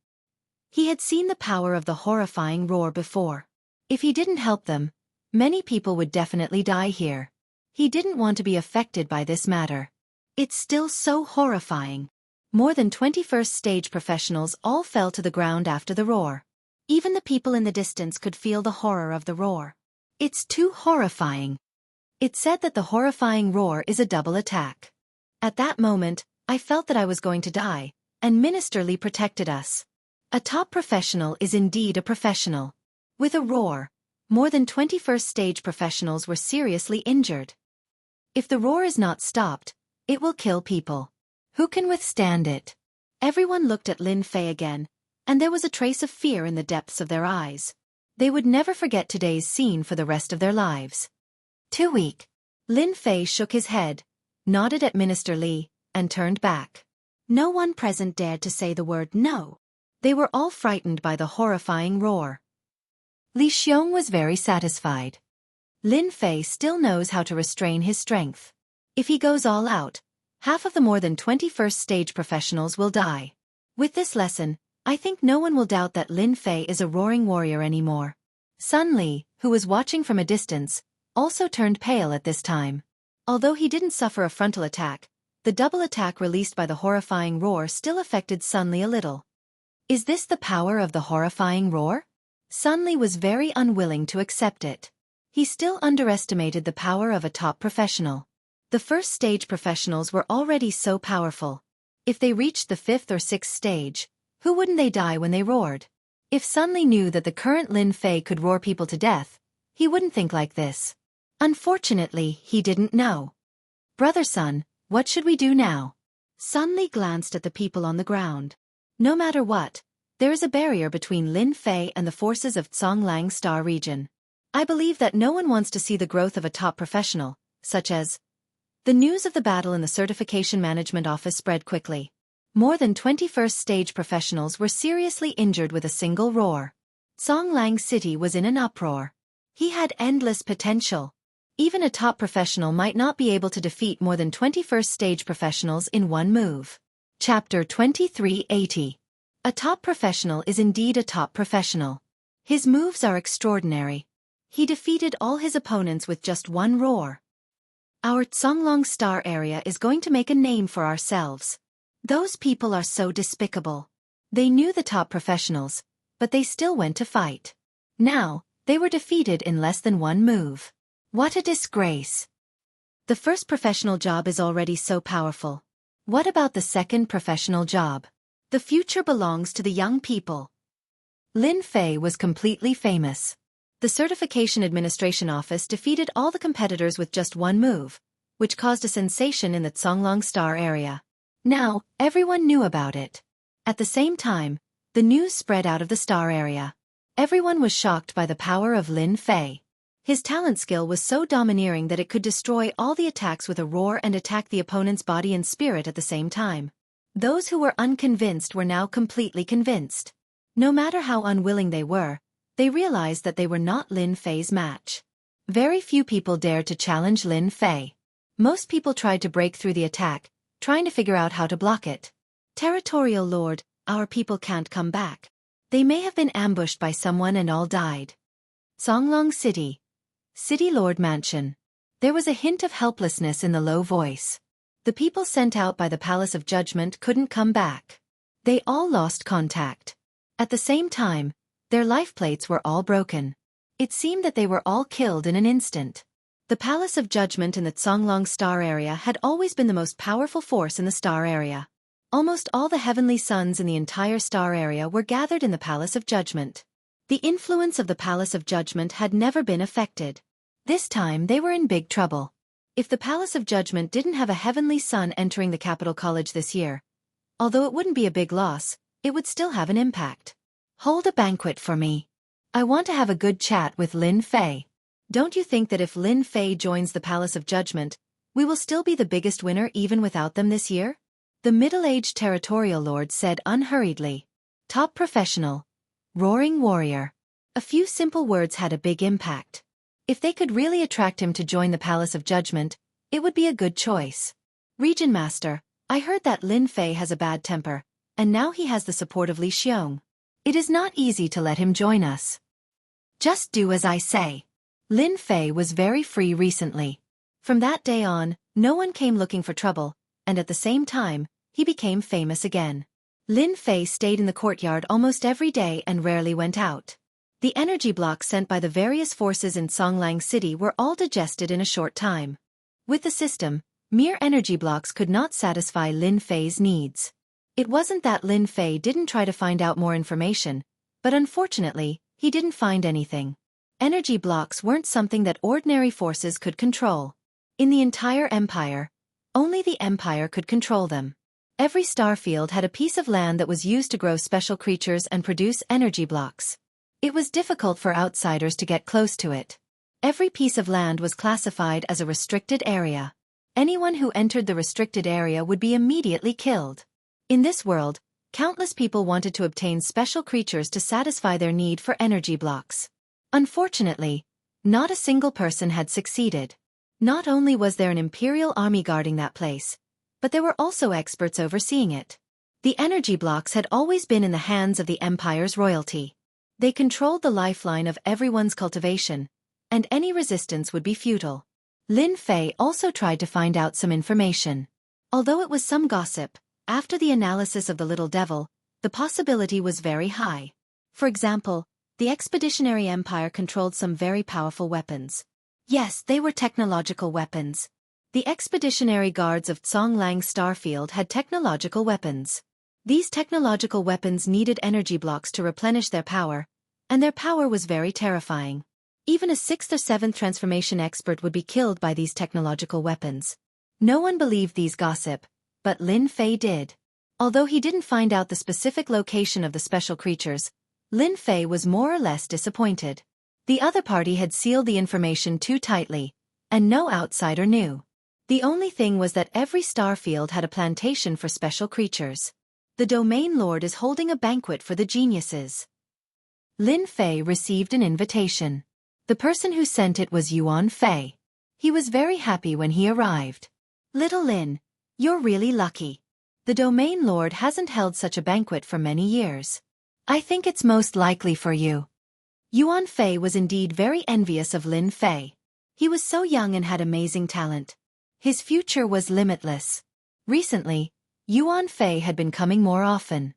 He had seen the power of the horrifying roar before. If he didn't help them, many people would definitely die here. He didn't want to be affected by this matter. It's still so horrifying. More than 21st stage professionals all fell to the ground after the roar. Even the people in the distance could feel the horror of the roar. It's too horrifying. It said that the horrifying roar is a double attack. At that moment, I felt that I was going to die, and Minister Li protected us. A top professional is indeed a professional. With a roar, more than 21st stage professionals were seriously injured. If the roar is not stopped, it will kill people. Who can withstand it? Everyone looked at Lin Fei again, and there was a trace of fear in the depths of their eyes. They would never forget today's scene for the rest of their lives. Too weak. Lin Fei shook his head, nodded at Minister Li, and turned back. No one present dared to say the word no. They were all frightened by the horrifying roar. Li Xiong was very satisfied. Lin Fei still knows how to restrain his strength. If he goes all out, half of the more than 21st stage professionals will die. With this lesson, I think no one will doubt that Lin Fei is a roaring warrior anymore. Sun Li, who was watching from a distance, also turned pale at this time. Although he didn't suffer a frontal attack, the double attack released by the horrifying roar still affected Sun Li a little. Is this the power of the horrifying roar? Sun Li was very unwilling to accept it. He still underestimated the power of a top professional. The first stage professionals were already so powerful. If they reached the 5th or 6th stage, who wouldn't they die when they roared? If Sun Li knew that the current Lin Fei could roar people to death, he wouldn't think like this. Unfortunately, he didn't know. Brother Sun, what should we do now? Sun Li glanced at the people on the ground. No matter what, there is a barrier between Lin Fei and the forces of Zhonglang Star region. I believe that no one wants to see the growth of a top professional, such as... The news of the battle in the Certification Management Office spread quickly. More than 21st stage professionals were seriously injured with a single roar. Zhonglang City was in an uproar. He had endless potential. Even a top professional might not be able to defeat more than 21st stage professionals in one move. Chapter 2380. A top professional is indeed a top professional. His moves are extraordinary. He defeated all his opponents with just one roar. Our Zhonglang Star area is going to make a name for ourselves. Those people are so despicable. They knew the top professionals, but they still went to fight. Now, they were defeated in less than one move. What a disgrace. The first professional job is already so powerful. What about the second professional job? The future belongs to the young people. Lin Fei was completely famous. The Certification Administration Office defeated all the competitors with just one move, which caused a sensation in the Zhonglang Star area. Now, everyone knew about it. At the same time, the news spread out of the Star area. Everyone was shocked by the power of Lin Fei. His talent skill was so domineering that it could destroy all the attacks with a roar and attack the opponent's body and spirit at the same time. Those who were unconvinced were now completely convinced. No matter how unwilling they were, they realized that they were not Lin Fei's match. Very few people dared to challenge Lin Fei. Most people tried to break through the attack, trying to figure out how to block it. Territorial Lord, our people can't come back. They may have been ambushed by someone and all died. Songlong City. City Lord Mansion. There was a hint of helplessness in the low voice. The people sent out by the Palace of Judgment couldn't come back. They all lost contact. At the same time, their life plates were all broken. It seemed that they were all killed in an instant. The Palace of Judgment in the Songlong Star area had always been the most powerful force in the star area. Almost all the heavenly suns in the entire star area were gathered in the Palace of Judgment. The influence of the Palace of Judgment had never been affected. This time they were in big trouble. If the Palace of Judgment didn't have a heavenly sun entering the Capital College this year, although it wouldn't be a big loss, it would still have an impact. Hold a banquet for me. I want to have a good chat with Lin Fei. Don't you think that if Lin Fei joins the Palace of Judgment, we will still be the biggest winner even without them this year? The middle-aged territorial lord said unhurriedly. Top professional. Roaring warrior. A few simple words had a big impact. If they could really attract him to join the Palace of Judgment, it would be a good choice. Region Master, I heard that Lin Fei has a bad temper, and now he has the support of Li Xiong. It is not easy to let him join us. Just do as I say. Lin Fei was very free recently. From that day on, no one came looking for trouble, and at the same time, he became famous again. Lin Fei stayed in the courtyard almost every day and rarely went out. The energy blocks sent by the various forces in Songlang City were all digested in a short time. With the system, mere energy blocks could not satisfy Lin Fei's needs. It wasn't that Lin Fei didn't try to find out more information, but unfortunately, he didn't find anything. Energy blocks weren't something that ordinary forces could control. In the entire empire, only the empire could control them. Every star field had a piece of land that was used to grow special creatures and produce energy blocks. It was difficult for outsiders to get close to it. Every piece of land was classified as a restricted area. Anyone who entered the restricted area would be immediately killed. In this world, countless people wanted to obtain special creatures to satisfy their need for energy blocks. Unfortunately, not a single person had succeeded. Not only was there an imperial army guarding that place, but there were also experts overseeing it. The energy blocks had always been in the hands of the empire's royalty. They controlled the lifeline of everyone's cultivation, and any resistance would be futile. Lin Fei also tried to find out some information. Although it was some gossip, after the analysis of the little devil, the possibility was very high. For example, the Expeditionary Empire controlled some very powerful weapons. Yes, they were technological weapons. The Expeditionary Guards of Songlang Starfield had technological weapons. These technological weapons needed energy blocks to replenish their power, and their power was very terrifying. Even a 6th or 7th transformation expert would be killed by these technological weapons. No one believed these gossip, but Lin Fei did. Although he didn't find out the specific location of the special creatures, Lin Fei was more or less disappointed. The other party had sealed the information too tightly, and no outsider knew. The only thing was that every star field had a plantation for special creatures. The Domain Lord is holding a banquet for the geniuses. Lin Fei received an invitation. The person who sent it was Yuan Fei. He was very happy when he arrived. Little Lin, you're really lucky. The Domain Lord hasn't held such a banquet for many years. I think it's most likely for you. Yuan Fei was indeed very envious of Lin Fei. He was so young and had amazing talent. His future was limitless. Recently, Yuan Fei had been coming more often.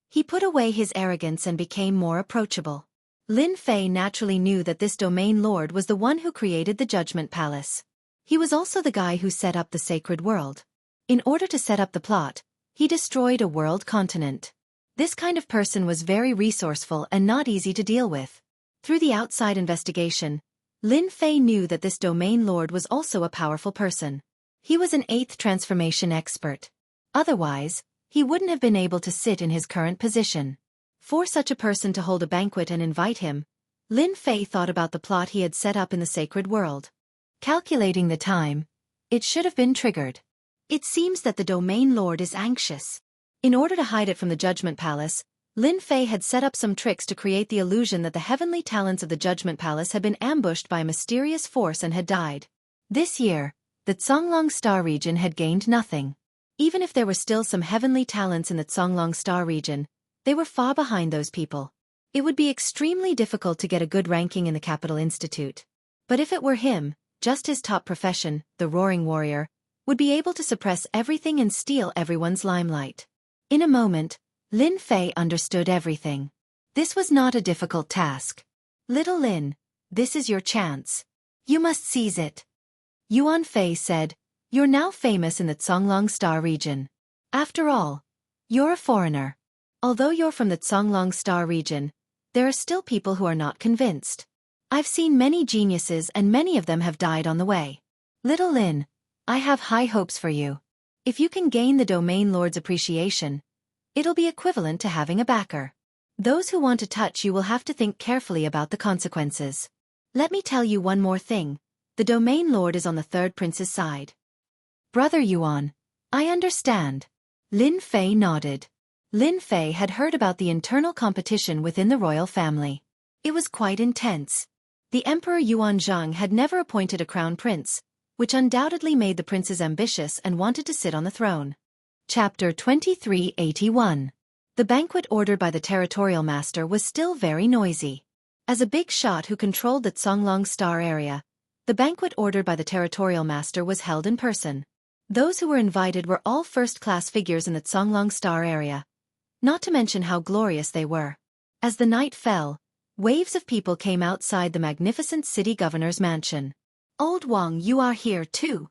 He put away his arrogance and became more approachable. Lin Fei naturally knew that this Domain Lord was the one who created the Judgment Palace. He was also the guy who set up the Sacred World. In order to set up the plot, he destroyed a world continent. This kind of person was very resourceful and not easy to deal with. Through the outside investigation, Lin Fei knew that this Domain Lord was also a powerful person. He was an 8th transformation expert. Otherwise, he wouldn't have been able to sit in his current position. For such a person to hold a banquet and invite him, Lin Fei thought about the plot he had set up in the sacred world. Calculating the time, it should have been triggered. It seems that the domain lord is anxious. In order to hide it from the Judgment Palace, Lin Fei had set up some tricks to create the illusion that the heavenly talents of the Judgment Palace had been ambushed by a mysterious force and had died. This year, the Zonglong Star region had gained nothing. Even if there were still some heavenly talents in the Zonglong Star region, they were far behind those people. It would be extremely difficult to get a good ranking in the Capital Institute. But if it were him, just his top profession, the Roaring Warrior, would be able to suppress everything and steal everyone's limelight. In a moment, Lin Fei understood everything. This was not a difficult task. Little Lin, this is your chance. You must seize it. Yuan Fei said, you're now famous in the Zonglong Star region. After all, you're a foreigner. Although you're from the Zonglong Star region, there are still people who are not convinced. I've seen many geniuses and many of them have died on the way. Little Lin, I have high hopes for you. If you can gain the Domain Lord's appreciation, it'll be equivalent to having a backer. Those who want to touch you will have to think carefully about the consequences. Let me tell you one more thing. The Domain Lord is on the third prince's side. Brother Yuan, I understand. Lin Fei nodded. Lin Fei had heard about the internal competition within the royal family. It was quite intense. The Emperor Yuan Zhang had never appointed a crown prince, which undoubtedly made the princes ambitious and wanted to sit on the throne. Chapter 2381. The banquet ordered by the territorial master was still very noisy. As a big shot who controlled the Zonglong Star area, the banquet ordered by the territorial master was held in person. Those who were invited were all first-class figures in the Zonglong Star area. Not to mention how glorious they were. As the night fell, waves of people came outside the magnificent city governor's mansion. Old Wang, you are here too.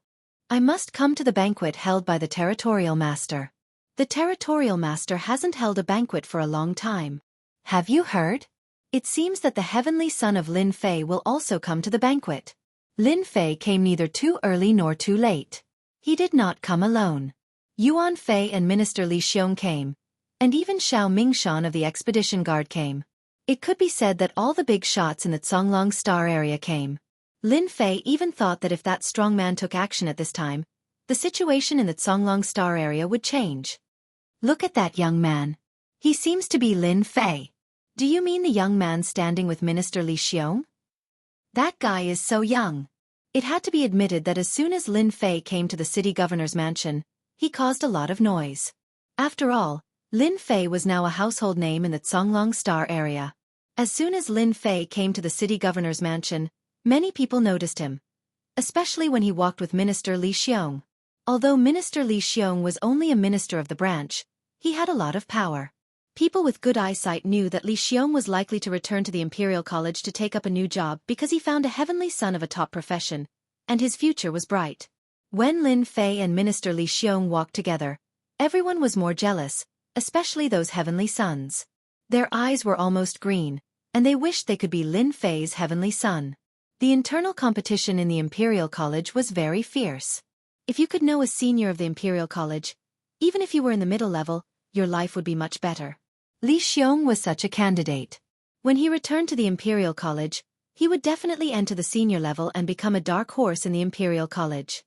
I must come to the banquet held by the territorial master. The territorial master hasn't held a banquet for a long time. Have you heard? It seems that the heavenly son of Lin Fei will also come to the banquet. Lin Fei came neither too early nor too late. He did not come alone. Yuan Fei and Minister Li Xiong came, and even Xiao Mingshan of the Expedition Guard came. It could be said that all the big shots in the Zonglong Star area came. Lin Fei even thought that if that strong man took action at this time, the situation in the Zonglong Star area would change. Look at that young man. He seems to be Lin Fei. Do you mean the young man standing with Minister Li Xiong? That guy is so young. It had to be admitted that as soon as Lin Fei came to the city governor's mansion, he caused a lot of noise. After all, Lin Fei was now a household name in the Zonglong Star area. As soon as Lin Fei came to the city governor's mansion, many people noticed him, especially when he walked with Minister Li Xiong. Although Minister Li Xiong was only a minister of the branch, he had a lot of power. People with good eyesight knew that Li Xiong was likely to return to the Imperial College to take up a new job because he found a heavenly son of a top profession, and his future was bright. When Lin Fei and Minister Li Xiong walked together, everyone was more jealous, especially those heavenly sons. Their eyes were almost green, and they wished they could be Lin Fei's heavenly son. The internal competition in the Imperial College was very fierce. If you could know a senior of the Imperial College, even if you were in the middle level, your life would be much better. Li Xiong was such a candidate. When he returned to the Imperial College, he would definitely enter the senior level and become a dark horse in the Imperial College.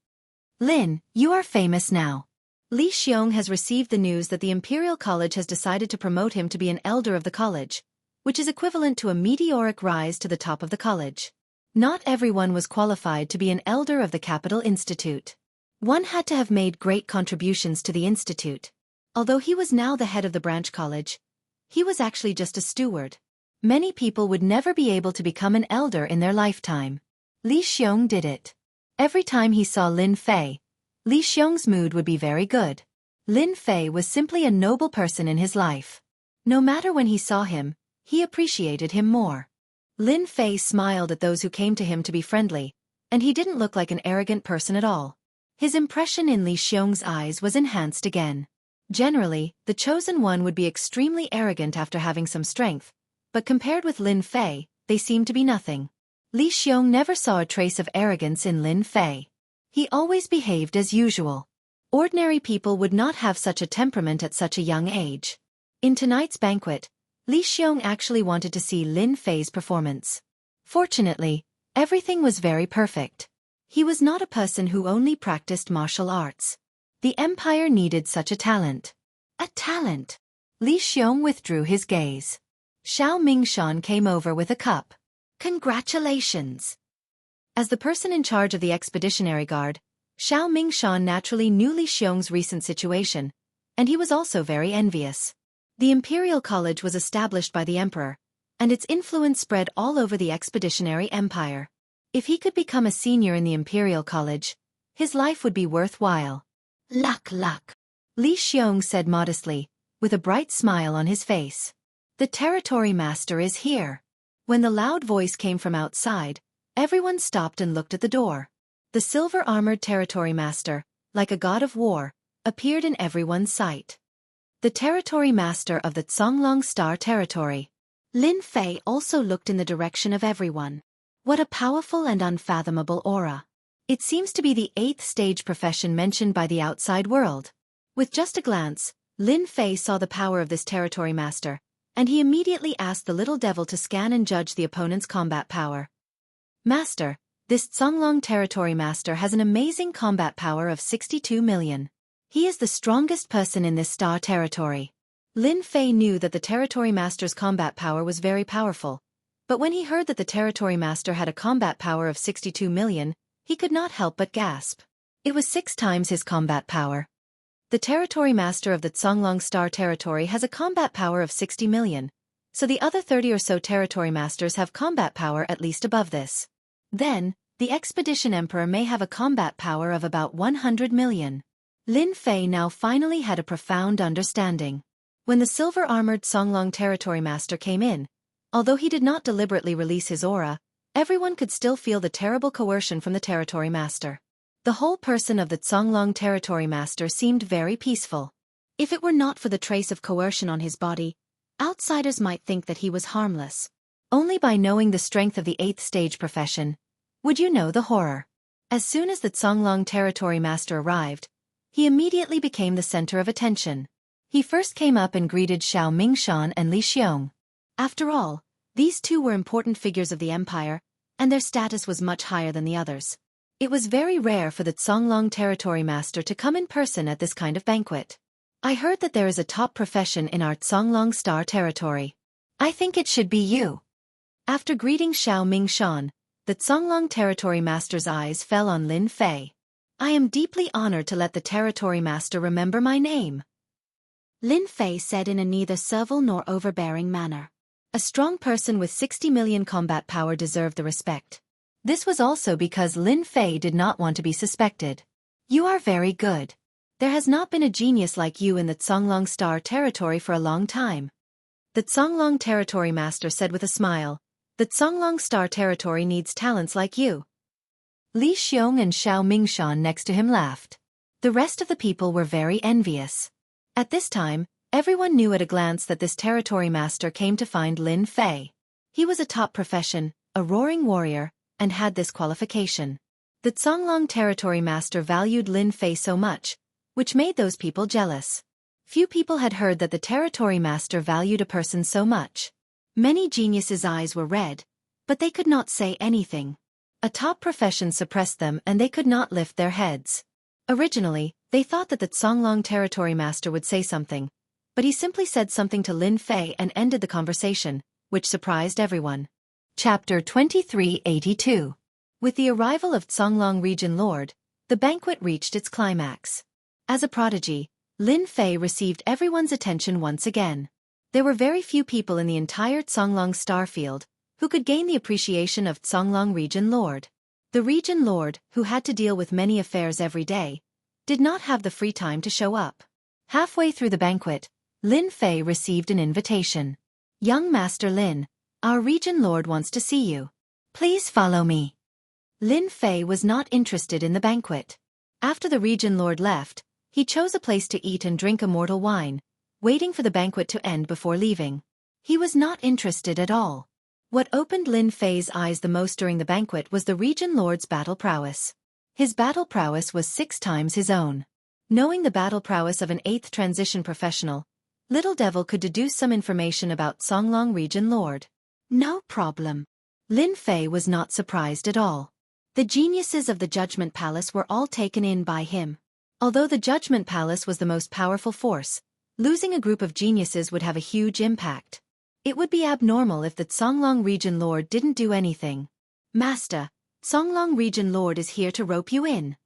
Lin, you are famous now. Li Xiong has received the news that the Imperial College has decided to promote him to be an elder of the college, which is equivalent to a meteoric rise to the top of the college. Not everyone was qualified to be an elder of the Capital Institute. One had to have made great contributions to the institute. Although he was now the head of the branch college, he was actually just a steward. Many people would never be able to become an elder in their lifetime. Li Xiong did it. Every time he saw Lin Fei, Li Xiong's mood would be very good. Lin Fei was simply a noble person in his life. No matter when he saw him, he appreciated him more. Lin Fei smiled at those who came to him to be friendly, and he didn't look like an arrogant person at all. His impression in Li Xiong's eyes was enhanced again. Generally, the chosen one would be extremely arrogant after having some strength, but compared with Lin Fei, they seemed to be nothing. Li Xiong never saw a trace of arrogance in Lin Fei. He always behaved as usual. Ordinary people would not have such a temperament at such a young age. In tonight's banquet, Li Xiong actually wanted to see Lin Fei's performance. Fortunately, everything was very perfect. He was not a person who only practiced martial arts. The empire needed such a talent. A talent! Li Xiong withdrew his gaze. Xiao Mingshan came over with a cup. Congratulations! As the person in charge of the expeditionary guard, Xiao Mingshan naturally knew Li Xiong's recent situation, and he was also very envious. The Imperial College was established by the emperor, and its influence spread all over the expeditionary empire. If he could become a senior in the Imperial College, his life would be worthwhile. Luck. Li Xiong said modestly, with a bright smile on his face. The territory master is here. When the loud voice came from outside, everyone stopped and looked at the door. The silver-armored territory master, like a god of war, appeared in everyone's sight. The territory master of the Songlong Star territory. Lin Fei also looked in the direction of everyone. What a powerful and unfathomable aura. It seems to be the 8th stage profession mentioned by the outside world. With just a glance, Lin Fei saw the power of this territory master, and he immediately asked the little devil to scan and judge the opponent's combat power. Master, this Songlong territory master has an amazing combat power of 62 million. He is the strongest person in this star territory. Lin Fei knew that the territory master's combat power was very powerful, but when he heard that the territory master had a combat power of 62 million, he could not help but gasp. It was 6 times his combat power. The territory master of the Songlong Star territory has a combat power of 60 million, so the other 30 or so territory masters have combat power at least above this. Then, the expedition emperor may have a combat power of about 100 million. Lin Fei now finally had a profound understanding. When the silver-armored Songlong territory master came in, although he did not deliberately release his aura, everyone could still feel the terrible coercion from the territory master. The whole person of the Songlong territory master seemed very peaceful. If it were not for the trace of coercion on his body, outsiders might think that he was harmless. Only by knowing the strength of the 8th stage profession would you know the horror. As soon as the Songlong territory master arrived, he immediately became the center of attention. He first came up and greeted Xiao Mingshan and Li Xiong. After all, these two were important figures of the empire, and their status was much higher than the others. It was very rare for the Songlong territory master to come in person at this kind of banquet. I heard that there is a top profession in our Songlong Star territory. I think it should be you. After greeting Xiao Mingshan, the Songlong territory master's eyes fell on Lin Fei. I am deeply honored to let the territory master remember my name. Lin Fei said in a neither servile nor overbearing manner. A strong person with 60 million combat power deserved the respect. This was also because Lin Fei did not want to be suspected. You are very good. There has not been a genius like you in the Songlong Star territory for a long time. The Songlong territory master said with a smile, the Songlong Star territory needs talents like you. Li Xiong and Xiao Mingshan next to him laughed. The rest of the people were very envious. At this time, everyone knew at a glance that this territory master came to find Lin Fei. He was a top profession, a roaring warrior, and had this qualification. The Songlong territory master valued Lin Fei so much, which made those people jealous. Few people had heard that the territory master valued a person so much. Many geniuses' eyes were red, but they could not say anything. A top profession suppressed them and they could not lift their heads. Originally, they thought that the Songlong territory master would say something, but he simply said something to Lin Fei and ended the conversation, which surprised everyone. Chapter 2382. With the arrival of Songlong Region Lord, the banquet reached its climax. As a prodigy, Lin Fei received everyone's attention once again. There were very few people in the entire Songlong Starfield who could gain the appreciation of Songlong Region Lord. The Region Lord, who had to deal with many affairs every day, did not have the free time to show up. Halfway through the banquet, Lin Fei received an invitation. Young Master Lin, our Region Lord wants to see you. Please follow me. Lin Fei was not interested in the banquet. After the Region Lord left, he chose a place to eat and drink immortal wine, waiting for the banquet to end before leaving. He was not interested at all. What opened Lin Fei's eyes the most during the banquet was the Region Lord's battle prowess. His battle prowess was 6 times his own. Knowing the battle prowess of an 8th transition professional, Little Devil could deduce some information about Songlong Region Lord. No problem. Lin Fei was not surprised at all. The geniuses of the Judgment Palace were all taken in by him. Although the Judgment Palace was the most powerful force, losing a group of geniuses would have a huge impact. It would be abnormal if the Songlong Region Lord didn't do anything. Master, Songlong Region Lord is here to rope you in.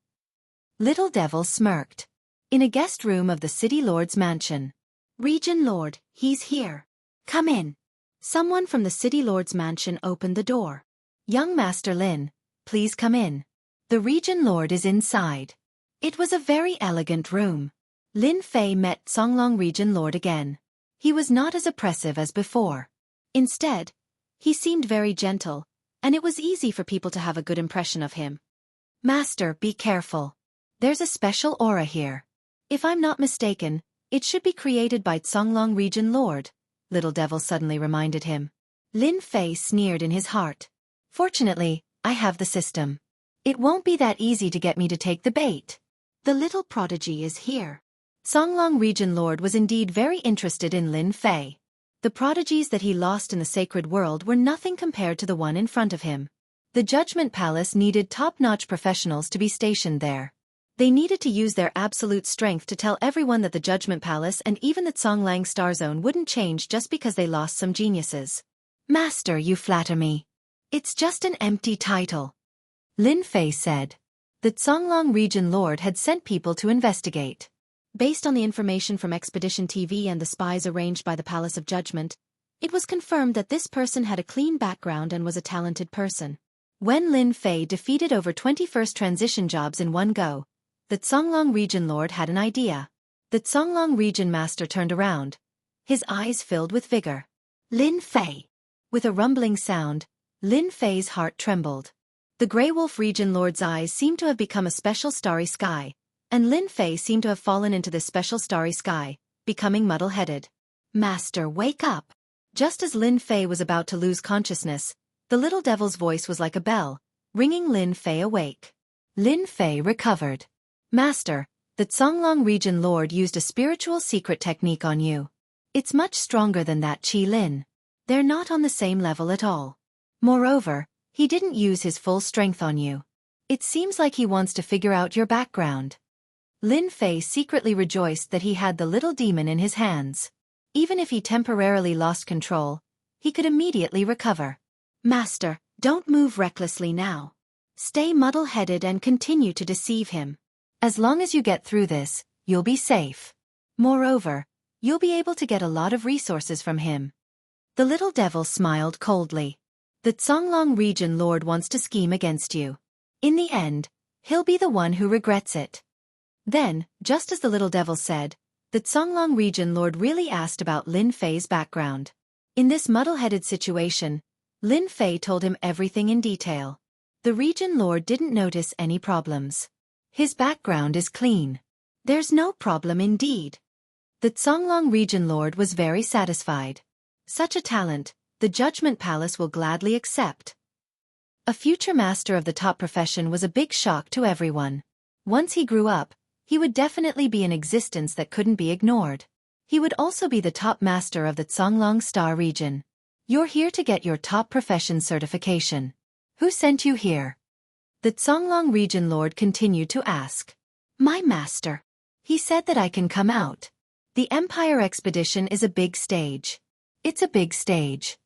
Little Devil smirked. In a guest room of the City Lord's mansion. Region Lord, he's here. Come in. Someone from the City Lord's mansion opened the door. Young Master Lin, please come in. The Region Lord is inside. It was a very elegant room. Lin Fei met Songlong Region Lord again. He was not as oppressive as before. Instead, he seemed very gentle, and it was easy for people to have a good impression of him. Master, be careful. There's a special aura here. If I'm not mistaken, it should be created by Songlong Region Lord, Little Devil suddenly reminded him. Lin Fei sneered in his heart. Fortunately, I have the system. It won't be that easy to get me to take the bait. The little prodigy is here. Songlong Region Lord was indeed very interested in Lin Fei. The prodigies that he lost in the sacred world were nothing compared to the one in front of him. The Judgment Palace needed top-notch professionals to be stationed there. They needed to use their absolute strength to tell everyone that the Judgment Palace and even the Songlang Star Zone wouldn't change just because they lost some geniuses. Master, you flatter me. It's just an empty title. Lin Fei said. The Songlong Region Lord had sent people to investigate. Based on the information from Expedition TV and the spies arranged by the Palace of Judgment, it was confirmed that this person had a clean background and was a talented person. When Lin Fei defeated over 21st transition jobs in one go, the Songlong Region Lord had an idea. The Songlong Region Master turned around, his eyes filled with vigor. Lin Fei. With a rumbling sound, Lin Fei's heart trembled. The Grey Wolf Region Lord's eyes seemed to have become a special starry sky, and Lin Fei seemed to have fallen into this special starry sky, becoming muddle-headed. Master, wake up! Just as Lin Fei was about to lose consciousness, the little devil's voice was like a bell, ringing Lin Fei awake. Lin Fei recovered. Master, the Songlong Region Lord used a spiritual secret technique on you. It's much stronger than that, Qi Lin. They're not on the same level at all. Moreover, he didn't use his full strength on you. It seems like he wants to figure out your background. Lin Fei secretly rejoiced that he had the little demon in his hands. Even if he temporarily lost control, he could immediately recover. Master, don't move recklessly now. Stay muddle-headed and continue to deceive him. As long as you get through this, you'll be safe. Moreover, you'll be able to get a lot of resources from him. The little devil smiled coldly. The Songlong Region Lord wants to scheme against you. In the end, he'll be the one who regrets it. Then, just as the little devil said, the Songlong Region Lord really asked about Lin Fei's background. In this muddle-headed situation, Lin Fei told him everything in detail. The Region Lord didn't notice any problems. His background is clean. There's no problem indeed. The Songlong Region Lord was very satisfied. Such a talent, the Judgment Palace will gladly accept. A future master of the top profession was a big shock to everyone. Once he grew up, he would definitely be an existence that couldn't be ignored. He would also be the top master of the Songlong Star region. You're here to get your top profession certification. Who sent you here? The Songlong Region Lord continued to ask. My master. He said that I can come out. The Empire Expedition is a big stage. It's a big stage.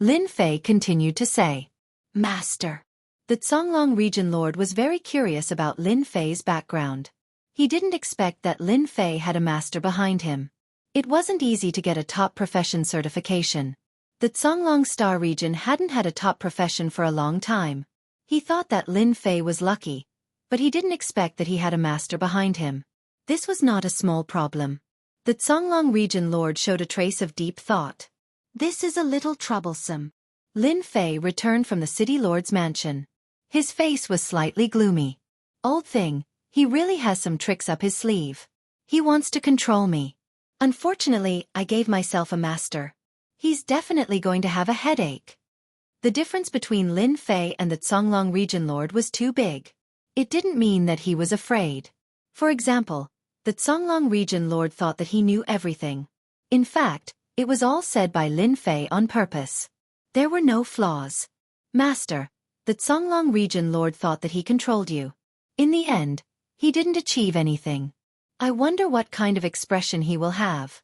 Lin Fei continued to say. Master. The Songlong Region Lord was very curious about Lin Fei's background. He didn't expect that Lin Fei had a master behind him. It wasn't easy to get a top profession certification. The Songlong Star region hadn't had a top profession for a long time. He thought that Lin Fei was lucky, but he didn't expect that he had a master behind him. This was not a small problem. The Songlong Region Lord showed a trace of deep thought. This is a little troublesome. Lin Fei returned from the City Lord's mansion. His face was slightly gloomy. Old thing, he really has some tricks up his sleeve. He wants to control me. Unfortunately, I gave myself a master. He's definitely going to have a headache. The difference between Lin Fei and the Songlong Region Lord was too big. It didn't mean that he was afraid. For example, the Songlong Region Lord thought that he knew everything. In fact, it was all said by Lin Fei on purpose. There were no flaws. Master, the Songlong region lord thought that he controlled you. In the end, he didn't achieve anything. I wonder what kind of expression he will have.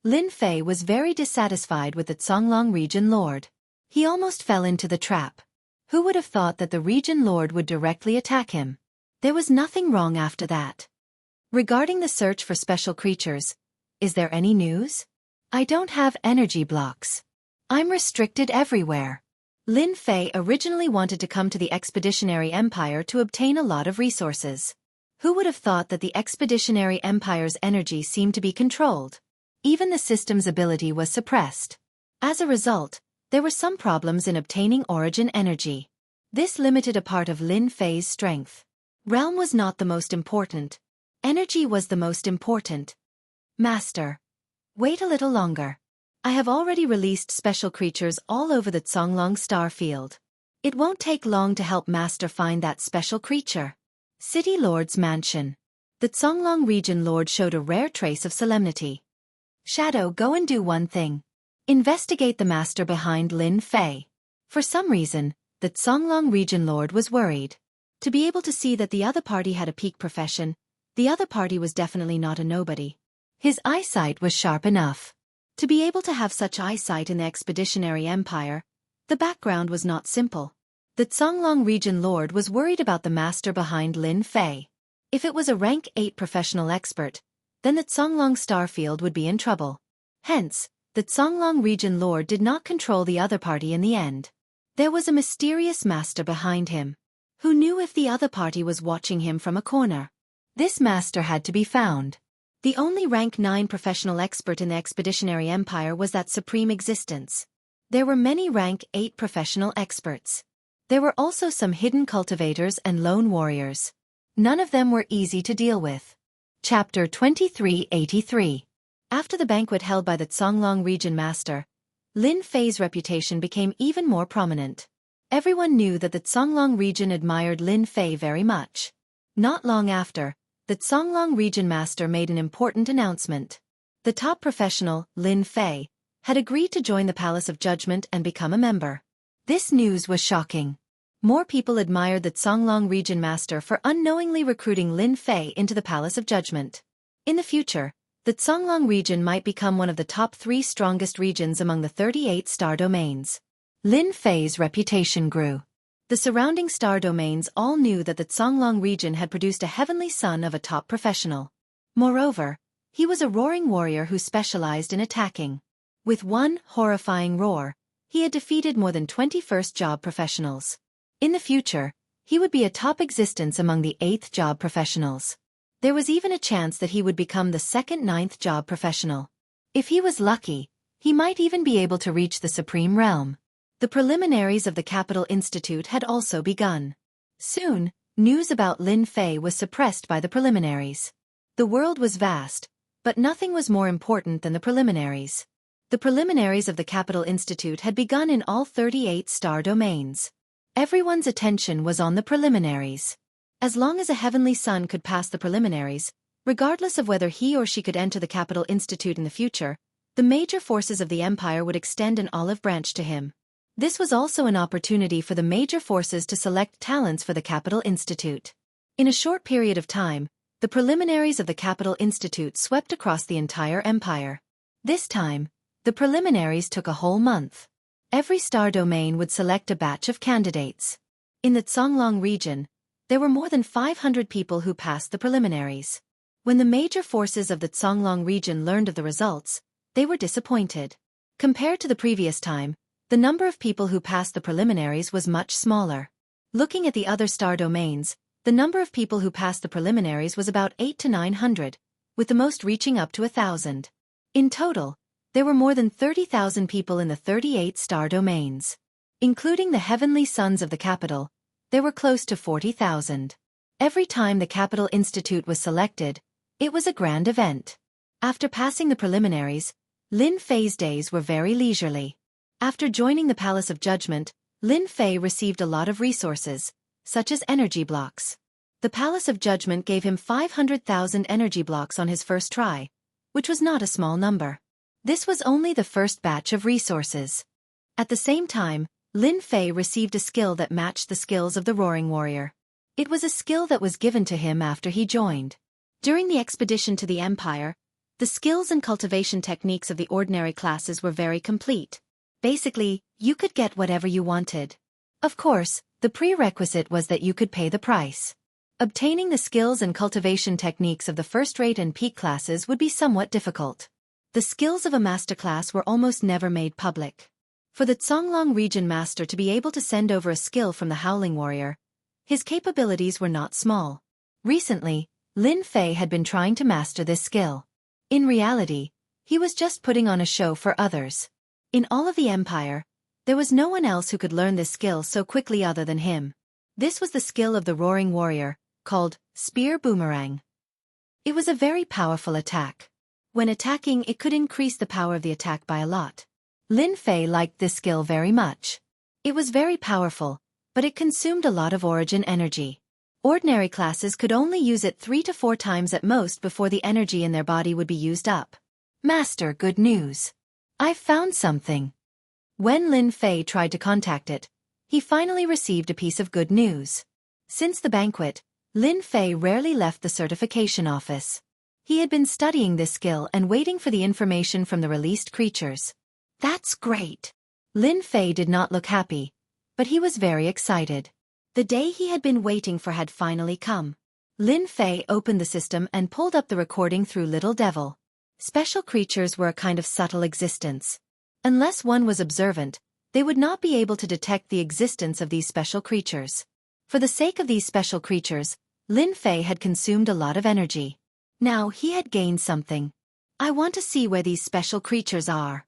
Lin Fei was very dissatisfied with the Songlong region lord. He almost fell into the trap. Who would have thought that the region lord would directly attack him? There was nothing wrong after that. Regarding the search for special creatures, is there any news? I don't have energy blocks. I'm restricted everywhere. Lin Fei originally wanted to come to the Expeditionary Empire to obtain a lot of resources. Who would have thought that the Expeditionary Empire's energy seemed to be controlled? Even the system's ability was suppressed. As a result, there were some problems in obtaining origin energy. This limited a part of Lin Fei's strength. Realm was not the most important. Energy was the most important. Master, wait a little longer. I have already released special creatures all over the Songlong star field. It won't take long to help Master find that special creature. City Lord's Mansion. The Songlong region lord showed a rare trace of solemnity. Shadow, go and do one thing. Investigate the master behind Lin Fei. For some reason, the Songlong region lord was worried. To be able to see that the other party had a peak profession, the other party was definitely not a nobody. His eyesight was sharp enough. To be able to have such eyesight in the Expeditionary Empire, the background was not simple. The Songlong region lord was worried about the master behind Lin Fei. If it was a rank 8 professional expert, then the Songlong starfield would be in trouble. Hence, the Songlong region lord did not control the other party in the end. There was a mysterious master behind him. Who knew if the other party was watching him from a corner? This master had to be found. The only rank 9 professional expert in the Expeditionary Empire was that supreme existence. There were many rank 8 professional experts. There were also some hidden cultivators and lone warriors. None of them were easy to deal with. Chapter 2383. After the banquet held by the Songlong region master, Lin Fei's reputation became even more prominent. Everyone knew that the Songlong region admired Lin Fei very much. Not long after, the Songlong region master made an important announcement. The top professional, Lin Fei, had agreed to join the Palace of Judgment and become a member. This news was shocking. More people admired the Songlong region master for unknowingly recruiting Lin Fei into the Palace of Judgment. In the future, the Songlong region might become one of the top 3 strongest regions among the 38 star domains. Lin Fei's reputation grew. The surrounding star domains all knew that the Songlong region had produced a heavenly son of a top professional. Moreover, he was a roaring warrior who specialized in attacking. With one horrifying roar, he had defeated more than 20 first-job professionals. In the future, he would be a top existence among the 8th job professionals. There was even a chance that he would become the second 9th job professional. If he was lucky, he might even be able to reach the Supreme Realm. The preliminaries of the Capital Institute had also begun. Soon, news about Lin Fei was suppressed by the preliminaries. The world was vast, but nothing was more important than the preliminaries. The preliminaries of the Capital Institute had begun in all 38 star domains. Everyone's attention was on the preliminaries. As long as a heavenly son could pass the preliminaries, regardless of whether he or she could enter the Capital Institute in the future, the major forces of the empire would extend an olive branch to him. This was also an opportunity for the major forces to select talents for the Capital Institute. In a short period of time, the preliminaries of the Capital Institute swept across the entire empire. This time, the preliminaries took a whole month. Every star domain would select a batch of candidates. In the Songlong region, there were more than 500 people who passed the preliminaries. When the major forces of the Songlong region learned of the results, they were disappointed. Compared to the previous time, the number of people who passed the preliminaries was much smaller. Looking at the other star domains, the number of people who passed the preliminaries was about 800 to 900, with the most reaching up to 1,000. In total, there were more than 30,000 people in the 38 star domains. Including the heavenly sons of the capital, there were close to 40,000. Every time the Capital Institute was selected, it was a grand event. After passing the preliminaries, Lin Fei's days were very leisurely. After joining the Palace of Judgment, Lin Fei received a lot of resources, such as energy blocks. The Palace of Judgment gave him 500,000 energy blocks on his first try, which was not a small number. This was only the first batch of resources. At the same time, Lin Fei received a skill that matched the skills of the Roaring Warrior. It was a skill that was given to him after he joined. During the expedition to the Empire, the skills and cultivation techniques of the ordinary classes were very complete. Basically, you could get whatever you wanted. Of course, the prerequisite was that you could pay the price. Obtaining the skills and cultivation techniques of the first-rate and peak classes would be somewhat difficult. The skills of a masterclass were almost never made public. For the Zonglong region master to be able to send over a skill from the Howling Warrior, his capabilities were not small. Recently, Lin Fei had been trying to master this skill. In reality, he was just putting on a show for others. In all of the Empire, there was no one else who could learn this skill so quickly other than him. This was the skill of the Roaring Warrior, called Spear Boomerang. It was a very powerful attack. When attacking, it could increase the power of the attack by a lot. Lin Fei liked this skill very much. It was very powerful, but it consumed a lot of origin energy. Ordinary classes could only use it 3 to 4 times at most before the energy in their body would be used up. Master, good news. I've found something. When Lin Fei tried to contact it, he finally received a piece of good news. Since the banquet, Lin Fei rarely left the certification office. He had been studying this skill and waiting for the information from the released creatures. That's great. Lin Fei did not look happy, but he was very excited. The day he had been waiting for had finally come. Lin Fei opened the system and pulled up the recording through Little Devil. Special creatures were a kind of subtle existence. Unless one was observant, they would not be able to detect the existence of these special creatures. For the sake of these special creatures, Lin Fei had consumed a lot of energy. Now he had gained something. I want to see where these special creatures are.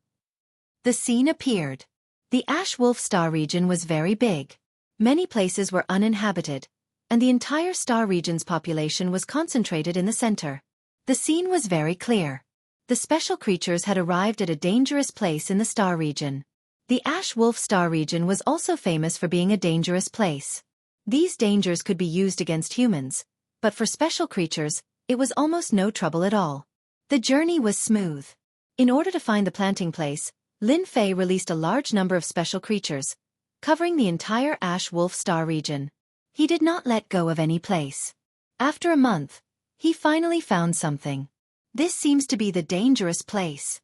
The scene appeared. The Ash Wolf Star region was very big. Many places were uninhabited, and the entire star region's population was concentrated in the center. The scene was very clear. The special creatures had arrived at a dangerous place in the star region. The Ash Wolf Star region was also famous for being a dangerous place. These dangers could be used against humans, but for special creatures, it was almost no trouble at all. The journey was smooth. In order to find the planting place, Lin Fei released a large number of special creatures, covering the entire Ash Wolf Star region. He did not let go of any place. After a month, he finally found something. This seems to be the dangerous place.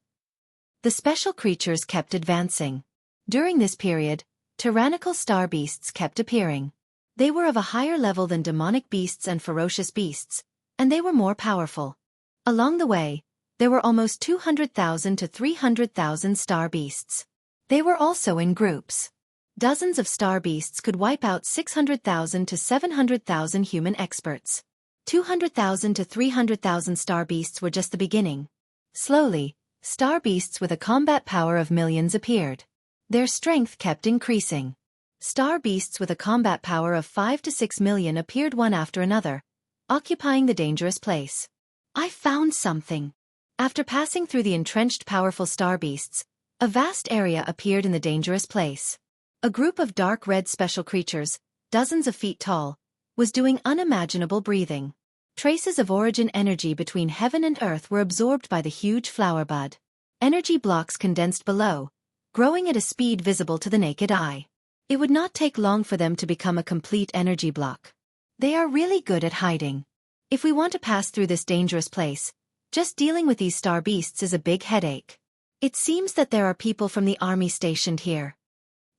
The special creatures kept advancing. During this period, tyrannical star beasts kept appearing. They were of a higher level than demonic beasts and ferocious beasts, and they were more powerful. Along the way, there were almost 200,000 to 300,000 star beasts. They were also in groups. Dozens of star beasts could wipe out 600,000 to 700,000 human experts. 200,000 to 300,000 star beasts were just the beginning. Slowly, star beasts with a combat power of millions appeared. Their strength kept increasing. Star beasts with a combat power of 5 to 6 million appeared one after another, occupying the dangerous place. I found something. After passing through the entrenched powerful star beasts, a vast area appeared in the dangerous place. A group of dark red special creatures, dozens of feet tall, was doing unimaginable breathing. Traces of origin energy between heaven and earth were absorbed by the huge flower bud. Energy blocks condensed below, growing at a speed visible to the naked eye. It would not take long for them to become a complete energy block. They are really good at hiding. If we want to pass through this dangerous place, just dealing with these star beasts is a big headache. It seems that there are people from the army stationed here.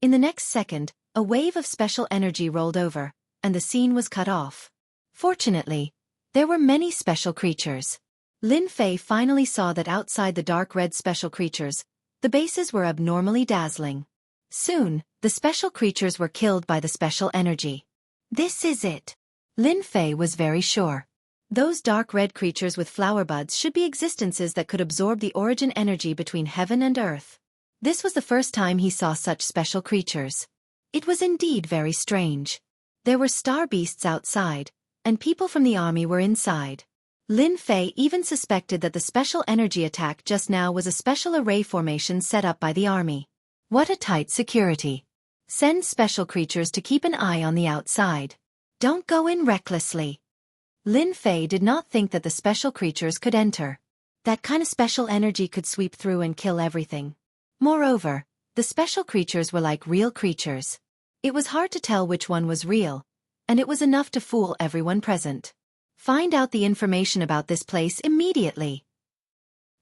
In the next second, a wave of special energy rolled over, and the scene was cut off. Fortunately, there were many special creatures. Lin Fei finally saw that outside the dark red special creatures, the bases were abnormally dazzling. Soon, the special creatures were killed by the special energy. This is it. Lin Fei was very sure. Those dark red creatures with flower buds should be existences that could absorb the origin energy between heaven and earth. This was the first time he saw such special creatures. It was indeed very strange. There were star beasts outside, and people from the army were inside. Lin Fei even suspected that the special energy attack just now was a special array formation set up by the army. What a tight security. Send special creatures to keep an eye on the outside. Don't go in recklessly. Lin Fei did not think that the special creatures could enter. That kind of special energy could sweep through and kill everything. Moreover, the special creatures were like real creatures. It was hard to tell which one was real, and it was enough to fool everyone present. Find out the information about this place immediately.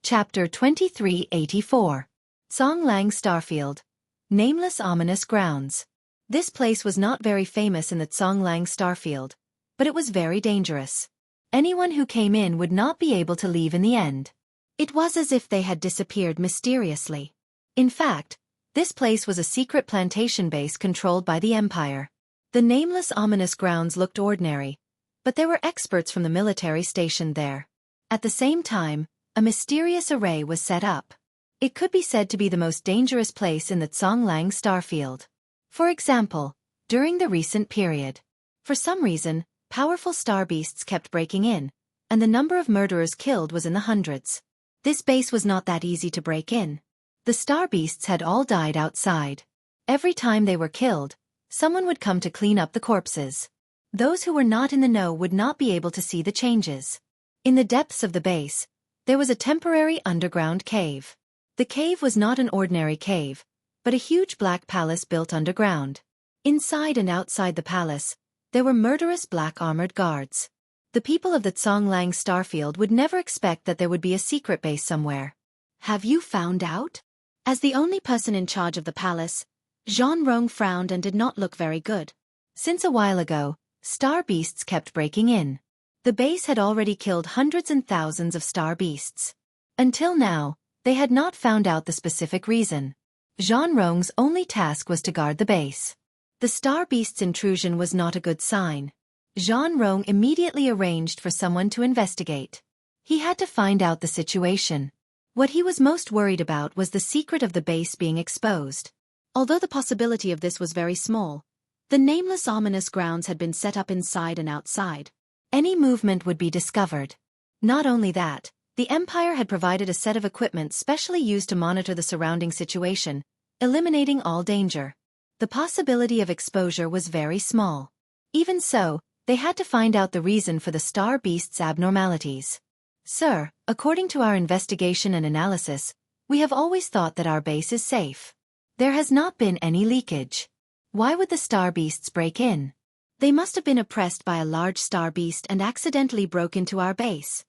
Chapter 2384. Song Lang Starfield. Nameless Ominous Grounds. This place was not very famous in the Song Lang Starfield, but it was very dangerous. Anyone who came in would not be able to leave in the end. It was as if they had disappeared mysteriously. In fact, this place was a secret plantation base controlled by the Empire. The nameless ominous grounds looked ordinary, but there were experts from the military stationed there. At the same time, a mysterious array was set up. It could be said to be the most dangerous place in the Song Lang Starfield. For example, during the recent period, for some reason, powerful star beasts kept breaking in, and the number of murderers killed was in the hundreds. This base was not that easy to break in. The star beasts had all died outside. Every time they were killed, someone would come to clean up the corpses. Those who were not in the know would not be able to see the changes. In the depths of the base, there was a temporary underground cave. The cave was not an ordinary cave, but a huge black palace built underground. Inside and outside the palace, there were murderous black armored guards. The people of the Song Lang Starfield would never expect that there would be a secret base somewhere. Have you found out? As the only person in charge of the palace, Jean Rong frowned and did not look very good. Since a while ago, star beasts kept breaking in. The base had already killed hundreds and thousands of star beasts. Until now, they had not found out the specific reason. Jean Rong's only task was to guard the base. The star beast's intrusion was not a good sign. Jean Rong immediately arranged for someone to investigate. He had to find out the situation. What he was most worried about was the secret of the base being exposed. Although the possibility of this was very small, the nameless ominous grounds had been set up inside and outside. Any movement would be discovered. Not only that, the Empire had provided a set of equipment specially used to monitor the surrounding situation, eliminating all danger. The possibility of exposure was very small. Even so, they had to find out the reason for the star beast's abnormalities. Sir, according to our investigation and analysis, we have always thought that our base is safe. There has not been any leakage. Why would the star beasts break in? They must have been oppressed by a large star beast and accidentally broke into our base.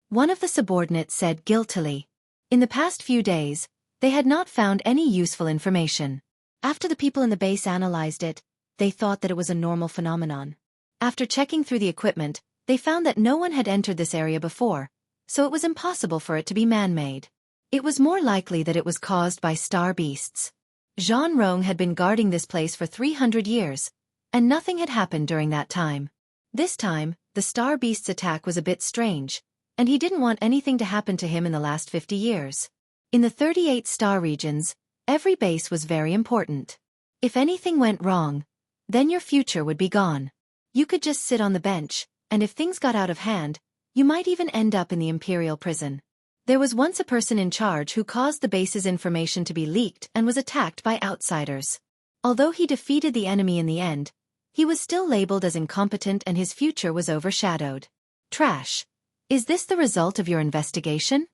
One of the subordinates said guiltily. In the past few days, they had not found any useful information. After the people in the base analyzed it, they thought that it was a normal phenomenon. After checking through the equipment, they found that no one had entered this area before, so it was impossible for it to be man-made. It was more likely that it was caused by star beasts. Jean Rong had been guarding this place for 300 years, and nothing had happened during that time. This time, the star beast's attack was a bit strange, and he didn't want anything to happen to him in the last 50 years. In the 38 star regions, every base was very important. If anything went wrong, then your future would be gone. You could just sit on the bench, and if things got out of hand, you might even end up in the Imperial prison. There was once a person in charge who caused the base's information to be leaked and was attacked by outsiders. Although he defeated the enemy in the end, he was still labeled as incompetent and his future was overshadowed. Trash. Is this the result of your investigation?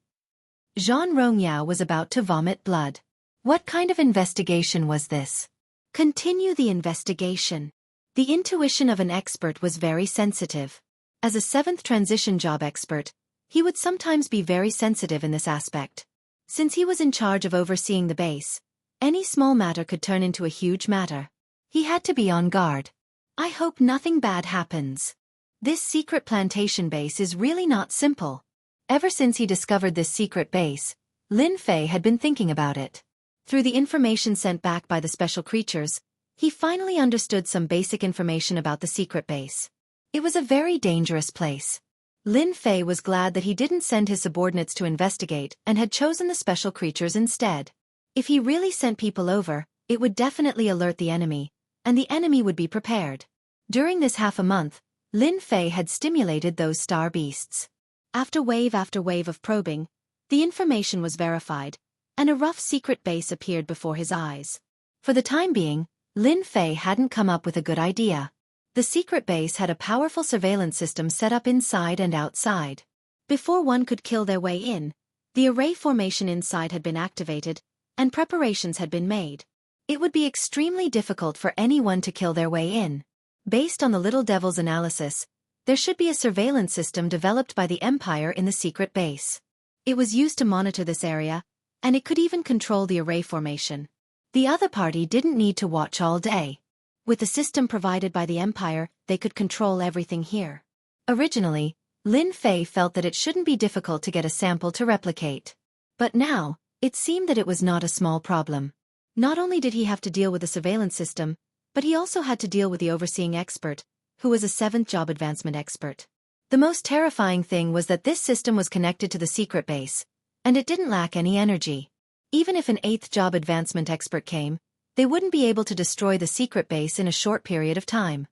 Jean Rongyao was about to vomit blood. What kind of investigation was this? Continue the investigation. The intuition of an expert was very sensitive. As a 7th transition job expert, he would sometimes be very sensitive in this aspect. Since he was in charge of overseeing the base, any small matter could turn into a huge matter. He had to be on guard. I hope nothing bad happens. This secret plantation base is really not simple. Ever since he discovered this secret base, Lin Fei had been thinking about it. Through the information sent back by the special creatures, he finally understood some basic information about the secret base. It was a very dangerous place. Lin Fei was glad that he didn't send his subordinates to investigate and had chosen the special creatures instead. If he really sent people over, it would definitely alert the enemy, and the enemy would be prepared. During this half a month, Lin Fei had stimulated those star beasts. After wave of probing, the information was verified, and a rough secret base appeared before his eyes. For the time being, Lin Fei hadn't come up with a good idea. The secret base had a powerful surveillance system set up inside and outside. Before one could kill their way in, The array formation inside had been activated, and preparations had been made. It would be extremely difficult for anyone to kill their way in. Based on the Little Devil's analysis, there should be a surveillance system developed by the Empire in the secret base. It was used to monitor this area, and it could even control the array formation. The other party didn't need to watch all day. With the system provided by the Empire, they could control everything here. Originally, Lin Fei felt that it shouldn't be difficult to get a sample to replicate. But now, it seemed that it was not a small problem. Not only did he have to deal with the surveillance system, but he also had to deal with the overseeing expert, who was a 7th job advancement expert. The most terrifying thing was that this system was connected to the secret base, and it didn't lack any energy. Even if an 8th job advancement expert came, they wouldn't be able to destroy the secret base in a short period of time.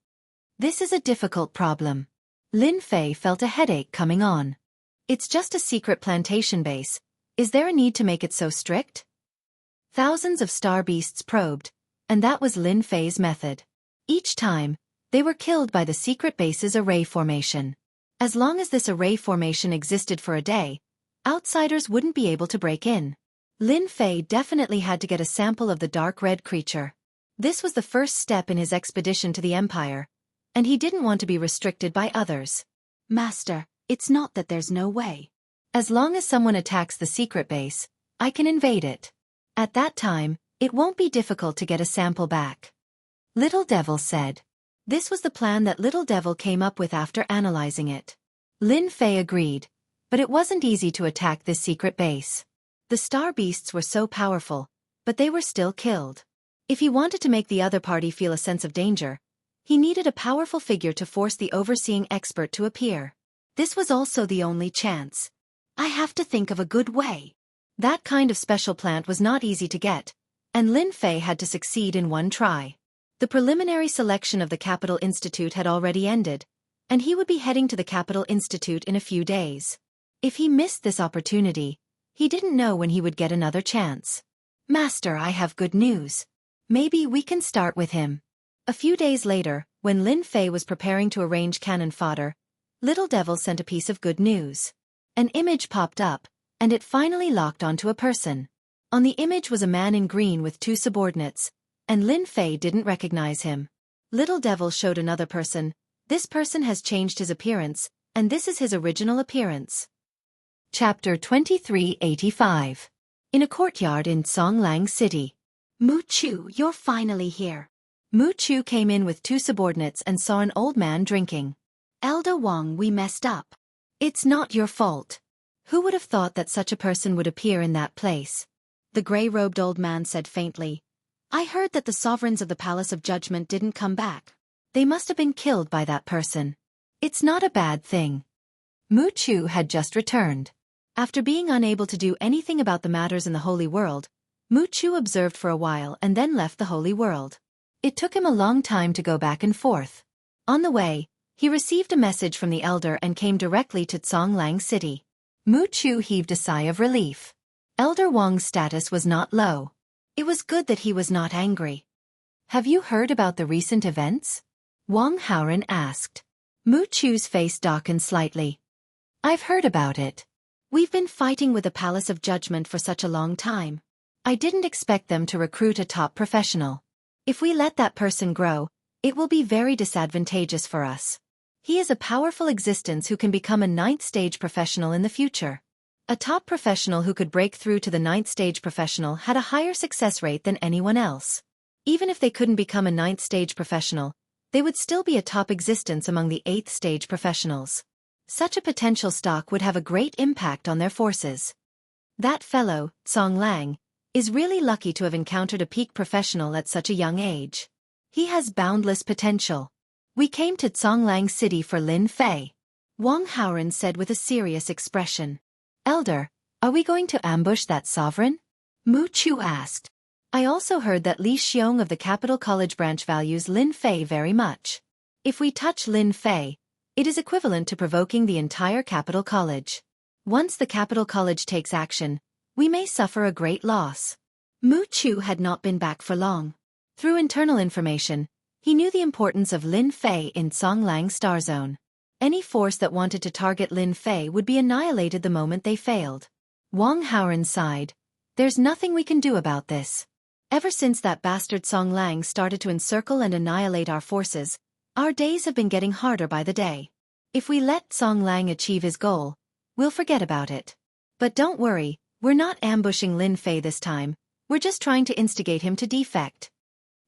This is a difficult problem. Lin Fei felt a headache coming on. It's just a secret plantation base. Is there a need to make it so strict? Thousands of star beasts probed, and that was Lin Fei's method. Each time, they were killed by the secret base's array formation. As long as this array formation existed for a day, outsiders wouldn't be able to break in. Lin Fei definitely had to get a sample of the dark red creature. This was the first step in his expedition to the Empire, and he didn't want to be restricted by others. Master, it's not that there's no way. As long as someone attacks the secret base, I can invade it. At that time, it won't be difficult to get a sample back. Little Devil said. This was the plan that Little Devil came up with after analyzing it. Lin Fei agreed, but it wasn't easy to attack this secret base. The star beasts were so powerful, but they were still killed. If he wanted to make the other party feel a sense of danger, he needed a powerful figure to force the overseeing expert to appear. This was also the only chance. I have to think of a good way. That kind of special plant was not easy to get, and Lin Fei had to succeed in one try. The preliminary selection of the Capital Institute had already ended, and he would be heading to the Capital Institute in a few days. If he missed this opportunity, he didn't know when he would get another chance. Master, I have good news. Maybe we can start with him. A few days later, when Lin Fei was preparing to arrange cannon fodder, Little Devil sent a piece of good news. An image popped up, and it finally locked onto a person. On the image was a man in green with 2 subordinates, and Lin Fei didn't recognize him. Little Devil showed another person. This person has changed his appearance, and this is his original appearance. Chapter 2385. In a courtyard in Songlang City. Mu Chu, you're finally here. Mu Chu came in with 2 subordinates and saw an old man drinking. Elder Wang, we messed up. It's not your fault. Who would have thought that such a person would appear in that place? The gray-robed old man said faintly. I heard that the sovereigns of the Palace of Judgment didn't come back. They must have been killed by that person. It's not a bad thing. Mu Chu had just returned. After being unable to do anything about the matters in the Holy World, Mu Chu observed for a while and then left the Holy World. It took him a long time to go back and forth. On the way, he received a message from the elder and came directly to Songlang City. Mu Chu heaved a sigh of relief. Elder Wang's status was not low. It was good that he was not angry. Have you heard about the recent events? Wang Haoren asked. Mu Chu's face darkened slightly. I've heard about it. We've been fighting with the Palace of Judgment for such a long time. I didn't expect them to recruit a top professional. If we let that person grow, it will be very disadvantageous for us. He is a powerful existence who can become a 9th stage professional in the future. A top professional who could break through to the 9th stage professional had a higher success rate than anyone else. Even if they couldn't become a 9th stage professional, they would still be a top existence among the 8th stage professionals. Such a potential stock would have a great impact on their forces. That fellow, Song Lang, is really lucky to have encountered a peak professional at such a young age. He has boundless potential. We came to Songlang City for Lin Fei. Wang Haoren said with a serious expression. Elder, are we going to ambush that sovereign? Mu Chu asked. I also heard that Li Xiong of the Capital College branch values Lin Fei very much. If we touch Lin Fei, it is equivalent to provoking the entire Capital College. Once the Capital College takes action, we may suffer a great loss. Mu Chu had not been back for long. Through internal information, he knew the importance of Lin Fei in Songlang Star Zone. Any force that wanted to target Lin Fei would be annihilated the moment they failed. Wang Haoren sighed. There's nothing we can do about this. Ever since that bastard Song Lang started to encircle and annihilate our forces, our days have been getting harder by the day. If we let Song Lang achieve his goal, we'll forget about it. But don't worry, we're not ambushing Lin Fei this time, we're just trying to instigate him to defect.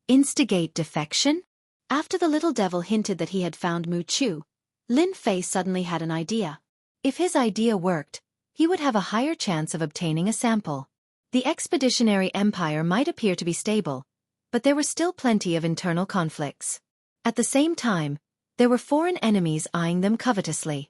Instigate defection? After the little devil hinted that he had found Mu Chu, Lin Fei suddenly had an idea. If his idea worked, he would have a higher chance of obtaining a sample. The expeditionary empire might appear to be stable, but there were still plenty of internal conflicts. At the same time, there were foreign enemies eyeing them covetously.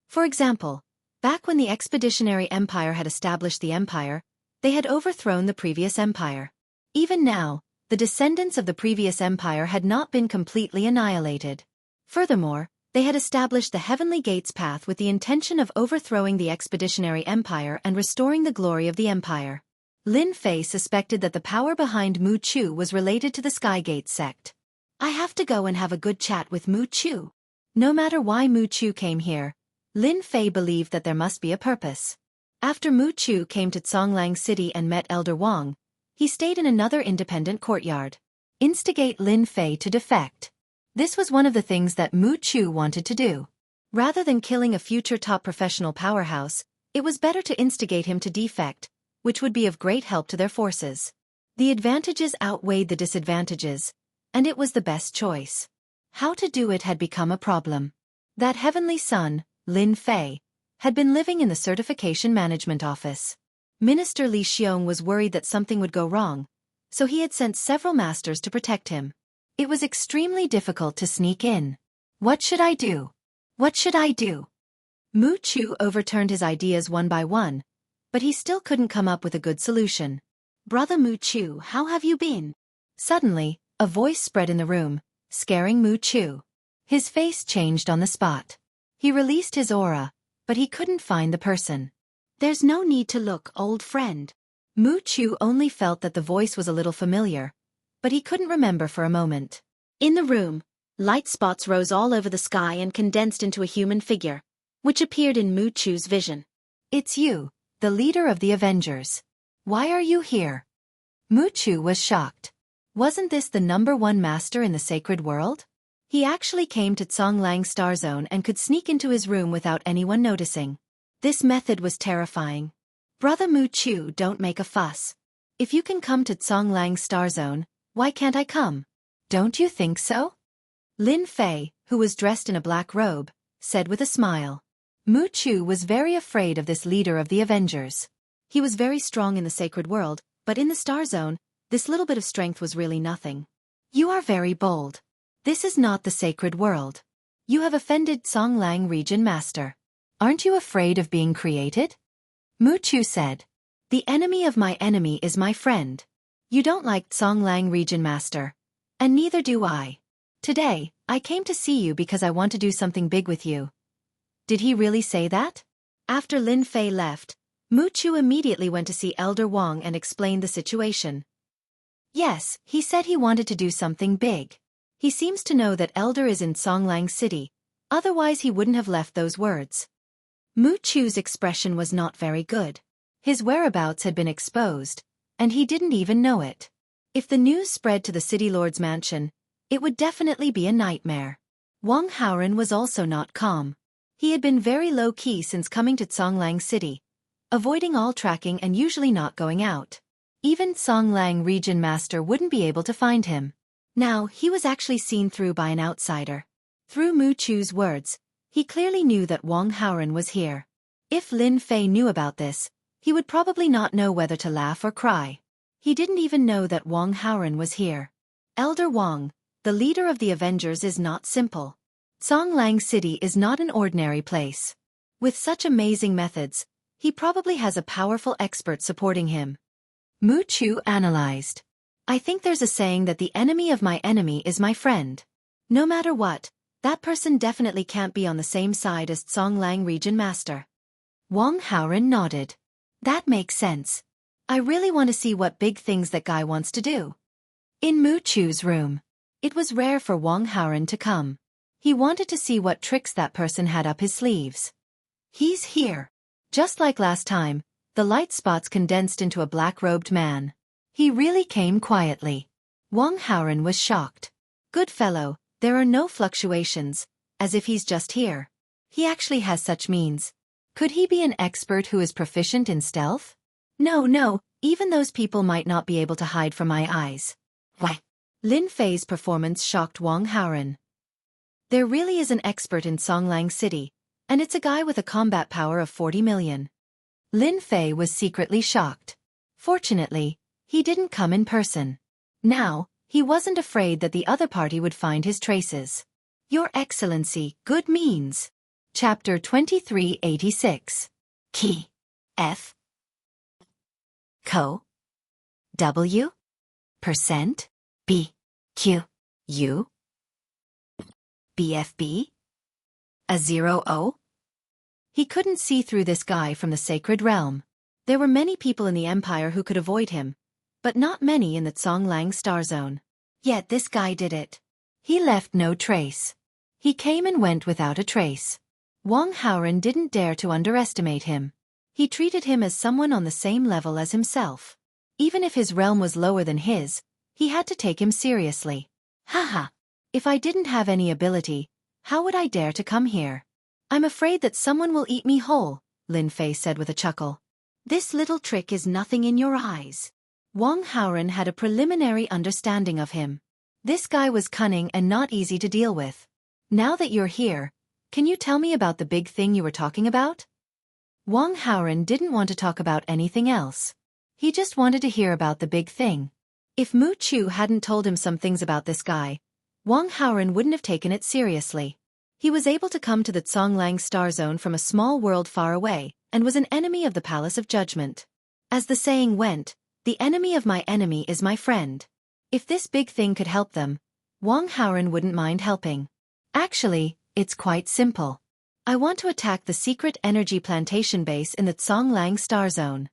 For example, back when the expeditionary empire had established the empire, they had overthrown the previous empire. Even now, the descendants of the previous empire had not been completely annihilated. Furthermore, they had established the Heavenly Gates path with the intention of overthrowing the expeditionary empire and restoring the glory of the empire. Lin Fei suspected that the power behind Mu Chu was related to the Skygate sect. I have to go and have a good chat with Mu Chu. No matter why Mu Chu came here, Lin Fei believed that there must be a purpose. After Mu Chu came to Conglang City and met Elder Wang, he stayed in another independent courtyard. Instigate Lin Fei to defect. This was one of the things that Mu Chu wanted to do. Rather than killing a future top professional powerhouse, it was better to instigate him to defect, which would be of great help to their forces. The advantages outweighed the disadvantages, and it was the best choice. How to do it had become a problem. That heavenly son, Lin Fei, had been living in the certification management office. Minister Li Xiong was worried that something would go wrong, so he had sent several masters to protect him. It was extremely difficult to sneak in. What should I do? What should I do? Mu Chu overturned his ideas one by one, but he still couldn't come up with a good solution. Brother Mu Chu, how have you been? Suddenly, a voice spread in the room, scaring Mu Chu. His face changed on the spot. He released his aura, but he couldn't find the person. There's no need to look, old friend. Mu Chu only felt that the voice was a little familiar, but he couldn't remember for a moment. In the room, light spots rose all over the sky and condensed into a human figure, which appeared in Mu Chu's vision. It's you, the leader of the Avengers. Why are you here? Mu Chu was shocked. Wasn't this the #1 master in the sacred world? He actually came to Conglang Star Zone and could sneak into his room without anyone noticing. This method was terrifying. Brother Mu Chu, don't make a fuss. If you can come to Conglang Star Zone, why can't I come? Don't you think so? Lin Fei, who was dressed in a black robe, said with a smile. Mu Chu was very afraid of this leader of the Avengers. He was very strong in the sacred world, but in the Star Zone, this little bit of strength was really nothing. You are very bold. This is not the sacred world. You have offended Conglang Region Master. Aren't you afraid of being created? Mu Chu said. The enemy of my enemy is my friend. You don't like Conglang Region Master. And neither do I. Today, I came to see you because I want to do something big with you. Did he really say that? After Lin Fei left, Mu Chu immediately went to see Elder Wang and explained the situation. Yes, he said he wanted to do something big. He seems to know that Elder is in Conglang City, otherwise he wouldn't have left those words. Mu Chu's expression was not very good. His whereabouts had been exposed, and he didn't even know it. If the news spread to the City Lord's mansion, it would definitely be a nightmare. Wang Haoren was also not calm. He had been very low-key since coming to Conglang City, avoiding all tracking and usually not going out. Even Conglang Region Master wouldn't be able to find him. Now, he was actually seen through by an outsider. Through Mu Chu's words, he clearly knew that Wang Haoren was here. If Lin Fei knew about this, he would probably not know whether to laugh or cry. He didn't even know that Wang Haoren was here. Elder Wang, the leader of the Avengers, is not simple. Conglang City is not an ordinary place. With such amazing methods, he probably has a powerful expert supporting him. Mu Chu analyzed. I think there's a saying that the enemy of my enemy is my friend. No matter what, that person definitely can't be on the same side as Conglang Region Master. Wang Haoren nodded. That makes sense. I really want to see what big things that guy wants to do. In Mu Chu's room, it was rare for Wang Haoren to come. He wanted to see what tricks that person had up his sleeves. He's here. Just like last time, The light spots condensed into a black-robed man. He really came quietly. Wang Haoren was shocked. Good fellow, there are no fluctuations, as if he's just here. He actually has such means. Could he be an expert who is proficient in stealth? No, even those people might not be able to hide from my eyes. Why? Lin Fei's performance shocked Wang Haoren. There really is an expert in Songlang City, and it's a guy with a combat power of 40 million. Lin Fei was secretly shocked. Fortunately, he didn't come in person. Now, he wasn't afraid that the other party would find his traces. Your Excellency, good means. Chapter 2386. Key. F. Co. W. Percent. B. Q. U. BFB. A 0O? He couldn't see through this guy from the sacred realm. There were many people in the Empire who could avoid him, but not many in the Songlang Star Zone. Yet this guy did it. He left no trace. He came and went without a trace. Wang Haoren didn't dare to underestimate him. He treated him as someone on the same level as himself. Even if his realm was lower than his, he had to take him seriously. Haha. If I didn't have any ability, how would I dare to come here? I'm afraid that someone will eat me whole, Lin Fei said with a chuckle. This little trick is nothing in your eyes. Wang Haoren had a preliminary understanding of him. This guy was cunning and not easy to deal with. Now that you're here, can you tell me about the big thing you were talking about? Wang Haoren didn't want to talk about anything else. He just wanted to hear about the big thing. If Mu Chu hadn't told him some things about this guy, Wang Haoren wouldn't have taken it seriously. He was able to come to the Songlang Star Zone from a small world far away, and was an enemy of the Palace of Judgment. As the saying went, the enemy of my enemy is my friend. If this big thing could help them, Wang Haoren wouldn't mind helping. Actually, it's quite simple. I want to attack the secret energy plantation base in the Songlang Star Zone.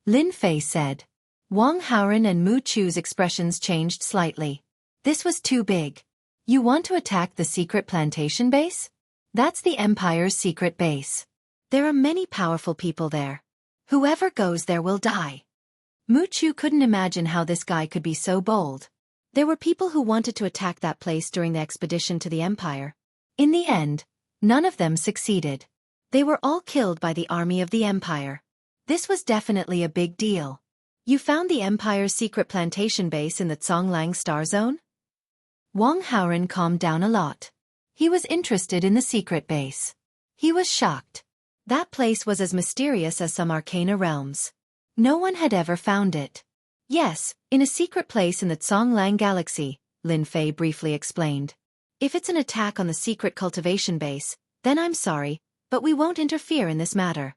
Lin Fei said. Wang Haoren and Mu Chu's expressions changed slightly. This was too big. You want to attack the secret plantation base? That's the Empire's secret base. There are many powerful people there. Whoever goes there will die. Mu Chu couldn't imagine how this guy could be so bold. There were people who wanted to attack that place during the expedition to the Empire. In the end, none of them succeeded. They were all killed by the army of the Empire. This was definitely a big deal. You found the Empire's secret plantation base in the Songlang Star Zone? Wang Haoren calmed down a lot. He was interested in the secret base. He was shocked. That place was as mysterious as some arcana realms. No one had ever found it. Yes, in a secret place in the Songlang Galaxy, Lin Fei briefly explained. If it's an attack on the secret cultivation base, then I'm sorry, but we won't interfere in this matter.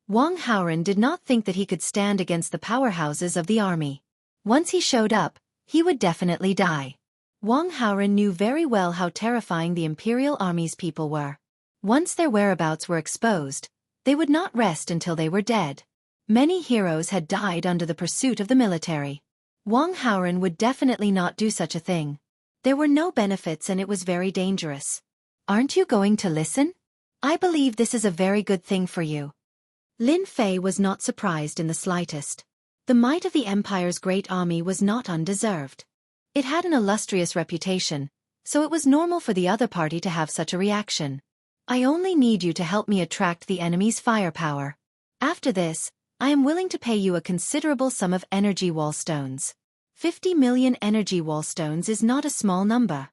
Wang Haoren did not think that he could stand against the powerhouses of the army. Once he showed up, he would definitely die. Wang Haoren knew very well how terrifying the Imperial Army's people were. Once their whereabouts were exposed, they would not rest until they were dead. Many heroes had died under the pursuit of the military. Wang Haoren would definitely not do such a thing. There were no benefits and it was very dangerous. Aren't you going to listen? I believe this is a very good thing for you. Lin Fei was not surprised in the slightest. The might of the Empire's great army was not undeserved. It had an illustrious reputation, so it was normal for the other party to have such a reaction. I only need you to help me attract the enemy's firepower. After this, I am willing to pay you a considerable sum of energy wall stones. 50 million energy wall stones is not a small number.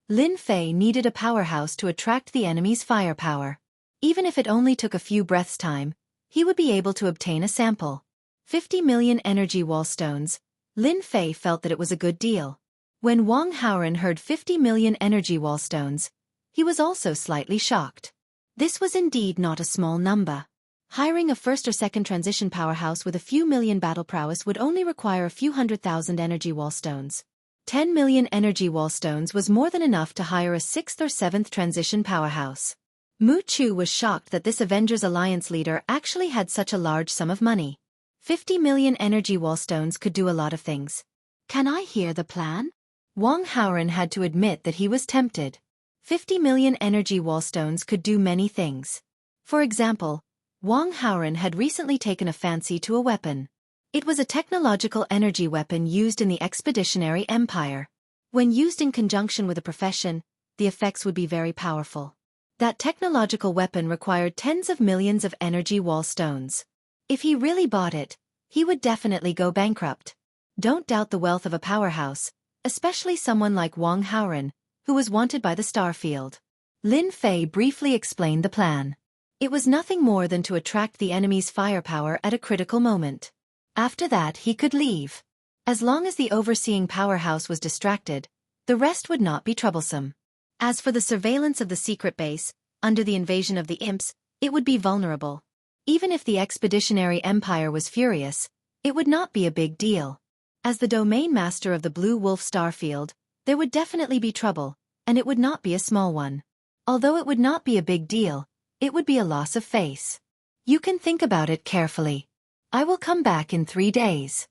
Lin Fei needed a powerhouse to attract the enemy's firepower. Even if it only took a few breaths' time, he would be able to obtain a sample. 50 million energy wall stones. Lin Fei felt that it was a good deal. When Wang Haoren heard 50 million energy wall stones, he was also slightly shocked. This was indeed not a small number. Hiring a first or second transition powerhouse with a few million battle prowess would only require a few 100,000 energy wall stones. 10 million energy wall stones was more than enough to hire a 6th or 7th transition powerhouse. Mu Chu was shocked that this Avengers Alliance leader actually had such a large sum of money. 50 million energy wall stones could do a lot of things. Can I hear the plan? Wang Haoren had to admit that he was tempted. 50 million energy wall stones could do many things. For example, Wang Haoren had recently taken a fancy to a weapon. It was a technological energy weapon used in the Expeditionary Empire. When used in conjunction with a profession, the effects would be very powerful. That technological weapon required tens of millions of energy wall stones. If he really bought it, he would definitely go bankrupt. Don't doubt the wealth of a powerhouse, especially someone like Wang Haoren, who was wanted by the Starfield. Lin Fei briefly explained the plan. It was nothing more than to attract the enemy's firepower at a critical moment. After that he could leave. As long as the overseeing powerhouse was distracted, the rest would not be troublesome. As for the surveillance of the secret base, under the invasion of the imps, it would be vulnerable. Even if the Expeditionary Empire was furious, it would not be a big deal. As the domain master of the Blue Wolf Starfield, there would definitely be trouble, and it would not be a small one. Although it would not be a big deal, it would be a loss of face. You can think about it carefully. I will come back in 3 days.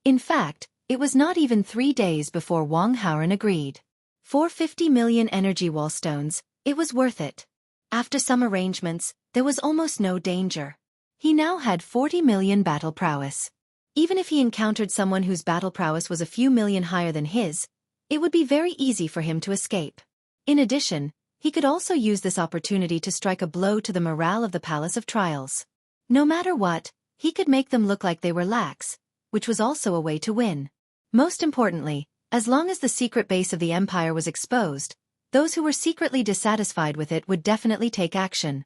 In fact, it was not even 3 days before Wang Haoren agreed. For 50 million energy wall stones, it was worth it. After some arrangements, there was almost no danger. He now had 40 million battle prowess. Even if he encountered someone whose battle prowess was a few million higher than his, it would be very easy for him to escape. In addition, he could also use this opportunity to strike a blow to the morale of the Palace of Trials. No matter what, he could make them look like they were lax, which was also a way to win. Most importantly, as long as the secret base of the Empire was exposed, those who were secretly dissatisfied with it would definitely take action.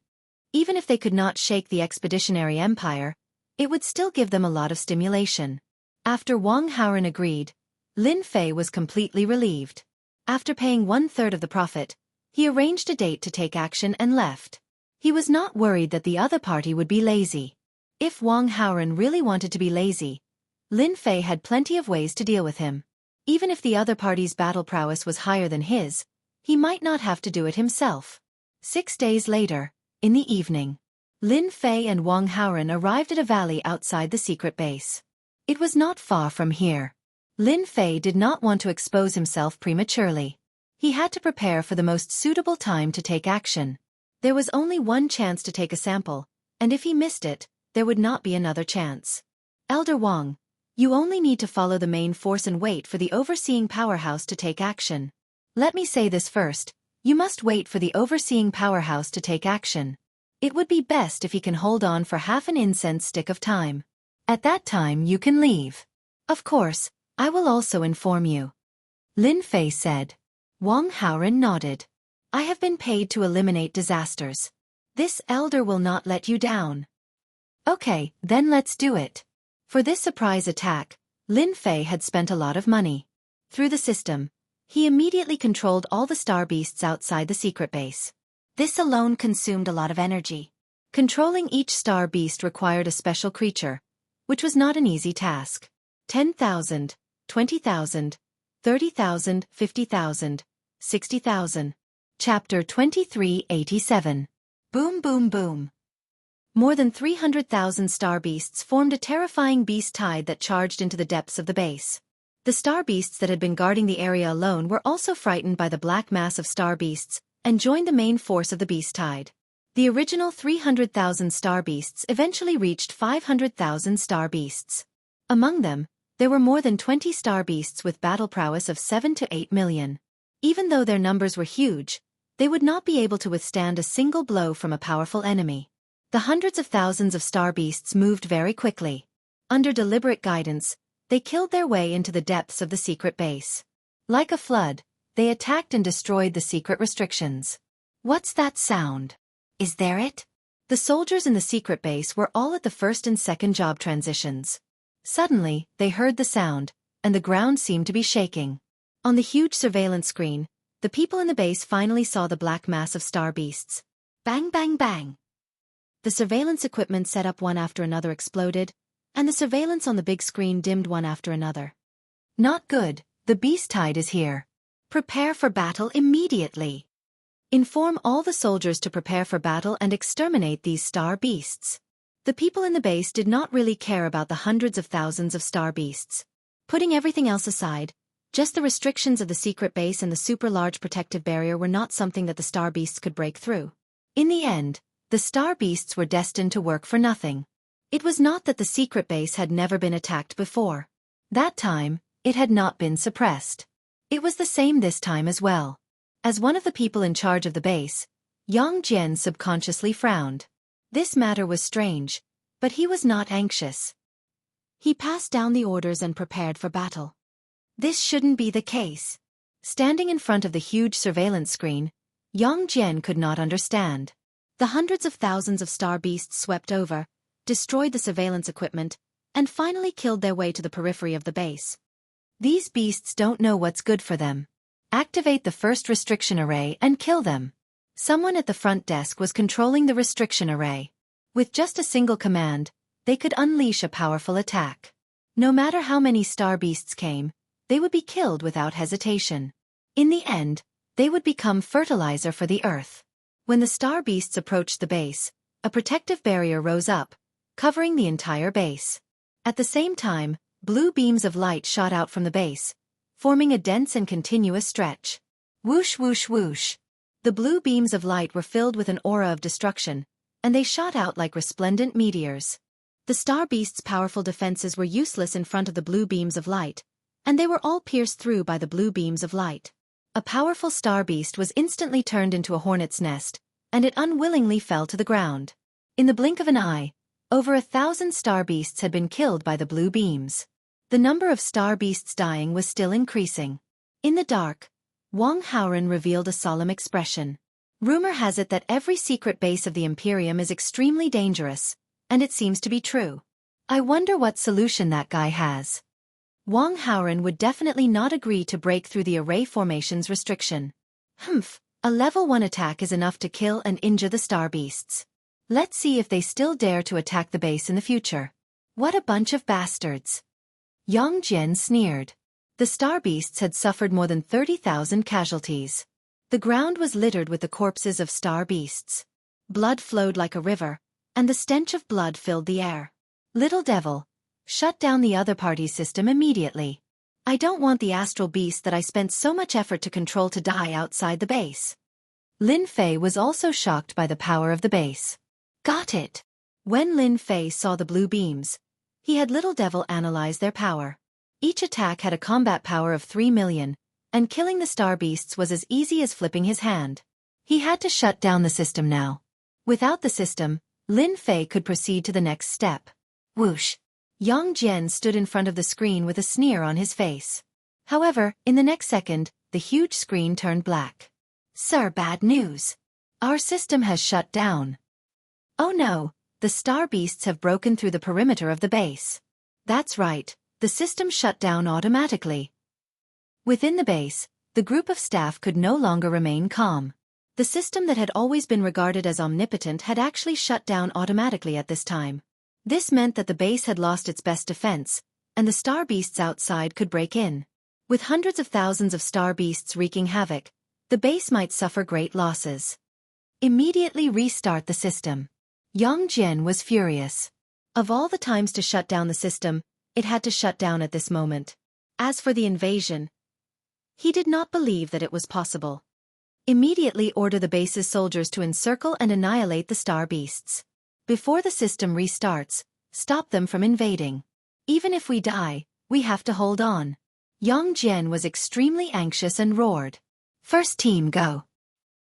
Even if they could not shake the Expeditionary Empire, it would still give them a lot of stimulation. After Wang Haoren agreed, Lin Fei was completely relieved. After paying 1/3 of the profit, he arranged a date to take action and left. He was not worried that the other party would be lazy. If Wang Haoren really wanted to be lazy, Lin Fei had plenty of ways to deal with him. Even if the other party's battle prowess was higher than his, he might not have to do it himself. 6 days later, in the evening, Lin Fei and Wang Haoren arrived at a valley outside the secret base. It was not far from here. Lin Fei did not want to expose himself prematurely. He had to prepare for the most suitable time to take action. There was only one chance to take a sample, and if he missed it, there would not be another chance. Elder Wang, you only need to follow the main force and wait for the overseeing powerhouse to take action. Let me say this first, you must wait for the overseeing powerhouse to take action. It would be best if he can hold on for half an incense stick of time. At that time you can leave. Of course, I will also inform you. Lin Fei said. Wang Haoren nodded. I have been paid to eliminate disasters. This elder will not let you down. Okay, then let's do it. For this surprise attack, Lin Fei had spent a lot of money. Through the system, he immediately controlled all the star beasts outside the secret base. This alone consumed a lot of energy. Controlling each star beast required a special creature, which was not an easy task. 10,000, 20,000, 30,000, 50,000, 60,000. Chapter 2387. Boom boom boom. More than 300,000 star beasts formed a terrifying beast tide that charged into the depths of the base. The star beasts that had been guarding the area alone were also frightened by the black mass of star beasts, and joined the main force of the beast tide. The original 300,000 star beasts eventually reached 500,000 star beasts. Among them, there were more than 20 star beasts with battle prowess of 7 to 8 million. Even though their numbers were huge, they would not be able to withstand a single blow from a powerful enemy. The hundreds of thousands of star beasts moved very quickly. Under deliberate guidance, they killed their way into the depths of the secret base. Like a flood, they attacked and destroyed the secret restrictions. What's that sound? Is there it? The soldiers in the secret base were all at the first and second job transitions. Suddenly, they heard the sound, and the ground seemed to be shaking. On the huge surveillance screen, the people in the base finally saw the black mass of star beasts. Bang bang bang. The surveillance equipment set up one after another exploded, and the surveillance on the big screen dimmed one after another. Not good, the beast tide is here. Prepare for battle immediately. Inform all the soldiers to prepare for battle and exterminate these star beasts. The people in the base did not really care about the hundreds of thousands of star beasts. Putting everything else aside, just the restrictions of the secret base and the super large protective barrier were not something that the star beasts could break through. In the end, The star beasts were destined to work for nothing. It was not that the secret base had never been attacked before. That time, it had not been suppressed. It was the same this time as well. As one of the people in charge of the base, Yang Jian subconsciously frowned. This matter was strange, but he was not anxious. He passed down the orders and prepared for battle. This shouldn't be the case. Standing in front of the huge surveillance screen, Yang Jian could not understand. The hundreds of thousands of star beasts swept over, destroyed the surveillance equipment, and finally killed their way to the periphery of the base. These beasts don't know what's good for them. Activate the first restriction array and kill them. Someone at the front desk was controlling the restriction array. With just a single command, they could unleash a powerful attack. No matter how many star beasts came, they would be killed without hesitation. In the end, they would become fertilizer for the earth. When the star beasts approached the base, a protective barrier rose up, covering the entire base. At the same time, blue beams of light shot out from the base, forming a dense and continuous stretch. Whoosh whoosh whoosh. The blue beams of light were filled with an aura of destruction, and they shot out like resplendent meteors. The star beasts' powerful defenses were useless in front of the blue beams of light, and they were all pierced through by the blue beams of light. A powerful star beast was instantly turned into a hornet's nest, and it unwillingly fell to the ground. In the blink of an eye, over 1,000 star beasts had been killed by the blue beams. The number of star beasts dying was still increasing. In the dark, Wang Haoren revealed a solemn expression. Rumor has it that every secret base of the Imperium is extremely dangerous, and it seems to be true. I wonder what solution that guy has. Wang Haoren would definitely not agree to break through the array formation's restriction. A level 1 attack is enough to kill and injure the star beasts. Let's see if they still dare to attack the base in the future. What a bunch of bastards. Yang Jian sneered. The star beasts had suffered more than 30,000 casualties. The ground was littered with the corpses of star beasts. Blood flowed like a river, and the stench of blood filled the air. Little devil, shut down the other party's system immediately. I don't want the astral beast that I spent so much effort to control to die outside the base. Lin Fei was also shocked by the power of the base. Got it. When Lin Fei saw the blue beams, he had Little Devil analyze their power. Each attack had a combat power of 3 million, and killing the star beasts was as easy as flipping his hand. He had to shut down the system now. Without the system, Lin Fei could proceed to the next step. Whoosh! Yang Jian stood in front of the screen with a sneer on his face. However, in the next second, the huge screen turned black. Sir, bad news. Our system has shut down. Oh no, the star beasts have broken through the perimeter of the base. That's right, the system shut down automatically. Within the base, the group of staff could no longer remain calm. The system that had always been regarded as omnipotent had actually shut down automatically at this time. This meant that the base had lost its best defense, and the star beasts outside could break in. With hundreds of thousands of star beasts wreaking havoc, the base might suffer great losses. Immediately restart the system. Yang Jian was furious. Of all the times to shut down the system, it had to shut down at this moment. As for the invasion, he did not believe that it was possible. Immediately order the base's soldiers to encircle and annihilate the star beasts. Before the system restarts, stop them from invading. Even if we die, we have to hold on. Yang Jian was extremely anxious and roared. First team go.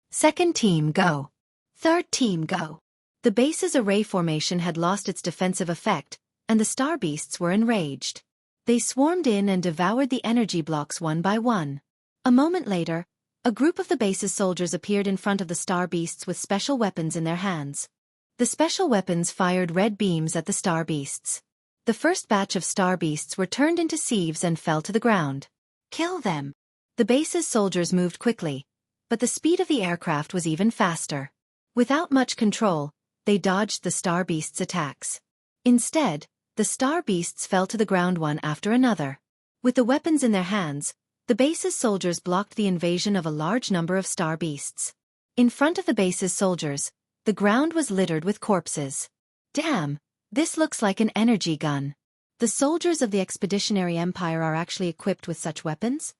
Second team go. Third team go. The base's array formation had lost its defensive effect, and the star beasts were enraged. They swarmed in and devoured the energy blocks one by one. A moment later, a group of the base's soldiers appeared in front of the star beasts with special weapons in their hands. The special weapons fired red beams at the star beasts. The first batch of star beasts were turned into sieves and fell to the ground. Kill them! The base's soldiers moved quickly, but the speed of the aircraft was even faster. Without much control, they dodged the star beasts' attacks. Instead, the star beasts fell to the ground one after another. With the weapons in their hands, the base's soldiers blocked the invasion of a large number of star beasts. In front of the base's soldiers, the ground was littered with corpses. Damn, this looks like an energy gun. The soldiers of the Expeditionary Empire are actually equipped with such weapons?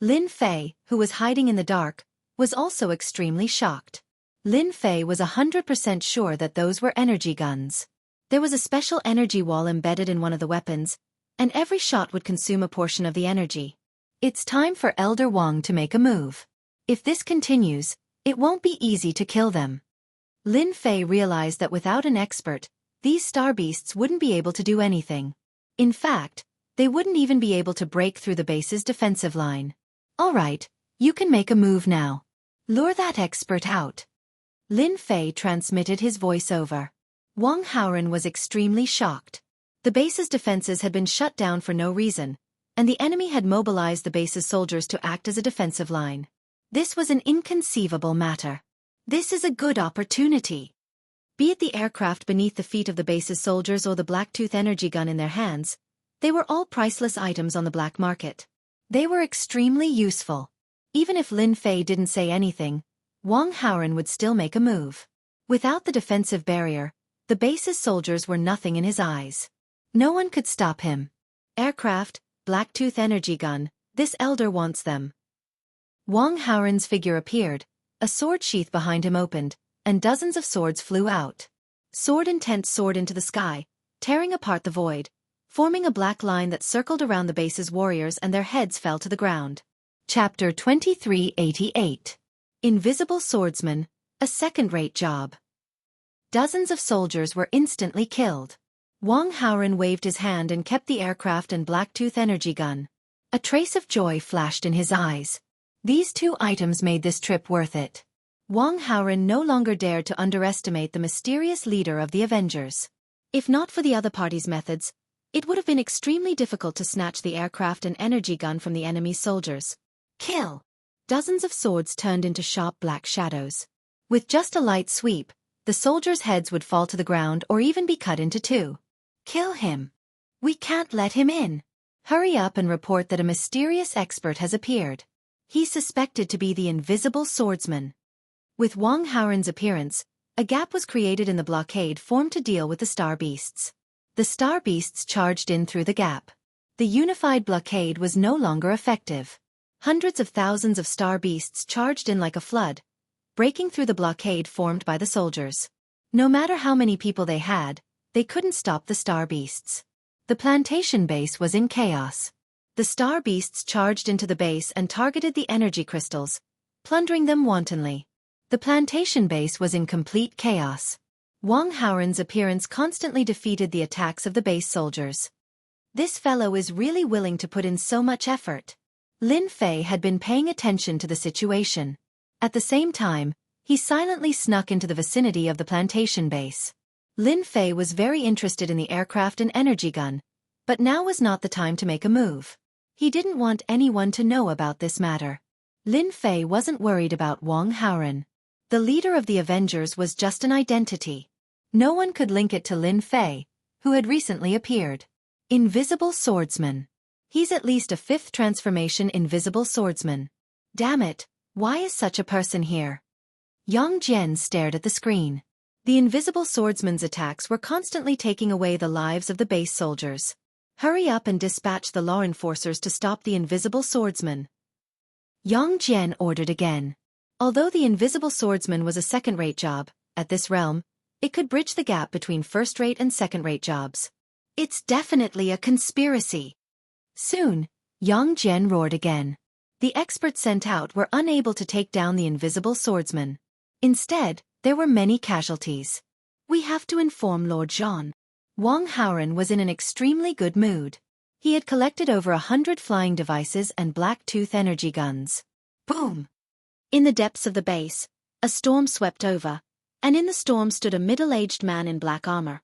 Lin Fei, who was hiding in the dark, was also extremely shocked. Lin Fei was 100% sure that those were energy guns. There was a special energy wall embedded in one of the weapons, and every shot would consume a portion of the energy. It's time for Elder Wang to make a move. If this continues, it won't be easy to kill them. Lin Fei realized that without an expert, these star beasts wouldn't be able to do anything. In fact, they wouldn't even be able to break through the base's defensive line. All right, you can make a move now. Lure that expert out. Lin Fei transmitted his voice over. Wang Haoren was extremely shocked. The base's defenses had been shut down for no reason, and the enemy had mobilized the base's soldiers to act as a defensive line. This was an inconceivable matter. This is a good opportunity. Be it the aircraft beneath the feet of the base's soldiers or the Blacktooth energy gun in their hands, they were all priceless items on the black market. They were extremely useful. Even if Lin Fei didn't say anything, Wang Haoren would still make a move. Without the defensive barrier, the base's soldiers were nothing in his eyes. No one could stop him. Aircraft, Blacktooth energy gun, this elder wants them. Wang Haoren's figure appeared, a sword sheath behind him opened, and dozens of swords flew out. Sword intent soared into the sky, tearing apart the void, forming a black line that circled around the base's warriors and their heads fell to the ground. Chapter 2388. Invisible Swordsman, a second-rate job. Dozens of soldiers were instantly killed. Wang Haoren waved his hand and kept the aircraft and Blacktooth energy gun. A trace of joy flashed in his eyes. These two items made this trip worth it. Wang Haoren no longer dared to underestimate the mysterious leader of the Avengers. If not for the other party's methods, it would have been extremely difficult to snatch the aircraft and energy gun from the enemy's soldiers. Kill! Dozens of swords turned into sharp black shadows. With just a light sweep, the soldiers' heads would fall to the ground or even be cut into two. Kill him! We can't let him in! Hurry up and report that a mysterious expert has appeared. He's suspected to be the invisible swordsman. With Wang Haoren's appearance, a gap was created in the blockade formed to deal with the star beasts. The star beasts charged in through the gap. The unified blockade was no longer effective. Hundreds of thousands of star beasts charged in like a flood, breaking through the blockade formed by the soldiers. No matter how many people they had, they couldn't stop the star beasts. The plantation base was in chaos. The star beasts charged into the base and targeted the energy crystals, plundering them wantonly. The plantation base was in complete chaos. Wang Haoren's appearance constantly defeated the attacks of the base soldiers. This fellow is really willing to put in so much effort. Lin Fei had been paying attention to the situation. At the same time, he silently snuck into the vicinity of the plantation base. Lin Fei was very interested in the aircraft and energy gun, but now was not the time to make a move. He didn't want anyone to know about this matter. Lin Fei wasn't worried about Wang Haoren. The leader of the Avengers was just an identity. No one could link it to Lin Fei, who had recently appeared. Invisible Swordsman. He's at least a fifth transformation Invisible Swordsman. Damn it, why is such a person here? Yang Jian stared at the screen. The Invisible Swordsman's attacks were constantly taking away the lives of the base soldiers. Hurry up and dispatch the law enforcers to stop the Invisible Swordsman. Yang Jian ordered again. Although the Invisible Swordsman was a second-rate job, at this realm, it could bridge the gap between first-rate and second-rate jobs. It's definitely a conspiracy. Soon, Yang Jian roared again. The experts sent out were unable to take down the Invisible Swordsman. Instead, there were many casualties. We have to inform Lord Jean. Wang Haoren was in an extremely good mood. He had collected over 100 flying devices and Blacktooth energy guns. Boom! In the depths of the base, a storm swept over, and in the storm stood a middle-aged man in black armor.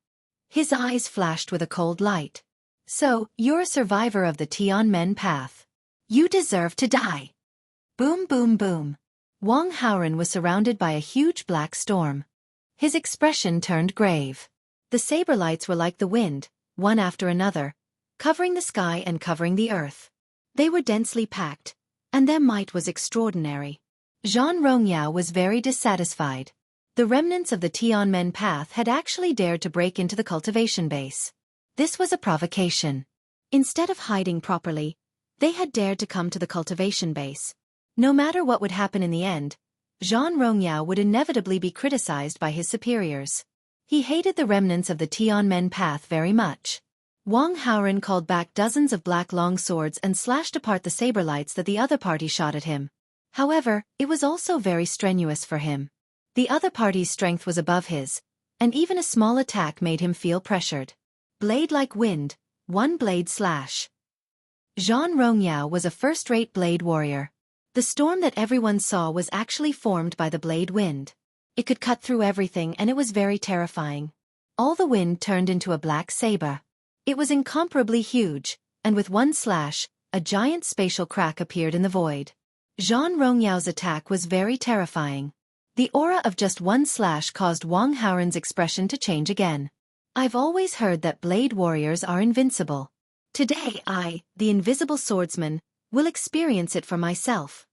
His eyes flashed with a cold light. So, you're a survivor of the Tianmen path. You deserve to die. Boom boom boom. Wang Haoren was surrounded by a huge black storm. His expression turned grave. The saber lights were like the wind, one after another, covering the sky and covering the earth. They were densely packed, and their might was extraordinary. Zhang Rongyao was very dissatisfied. The remnants of the Tianmen path had actually dared to break into the cultivation base. This was a provocation. Instead of hiding properly, they had dared to come to the cultivation base. No matter what would happen in the end, Zhang Rongyao would inevitably be criticized by his superiors. He hated the remnants of the Tianmen path very much. Wang Haoren called back dozens of black long swords and slashed apart the saber lights that the other party shot at him. However, it was also very strenuous for him. The other party's strength was above his, and even a small attack made him feel pressured. Blade like wind, one blade slash. Zhang Rongyao was a first-rate blade warrior. The storm that everyone saw was actually formed by the blade wind. It could cut through everything and it was very terrifying. All the wind turned into a black saber. It was incomparably huge, and with one slash, a giant spatial crack appeared in the void. Zhang Rongyao's attack was very terrifying. The aura of just one slash caused Wang Haoren's expression to change again. I've always heard that blade warriors are invincible. Today I, the invisible swordsman, will experience it for myself.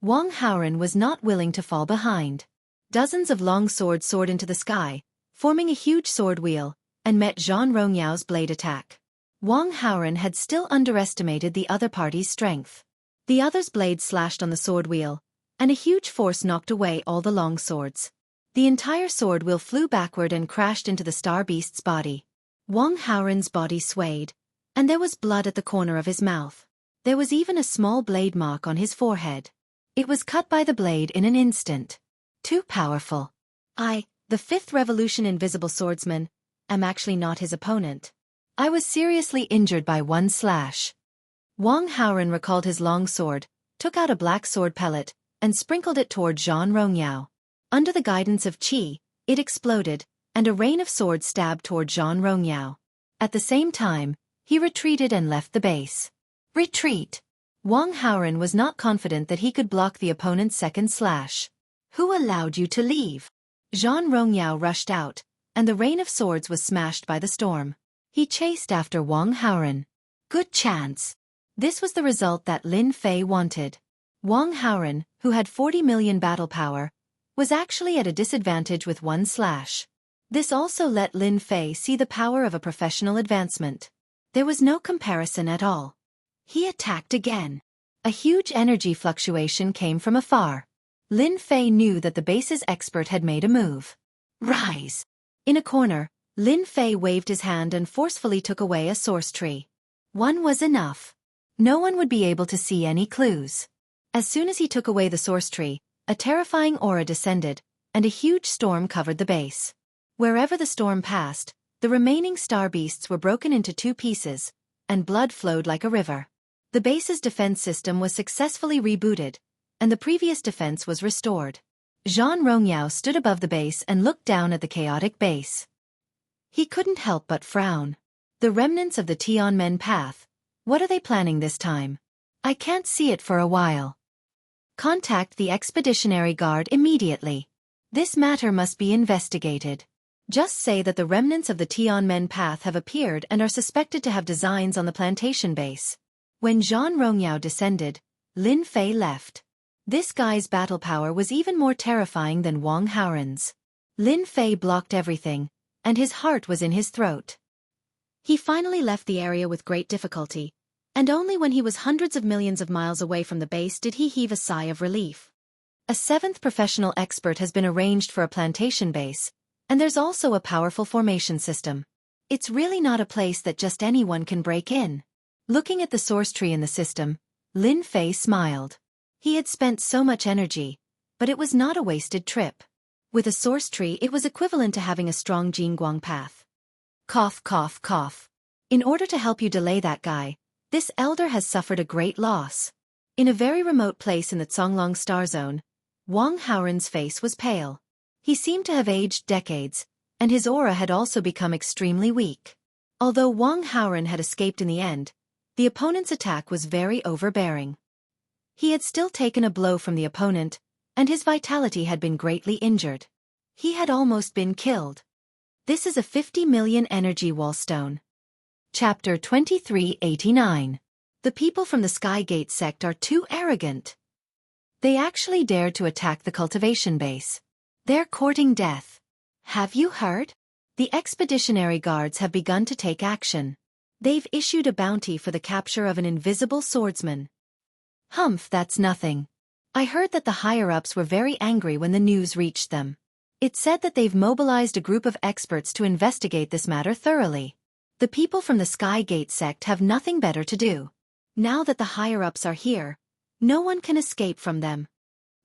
Wang Haoren was not willing to fall behind. Dozens of long swords soared into the sky, forming a huge sword wheel, and met Zhang Rongyao's blade attack. Wang Haoren had still underestimated the other party's strength. The other's blades slashed on the sword wheel, and a huge force knocked away all the long swords. The entire sword wheel flew backward and crashed into the star beast's body. Wang Haoren's body swayed, and there was blood at the corner of his mouth. There was even a small blade mark on his forehead. It was cut by the blade in an instant. Too powerful. I, the fifth revolution invisible swordsman, am actually not his opponent. I was seriously injured by one slash. Wang Haoren recalled his long sword, took out a black sword pellet, and sprinkled it toward Zhang Rongyao. Under the guidance of Qi, it exploded, and a rain of swords stabbed toward Zhang Rongyao. At the same time, he retreated and left the base. Retreat! Wang Haoren was not confident that he could block the opponent's second slash. Who allowed you to leave? Zhang Rongyao rushed out, and the rain of swords was smashed by the storm. He chased after Wang Haoren. Good chance. This was the result that Lin Fei wanted. Wang Haoren, who had 40 million battle power, was actually at a disadvantage with one slash. This also let Lin Fei see the power of a professional advancement. There was no comparison at all. He attacked again. A huge energy fluctuation came from afar. Lin Fei knew that the base's expert had made a move. Rise! In a corner, Lin Fei waved his hand and forcefully took away a source tree. One was enough. No one would be able to see any clues. As soon as he took away the source tree, a terrifying aura descended, and a huge storm covered the base. Wherever the storm passed, the remaining star beasts were broken into two pieces, and blood flowed like a river. The base's defense system was successfully rebooted, and the previous defense was restored. Zhang Rongyao stood above the base and looked down at the chaotic base. He couldn't help but frown. The remnants of the Tianmen path. What are they planning this time? I can't see it for a while. Contact the Expeditionary Guard immediately. This matter must be investigated. Just say that the remnants of the Tianmen path have appeared and are suspected to have designs on the plantation base. When Zhang Rongyao descended, Lin Fei left. This guy's battle power was even more terrifying than Wang Haoren's. Lin Fei blocked everything, and his heart was in his throat. He finally left the area with great difficulty, and only when he was hundreds of millions of miles away from the base did he heave a sigh of relief. A seventh professional expert has been arranged for a plantation base, and there's also a powerful formation system. It's really not a place that just anyone can break in. Looking at the source tree in the system, Lin Fei smiled. He had spent so much energy, but it was not a wasted trip. With a source tree it was equivalent to having a strong Jingguang path. Cough, cough, cough. In order to help you delay that guy, this elder has suffered a great loss. In a very remote place in the Zonglong star zone, Wang Haoren's face was pale. He seemed to have aged decades, and his aura had also become extremely weak. Although Wang Haoren had escaped in the end, the opponent's attack was very overbearing. He had still taken a blow from the opponent, and his vitality had been greatly injured. He had almost been killed. This is a 50 million energy wallstone. Chapter 2389. The people from the Skygate sect are too arrogant. They actually dared to attack the cultivation base. They're courting death. Have you heard? The Expeditionary Guards have begun to take action. They've issued a bounty for the capture of an invisible swordsman. Humph, that's nothing. I heard that the higher-ups were very angry when the news reached them. It said that they've mobilized a group of experts to investigate this matter thoroughly. The people from the Skygate sect have nothing better to do. Now that the higher-ups are here, no one can escape from them.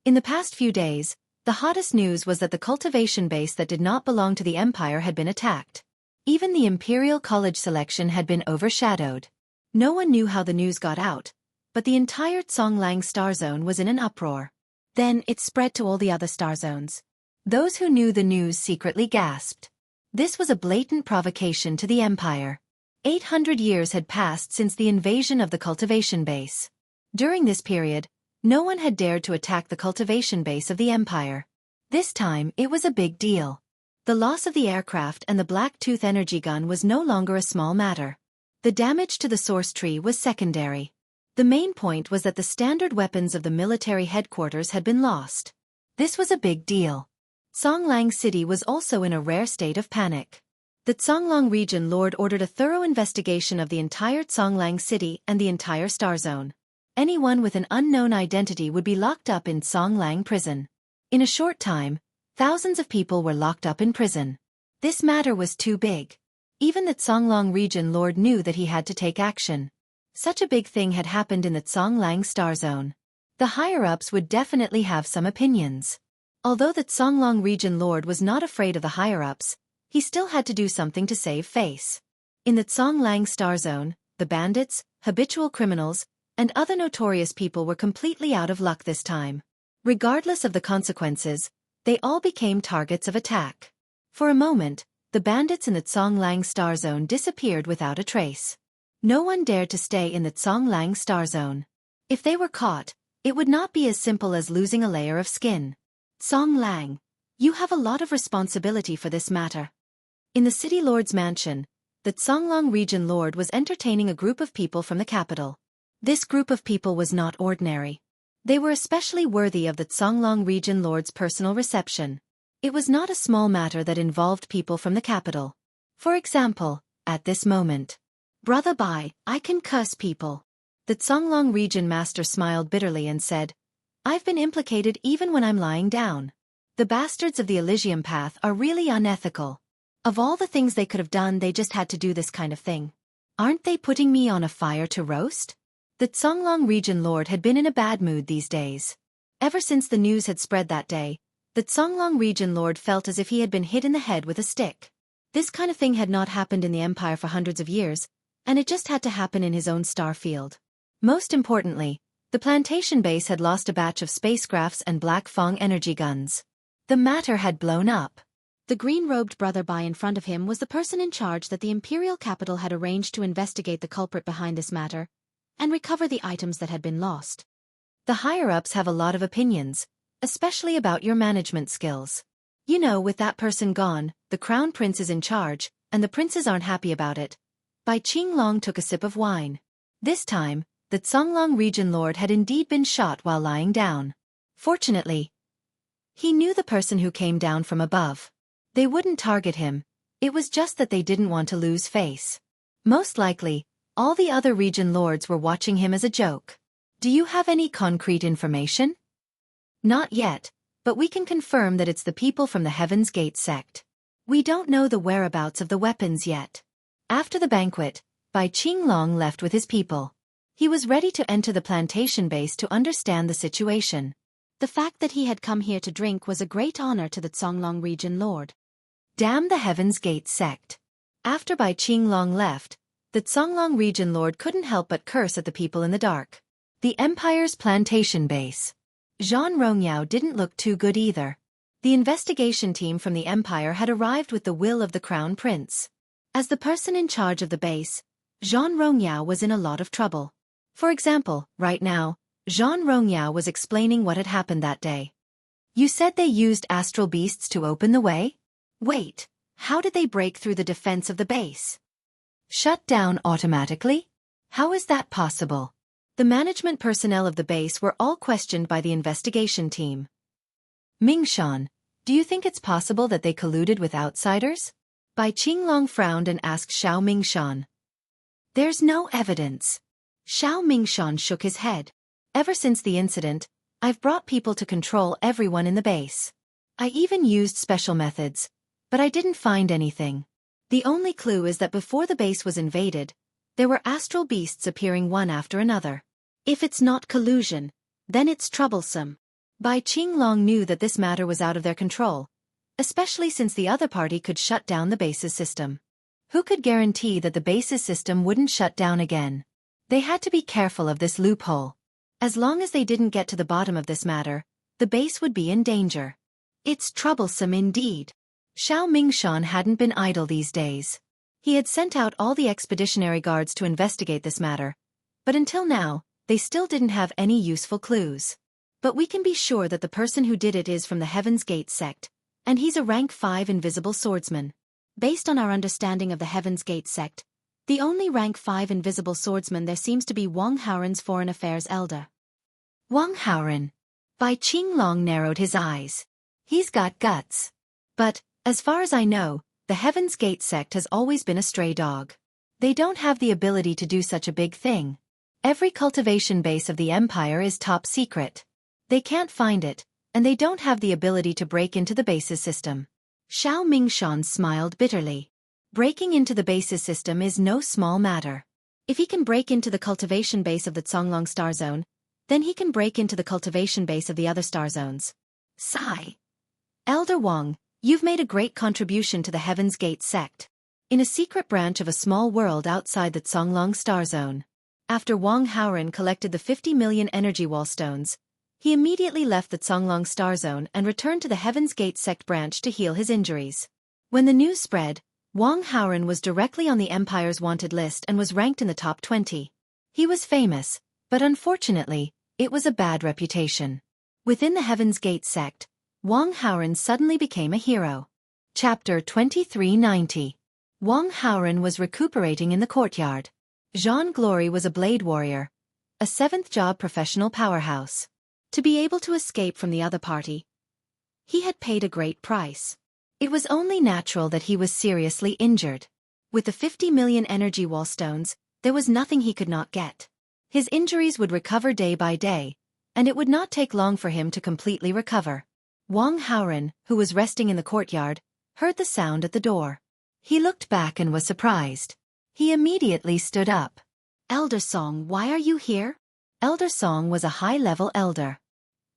In the past few days, the hottest news was that the cultivation base that did not belong to the Empire had been attacked. Even the Imperial College selection had been overshadowed. No one knew how the news got out, but the entire Tsonglang star zone was in an uproar. Then it spread to all the other star zones. Those who knew the news secretly gasped. This was a blatant provocation to the Empire. 800 years had passed since the invasion of the cultivation base. During this period, no one had dared to attack the cultivation base of the Empire. This time, it was a big deal. The loss of the aircraft and the Black Tooth energy gun was no longer a small matter. The damage to the source tree was secondary. The main point was that the standard weapons of the military headquarters had been lost. This was a big deal. Tsonglang City was also in a rare state of panic. The Tsonglang Region Lord ordered a thorough investigation of the entire Tsonglang City and the entire star zone. Anyone with an unknown identity would be locked up in Tsonglang prison. In a short time, thousands of people were locked up in prison. This matter was too big. Even the Tsonglang Region Lord knew that he had to take action. Such a big thing had happened in the Tsonglang star zone. The higher-ups would definitely have some opinions. Although the Tsonglang Region Lord was not afraid of the higher-ups, he still had to do something to save face. In the Tsonglang star zone, the bandits, habitual criminals, and other notorious people were completely out of luck this time. Regardless of the consequences, they all became targets of attack. For a moment, the bandits in the Tsonglang star zone disappeared without a trace. No one dared to stay in the Tsonglang star zone. If they were caught, it would not be as simple as losing a layer of skin. Tsonglang, you have a lot of responsibility for this matter. In the City Lord's mansion, the Tsonglang Region Lord was entertaining a group of people from the capital. This group of people was not ordinary. They were especially worthy of the Tsonglang Region Lord's personal reception. It was not a small matter that involved people from the capital. For example, at this moment, Brother Bai, I can curse people. The Tsonglang Region Master smiled bitterly and said, I've been implicated even when I'm lying down. The bastards of the Elysium path are really unethical. Of all the things they could have done, they just had to do this kind of thing. Aren't they putting me on a fire to roast? The Tsonglang Region Lord had been in a bad mood these days. Ever since the news had spread that day, the Tsonglang Region Lord felt as if he had been hit in the head with a stick. This kind of thing had not happened in the Empire for hundreds of years, and it just had to happen in his own star field. Most importantly, the plantation base had lost a batch of spacecrafts and Black Fong energy guns. The matter had blown up. The green-robed Brother Bai in front of him was the person in charge that the Imperial capital had arranged to investigate the culprit behind this matter and recover the items that had been lost. The higher-ups have a lot of opinions, especially about your management skills. You know, with that person gone, the Crown Prince is in charge, and the princes aren't happy about it. Bai Qinglong took a sip of wine. This time, the Tsonglang Region Lord had indeed been shot while lying down. Fortunately, he knew the person who came down from above. They wouldn't target him, it was just that they didn't want to lose face. Most likely, all the other region lords were watching him as a joke. Do you have any concrete information? Not yet, but we can confirm that it's the people from the Heaven's Gate sect. We don't know the whereabouts of the weapons yet. After the banquet, Bai Qinglong left with his people. He was ready to enter the plantation base to understand the situation. The fact that he had come here to drink was a great honor to the Tsonglang Region Lord. Damn the Heaven's Gate sect. After Bai Qinglong left, the Tsonglang Region Lord couldn't help but curse at the people in the dark. The Empire's plantation base. Zhan Rongyao didn't look too good either. The investigation team from the Empire had arrived with the will of the Crown Prince. As the person in charge of the base, Zhan Rongyao was in a lot of trouble. For example, right now, Zhan Rongyao was explaining what had happened that day. You said they used astral beasts to open the way? Wait, how did they break through the defense of the base? Shut down automatically? How is that possible? The management personnel of the base were all questioned by the investigation team. Mingshan, do you think it's possible that they colluded with outsiders? Bai Qinglong frowned and asked Xiao Mingshan. There's no evidence. Xiao Mingshan shook his head. Ever since the incident, I've brought people to control everyone in the base. I even used special methods, but I didn't find anything. The only clue is that before the base was invaded, there were astral beasts appearing one after another. If it's not collusion, then it's troublesome. Bai Qinglong knew that this matter was out of their control, especially since the other party could shut down the base's system. Who could guarantee that the base's system wouldn't shut down again? They had to be careful of this loophole. As long as they didn't get to the bottom of this matter, the base would be in danger. It's troublesome indeed. Xiao Mingshan hadn't been idle these days. He had sent out all the expeditionary guards to investigate this matter, but until now, they still didn't have any useful clues. But we can be sure that the person who did it is from the Heaven's Gate sect, and he's a rank 5 invisible swordsman. Based on our understanding of the Heaven's Gate sect, the only rank 5 invisible swordsman there seems to be Wang Haoren's foreign affairs elder. Wang Haoren. Bai Qinglong narrowed his eyes. He's got guts. But, as far as I know, the Heaven's Gate sect has always been a stray dog. They don't have the ability to do such a big thing. Every cultivation base of the Empire is top secret. They can't find it, and they don't have the ability to break into the base's system. Xiao Mingshan smiled bitterly. Breaking into the base's system is no small matter. If he can break into the cultivation base of the Zonglong Star Zone, then he can break into the cultivation base of the other star zones. Sigh. Elder Wang, you've made a great contribution to the Heaven's Gate sect. In a secret branch of a small world outside the Zonglong Star Zone. After Wang Haoren collected the 50 million energy wall stones, he immediately left the Zonglong Star Zone and returned to the Heaven's Gate sect branch to heal his injuries. When the news spread, Wang Haoren was directly on the Empire's wanted list and was ranked in the top 20. He was famous, but unfortunately, it was a bad reputation. Within the Heaven's Gate sect, Wang Haoren suddenly became a hero. Chapter 2390. Wang Haoren was recuperating in the courtyard. Jean Glory was a blade warrior, a 7th job professional powerhouse. To be able to escape from the other party, he had paid a great price. It was only natural that he was seriously injured. With the 50 million energy wall stones, there was nothing he could not get. His injuries would recover day by day, and it would not take long for him to completely recover. Wang Haoren, who was resting in the courtyard, heard the sound at the door. He looked back and was surprised. He immediately stood up. Elder Song, why are you here? Elder Song was a high-level elder.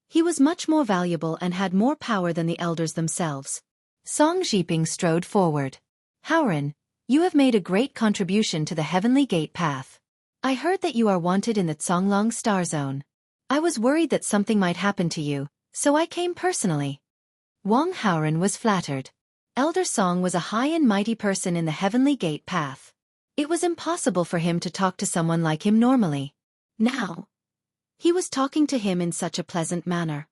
He was much more valuable and had more power than the elders themselves. Song Jiping strode forward. Haoren, you have made a great contribution to the Heavenly Gate path. I heard that you are wanted in the Zonglong Star Zone. I was worried that something might happen to you, so I came personally. Wang Haoren was flattered. Elder Song was a high and mighty person in the Heavenly Gate path. It was impossible for him to talk to someone like him normally. Now, he was talking to him in such a pleasant manner.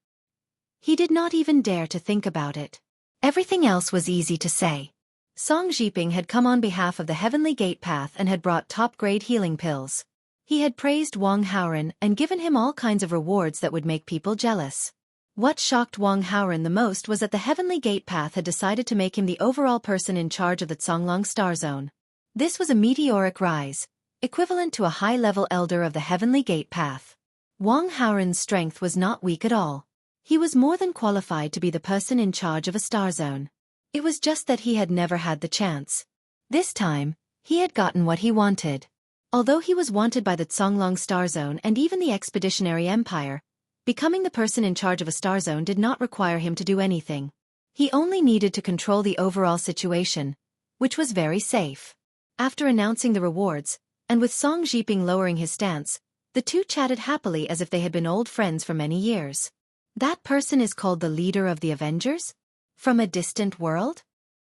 He did not even dare to think about it. Everything else was easy to say. Song Jiping had come on behalf of the Heavenly Gate path and had brought top-grade healing pills. He had praised Wang Haoren and given him all kinds of rewards that would make people jealous. What shocked Wang Haoren the most was that the Heavenly Gate path had decided to make him the overall person in charge of the Zonglong Star Zone. This was a meteoric rise, equivalent to a high-level elder of the Heavenly Gate path. Wang Haoren's strength was not weak at all. He was more than qualified to be the person in charge of a star zone. It was just that he had never had the chance. This time, he had gotten what he wanted. Although he was wanted by the Zonglong Star Zone and even the Expeditionary Empire, becoming the person in charge of a star zone did not require him to do anything. He only needed to control the overall situation, which was very safe. After announcing the rewards, and with Song Jiping lowering his stance, the two chatted happily as if they had been old friends for many years. That person is called the leader of the Avengers? From a distant world?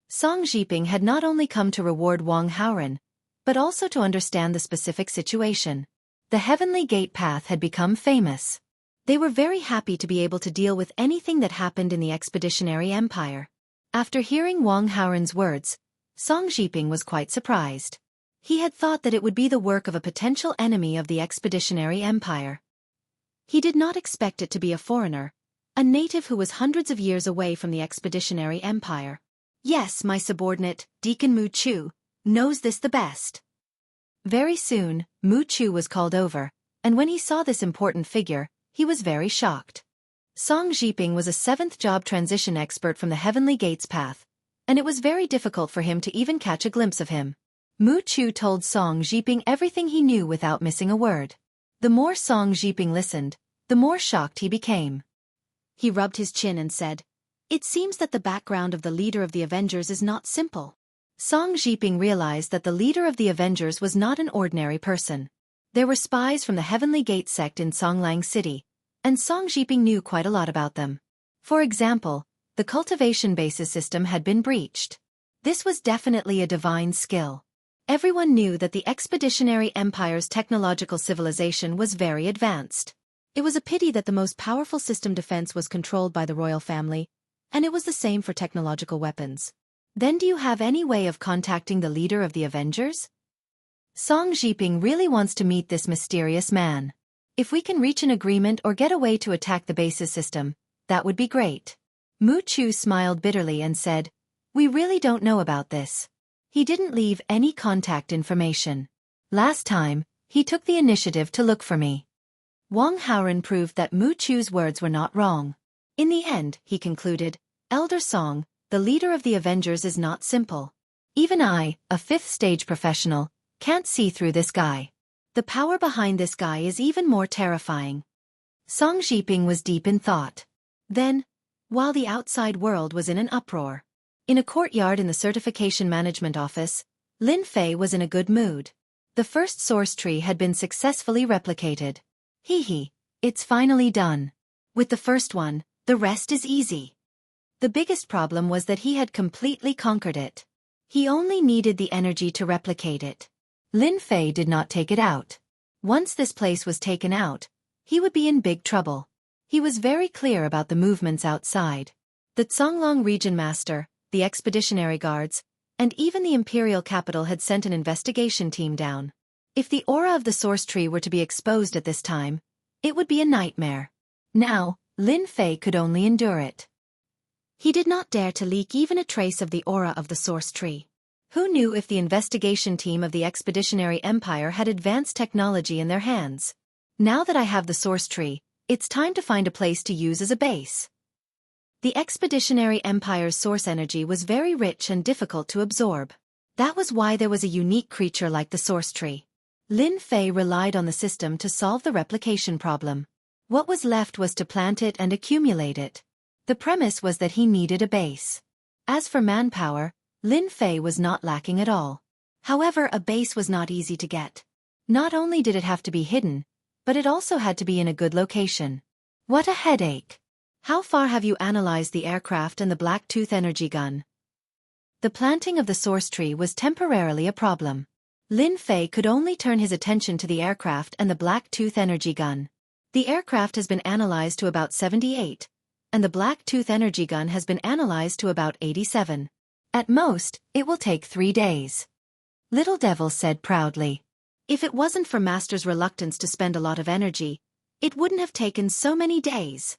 Song Jiping had not only come to reward Wang Haoren, but also to understand the specific situation. The Heavenly Gate path had become famous. They were very happy to be able to deal with anything that happened in the Expeditionary Empire. After hearing Wang Haoren's words, Song Jiping was quite surprised. He had thought that it would be the work of a potential enemy of the Expeditionary Empire. He did not expect it to be a foreigner, a native who was hundreds of years away from the Expeditionary Empire. Yes, my subordinate, Deacon Mu Chu, knows this the best. Very soon, Mu Chu was called over, and when he saw this important figure, He was very shocked. Song Jiping was a 7th job transition expert from the Heavenly Gates path, and it was very difficult for him to even catch a glimpse of him. Mu Chu told Song Jiping everything he knew without missing a word. The more Song Jiping listened, the more shocked he became. He rubbed his chin and said, "It seems that the background of the leader of the Avengers is not simple." Song Jiping realized that the leader of the Avengers was not an ordinary person. There were spies from the Heavenly Gate sect in Songlang City, and Song Jiping knew quite a lot about them. For example, the cultivation basis system had been breached. This was definitely a divine skill. Everyone knew that the Expeditionary Empire's technological civilization was very advanced. It was a pity that the most powerful system defense was controlled by the royal family, and it was the same for technological weapons. Then do you have any way of contacting the leader of the Avengers? Song Jiping really wants to meet this mysterious man. If we can reach an agreement or get a way to attack the basis system, that would be great. Mu Chu smiled bitterly and said, "We really don't know about this. He didn't leave any contact information. Last time, he took the initiative to look for me." Wang Haoren proved that Mu Chu's words were not wrong. In the end, he concluded, "Elder Song, the leader of the Avengers is not simple. Even I, a 5th-stage professional, can't see through this guy. The power behind this guy is even more terrifying." Song Jiping was deep in thought. Then, while the outside world was in an uproar, in a courtyard in the Certification Management Office, Lin Fei was in a good mood. The first source tree had bin successfully replicated. Hee, it's finally done. With the first one, the rest is easy. The biggest problem was that he had completely conquered it. He only needed the energy to replicate it. Lin Fei did not take it out. Once this place was taken out, he would be in big trouble. He was very clear about the movements outside. The Zonglong Region Master, the Expeditionary Guards, and even the Imperial Capital had sent an investigation team down. If the aura of the source tree were to be exposed at this time, it would be a nightmare. Now, Lin Fei could only endure it. He did not dare to leak even a trace of the aura of the source tree. Who knew if the investigation team of the Expeditionary Empire had advanced technology in their hands? Now that I have the source tree, it's time to find a place to use as a base. The Expeditionary Empire's source energy was very rich and difficult to absorb. That was why there was a unique creature like the source tree. Lin Fei relied on the system to solve the replication problem. What was left was to plant it and accumulate it. The premise was that he needed a base. As for manpower, Lin Fei was not lacking at all. However, a base was not easy to get. Not only did it have to be hidden, but it also had to be in a good location. What a headache! How far have you analyzed the aircraft and the Black Tooth energy gun? The planting of the source tree was temporarily a problem. Lin Fei could only turn his attention to the aircraft and the Black Tooth energy gun. The aircraft has been analyzed to about 78, and the Black Tooth energy gun has been analyzed to about 87. At most, it will take 3 days. Little Devil said proudly. If it wasn't for Master's reluctance to spend a lot of energy, it wouldn't have taken so many days.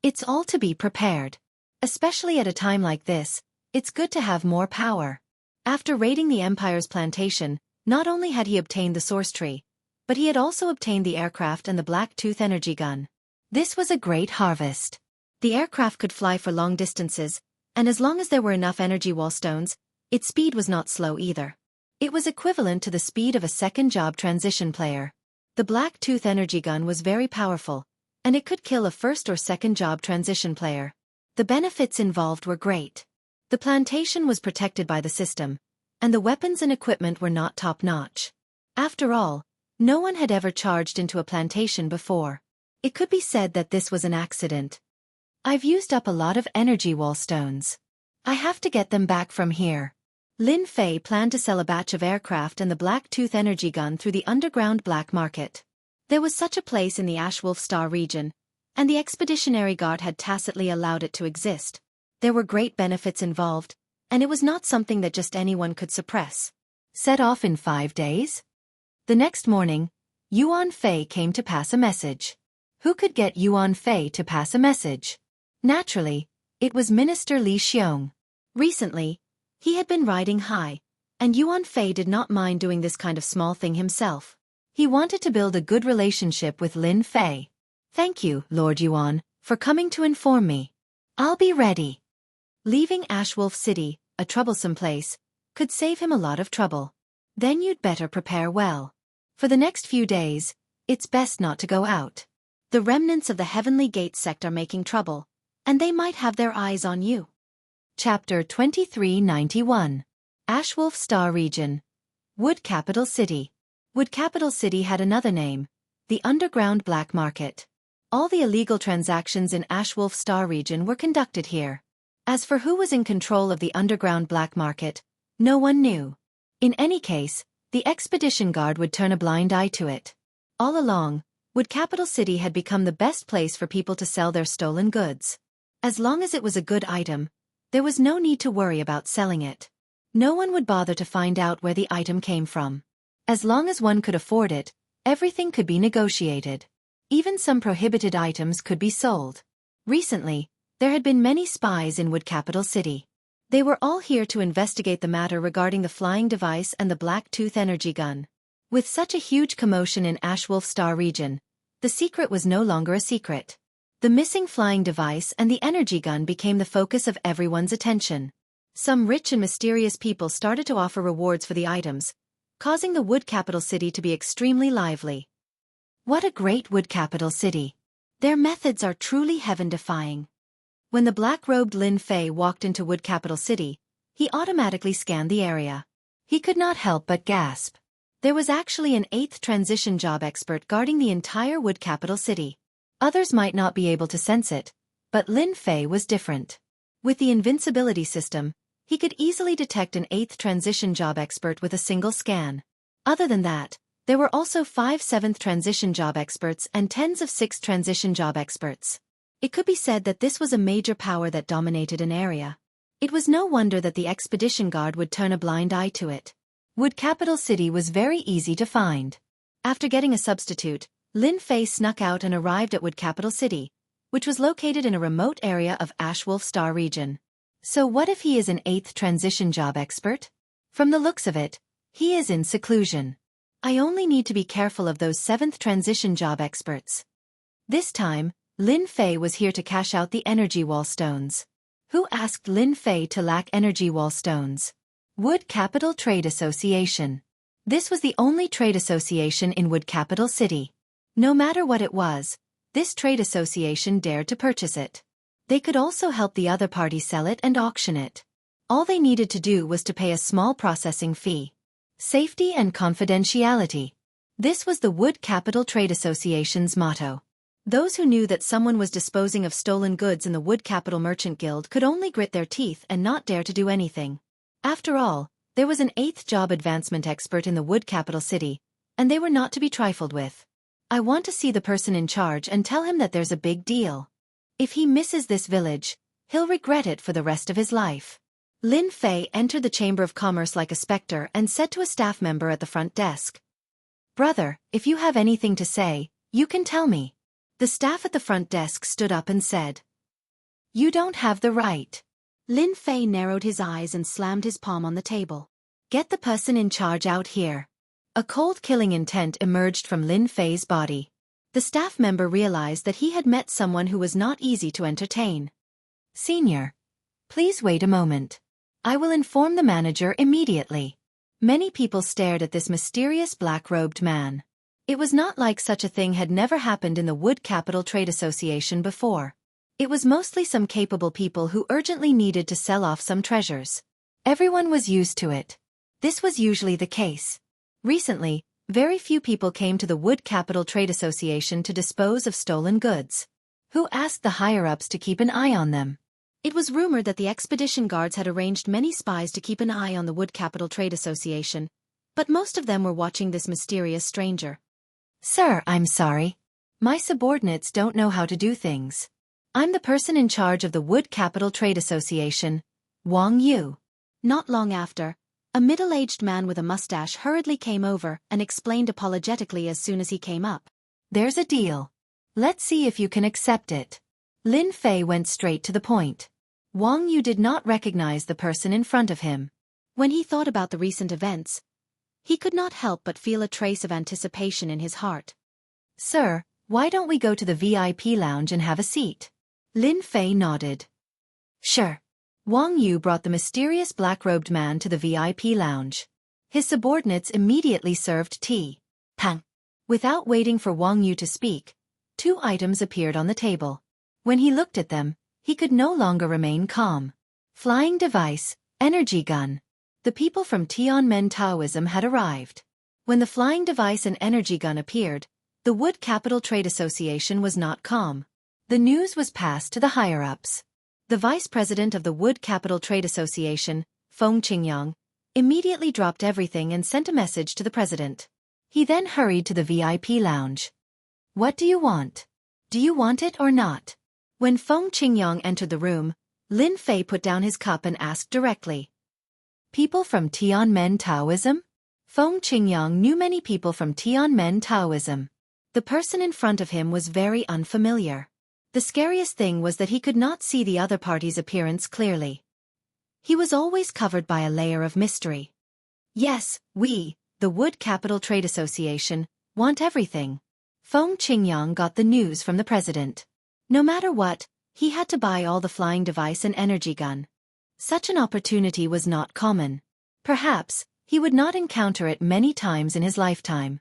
It's all to be prepared. Especially at a time like this, it's good to have more power. After raiding the Empire's plantation, not only had he obtained the source tree, but he had also obtained the aircraft and the Black Tooth energy gun. This was a great harvest. The aircraft could fly for long distances, and as long as there were enough energy wall stones, its speed was not slow either. It was equivalent to the speed of a second-job transition player. The Black Tooth energy gun was very powerful, and it could kill a first- or second-job transition player. The benefits involved were great. The plantation was protected by the system, and the weapons and equipment were not top-notch. After all, no one had ever charged into a plantation before. It could be said that this was an accident. I've used up a lot of energy wall stones. I have to get them back from here. Lin Fei planned to sell a batch of aircraft and the Black Tooth energy gun through the underground black market. There was such a place in the Ashwolf Star region, and the Expeditionary Guard had tacitly allowed it to exist. There were great benefits involved, and it was not something that just anyone could suppress. Set off in 5 days? The next morning, Yuan Fei came to pass a message. Who could get Yuan Fei to pass a message? Naturally, it was Minister Li Xiong. Recently, he had been riding high, and Yuan Fei did not mind doing this kind of small thing himself. He wanted to build a good relationship with Lin Fei. Thank you, Lord Yuan, for coming to inform me. I'll be ready. Leaving Ashwolf City, a troublesome place, could save him a lot of trouble. Then you'd better prepare well. For the next few days, it's best not to go out. The remnants of the Heavenly Gate sect are making trouble, and they might have their eyes on you. Chapter 2391. Ashwolf Star Region. Wood Capital City. Wood Capital City had another name, the Underground Black Market. All the illegal transactions in Ashwolf Star Region were conducted here. As for who was in control of the Underground Black Market, no one knew. In any case, the Expedition Guard would turn a blind eye to it. All along, Wood Capital City had become the best place for people to sell their stolen goods. As long as it was a good item, there was no need to worry about selling it. No one would bother to find out where the item came from. As long as one could afford it, everything could be negotiated. Even some prohibited items could be sold. Recently, there had been many spies in Wood Capital City. They were all here to investigate the matter regarding the flying device and the Black Tooth energy gun. With such a huge commotion in Ashwolf Star Region, the secret was no longer a secret. The missing flying device and the energy gun became the focus of everyone's attention. Some rich and mysterious people started to offer rewards for the items, causing the Wood Capital City to be extremely lively. What a great Wood Capital City! Their methods are truly heaven-defying. When the black-robed Lin Fei walked into Wood Capital City, he automatically scanned the area. He could not help but gasp. There was actually an 8th transition job expert guarding the entire Wood Capital City. Others might not be able to sense it, but Lin Fei was different. With the invincibility system, he could easily detect an 8th transition job expert with a single scan. Other than that, there were also 5 7th transition job experts and tens of 6th transition job experts. It could be said that this was a major power that dominated an area. It was no wonder that the Expedition Guard would turn a blind eye to it. Wood Capital City was very easy to find. After getting a substitute, Lin Fei snuck out and arrived at Wood Capital City, which was located in a remote area of Ashwolf Star Region. So what if he is an 8th transition job expert? From the looks of it, he is in seclusion. I only need to be careful of those 7th transition job experts. This time, Lin Fei was here to cash out the energy wall stones. Who asked Lin Fei to lack energy wall stones? Wood Capital Trade Association. This was the only trade association in Wood Capital City. No matter what it was, this trade association dared to purchase it. They could also help the other party sell it and auction it. All they needed to do was to pay a small processing fee. Safety and confidentiality. This was the Wood Capital Trade Association's motto. Those who knew that someone was disposing of stolen goods in the Wood Capital Merchant Guild could only grit their teeth and not dare to do anything. After all, there was an 8th job advancement expert in the Wood Capital City, and they were not to be trifled with. I want to see the person in charge and tell him that there's a big deal. If he misses this village, he'll regret it for the rest of his life. Lin Fei entered the Chamber of Commerce like a specter and said to a staff member at the front desk, "Brother, if you have anything to say, you can tell me." The staff at the front desk stood up and said, "You don't have the right." Lin Fei narrowed his eyes and slammed his palm on the table. "Get the person in charge out here." A cold killing intent emerged from Lin Fei's body. The staff member realized that he had met someone who was not easy to entertain. "Senior, please wait a moment. I will inform the manager immediately." Many people stared at this mysterious black-robed man. It was not like such a thing had never happened in the Wood Capital Trade Association before. It was mostly some capable people who urgently needed to sell off some treasures. Everyone was used to it. This was usually the case. Recently, very few people came to the Wood Capital Trade Association to dispose of stolen goods. Who asked the higher-ups to keep an eye on them? It was rumored that the expedition guards had arranged many spies to keep an eye on the Wood Capital Trade Association, but most of them were watching this mysterious stranger. "Sir, I'm sorry. My subordinates don't know how to do things. I'm the person in charge of the Wood Capital Trade Association, Wang Yu." Not long after, a middle-aged man with a mustache hurriedly came over and explained apologetically as soon as he came up. "There's a deal. Let's see if you can accept it." Lin Fei went straight to the point. Wang Yu did not recognize the person in front of him. When he thought about the recent events, he could not help but feel a trace of anticipation in his heart. "Sir, Why don't we go to the VIP lounge and have a seat? Lin Fei nodded. Sure. Wang Yu brought the mysterious black-robed man to the VIP lounge. His subordinates immediately served tea. Pang. Without waiting for Wang Yu to speak, 2 items appeared on the table. When he looked at them, he could no longer remain calm. Flying device, energy gun. The people from Tianmen Taoism had arrived. When the flying device and energy gun appeared, the Wood Capital Trade Association was not calm. The news was passed to the higher-ups. The vice president of the Wood Capital Trade Association, Feng Qingyang, immediately dropped everything and sent a message to the president. He then hurried to the VIP lounge. What do you want? Do you want it or not? When Feng Qingyang entered the room, Lin Fei put down his cup and asked directly. People from Tianmen Taoism? Feng Qingyang knew many people from Tianmen Taoism. The person in front of him was very unfamiliar. The scariest thing was that he could not see the other party's appearance clearly. He was always covered by a layer of mystery. Yes, we, the Wood Capital Trade Association, want everything. Feng Qingyang got the news from the president. No matter what, he had to buy all the flying device and energy gun. Such an opportunity was not common. Perhaps, he would not encounter it many times in his lifetime.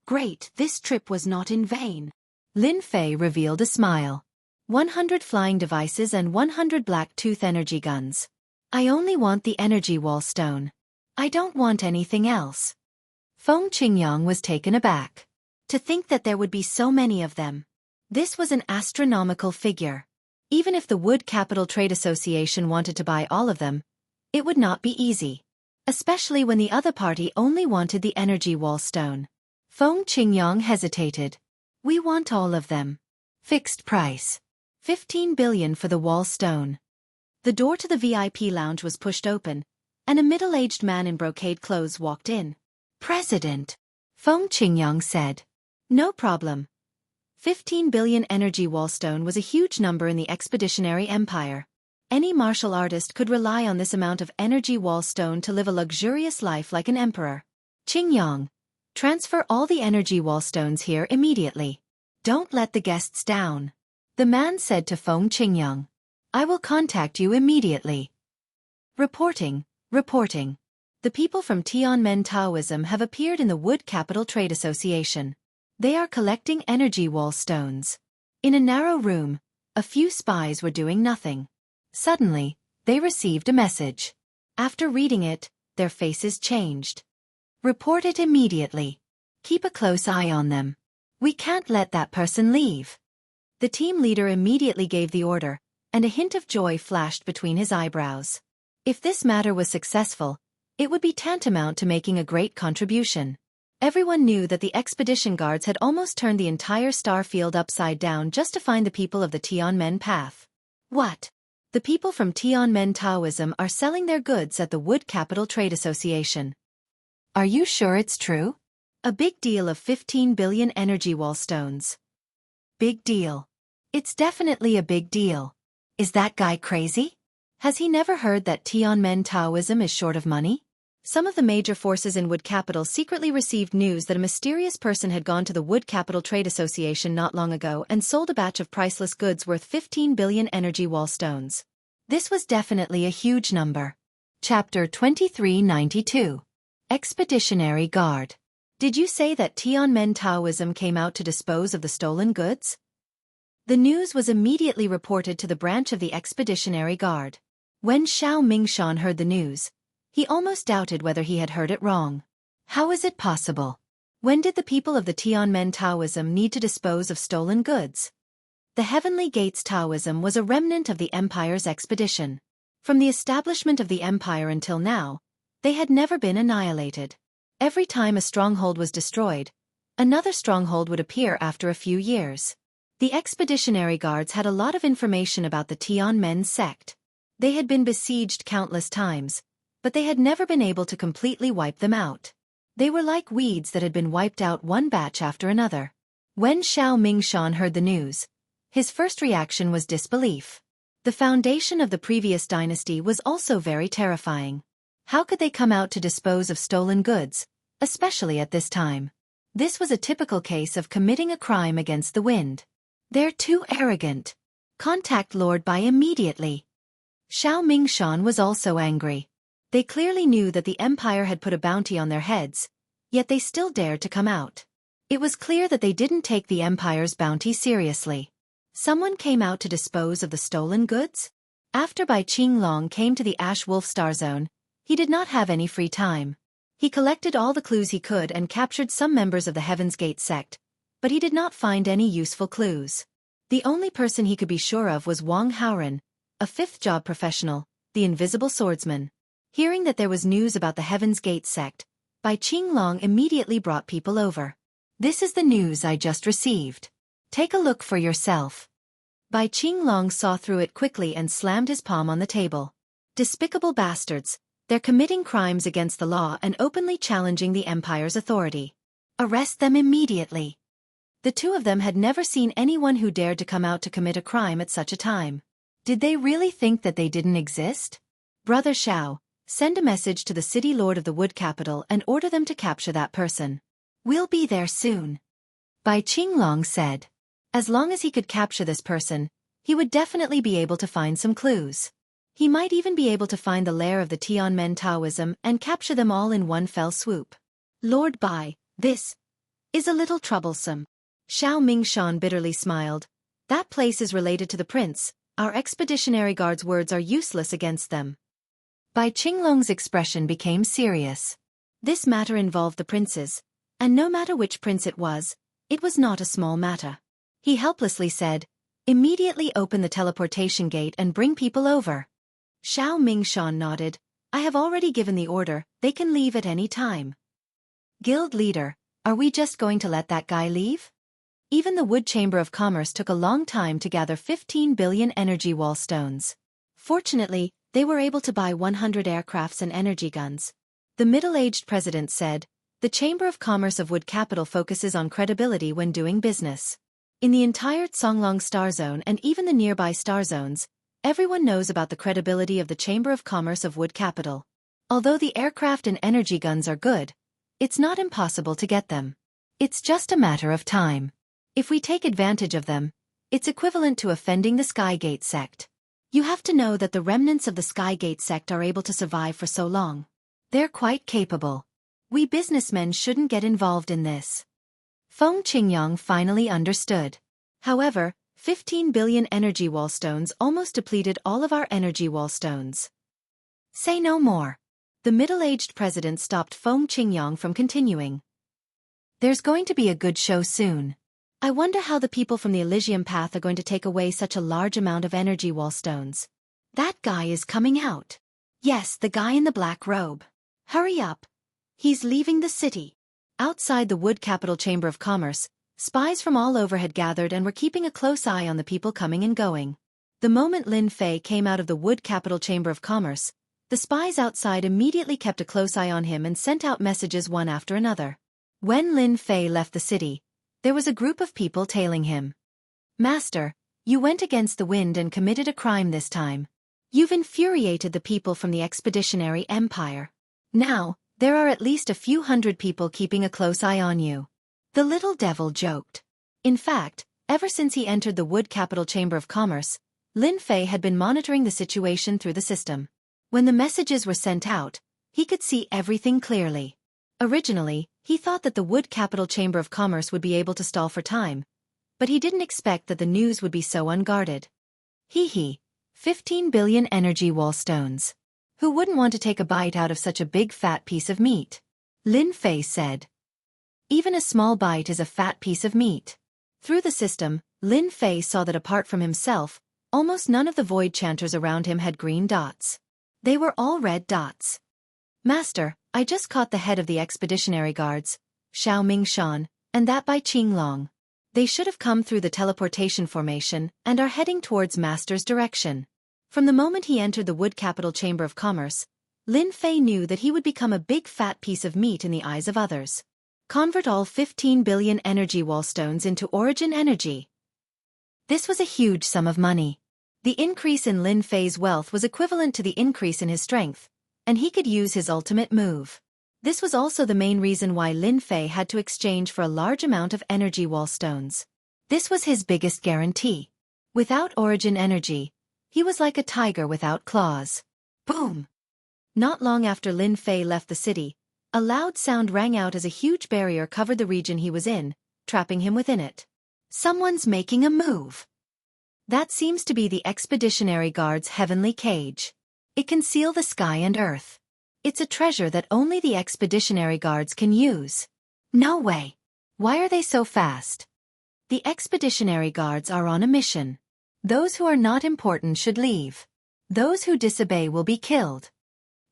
Great, this trip was not in vain. Lin Fei revealed a smile. 100 flying devices and 100 black tooth energy guns. I only want the energy wall stone. I don't want anything else. Feng Qingyang was taken aback. To think that there would be so many of them. This was an astronomical figure. Even if the Wood Capital Trade Association wanted to buy all of them, it would not be easy. Especially when the other party only wanted the energy wall stone. Feng Qingyang hesitated. We want all of them. Fixed price. 15 billion for the wall stone. The door to the VIP lounge was pushed open, and a middle-aged man in brocade clothes walked in. President, Feng Qingyang said. No problem. 15 billion energy wall stone was a huge number in the expeditionary empire. Any martial artist could rely on this amount of energy wall stone to live a luxurious life like an emperor. Qingyang, transfer all the energy wall stones here immediately. Don't let the guests down. The man said to Feng Qingyang. I will contact you immediately. Reporting. The people from Tianmen Taoism have appeared in the Wood Capital Trade Association. They are collecting energy wall stones. In a narrow room, a few spies were doing nothing. Suddenly, they received a message. After reading it, their faces changed. Report it immediately. Keep a close eye on them. We can't let that person leave. The team leader immediately gave the order, and a hint of joy flashed between his eyebrows. If this matter was successful, it would be tantamount to making a great contribution. Everyone knew that the expedition guards had almost turned the entire star field upside down just to find the people of the Tianmen path. What? The people from Tianmen Taoism are selling their goods at the Wood Capital Trade Association. Are you sure it's true? A big deal of 15 billion energy wall stones. Big deal. It's definitely a big deal. Is that guy crazy? Has he never heard that Tianmen Taoism is short of money? Some of the major forces in Wood Capital secretly received news that a mysterious person had gone to the Wood Capital Trade Association not long ago and sold a batch of priceless goods worth 15 billion energy wall stones. This was definitely a huge number. Chapter 2392. Expeditionary Guard. Did you say that Tianmen Taoism came out to dispose of the stolen goods? The news was immediately reported to the branch of the Expeditionary Guard. When Xiao Mingshan heard the news, he almost doubted whether he had heard it wrong. How is it possible? When did the people of the Tianmen Taoism need to dispose of stolen goods? The Heavenly Gates Taoism was a remnant of the Empire's expedition. From the establishment of the Empire until now, they had never been annihilated. Every time a stronghold was destroyed, another stronghold would appear after a few years. The Expeditionary Guards had a lot of information about the Tianmen sect. They had been besieged countless times, but they had never been able to completely wipe them out. They were like weeds that had been wiped out one batch after another. When Xiao Mingshan heard the news, his first reaction was disbelief. The foundation of the previous dynasty was also very terrifying. How could they come out to dispose of stolen goods, especially at this time? This was a typical case of committing a crime against the wind. They're too arrogant. Contact Lord Bai immediately. Xiao Mingshan was also angry. They clearly knew that the Empire had put a bounty on their heads, yet they still dared to come out. It was clear that they didn't take the Empire's bounty seriously. Someone came out to dispose of the stolen goods? After Bai Qinglong came to the Ash Wolf Star Zone, he did not have any free time. He collected all the clues he could and captured some members of the Heaven's Gate sect, but he did not find any useful clues. The only person he could be sure of was Wang Haoren, a fifth-job professional, the invisible swordsman. Hearing that there was news about the Heaven's Gate sect, Bai Qinglong immediately brought people over. This is the news I just received. Take a look for yourself. Bai Qinglong saw through it quickly and slammed his palm on the table. Despicable bastards, they're committing crimes against the law and openly challenging the Empire's authority. Arrest them immediately. The two of them had never seen anyone who dared to come out to commit a crime at such a time. Did they really think that they didn't exist? Brother Xiao, send a message to the city lord of the wood capital and order them to capture that person. We'll be there soon. Bai Qinglong said. As long as he could capture this person, he would definitely be able to find some clues. He might even be able to find the lair of the Tianmen Taoism and capture them all in one fell swoop. Lord Bai, this is a little troublesome. Xiao Mingshan bitterly smiled. That place is related to the prince. Our expeditionary guard's words are useless against them. Bai Qinglong's expression became serious. This matter involved the princes, and no matter which prince it was not a small matter. He helplessly said, immediately open the teleportation gate and bring people over. Xiao Mingshan nodded. I have already given the order, they can leave at any time. Guild leader, are we just going to let that guy leave? Even the Wood Chamber of Commerce took a long time to gather 15 billion energy wall stones. Fortunately, they were able to buy 100 aircrafts and energy guns. The middle-aged president said, the Chamber of Commerce of Wood Capital focuses on credibility when doing business. In the entire Songlong Star Zone and even the nearby star zones, everyone knows about the credibility of the Chamber of Commerce of Wood Capital. Although the aircraft and energy guns are good, it's not impossible to get them. It's just a matter of time. If we take advantage of them, it's equivalent to offending the Skygate sect. You have to know that the remnants of the Skygate sect are able to survive for so long. They're quite capable. We businessmen shouldn't get involved in this. Feng Qingyang finally understood. However, 15 billion energy wall stones almost depleted all of our energy wall stones. Say no more. The middle-aged president stopped Feng Qingyang from continuing. There's going to be a good show soon. I wonder how the people from the Elysium Path are going to take away such a large amount of energy wall stones. That guy is coming out. Yes, the guy in the black robe. Hurry up. He's leaving the city. Outside the Wood Capital Chamber of Commerce, spies from all over had gathered and were keeping a close eye on the people coming and going. The moment Lin Fei came out of the Wood Capital Chamber of Commerce, the spies outside immediately kept a close eye on him and sent out messages one after another. When Lin Fei left the city, there was a group of people tailing him. Master, you went against the wind and committed a crime this time. You've infuriated the people from the Expeditionary Empire. Now, there are at least a few hundred people keeping a close eye on you. The little devil joked. In fact, ever since he entered the Wood Capital Chamber of Commerce, Lin Fei had been monitoring the situation through the system. When the messages were sent out, he could see everything clearly. Originally, he thought that the Wood Capital Chamber of Commerce would be able to stall for time, but he didn't expect that the news would be so unguarded. 15 billion energy wall stones. Who wouldn't want to take a bite out of such a big fat piece of meat? Lin Fei said. Even a small bite is a fat piece of meat. Through the system, Lin Fei saw that apart from himself, almost none of the void chanters around him had green dots. They were all red dots. Master, I just caught the head of the expeditionary guards, Xiao Mingshan, and that Bai Qinglong. They should have come through the teleportation formation and are heading towards Master's direction. From the moment he entered the Wood Capital Chamber of Commerce, Lin Fei knew that he would become a big fat piece of meat in the eyes of others. Convert all 15 billion energy wall stones into origin energy. This was a huge sum of money. The increase in Lin Fei's wealth was equivalent to the increase in his strength, and he could use his ultimate move. This was also the main reason why Lin Fei had to exchange for a large amount of energy wall stones. This was his biggest guarantee. Without origin energy, he was like a tiger without claws. Boom! Not long after Lin Fei left the city, a loud sound rang out as a huge barrier covered the region he was in, trapping him within it. Someone's making a move. That seems to be the Expeditionary Guard's heavenly cage. It can seal the sky and earth. It's a treasure that only the Expeditionary Guards can use. No way. Why are they so fast? The Expeditionary Guards are on a mission. Those who are not important should leave. Those who disobey will be killed.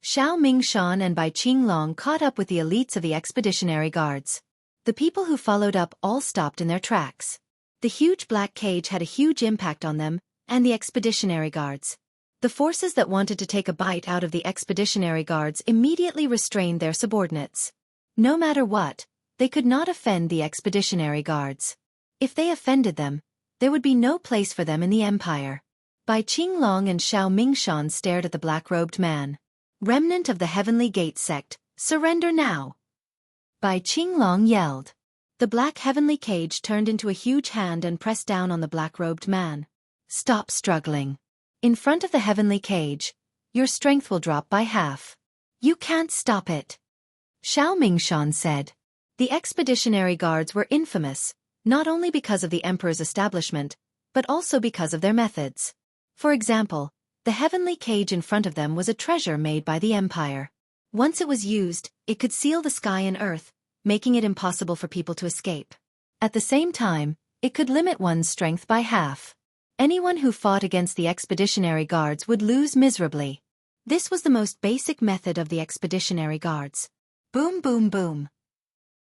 Xiao Mingshan and Bai Qinglong caught up with the elites of the Expeditionary Guards. The people who followed up all stopped in their tracks. The huge black cage had a huge impact on them, and the Expeditionary Guards. The forces that wanted to take a bite out of the Expeditionary Guards immediately restrained their subordinates. No matter what, they could not offend the Expeditionary Guards. If they offended them, there would be no place for them in the Empire. Bai Qinglong and Xiao Mingshan stared at the black-robed man. Remnant of the Heavenly Gate sect, surrender now! Bai Qinglong yelled. The black heavenly cage turned into a huge hand and pressed down on the black-robed man. Stop struggling. In front of the heavenly cage, your strength will drop by half. You can't stop it. Xiao Mingshan said. The Expeditionary Guards were infamous, not only because of the Emperor's establishment, but also because of their methods. For example, the heavenly cage in front of them was a treasure made by the Empire. Once it was used, it could seal the sky and earth, making it impossible for people to escape. At the same time, it could limit one's strength by half. Anyone who fought against the Expeditionary Guards would lose miserably. This was the most basic method of the Expeditionary Guards. Boom boom boom.